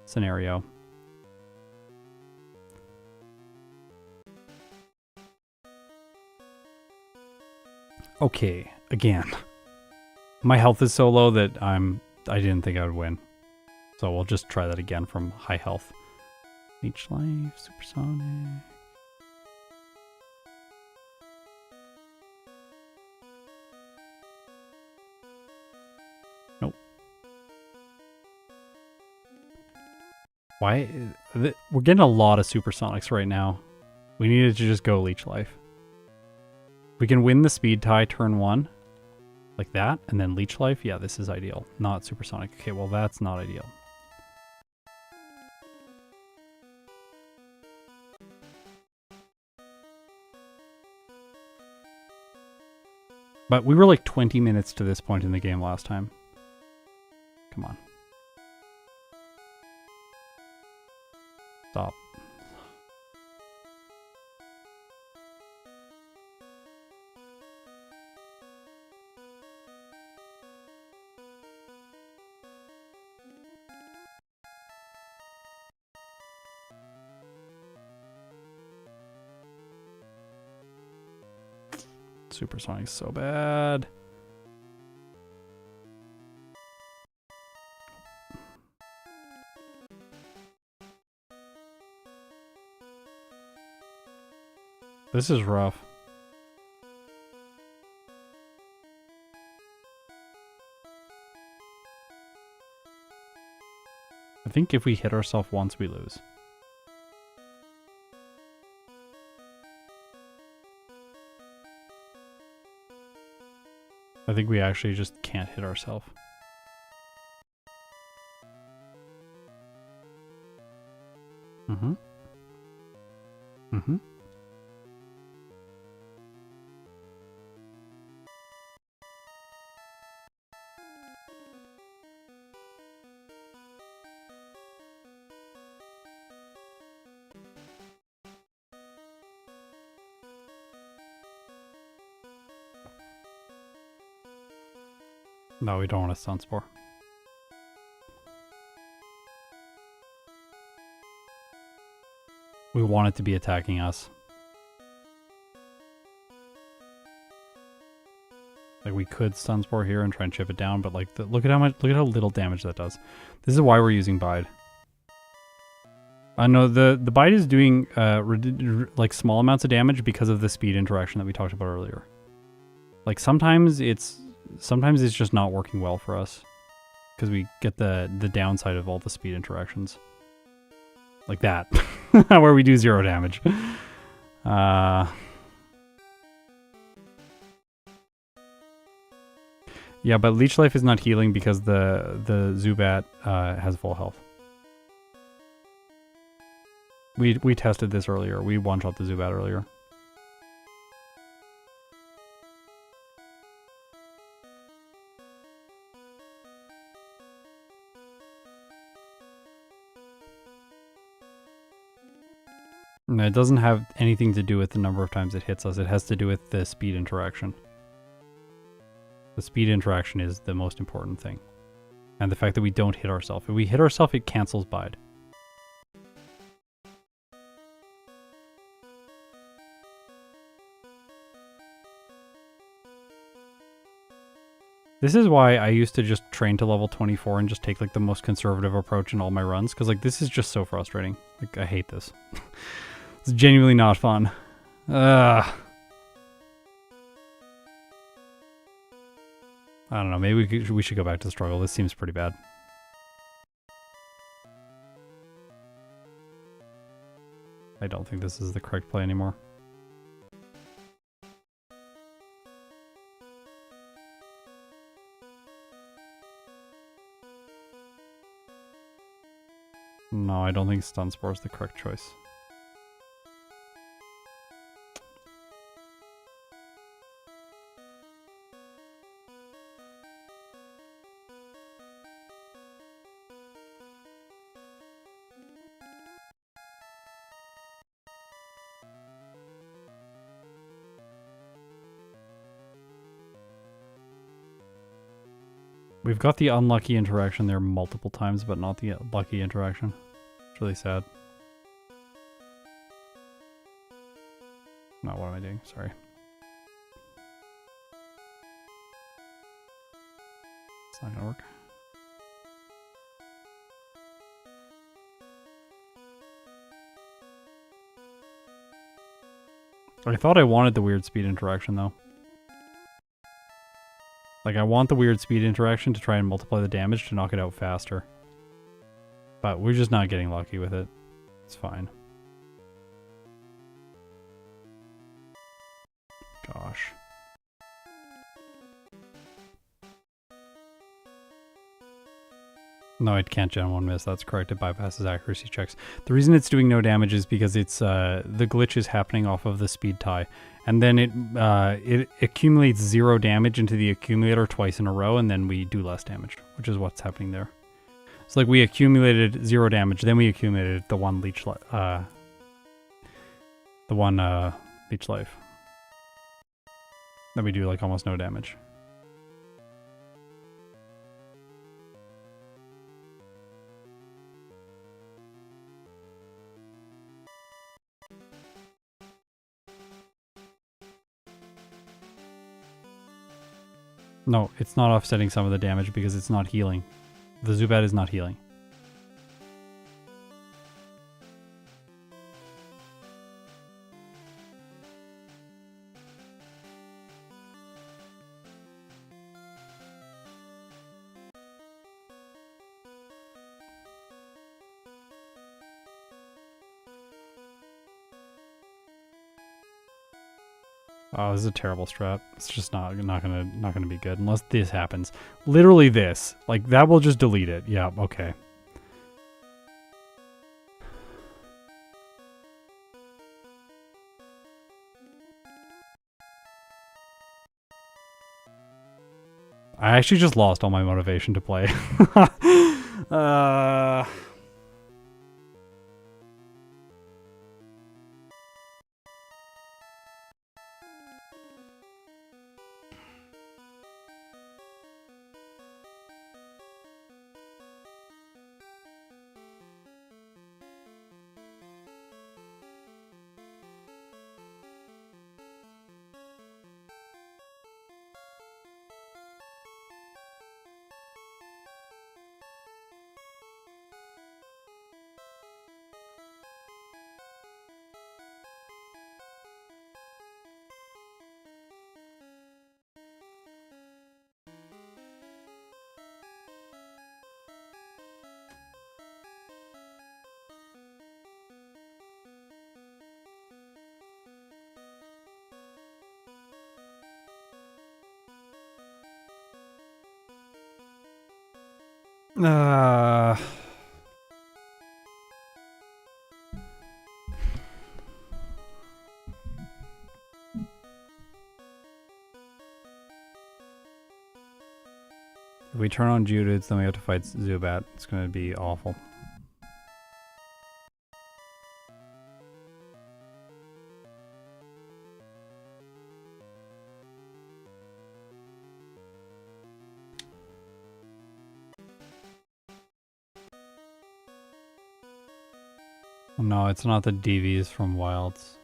S1: scenario. Okay, again. My health is so low that I didn't think I would win. So we'll just try that again from high health. Leech Life, Supersonic. Nope. Why? We're getting a lot of Supersonics right now. We needed to just go Leech Life. We can win the speed tie turn 1. Like that, and then Leech Life. Yeah, this is ideal. Not Supersonic. Okay, well that's not ideal. But we were like 20 minutes to this point in the game last time. Come on. Stop. Supersonic's so bad. This is rough. I think if we hit ourselves once, we lose. I think we actually just can't hit ourselves. Mm-hmm. Mm-hmm. No, we don't want a Stun Spore. We want it to be attacking us. Like we could Stun Spore here and try and chip it down, but like look at how little damage that does. This is why we're using Bide. I know the Bide is doing like small amounts of damage because of the speed interaction that we talked about earlier. Like sometimes it's just not working well for us because we get the downside of all the speed interactions. Like that, where we do 0 damage. Yeah, but Leech Life is not healing because the Zubat has full health. We tested this earlier. We one-shot the Zubat earlier. No, it doesn't have anything to do with the number of times it hits us. It has to do with the speed interaction. The speed interaction is the most important thing. And the fact that we don't hit ourselves. If we hit ourselves, it cancels Bide. This is why I used to just train to level 24 and just take like the most conservative approach in all my runs. Because like this is just so frustrating. Like I hate this. It's genuinely not fun. I don't know, maybe we should go back to the struggle. This seems pretty bad. I don't think this is the correct play anymore. No, I don't think Stun Spore is the correct choice. We've got the unlucky interaction there multiple times, but not the lucky interaction. It's really sad. No, what am I doing? Sorry. It's not gonna work. I thought I wanted the weird speed interaction though. Like, I want the weird speed interaction to try and multiply the damage to knock it out faster. But we're just not getting lucky with it. It's fine. Gosh. No, it can't Gen 1 miss. That's correct. It bypasses accuracy checks. The reason it's doing no damage is because it's the glitch is happening off of the speed tie. And then it accumulates 0 damage into the accumulator twice in a row, and then we do less damage, which is what's happening there. So like we accumulated 0 damage, then we accumulated the one leech life. Then we do like almost no damage. No, it's not offsetting some of the damage because it's not healing. The Zubat is not healing. Oh, this is a terrible strat. It's just not gonna be good unless this happens. Literally this. Like that will just delete it. Yeah, okay. I actually just lost all my motivation to play. If we turn on Geodudes, then we have to fight Zubat. It's going to be awful. No, it's not the DVs from Wilds.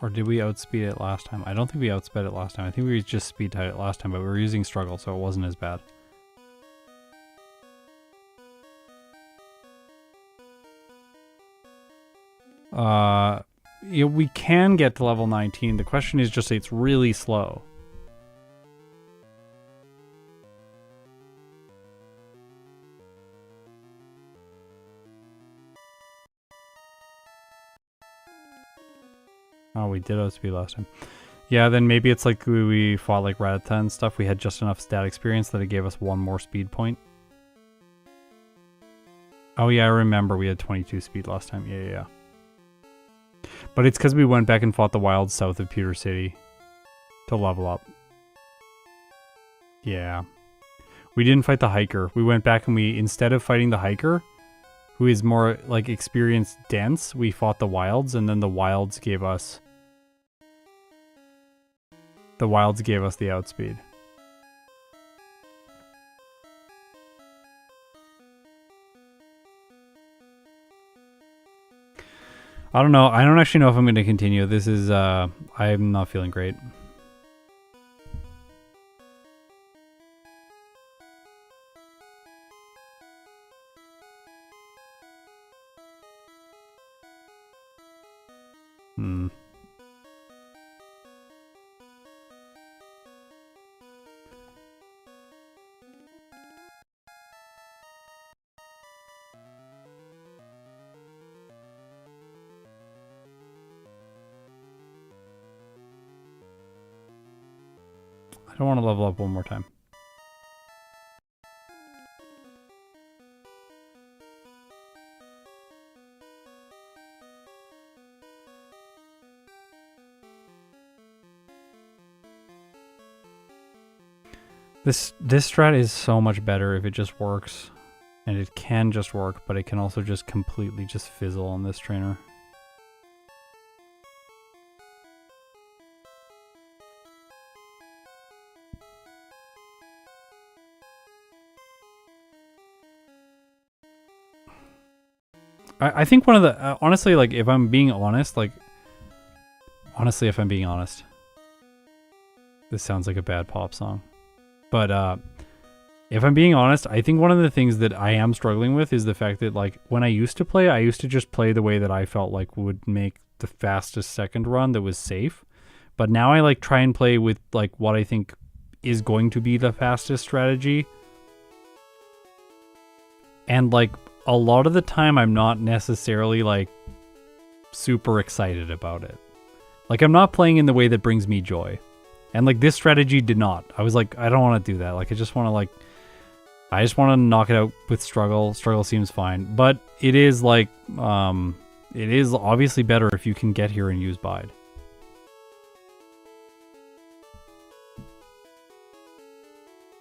S1: Or did we outspeed it last time? I don't think we outsped it last time. I think we just speed tied it last time, but we were using Struggle, so it wasn't as bad. Yeah, we can get to level 19. The question is just it's really slow. Oh, we did outspeed last time. Yeah, then maybe it's like we fought like Rattata and stuff. We had just enough stat experience that it gave us one more speed point. Oh yeah, I remember we had 22 speed last time. Yeah. But it's because we went back and fought the Wilds south of Pewter City to level up. Yeah. We didn't fight the Hiker. We went back and instead of fighting the Hiker, who is more like experience dense, we fought the Wilds, and then the Wilds gave us the outspeed. I don't know. I don't actually know if I'm going to continue. This is I'm not feeling great. I don't want to level up one more time. This strat is so much better if it just works. And it can just work, but it can also just completely just fizzle on this trainer. I think one of the, honestly, like, if I'm being honest, this sounds like a bad pop song. But, if I'm being honest, I think one of the things that I am struggling with is the fact that, like, when I used to play, I used to just play the way that I felt like would make the fastest second run that was safe. But now I, like, try and play with, like, what I think is going to be the fastest strategy. And, like, a lot of the time I'm not necessarily, like, super excited about it. Like, I'm not playing in the way that brings me joy. And, like, this strategy did not. I was like, I don't want to do that. Like, I just want to, like, I just want to knock it out with Struggle. Struggle seems fine. But it is, like, it is obviously better if you can get here and use Bide.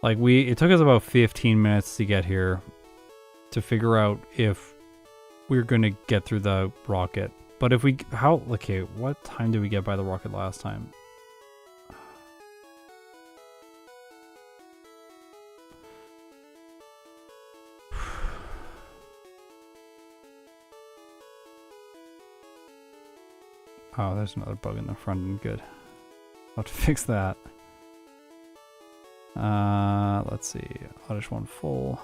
S1: Like, it took us about 15 minutes to get here to figure out if we're going to get through the rocket. But if we, okay, what time did we get by the rocket last time? Oh, there's another bug in the front end. Good. I'll have to fix that. Let's see. Oddish 1 full.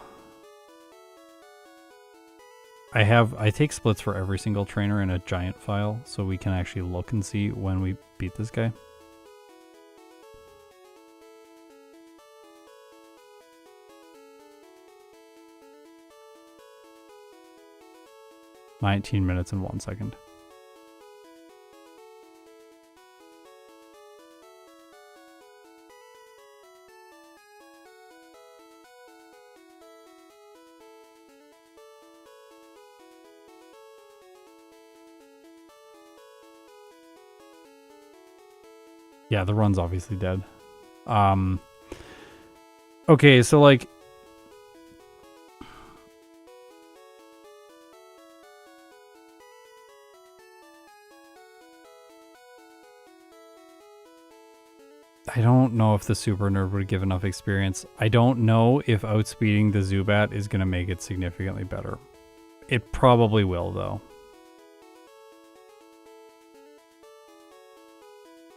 S1: I take splits for every single trainer in a giant file, so we can actually look and see when we beat this guy. "19 minutes and 1 second. Yeah, the run's obviously dead. Okay, so like... I don't know if the Super Nerd would give enough experience. I don't know if outspeeding the Zubat is going to make it significantly better. It probably will, though.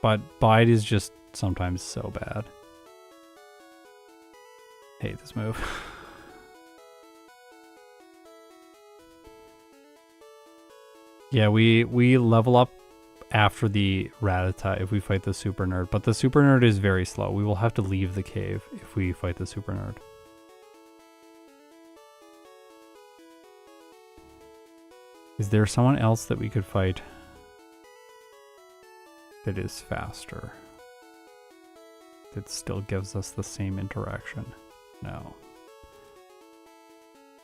S1: But Bide is just sometimes so bad. Hate this move. Yeah, we level up after the Rattata if we fight the Super Nerd, but the Super Nerd is very slow. We will have to leave the cave if we fight the Super Nerd. Is there someone else that we could fight that is faster? That still gives us the same interaction? No.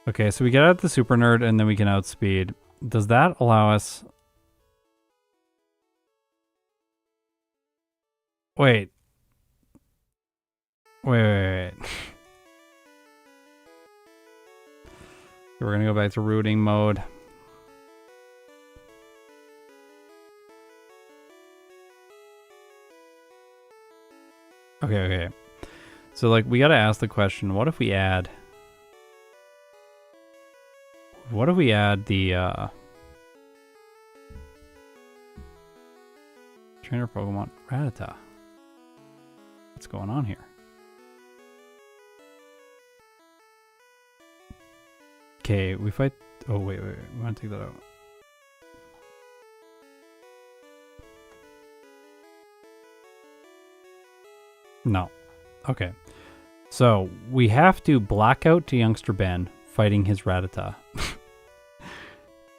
S1: Okay, so we get out the Super Nerd and then we can outspeed. Does that allow us... Wait. We're gonna go back to rooting mode. Okay. So like we gotta ask the question, what if we add the trainer Pokemon Rattata? What's going on here? Okay, we fight... Oh, wait. We want to take that out. No. Okay. So, we have to black out to Youngster Ben fighting his Rattata.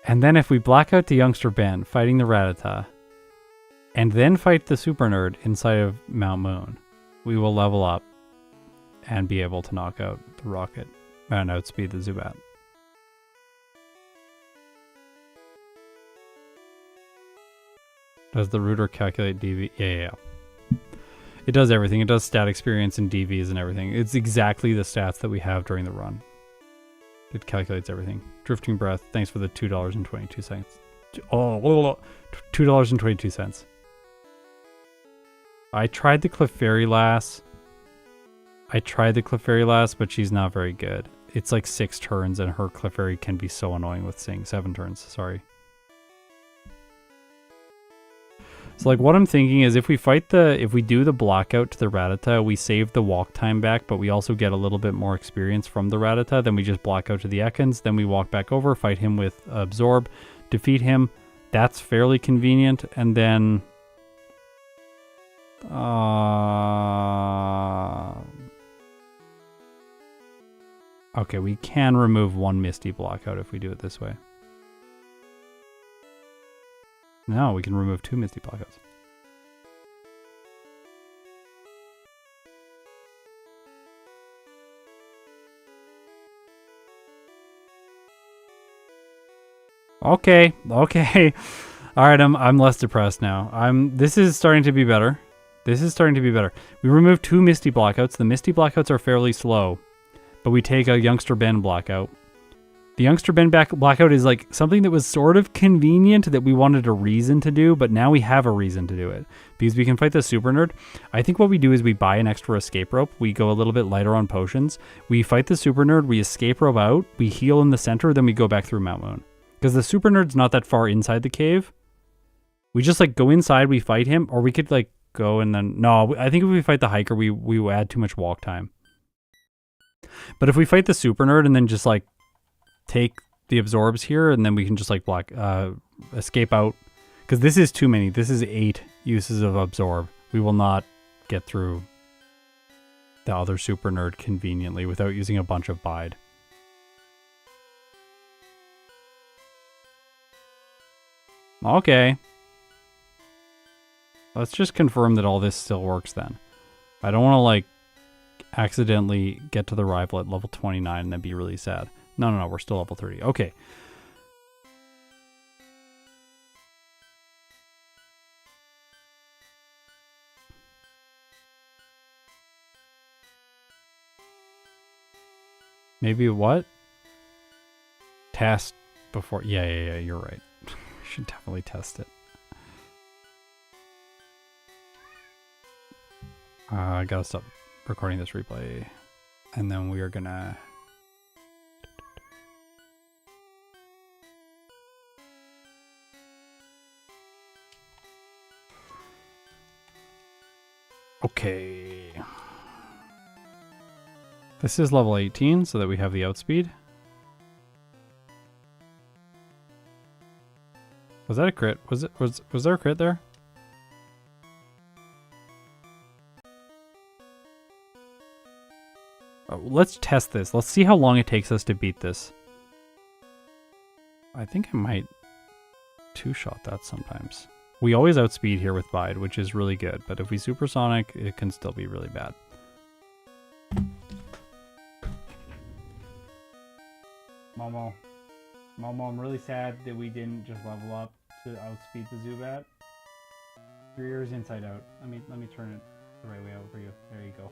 S1: And then if we black out to Youngster Ben fighting the Rattata, and then fight the Super Nerd inside of Mount Moon, we will level up and be able to knock out the Rocket and outspeed the Zubat. Does the router calculate DV? Yeah. It does everything. It does stat experience and DVs and everything. It's exactly the stats that we have during the run. It calculates everything. Drifting Breath, thanks for the $2.22. Oh, $2.22. I tried the Clefairy Lass. But she's not very good. It's like 6 turns, and her Clefairy can be so annoying with Sing. 7 turns, sorry. So like what I'm thinking is if we do the blackout to the Rattata, we save the walk time back, but we also get a little bit more experience from the Rattata. Then we just block out to the Ekans, then we walk back over, fight him with Absorb, defeat him. That's fairly convenient, and then... Okay, we can remove 1 Misty blockout if we do it this way. No, we can remove 2 Misty blockouts. Okay. All right, I'm less depressed now. This is starting to be better. We removed 2 Misty blockouts. The Misty blockouts are fairly slow, but we take a Youngster Ben blackout. The Youngster Ben blackout is like something that was sort of convenient that we wanted a reason to do, but now we have a reason to do it because we can fight the Super Nerd. I think what we do is we buy an extra escape rope. We go a little bit lighter on potions. We fight the Super Nerd. We escape rope out. We heal in the center. Then we go back through Mount Moon because the Super Nerd's not that far inside the cave. We just like go inside. We fight him, or we could like go and then no. I think if we fight the hiker, we add too much walk time. But if we fight the Super Nerd and then just like take the absorbs here and then we can just like escape out, because this is too many. This is 8 uses of absorb. We will not get through the other Super Nerd conveniently without using a bunch of bide. Okay, let's just confirm that all this still works then. I don't want to like accidentally get to the rival at level 29 and then be really sad. No, we're still level 30. Okay. Maybe what? Test before. Yeah, you're right. We should definitely test it. I gotta stop recording this replay. And then we are gonna... Okay. This is level 18, so that we have the outspeed. Was that a crit? Was there a crit there? Oh, let's test this. Let's see how long it takes us to beat this. I think I might two-shot that sometimes. We always outspeed here with Bide, which is really good, but if we supersonic, it can still be really bad. Momo, I'm really sad that we didn't just level up to outspeed the Zubat. Your ears inside out. Let me turn it the right way out for you. There you go.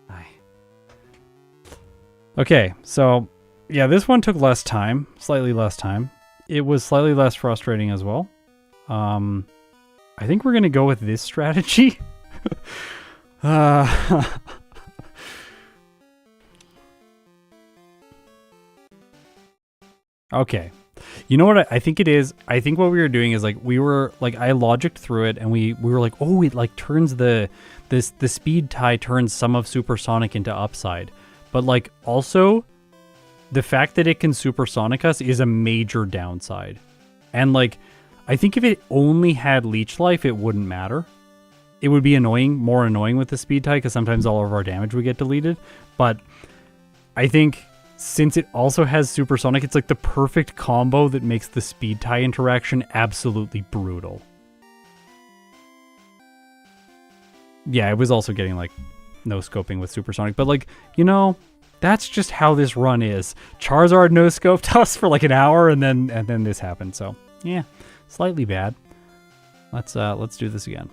S1: Hi. Okay, so yeah, this one took less time, slightly less time. It was slightly less frustrating as well. I think we're gonna go with this strategy. Okay. You know what I think it is? I think what we were doing is like we were like I logicked through it and we were like, oh, it like turns the speed tie turns some of supersonic into upside. But like also the fact that it can supersonic us is a major downside. And like I think if it only had leech life, it wouldn't matter. It would be more annoying with the speed tie because sometimes all of our damage would get deleted. But I think since it also has supersonic, it's like the perfect combo that makes the speed tie interaction absolutely brutal. Yeah, it was also getting like no scoping with supersonic, but like, you know, that's just how this run is. Charizard no scoped us for like an hour and then this happened. So yeah, slightly bad. Let's do this again.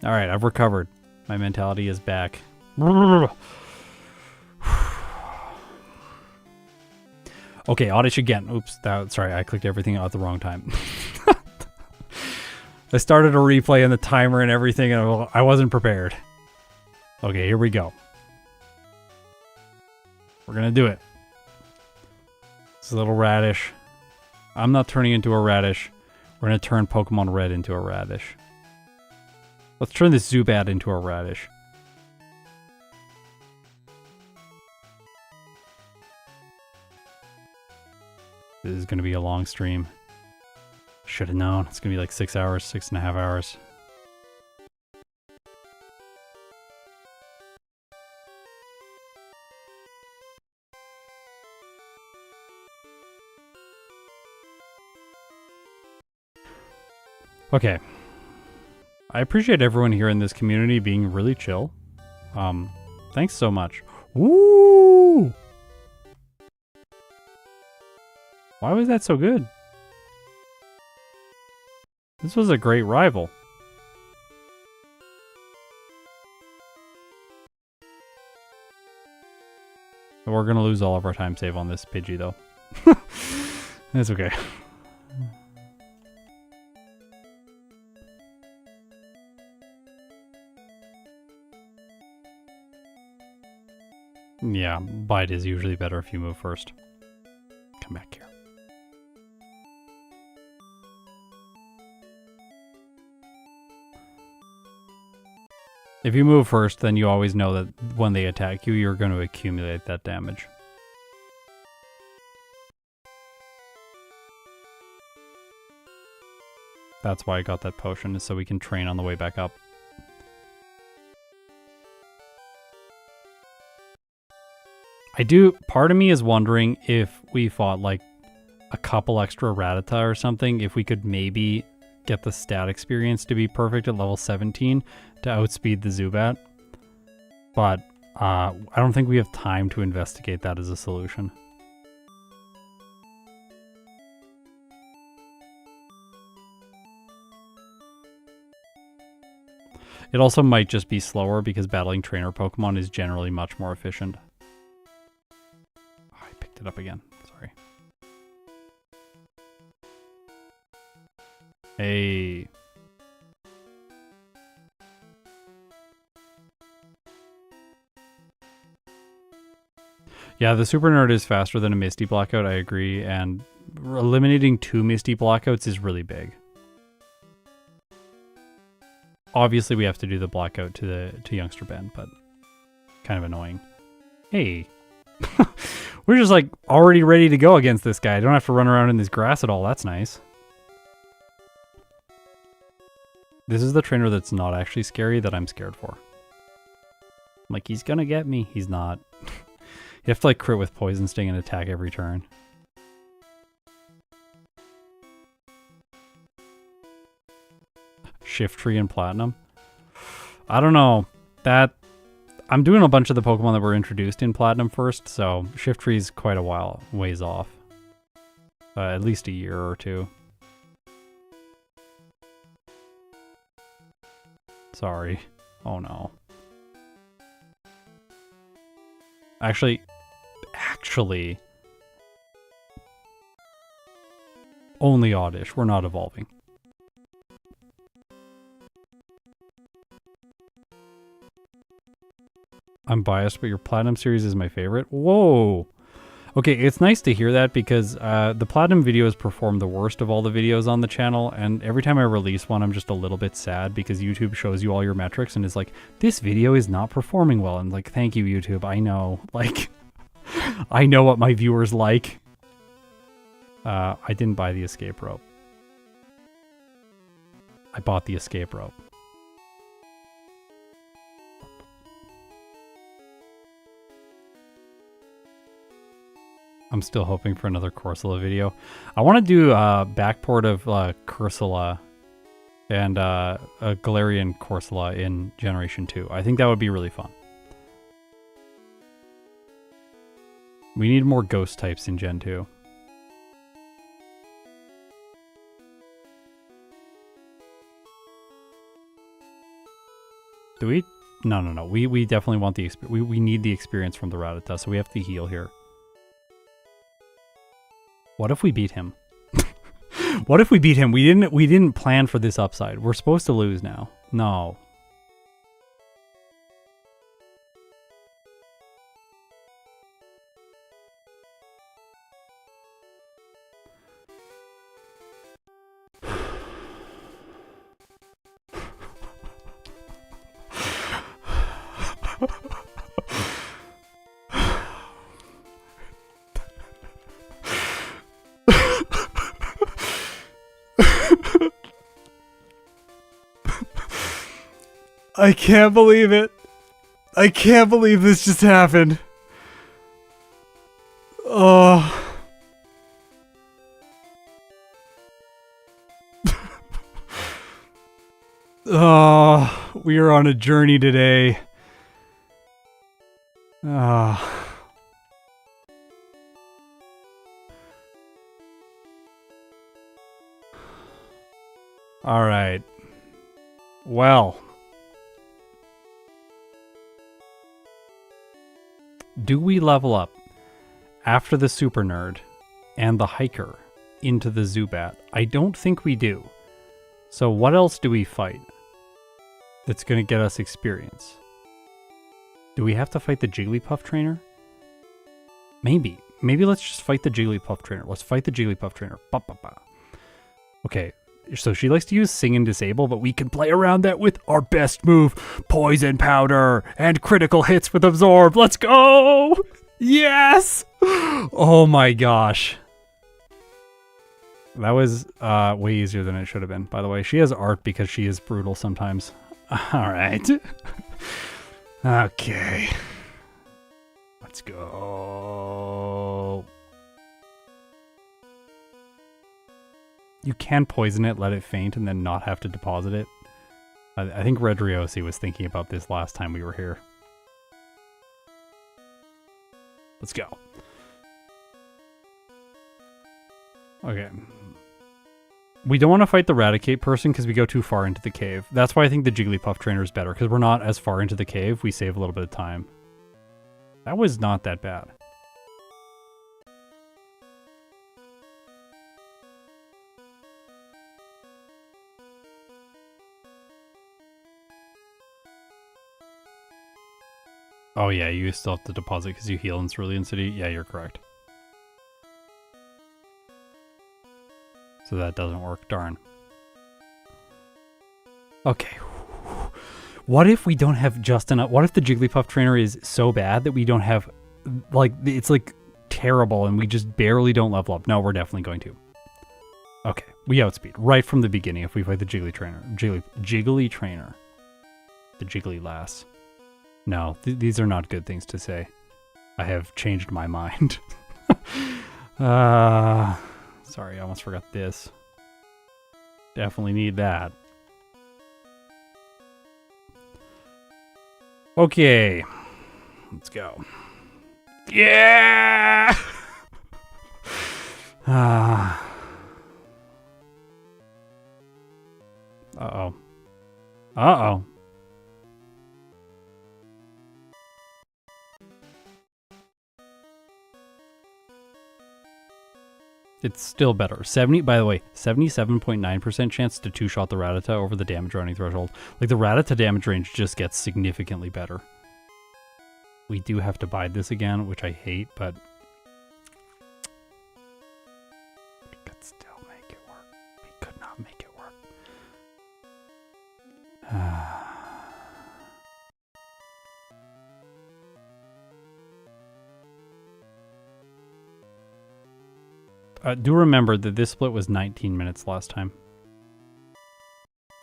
S1: All right, I've recovered. My mentality is back. Okay, Oddish again. Oops, sorry, I clicked everything out at the wrong time. I started a replay and the timer and everything, and I wasn't prepared. Okay, here we go. We're gonna do it. It's a little radish. I'm not turning into a radish. We're gonna turn Pokemon Red into a radish. Let's turn this Zubat into a radish. This is going to be a long stream. Should have known. It's going to be like 6 hours, 6.5 hours. Okay. I appreciate everyone here in this community being really chill. Thanks so much. Woo! Why was that so good? This was a great rival. We're gonna lose all of our time save on this Pidgey though. That's okay. Yeah, Bite is usually better if you move first. Come back here. If you move first, then you always know that when they attack you, you're going to accumulate that damage. That's why I got that potion, is so we can train on the way back up. Part of me is wondering if we fought like a couple extra Rattata or something, if we could maybe get the stat experience to be perfect at level 17 to outspeed the Zubat. But I don't think we have time to investigate that as a solution. It also might just be slower because battling trainer Pokemon is generally much more efficient. it up again. Sorry. Hey. Yeah, the Super Nerd is faster than a Misty Blackout, I agree, and eliminating 2 Misty Blackouts is really big. Obviously, we have to do the Blackout to Youngster Ben, but kind of annoying. Hey. We're just, like, already ready to go against this guy. I don't have to run around in this grass at all. That's nice. This is the trainer that's not actually scary that I'm scared for. Like, he's gonna get me. He's not. You have to like crit with Poison Sting and attack every turn. Shift Tree and Platinum. I don't know. I'm doing a bunch of the Pokemon that were introduced in Platinum first, so Shift Tree's quite a ways off. At least a year or 2. Sorry. Oh no. Actually, only Oddish. We're not evolving. I'm biased, but your Platinum series is my favorite. Whoa! Okay, it's nice to hear that because the Platinum videos perform the worst of all the videos on the channel, and every time I release one, I'm just a little bit sad because YouTube shows you all your metrics and is like, this video is not performing well. And like, thank you, YouTube. I know. Like, I know what my viewers like. I didn't buy the escape rope. I bought the escape rope. I'm still hoping for another Corsola video. I want to do a backport of Corsola and a Galarian Corsola in Generation 2. I think that would be really fun. We need more ghost types in Gen 2. Do we? No. We definitely want the experience. We need the experience from the Rattata, so we have to heal here. What if we beat him? What if we beat him? We didn't plan for this upside. We're supposed to lose now. No. I can't believe it. I can't believe this just happened. Oh. Oh, we are on a journey today. Oh. All right. Well. Do we level up after the Super Nerd and the Hiker into the Zubat? I don't think we do. So what else do we fight that's going to get us experience? Do we have to fight the Jigglypuff trainer? Maybe. Maybe let's just fight the Jigglypuff trainer. Let's fight the Jigglypuff trainer. Ba, ba, ba. Okay, so she likes to use Sing and Disable, but we can play around that with our best move, Poison Powder, and critical hits with Absorb. Let's go! Yes! Oh my gosh. That was way easier than it should have been, by the way. She has art because she is brutal sometimes. Alright. Okay. Let's go. You can poison it, let it faint, and then not have to deposit it. I think Red Riosi was thinking about this last time we were here. Let's go. Okay. We don't want to fight the Raticate person because we go too far into the cave. That's why I think the Jigglypuff trainer is better, because we're not as far into the cave. We save a little bit of time. That was not that bad. Oh yeah, you still have to deposit because you heal in Cerulean City. Yeah, you're correct. So that doesn't work. Darn. Okay. What if we don't have just enough? What if the Jigglypuff trainer is so bad that we don't have, like, it's like terrible and we just barely don't level up? No, we're definitely going to. Okay, we outspeed right from the beginning if we fight the Jiggly trainer. Jiggly trainer. The Jiggly lass. No, these are not good things to say. I have changed my mind. Sorry, I almost forgot this. Definitely need that. Okay, let's go. Yeah! Uh-oh. Uh-oh. It's still better. By the way, 77.9% chance to two-shot the Rattata over the damage running threshold. Like, the Rattata damage range just gets significantly better. We do have to bide this again, which I hate, but we could still make it work. We could not make it work. Do remember that this split was 19 minutes last time.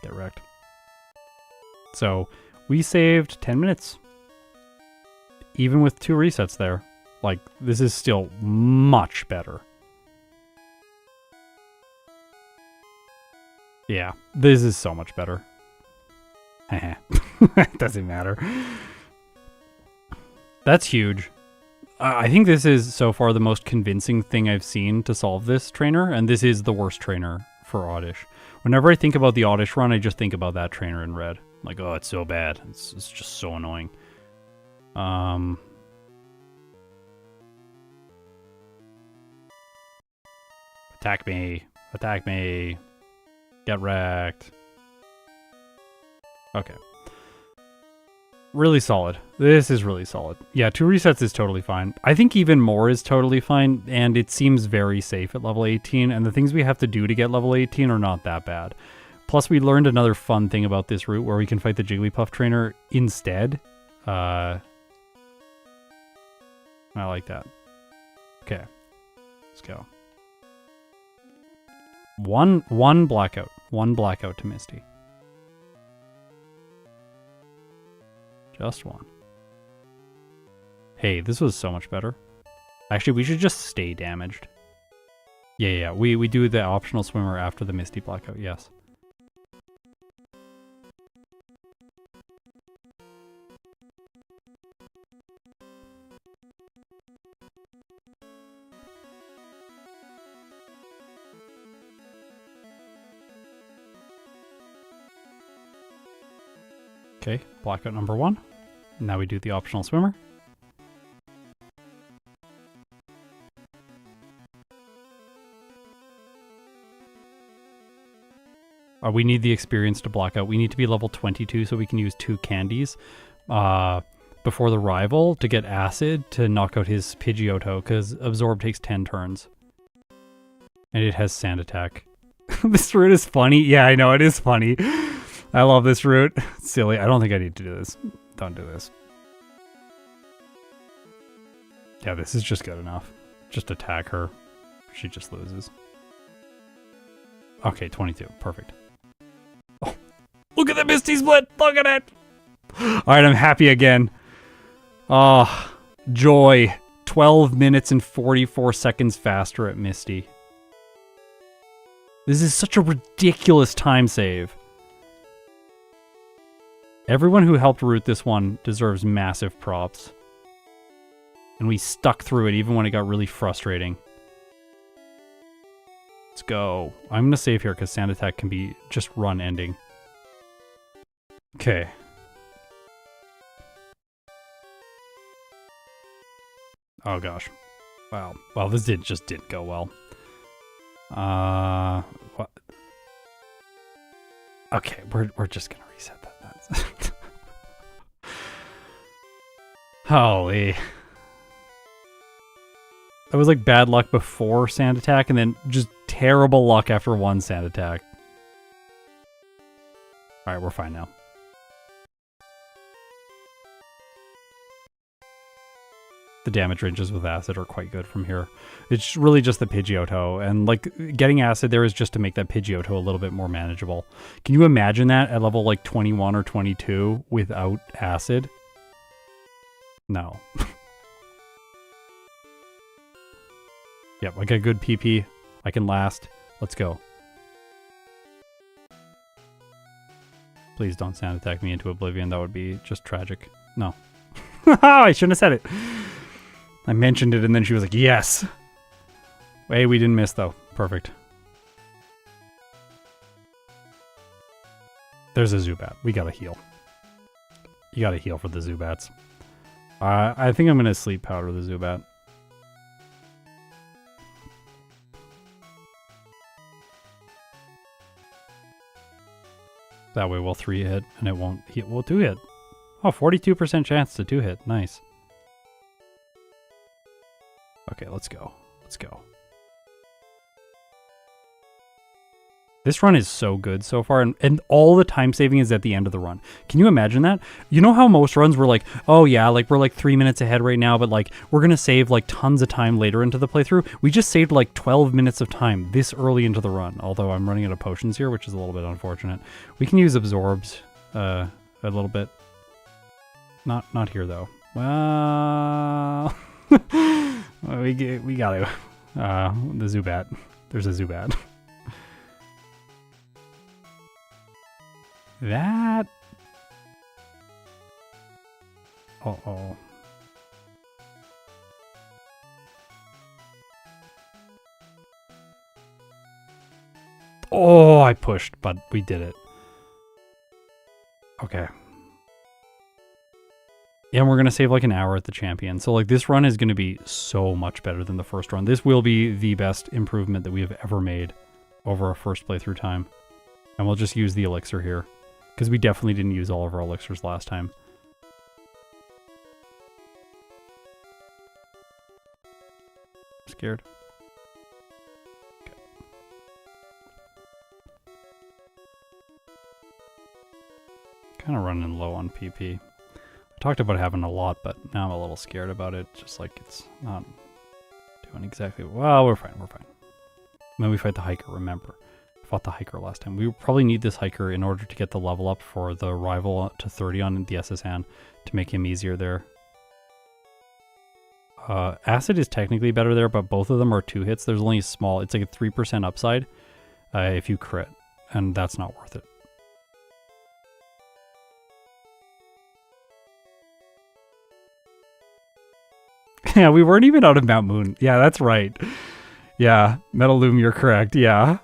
S1: Get wrecked. So, we saved 10 minutes. Even with 2 resets there. Like, this is still much better. Yeah, this is so much better. It doesn't matter. That's huge. I think this is, so far, the most convincing thing I've seen to solve this trainer, and this is the worst trainer for Oddish. Whenever I think about the Oddish run, I just think about that trainer in red. Like, oh, it's so bad. It's just so annoying. Attack me. Attack me. Get wrecked. Okay. Really solid. This is really solid. Yeah, 2 resets is totally fine. I think even more is totally fine, and it seems very safe at level 18, and the things we have to do to get level 18 are not that bad. Plus, we learned another fun thing about this route where we can fight the Jigglypuff trainer instead. I like that. Okay. Let's go. One blackout. One blackout to Misty. Just one. Hey, this was so much better. Actually, we should just stay damaged. Yeah. We do the optional swimmer after the Misty blackout, yes. Okay, blackout number 1. Now we do the optional swimmer. We need the experience to block out. We need to be level 22 so we can use 2 candies before the rival to get acid to knock out his Pidgeotto, because absorb takes 10 turns. And it has sand attack. This route is funny. Yeah, I know, it is funny. I love this route. It's silly. I don't think I need to do this. Don't do this. Yeah, this is just good enough. Just attack her. She just loses. Okay, 22. Perfect. Oh, look at the Misty split! Look at it! Alright, I'm happy again. Oh, joy. 12 minutes and 44 seconds faster at Misty. This is such a ridiculous time save. Everyone who helped route this one deserves massive props. And we stuck through it even when it got really frustrating. Let's go. I'm going to save here because Sand Attack can be just run ending. Okay. Oh gosh. Wow. Well, this just didn't go well. What? Okay, we're just going to reset that. Holy. That was like bad luck before sand attack and then just terrible luck after one sand attack. Alright, we're fine now. The damage ranges with acid are quite good from here. It's really just the Pidgeotto, and like getting acid there is just to make that Pidgeotto a little bit more manageable. Can you imagine that at level like 21 or 22 without acid? No. Yep, I got good PP. I can last. Let's go. Please don't sand attack me into oblivion. That would be just tragic. No. I shouldn't have said it. I mentioned it and then she was like, yes. Hey, we didn't miss though. Perfect. There's a Zubat. We gotta heal. You gotta heal for the Zubats. I think I'm gonna sleep powder the Zubat. That way we'll 3-hit and it won't hit. We'll 2-hit. Oh, 42% chance to 2-hit. Nice. Okay, let's go. Let's go. This run is so good so far, and all the time saving is at the end of the run. Can you imagine that? You know how most runs were like, oh yeah, like we're like 3 minutes ahead right now, but like we're gonna save like tons of time later into the playthrough. We just saved like 12 minutes of time this early into the run, although I'm running out of potions here, which is a little bit unfortunate. We can use absorbs a little bit. Not here though. Well, we gotta. The Zubat. There's a Zubat. That. Uh-oh. Oh, I pushed, but we did it. Okay. Yeah, and we're going to save like an hour at the champion. So like this run is going to be so much better than the first run. This will be the best improvement that we have ever made over our first playthrough time. And we'll just use the elixir here. Because we definitely didn't use all of our elixirs last time. Scared. Okay. Kind of running low on PP. I talked about having a lot, but now I'm a little scared about it. Just like it's not doing exactly... Well, we're fine, we're fine. And then we fight the hiker, remember. Fought the hiker last time. We probably need this hiker in order to get the level up for the rival to 30 on the SSN to make him easier there. Acid is technically better there, but both of them are 2 hits. There's only a small, it's like a 3% upside if you crit, and that's not worth it. Yeah, we weren't even out of Mount Moon. Yeah, that's right. Yeah, Metalloom, you're correct. Yeah.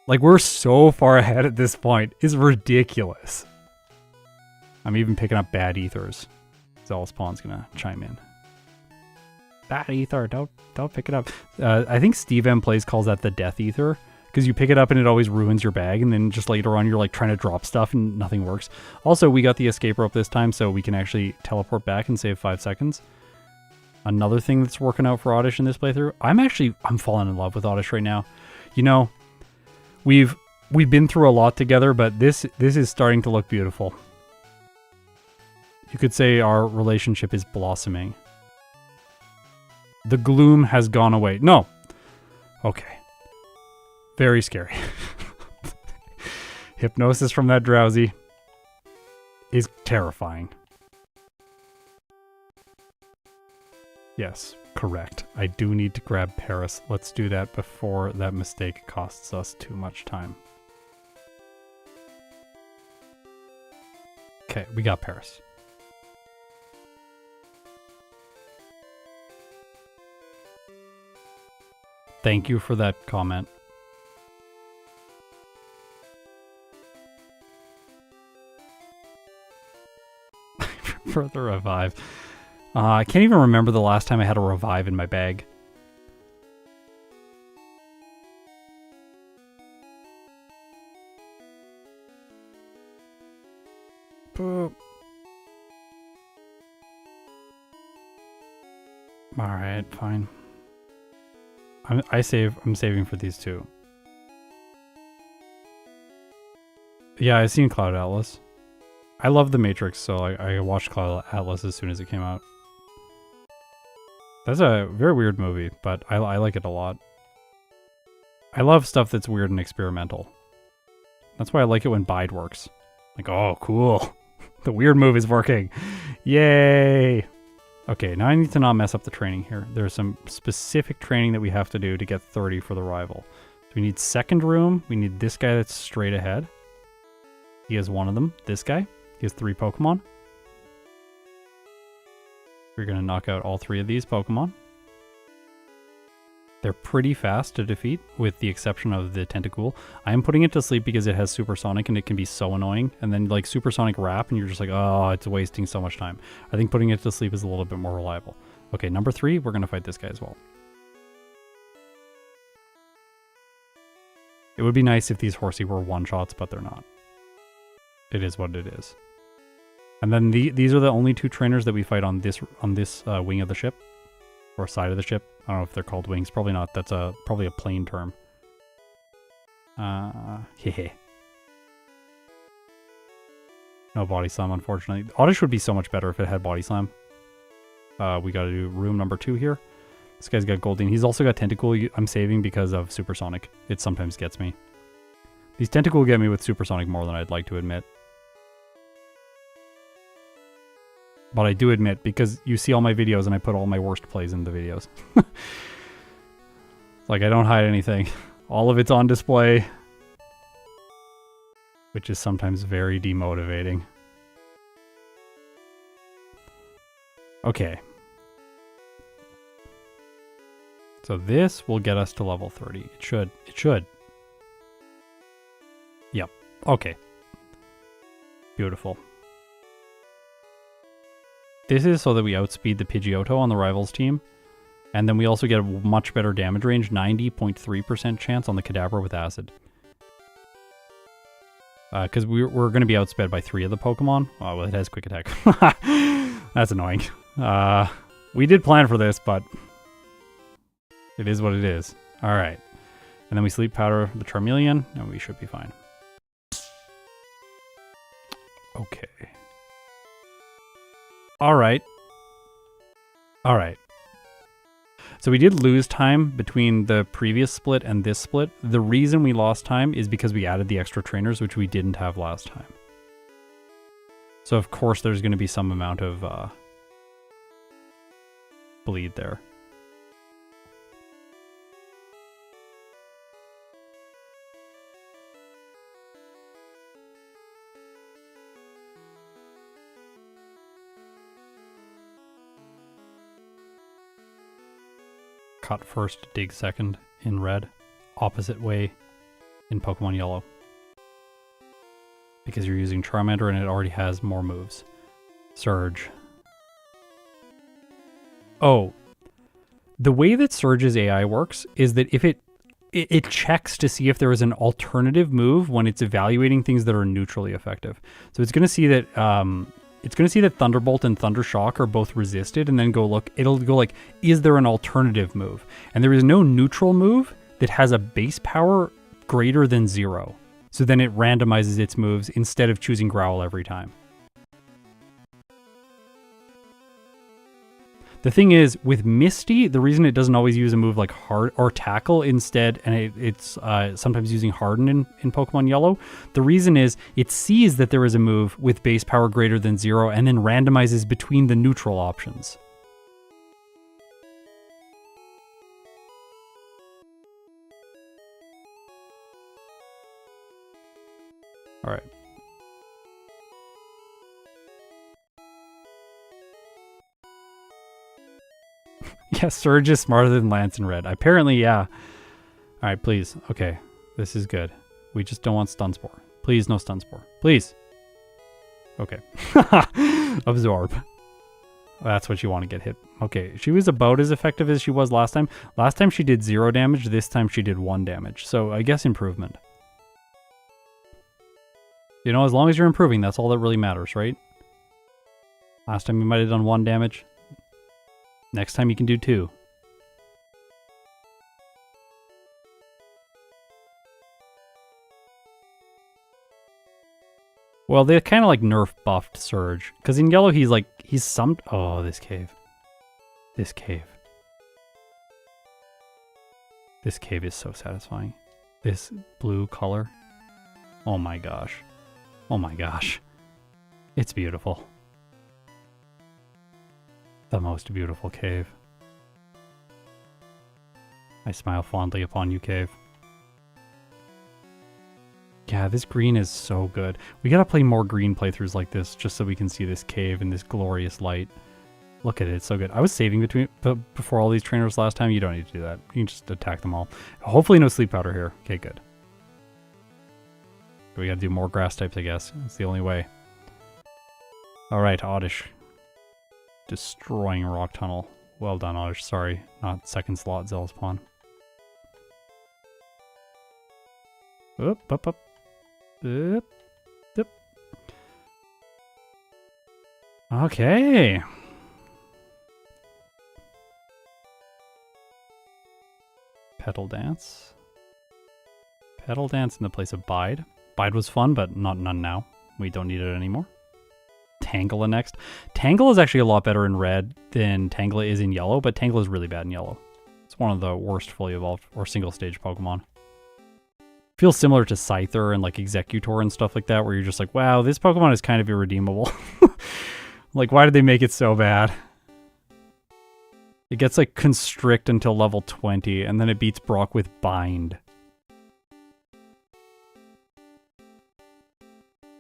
S1: Like, we're so far ahead at this point. It's ridiculous. I'm even picking up bad ethers. Zealous-Pawn's gonna chime in. Bad ether, don't pick it up. I think Steve M Plays calls that the death ether, because you pick it up and it always ruins your bag, and then just later on you're like trying to drop stuff and nothing works. Also, we got the escape rope this time, so we can actually teleport back and save 5 seconds. Another thing that's working out for Oddish in this playthrough, I'm falling in love with Oddish right now. You know, we've been through a lot together, but this is starting to look beautiful. You could say our relationship is blossoming. The gloom has gone away. No. Okay. Very scary. Hypnosis from that drowsy is terrifying. Yes, correct. I do need to grab Paris. Let's do that before that mistake costs us too much time. Okay, we got Paris. Thank you for that comment. For the revive. I can't even remember the last time I had a revive in my bag. Boop. Alright, fine. I'm saving for these two. Yeah, I've seen Cloud Atlas. I love The Matrix, so I watched Cloud Atlas as soon as it came out. That's a very weird movie, but I like it a lot. I love stuff that's weird and experimental. That's why I like it when Bide works. Like, oh, cool. The weird move is working. Yay! Okay, now I need to not mess up the training here. There's some specific training that we have to do to get 30 for the rival. So we need second room. We need this guy that's straight ahead. He has one of them. This guy. He has 3 Pokemon. We're going to knock out all 3 of these Pokemon. They're pretty fast to defeat, with the exception of the Tentacool. I am putting it to sleep because it has Supersonic and it can be so annoying. And then like Supersonic Wrap and you're just like, oh, it's wasting so much time. I think putting it to sleep is a little bit more reliable. Okay, number 3, we're going to fight this guy as well. It would be nice if these Horsey were one-shots, but they're not. It is what it is. And then these are the only 2 trainers that we fight on this wing of the ship. Or side of the ship. I don't know if they're called wings. Probably not. That's probably a plain term. Hehe. No Body Slam, unfortunately. Oddish would be so much better if it had Body Slam. We gotta do room number 2 here. This guy's got Goldeen. He's also got Tentacool. I'm saving because of Supersonic. It sometimes gets me. These Tentacool get me with Supersonic more than I'd like to admit. But I do admit, because you see all my videos and I put all my worst plays in the videos. Like, I don't hide anything. All of it's on display. Which is sometimes very demotivating. Okay. So this will get us to level 30. It should. It should. Yep. Okay. Beautiful. This is so that we outspeed the Pidgeotto on the rivals team. And then we also get a much better damage range, 90.3% chance on the Kadabra with Acid. Because we're going to be outsped by 3 of the Pokemon. Oh, well, it has Quick Attack. That's annoying. We did plan for this, but it is what it is. Alright. And then we Sleep Powder the Charmeleon, and we should be fine. Okay. Alright. Alright. So we did lose time between the previous split and this split. The reason we lost time is because we added the extra trainers, which we didn't have last time. So of course there's going to be some amount of bleed there. Cut first, dig second in red. Opposite way in Pokemon Yellow. Because you're using Charmander and it already has more moves. Surge. Oh. The way that Surge's AI works is that if it checks to see if there is an alternative move when it's evaluating things that are neutrally effective. So it's going to see that Thunderbolt and Thundershock are both resisted, and then it'll go like, is there an alternative move? And there is no neutral move that has a base power greater than 0. So then it randomizes its moves instead of choosing Growl every time. The thing is, with Misty, the reason it doesn't always use a move like Hard or Tackle instead, and it's sometimes using Harden in Pokemon Yellow, the reason is it sees that there is a move with base power greater than 0 and then randomizes between the neutral options. Alright. Yeah, Surge is smarter than Lance in red. Apparently, yeah. Alright, please. Okay, this is good. We just don't want Stun Spore. Please, no Stun Spore. Please. Okay. Absorb. That's what you want to get hit. Okay, she was about as effective as she was last time. Last time she did 0 damage. This time she did 1 damage. So I guess improvement. You know, as long as you're improving, that's all that really matters, right? Last time you might have done 1 damage. Next time you can do 2. Well, they kind of like nerf buffed Surge. Because in yellow, he's some... Oh, this cave. This cave. This cave is so satisfying. This blue color. Oh my gosh. Oh my gosh. It's beautiful. The most beautiful cave. I smile fondly upon you, cave. Yeah, this green is so good. We gotta play more green playthroughs like this just so we can see this cave and this glorious light. Look at it, it's so good. I was saving before all these trainers last time. You don't need to do that. You can just attack them all. Hopefully no sleep powder here. Okay, good. We gotta do more grass types, I guess. That's the only way. Alright, Oddish. Destroying rock tunnel. Well done, Oddish. Sorry, not second slot Zealous Pawn. Up, up, up. Up, up. Okay. Petal Dance. Petal Dance in the place of Bide. Bide was fun, but none now. We don't need it anymore. Tangela next. Tangela is actually a lot better in red than Tangela is in yellow, but Tangela is really bad in yellow. It's one of the worst fully evolved or single stage Pokemon. Feels similar to Scyther and like Executor and stuff like that, where you're just like, wow, this Pokemon is kind of irredeemable. Like, why did they make it so bad? It gets like Constrict until level 20, and then it beats Brock with Bind.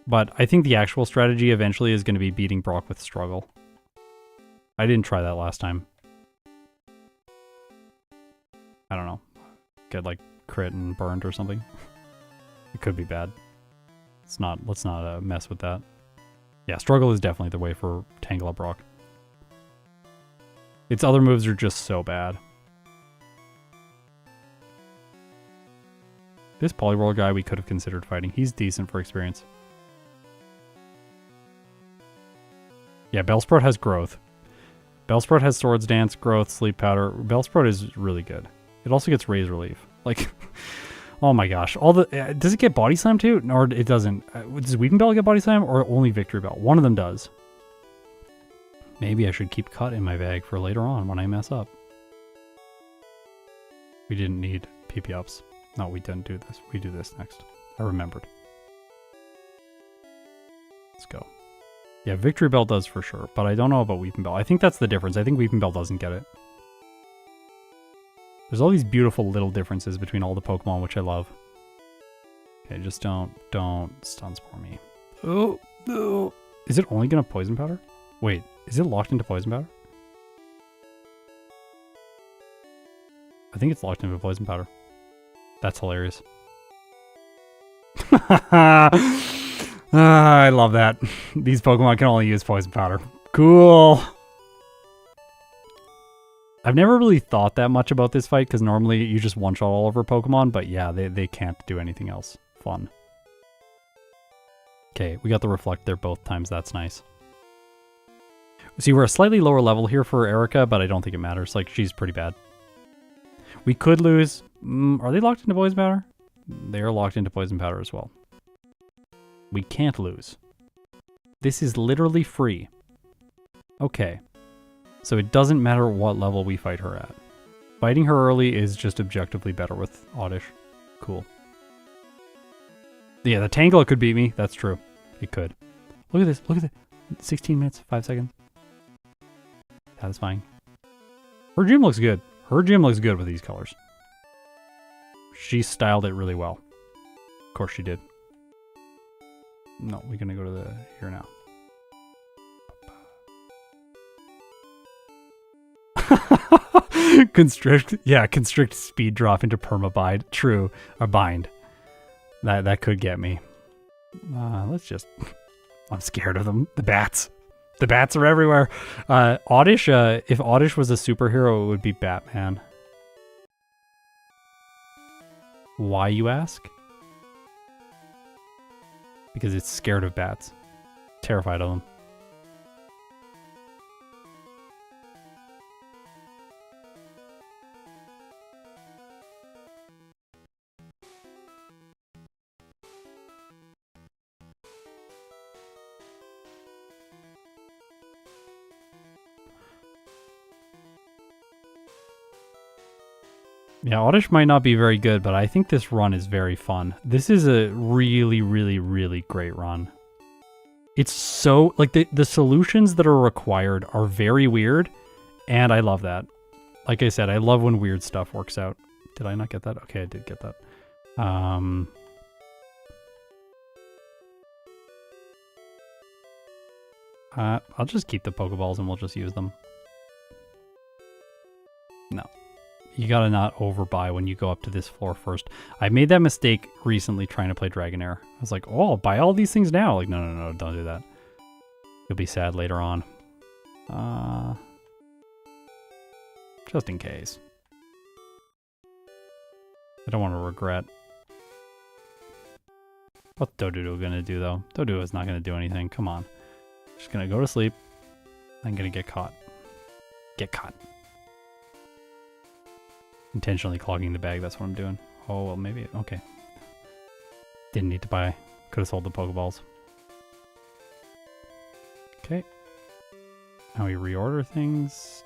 S1: But I think the actual strategy eventually is going to be beating Brock with Struggle. I didn't try that last time. I don't know. Get like crit and burned or something. It could be bad. Let's not mess with that. Yeah, Struggle is definitely the way for Tangela Brock. Its other moves are just so bad. This Poliwhirl guy we could have considered fighting. He's decent for experience. Yeah, Bellsprout has growth. Bellsprout has Swords Dance, growth, Sleep Powder. Bellsprout is really good. It also gets Raise Relief. Like, oh my gosh. Does it get Body Slam too? Or it doesn't. Does Weeping Bell get Body Slam or only Victory Bell? One of them does. Maybe I should keep Cut in my bag for later on when I mess up. We didn't need PP ups. No, we didn't do this. We do this next. I remembered. Let's go. Yeah, Victory Bell does for sure, but I don't know about Weeping Bell. I think that's the difference. I think Weeping Bell doesn't get it. There's all these beautiful little differences between all the Pokemon, which I love. Okay, just don't Stun Spore me. Oh, no. Is it only gonna Poison Powder? Wait, is it locked into Poison Powder? I think it's locked into Poison Powder. That's hilarious. I love that. These Pokemon can only use Poison Powder. Cool. I've never really thought that much about this fight because normally you just one-shot all over Pokemon, but yeah, they can't do anything else. Fun. Okay, we got the Reflect there both times. That's nice. See, we're a slightly lower level here for Erica, but I don't think it matters. Like, she's pretty bad. We could lose. Are they locked into Poison Powder? They are locked into Poison Powder as well. We can't lose. This is literally free. Okay. So it doesn't matter what level we fight her at. Fighting her early is just objectively better with Oddish. Cool. Yeah, the Tangela could beat me. That's true. It could. Look at this. Look at it. 16 minutes, 5 seconds. Satisfying. Her gym looks good. Her gym looks good with these colors. She styled it really well. Of course she did. No, we're gonna go to the here now. Constrict, yeah, Constrict speed drop into Permabide. True, or Bind. That could get me. Let's just. I'm scared of them. The bats. The bats are everywhere. Oddish. If Oddish was a superhero, it would be Batman. Why, you ask? Because it's scared of bats. Terrified of them. Yeah, Oddish might not be very good, but I think this run is very fun. This is a really, really, really great run. It's so, like, the solutions that are required are very weird, and I love that. Like I said, I love when weird stuff works out. Did I not get that? Okay, I did get that. I'll just keep the Pokeballs and we'll just use them. No. You gotta not overbuy when you go up to this floor first. I made that mistake recently trying to play Dragonair. I was like, oh, I'll buy all these things now. Like, no, don't do that. You'll be sad later on. Just in case. I don't want to regret. What's Doduo gonna do, though? Doduo is not gonna do anything. Come on. Just gonna go to sleep. I'm gonna get caught. Get caught. Intentionally clogging the bag, that's what I'm doing. Oh, well, maybe. Okay. Didn't need to buy. Could have sold the Pokeballs. Okay. Now we reorder things.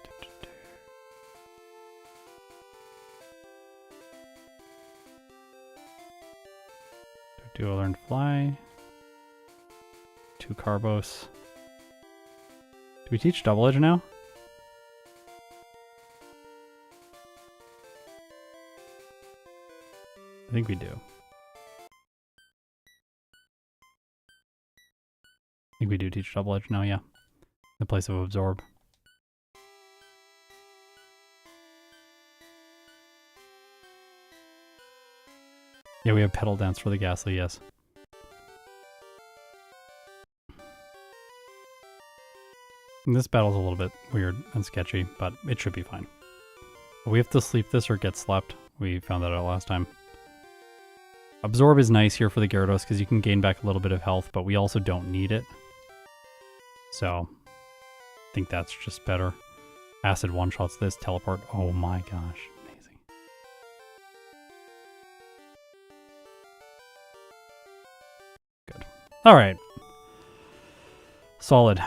S1: Do I learn to fly? 2 Carbos. Do we teach Double Edge now? I think we do. I think we do teach Double Edge now, yeah. In place of Absorb. Yeah, we have Petal Dance for the Ghastly, yes. And this battle's a little bit weird and sketchy, but it should be fine. But we have to sleep this or get slept. We found that out last time. Absorb is nice here for the Gyarados because you can gain back a little bit of health, but we also don't need it. So, I think that's just better. Acid one-shots this, Teleport. Oh my gosh, amazing. Good. Alright. Solid.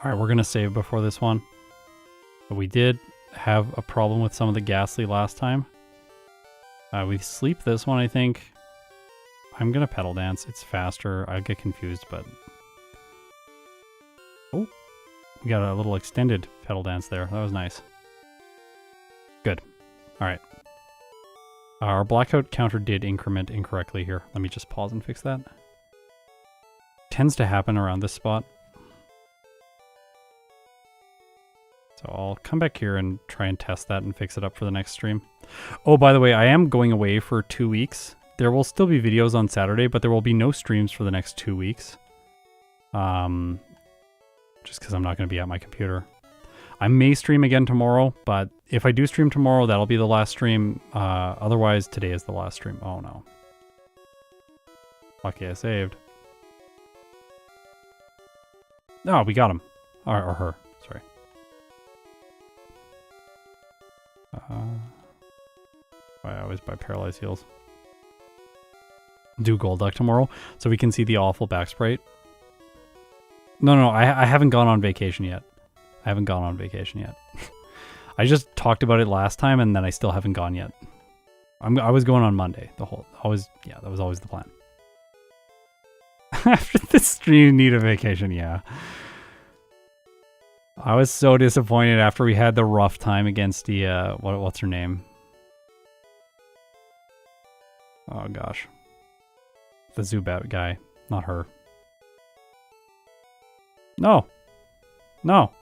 S1: Alright, we're going to save before this one. But we did have a problem with some of the Ghastly last time. We sleep this one, I think. I'm going to Petal Dance. It's faster. I get confused, but... Oh, we got a little extended Petal Dance there. That was nice. Good. Alright. Our Blackout counter did increment incorrectly here. Let me just pause and fix that. Tends to happen around this spot. So I'll come back here and try and test that and fix it up for the next stream. Oh, by the way, I am going away for 2 weeks. There will still be videos on Saturday, but there will be no streams for the next 2 weeks. Just because I'm not going to be at my computer. I may stream again tomorrow, but if I do stream tomorrow, that'll be the last stream. Otherwise, today is the last stream. Oh, no. Lucky I saved. Oh, we got him. Or her. Sorry. I always buy Paralyzed Heals. Do Golduck tomorrow so we can see the awful back sprite. No, I haven't gone on vacation yet. I just talked about it last time and then I still haven't gone yet. I was going on Monday. That was always the plan. After this stream, need a vacation, yeah. I was so disappointed after we had the rough time against the, what's her name? Oh gosh. The Zubat guy, not her. No. No.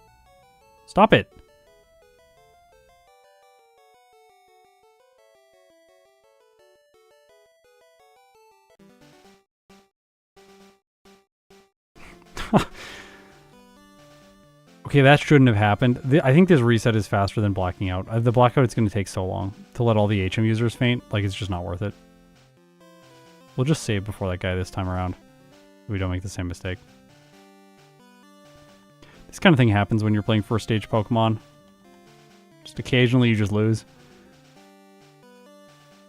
S1: Stop it. Okay, that shouldn't have happened. I think this reset is faster than blacking out. The blackout is going to take so long to let all the HM users faint. Like, it's just not worth it. We'll just save before that guy this time around. We don't make the same mistake. This kind of thing happens when you're playing first stage Pokemon. Just occasionally you just lose.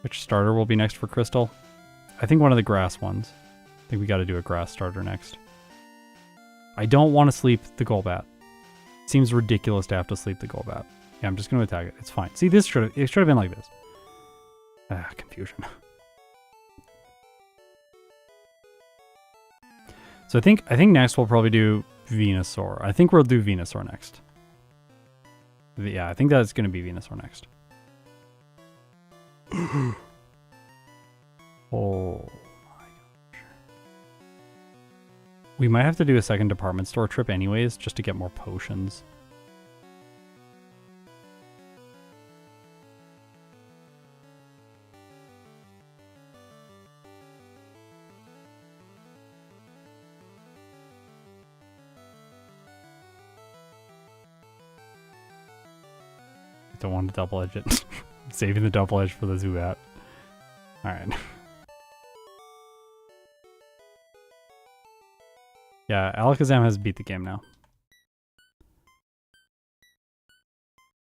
S1: Which starter will be next for Crystal? one of the grass ones. I think we got to do a grass starter next. I don't want to sleep the Golbat. Seems ridiculous to have to sleep the Golbat. Yeah, I'm just going to attack it. It's fine. See, it should have been like this. Ah, confusion. So I think next we'll probably do Venusaur. I think we'll do Venusaur next. Yeah, I think that's going to be Venusaur next. Oh my gosh. We might have to do a second department store trip anyways, just to get more potions. Don't want to double edge it. Saving the double edge for the Zubat. Alright. Yeah, Alakazam has beat the game now.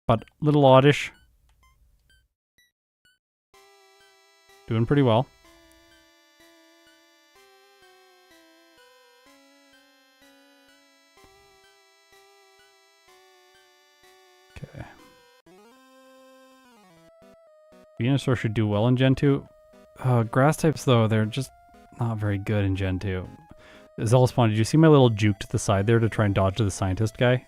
S1: But little Oddish. Doing pretty well. Okay. Venusaur should do well in Gen 2. Grass types, though, they're just not very good in Gen 2. Zealous-Spawn, did you see my little juke to the side there to try and dodge the scientist guy?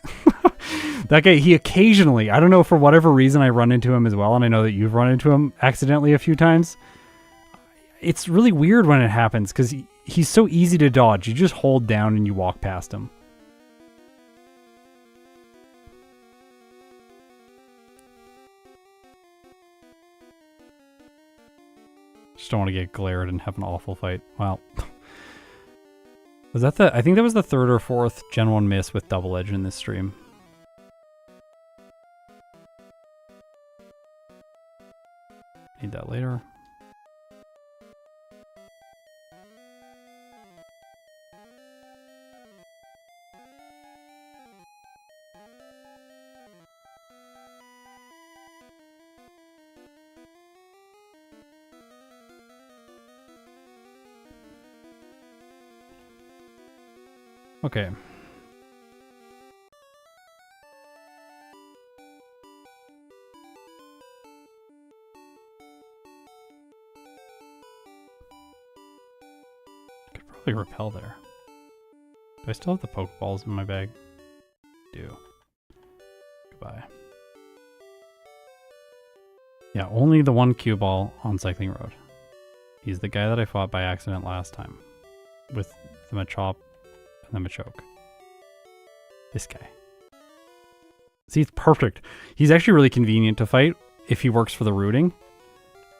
S1: That guy, he occasionally, I don't know, for whatever reason, I run into him as well, and I know that you've run into him accidentally a few times. It's really weird when it happens, because he's so easy to dodge. You just hold down and you walk past him. Just don't want to get glared and have an awful fight. Well, was that I think that was the 3rd or 4th Gen 1 miss with double edge in this stream. Need that later. Okay. Could probably repel there. Do I still have the Pokeballs in my bag? Do. Goodbye. Yeah, only the one cue ball on Cycling Road. He's the guy that I fought by accident last time. With the Machop and the Machoke. This guy. See, it's perfect. He's actually really convenient to fight if he works for the rooting.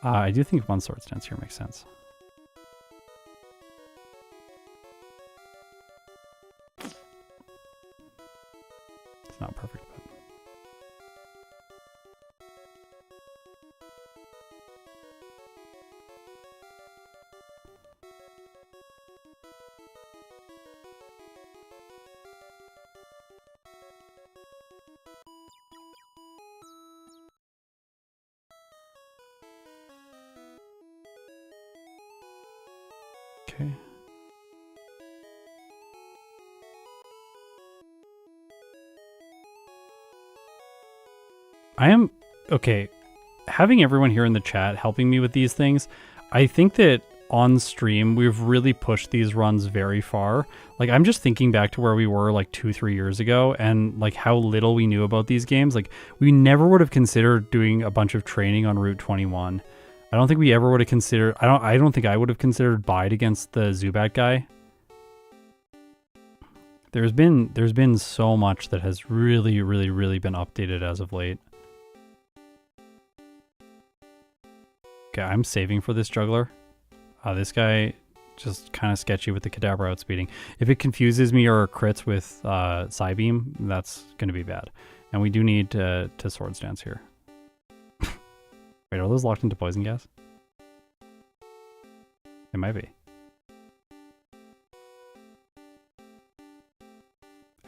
S1: I do think one Swords Dance here makes sense. It's not perfect, but... Okay. I am okay. Having everyone here in the chat helping me with these things, I think that on stream we've really pushed these runs very far. Like, I'm just thinking back to where we were like 2-3 years ago and like how little we knew about these games. Like, we never would have considered doing a bunch of training on Route 21. I don't think we ever would have considered... I don't think I would have considered Bide against the Zubat guy. There's been so much that has really, really, really been updated as of late. Okay, I'm saving for this juggler. This guy just kind of sketchy with the Kadabra outspeeding. If it confuses me or crits with Psybeam, that's going to be bad. And we do need to Swords Dance here. Wait, are those locked into poison gas? It might be.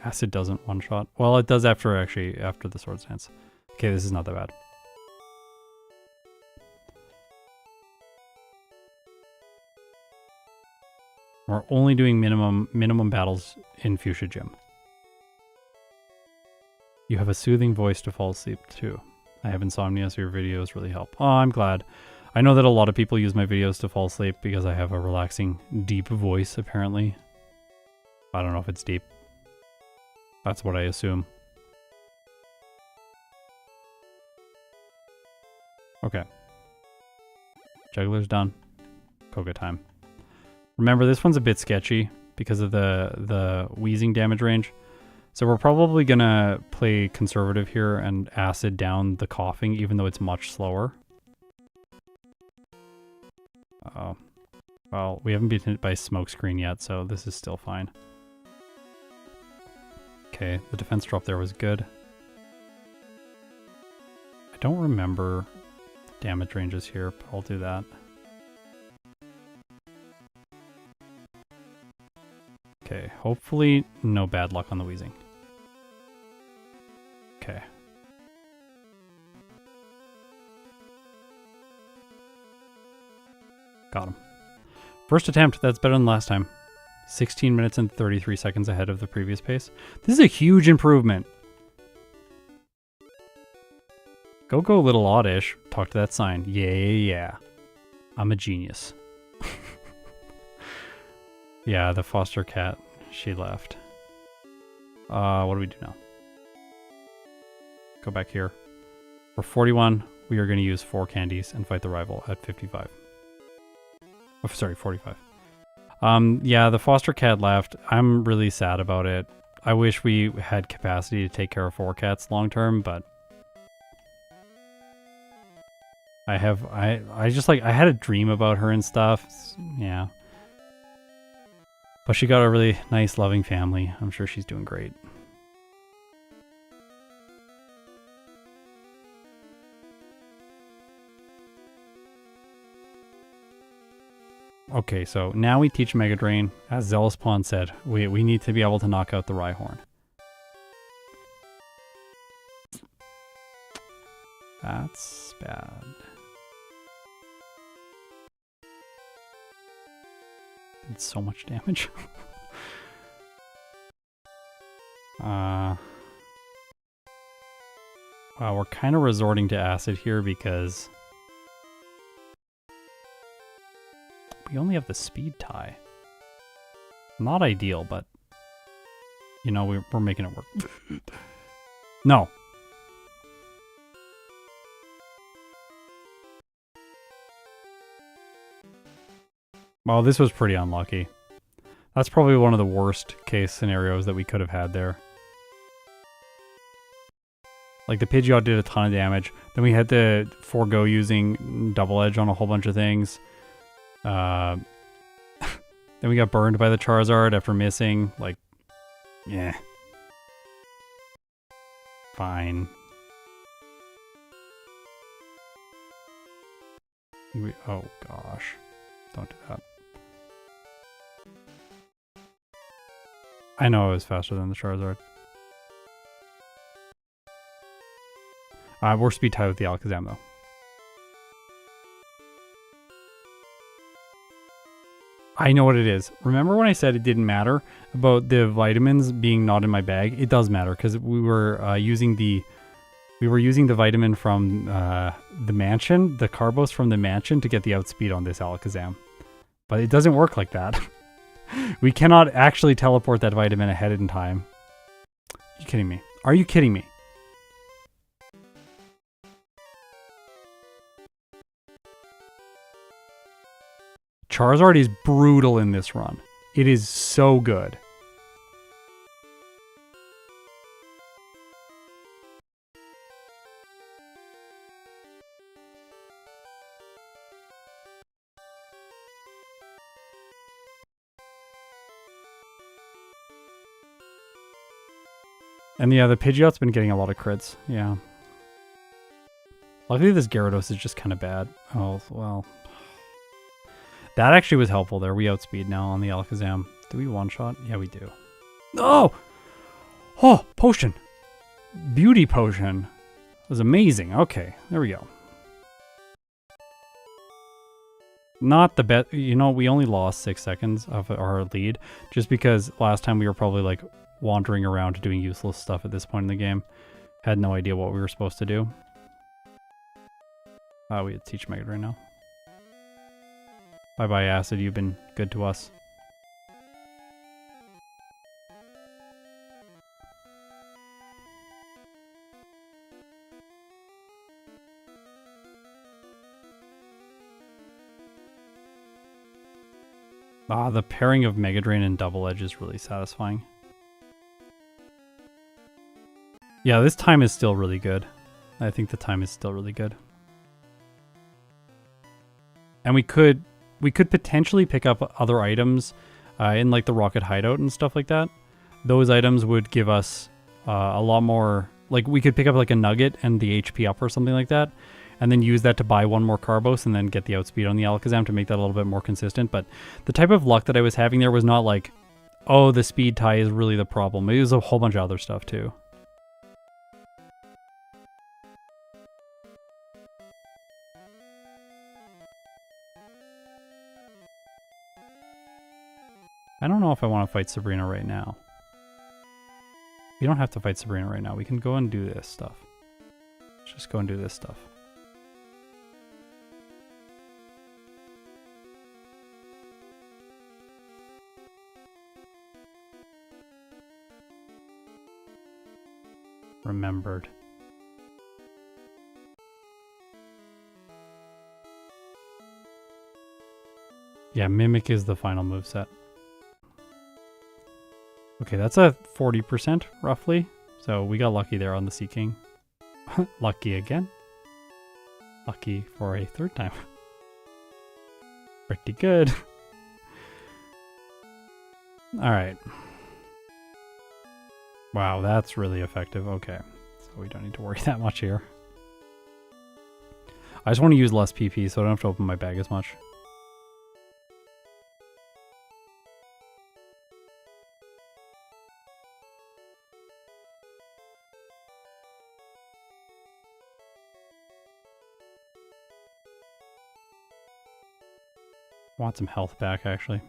S1: Acid doesn't one-shot. Well, it does after the Swords Dance. Okay, this is not that bad. We're only doing minimum battles in Fuchsia Gym. You have a soothing voice to fall asleep too. I have insomnia, so your videos really help. Oh, I'm glad. I know that a lot of people use my videos to fall asleep because I have a relaxing, deep voice, apparently. I don't know if it's deep. That's what I assume. Okay. Juggler's done. Koga time. Remember, this one's a bit sketchy because of the wheezing damage range. So we're probably going to play conservative here and acid down the coughing, even though it's much slower. Uh-oh. Well, we haven't been hit by smokescreen yet, so this is still fine. Okay, the defense drop there was good. I don't remember damage ranges here, but I'll do that. Okay, hopefully no bad luck on the wheezing. Okay. Got him. First attempt, that's better than last time. 16 minutes and 33 seconds ahead of the previous pace. This is a huge improvement. Go little Oddish. Talk to that sign. Yeah. I'm a genius. Yeah, the foster cat, she left. What do we do now? Go back here. For 41, we are going to use 4 candies and fight the rival at 55. Oh, sorry, 45. Yeah, the foster cat left. I'm really sad about it. I wish we had capacity to take care of 4 cats long term, but I had a dream about her and stuff. Yeah. But she got a really nice, loving family. I'm sure she's doing great. Okay, so now we teach Mega Drain. As Zealous Pawn said, we need to be able to knock out the Rhyhorn. That's bad. Did so much damage. Wow, we're kind of resorting to acid here because we only have the speed tie. Not ideal, but you know, we're making it work. No. Well, this was pretty unlucky. That's probably one of the worst case scenarios that we could have had there. Like, the Pidgeot did a ton of damage. Then we had to forego using Double Edge on a whole bunch of things. Then we got burned by the Charizard after missing. Like, yeah. Fine. Oh, gosh. Don't do that. I know it was faster than the Charizard. We're speed tied with the Alakazam, though. I know what it is. Remember when I said it didn't matter about the vitamins being not in my bag? It does matter because we were using the vitamin from the mansion, the Carbos from the mansion, to get the outspeed on this Alakazam. But it doesn't work like that. We cannot actually teleport that vitamin ahead in time. Are you kidding me? Are you kidding me? Charizard is brutal in this run. It is so good. And yeah, the Pidgeot's been getting a lot of crits. Yeah. Luckily, this Gyarados is just kind of bad. Oh, well. That actually was helpful there. We outspeed now on the Alakazam. Do we one-shot? Yeah, we do. Oh! Oh, potion. Beauty potion. It was amazing. Okay, there we go. Not the best. You know, we only lost 6 seconds of our lead just because last time we were probably like wandering around doing useless stuff at this point in the game. Had no idea what we were supposed to do. We had teach Mega Drain now. Bye bye, Acid. You've been good to us. The pairing of Mega Drain and Double Edge is really satisfying. Yeah, this time is still really good. I think the time is still really good. And we could potentially pick up other items in like the Rocket Hideout and stuff like that. Those items would give us a lot more, like we could pick up like a Nugget and the HP up or something like that, and then use that to buy one more Carbos and then get the outspeed on the Alakazam to make that a little bit more consistent. But the type of luck that I was having there was not like, oh, the speed tie is really the problem. It was a whole bunch of other stuff too. I don't know if I want to fight Sabrina right now. We don't have to fight Sabrina right now. We can go and do this stuff. Let's just go and do this stuff. Remembered. Yeah, Mimic is the final moveset. Okay, that's a 40% roughly. So we got lucky there on the Sea King. Lucky again. Lucky for a third time. Pretty good. Alright. Wow, that's really effective. Okay, so we don't need to worry that much here. I just want to use less PP so I don't have to open my bag as much. Want some health back, actually.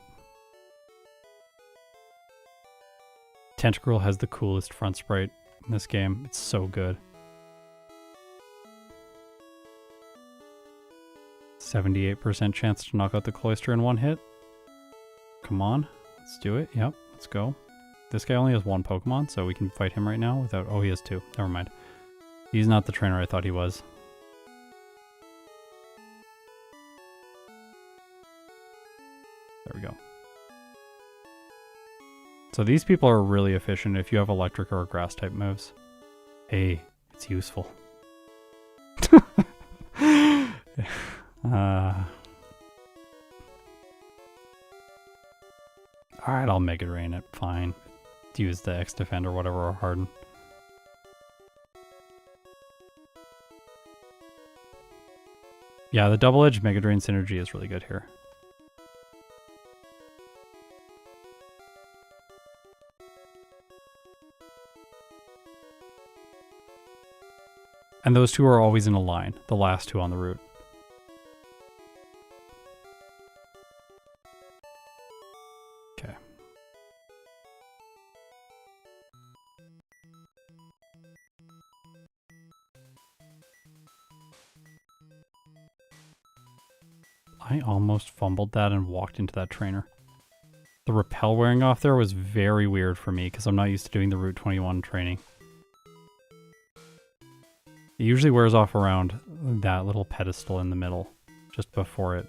S1: Tentacruel has the coolest front sprite in this game. It's so good. 78% chance to knock out the Cloyster in one hit. Come on, let's do it. Yep, let's go. This guy only has one Pokemon, so we can fight him right now without... Oh, he has two. Never mind. He's not the trainer I thought he was. There we go. So these people are really efficient if you have electric or grass type moves. Hey, it's useful. Alright, I'll Mega Drain it. Fine. Use the X Defend or whatever or Harden. Yeah, the Double Edge Mega Drain synergy is really good here. And those two are always in a line, the last two on the route. Okay. I almost fumbled that and walked into that trainer. The repel wearing off there was very weird for me because I'm not used to doing the Route 21 training. It usually wears off around that little pedestal in the middle, just before it.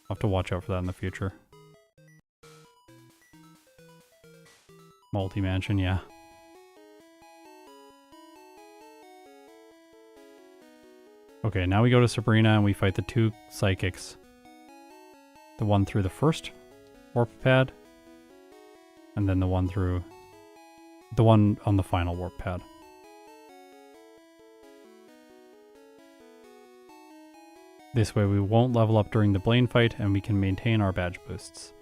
S1: I'll have to watch out for that in the future. Multi-mansion, yeah. Okay, now we go to Sabrina and we fight the two psychics. The one through the first warp pad, and then the one through... the one on the final warp pad. This way we won't level up during the Blaine fight and we can maintain our badge boosts.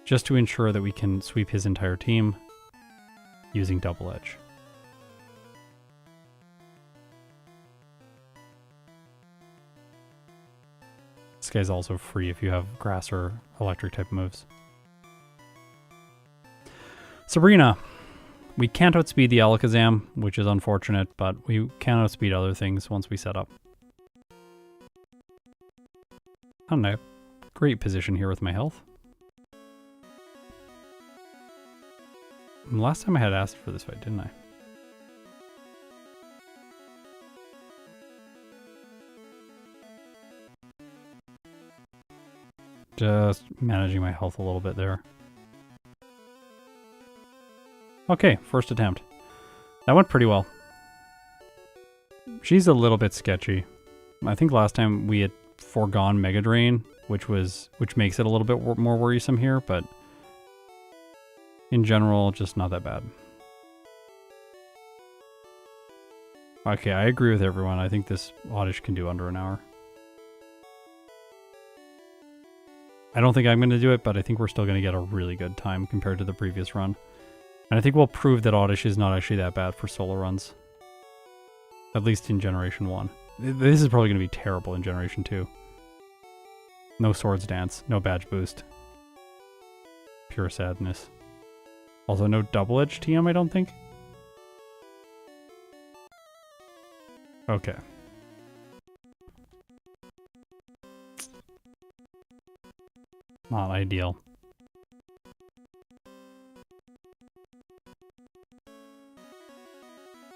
S1: Just to ensure that we can sweep his entire team using Double Edge. This guy's also free if you have grass or electric type moves. Sabrina. We can't outspeed the Alakazam, which is unfortunate, but we can outspeed other things once we set up. I'm in a great position here with my health. Last time I had asked for this fight, didn't I? Just managing my health a little bit there. Okay, first attempt. That went pretty well. She's a little bit sketchy. I think last time we had foregone Mega Drain, which makes it a little bit more worrisome here, but in general, just not that bad. Okay, I agree with everyone. I think this Oddish can do under an hour. I don't think I'm going to do it, but I think we're still going to get a really good time compared to the previous run. And I think we'll prove that Oddish is not actually that bad for solo runs. At least in Generation 1. This is probably going to be terrible in Generation 2. No Swords Dance, no Badge Boost. Pure sadness. Also no double-edged TM, I don't think. Okay. Not ideal.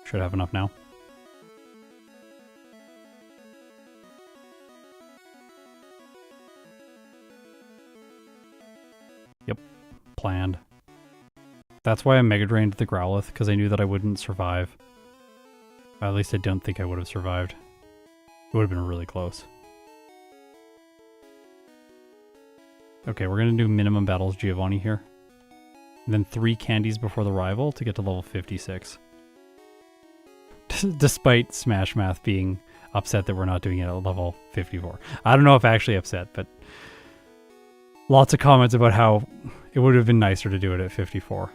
S1: Should have enough now. Yep. Planned. That's why I Mega Drained the Growlithe, because I knew that I wouldn't survive. At least I don't think I would have survived. It would have been really close. Okay, we're going to do minimum battles Giovanni here. And then 3 candies before the rival to get to level 56. Despite Smash Math being upset that we're not doing it at level 54. I don't know if actually upset, but lots of comments about how it would have been nicer to do it at 54.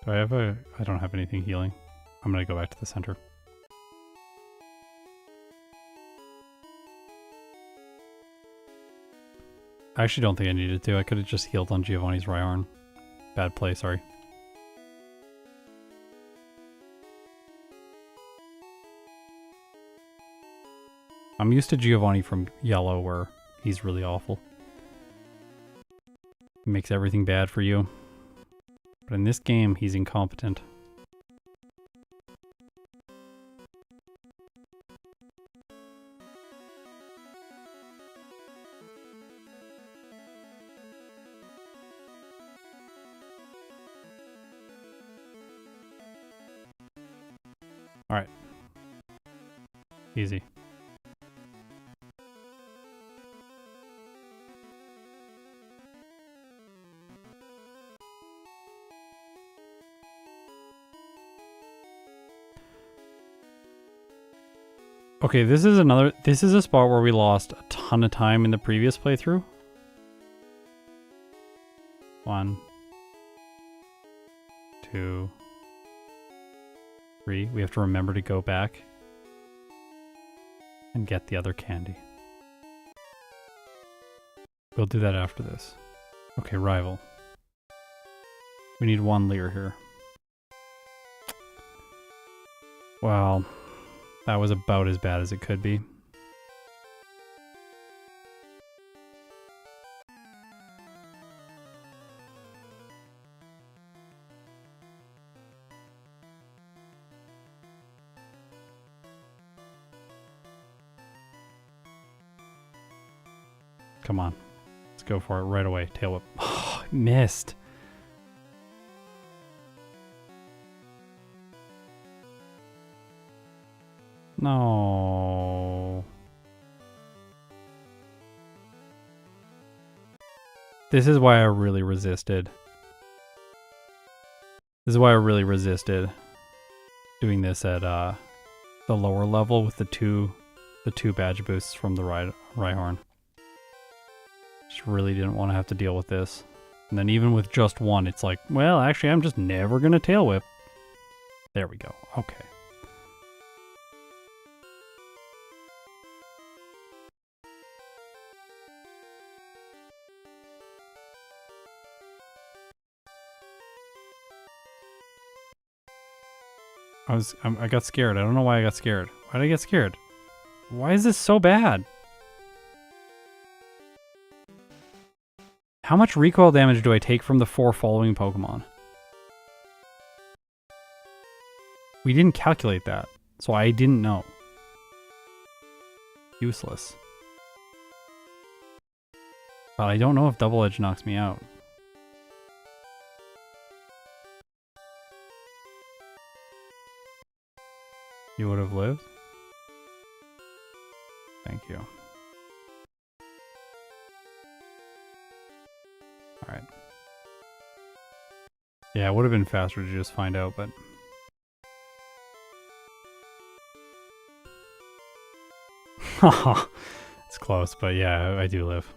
S1: Do I have I don't have anything healing. I'm gonna go back to the center. I actually don't think I needed to. I could have just healed on Giovanni's Rhyhorn. Bad play, sorry. I'm used to Giovanni from Yellow where he's really awful. He makes everything bad for you. But in this game, he's incompetent. Alright. Easy. Okay, this is a spot where we lost a ton of time in the previous playthrough. 1, 2, 3. We have to remember to go back and get the other candy. We'll do that after this. Okay, rival. We need 1 Leer here. Wow. That was about as bad as it could be. Come on. Let's go for it right away. Tail whip. Oh, missed. No. This is why I really resisted. This is why I really resisted doing this at the lower level with the 2 the 2 badge boosts from the Rhyhorn. Just really didn't want to have to deal with this. And then even with just 1, it's like, well, actually, I'm just never going to Tail Whip. There we go. Okay. I got scared. I don't know why I got scared. Why did I get scared? Why is this so bad? How much recoil damage do I take from the 4 following Pokemon? We didn't calculate that, so I didn't know. Useless. But I don't know if Double Edge knocks me out. You would have lived? Thank you. Alright. Yeah, it would have been faster to just find out, but... It's close, but yeah, I do live.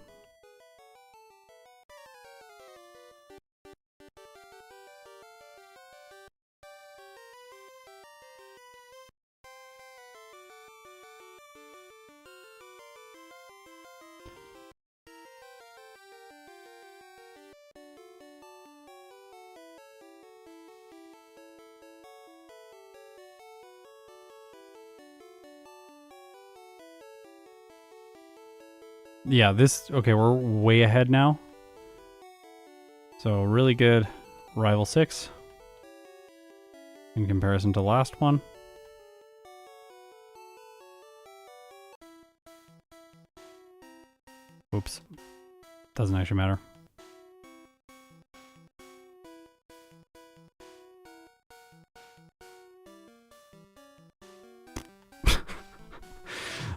S1: Yeah, okay, we're way ahead now. So really good Rival 6 in comparison to last one. Oops. Doesn't actually matter.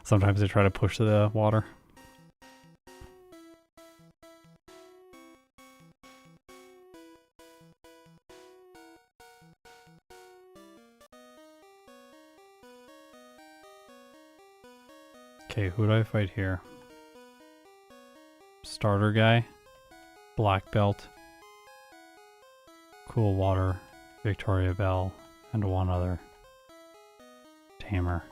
S1: Sometimes I try to push the water. Okay, who do I fight here? Starter guy, Black Belt, Cool Water, Victoria Bell, and one other. Tamer.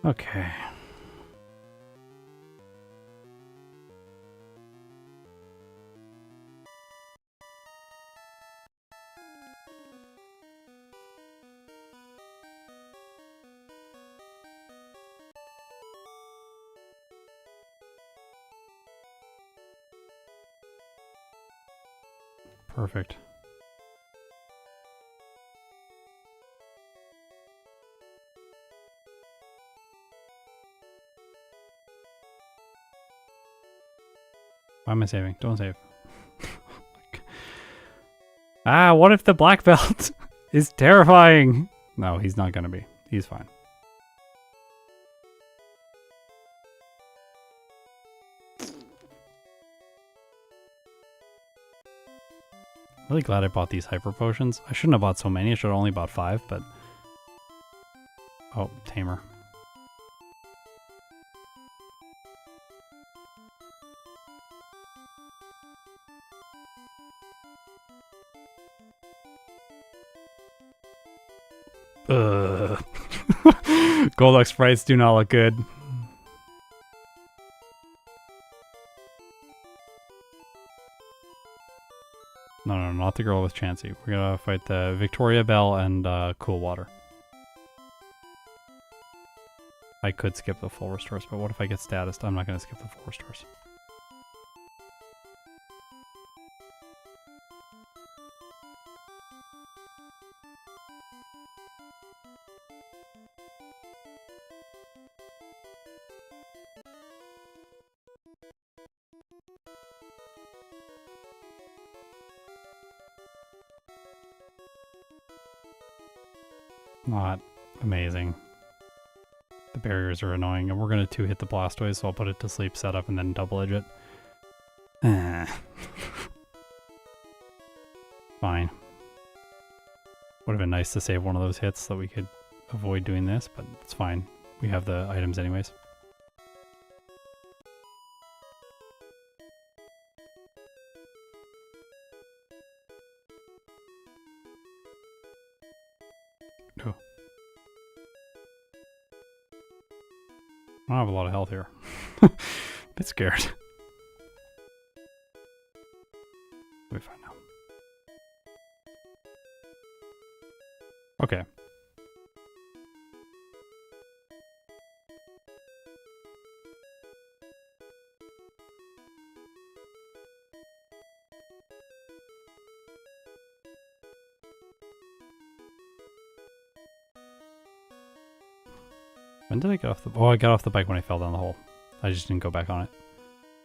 S1: Okay. Perfect. Why am I saving? Don't save. Ah, what if the black belt is terrifying? No, he's not gonna be. He's fine. Really glad I bought these hyper potions. I shouldn't have bought so many. I should have only bought 5, but... Oh, Tamer. Ugh. Golduck sprites do not look good. No, not the girl with Chansey. We're gonna fight the Victoria Bell and Cool Water. I could skip the full restores, but what if I get statused? I'm not gonna skip the full restores. Not amazing. The barriers are annoying, and we're going to 2-hit the Blastoise, so I'll put it to sleep, set up, and then double edge it. Fine. Would have been nice to save one of those hits so that we could avoid doing this, but it's fine. We have the items anyways. Oh. I don't have a lot of health here. Bit scared. We'll be fine now. Okay. When did I get off the... Oh, I got off the bike when I fell down the hole. I just didn't go back on it.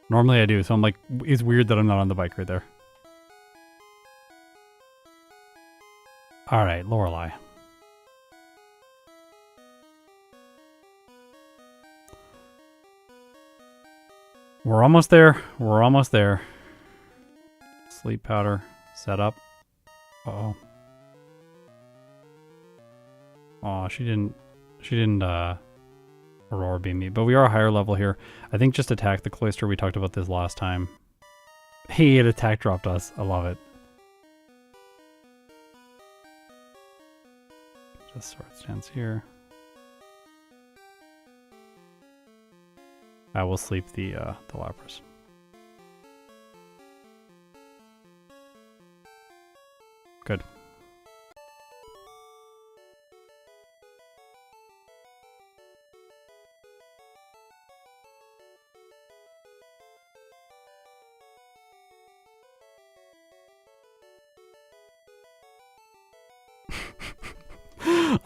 S1: Normally I do, so I'm like, it's weird that I'm not on the bike right there. Alright, Lorelei. We're almost there. We're almost there. Sleep powder. Set up. Uh-oh. Aw, she didn't Aurora beam me, but we are a higher level here. I think just attack the cloister. We talked about this last time. Hey, it attack dropped us. I love it. Just sword stance here. I will sleep the Lapras. Good.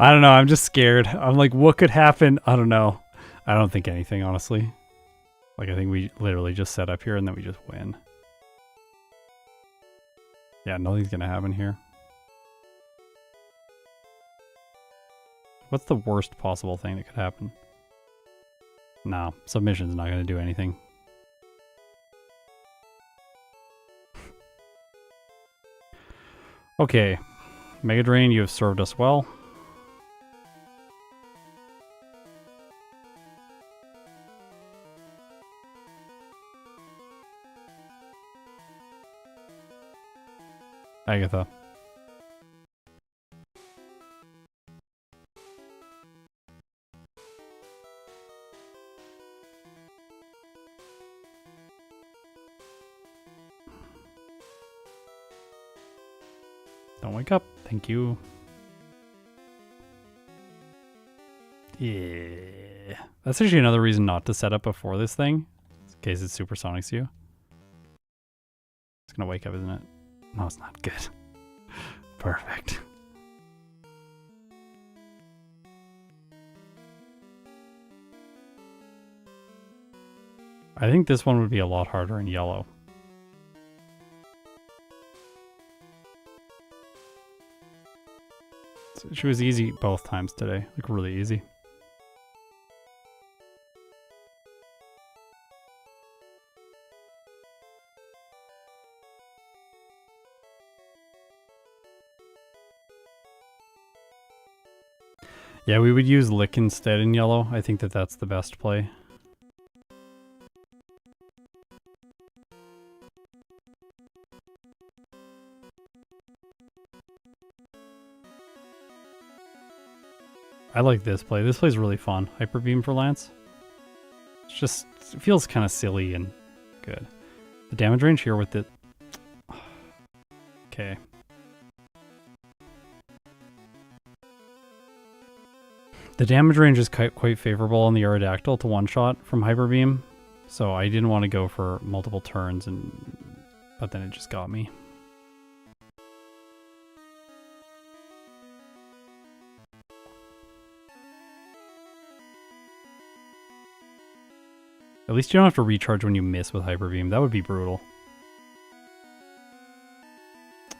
S1: I don't know, I'm just scared. I'm like, what could happen? I don't know. I don't think anything, honestly. Like, I think we literally just set up here and then we just win. Yeah, nothing's gonna happen here. What's the worst possible thing that could happen? No, submission's not gonna do anything. Okay, Mega Drain, you have served us well. Agatha. Don't wake up. Thank you. Yeah. That's actually another reason not to set up before this thing. In case it supersonics you. It's gonna wake up, isn't it? No, it's not good. Perfect. I think this one would be a lot harder in yellow. So she was easy both times today, like really easy. Yeah, we would use Lick instead in yellow. I think that that's the best play. I like this play. This play's really fun. Hyper Beam for Lance. It's just, it feels kind of silly and good. The damage range here with it. Okay. The damage range is quite favorable on the Aerodactyl to one-shot from Hyper Beam, so I didn't want to go for multiple turns, but then it just got me. At least you don't have to recharge when you miss with Hyper Beam. That would be brutal.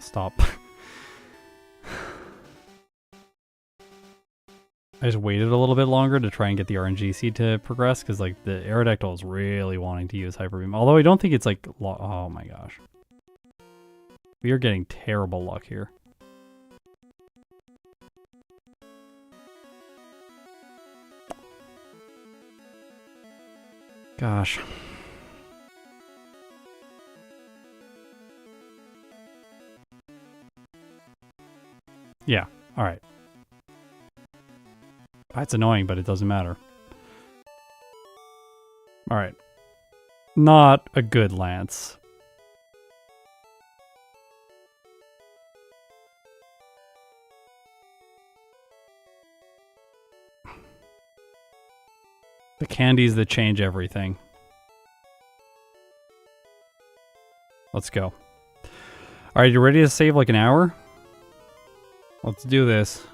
S1: Stop. I just waited a little bit longer to try and get the RNG seed to progress, because like the Aerodactyl is really wanting to use Hyper Beam. Although I don't think it's like, oh my gosh. We are getting terrible luck here. Gosh. Yeah, alright. That's annoying, but it doesn't matter. Alright. Not a good lance. The candies that change everything. Let's go. Alright, you ready to save like an hour? Let's do this.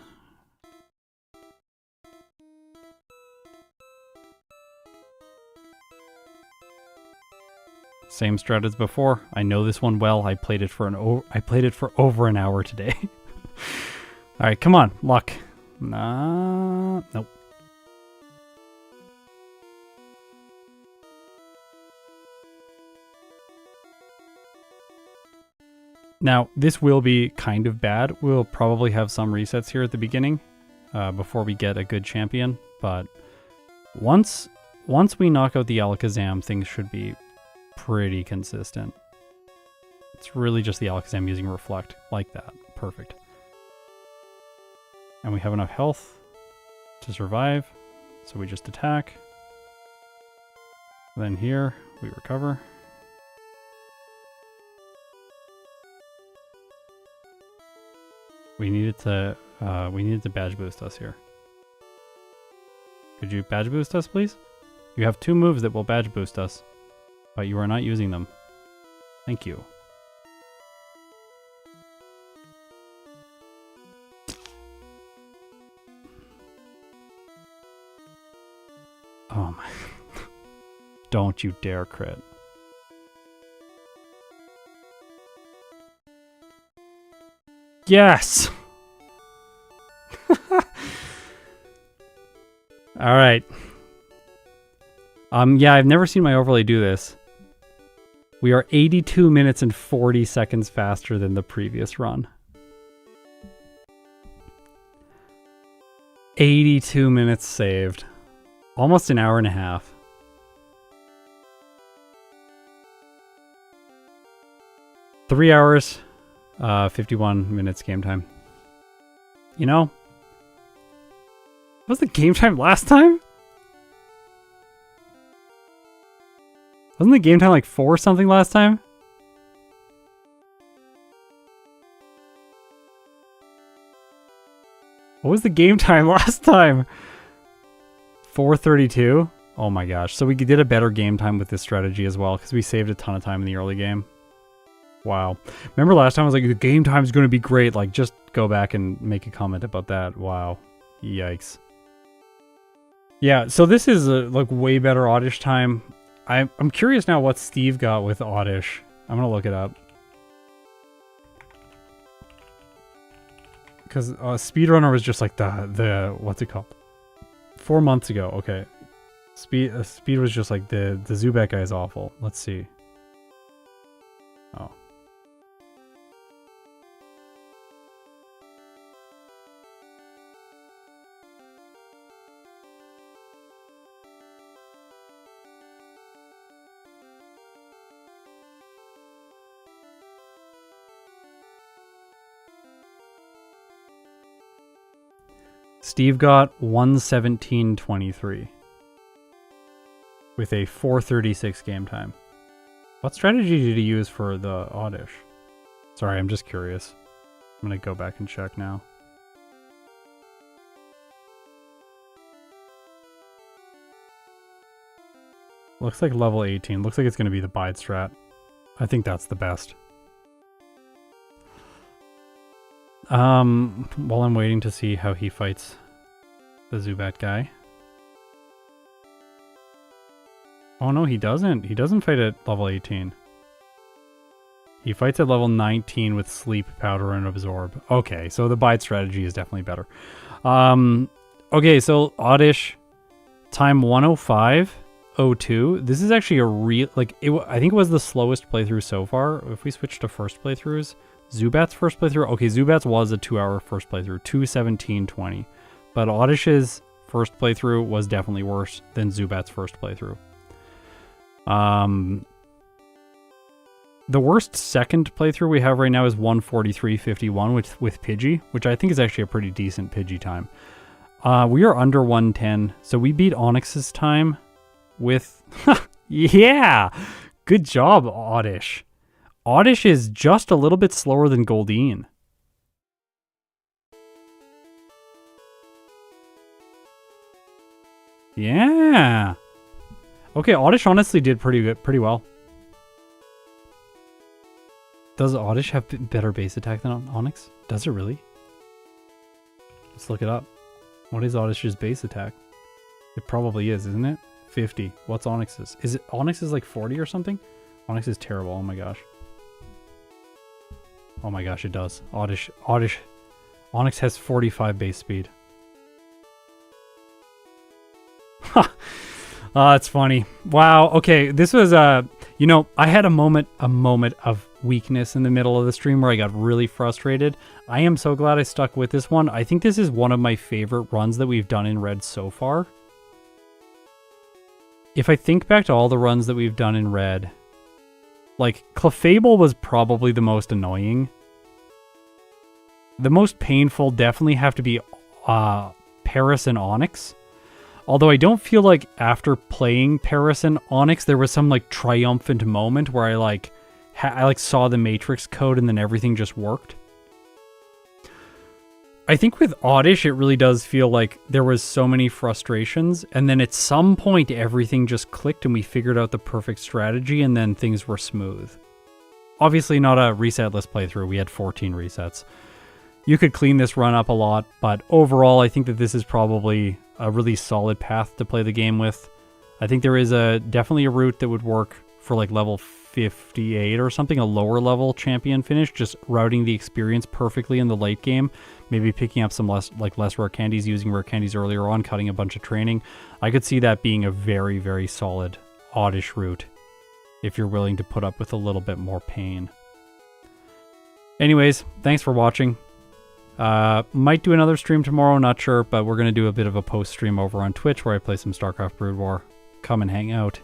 S1: Same strat as before. I know this one well. I played it for over an hour today. All right, come on, luck. Nah, nope. Now, this will be kind of bad. We'll probably have some resets here at the beginning before we get a good champion. But once we knock out the Alakazam, things should be pretty consistent. It's really just the Alakazam using Reflect like that. Perfect. And we have enough health to survive, so we just attack. Then here, we recover. We needed to badge boost us here. Could you badge boost us, please? You have 2 moves that will badge boost us, but you are not using them. Thank you. Oh my. Don't you dare crit. Yes! Alright. Yeah, I've never seen my overlay do this. We are 82 minutes and 40 seconds faster than the previous run. 82 minutes saved. Almost an hour and a half. Three hours, 51 minutes game time. You know, what was the game time last time? Wasn't the game time like 4 something last time? What was the game time last time? 4:32? Oh my gosh. So we did a better game time with this strategy as well because we saved a ton of time in the early game. Wow. Remember last time I was like, the game time is going to be great. Like, just go back and make a comment about that. Wow. Yikes. Yeah, so this is a like way better Oddish time. I'm curious now what Steve got with Oddish. I'm going to look it up. Because Speedrunner was just like the what's it called? 4 months ago. Okay. Speed was just like the Zubat guy is awful. Let's see. Oh. Steve got 117.23 with a 4:36 game time. What strategy did he use for the Oddish? Sorry, I'm just curious. I'm gonna go back and check now. Looks like level 18. Looks like it's gonna be the Bide strat. I think that's the best. While I'm waiting to see how he fights the Zubat guy. Oh no, he doesn't. He doesn't fight at level 18. He fights at level 19 with Sleep, Powder, and Absorb. Okay, so the Bide strategy is definitely better. Okay, so Oddish, time 105:02. This is actually a real, like, I think it was the slowest playthrough so far. If we switch to first playthroughs, Zubat's first playthrough. Okay, Zubat's was a 2-hour first playthrough, 2:17:20. But Oddish's first playthrough was definitely worse than Zubat's first playthrough. The worst second playthrough we have right now is 1:43:51 with Pidgey, which I think is actually a pretty decent Pidgey time. We are under 1:10, so we beat Onyx's time with... yeah! Good job, Oddish. Oddish is just a little bit slower than Goldeen. Yeah! Okay, Oddish honestly did pretty well. Does Oddish have better base attack than Onyx? Does it really? Let's look it up. What is Oddish's base attack? It probably is, isn't it? 50. What's Onyx's? Is it Onyx's like 40 or something? Onyx is terrible. Oh my gosh. Oh my gosh, it does. Onyx has 45 base speed. Ha! That's funny. Wow. Okay, this was you know, I had a moment of weakness in the middle of the stream where I got really frustrated. I am so glad I stuck with this one. I think this is one of my favorite runs that we've done in Red so far. If I think back to all the runs that we've done in Red, like, Clefable was probably the most annoying. The most painful definitely have to be Paris and Onyx. Although I don't feel like after playing Paris and Onyx, there was some, like, triumphant moment where I saw the Matrix code and then everything just worked. I think with Oddish, it really does feel like there was so many frustrations, and then at some point everything just clicked and we figured out the perfect strategy, and then things were smooth. Obviously not a resetless playthrough, we had 14 resets. You could clean this run up a lot, but overall I think that this is probably a really solid path to play the game with. I think there is definitely a route that would work for like level 58 or something, a lower level champion finish, just routing the experience perfectly in the late game, maybe picking up some less rare candies, using rare candies earlier on, cutting a bunch of training. I could see that being a very, very solid Oddish route if you're willing to put up with a little bit more pain. Anyways, thanks for watching. Might do another stream tomorrow, not sure, but we're going to do a bit of a post stream over on Twitch where I play some StarCraft Brood War. Come and hang out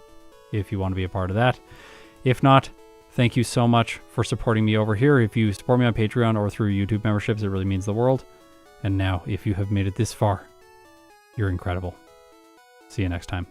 S1: if you want to be a part of that. If not, thank you so much for supporting me over here. If you support me on Patreon or through YouTube memberships, it really means the world. And now, if you have made it this far, you're incredible. See you next time.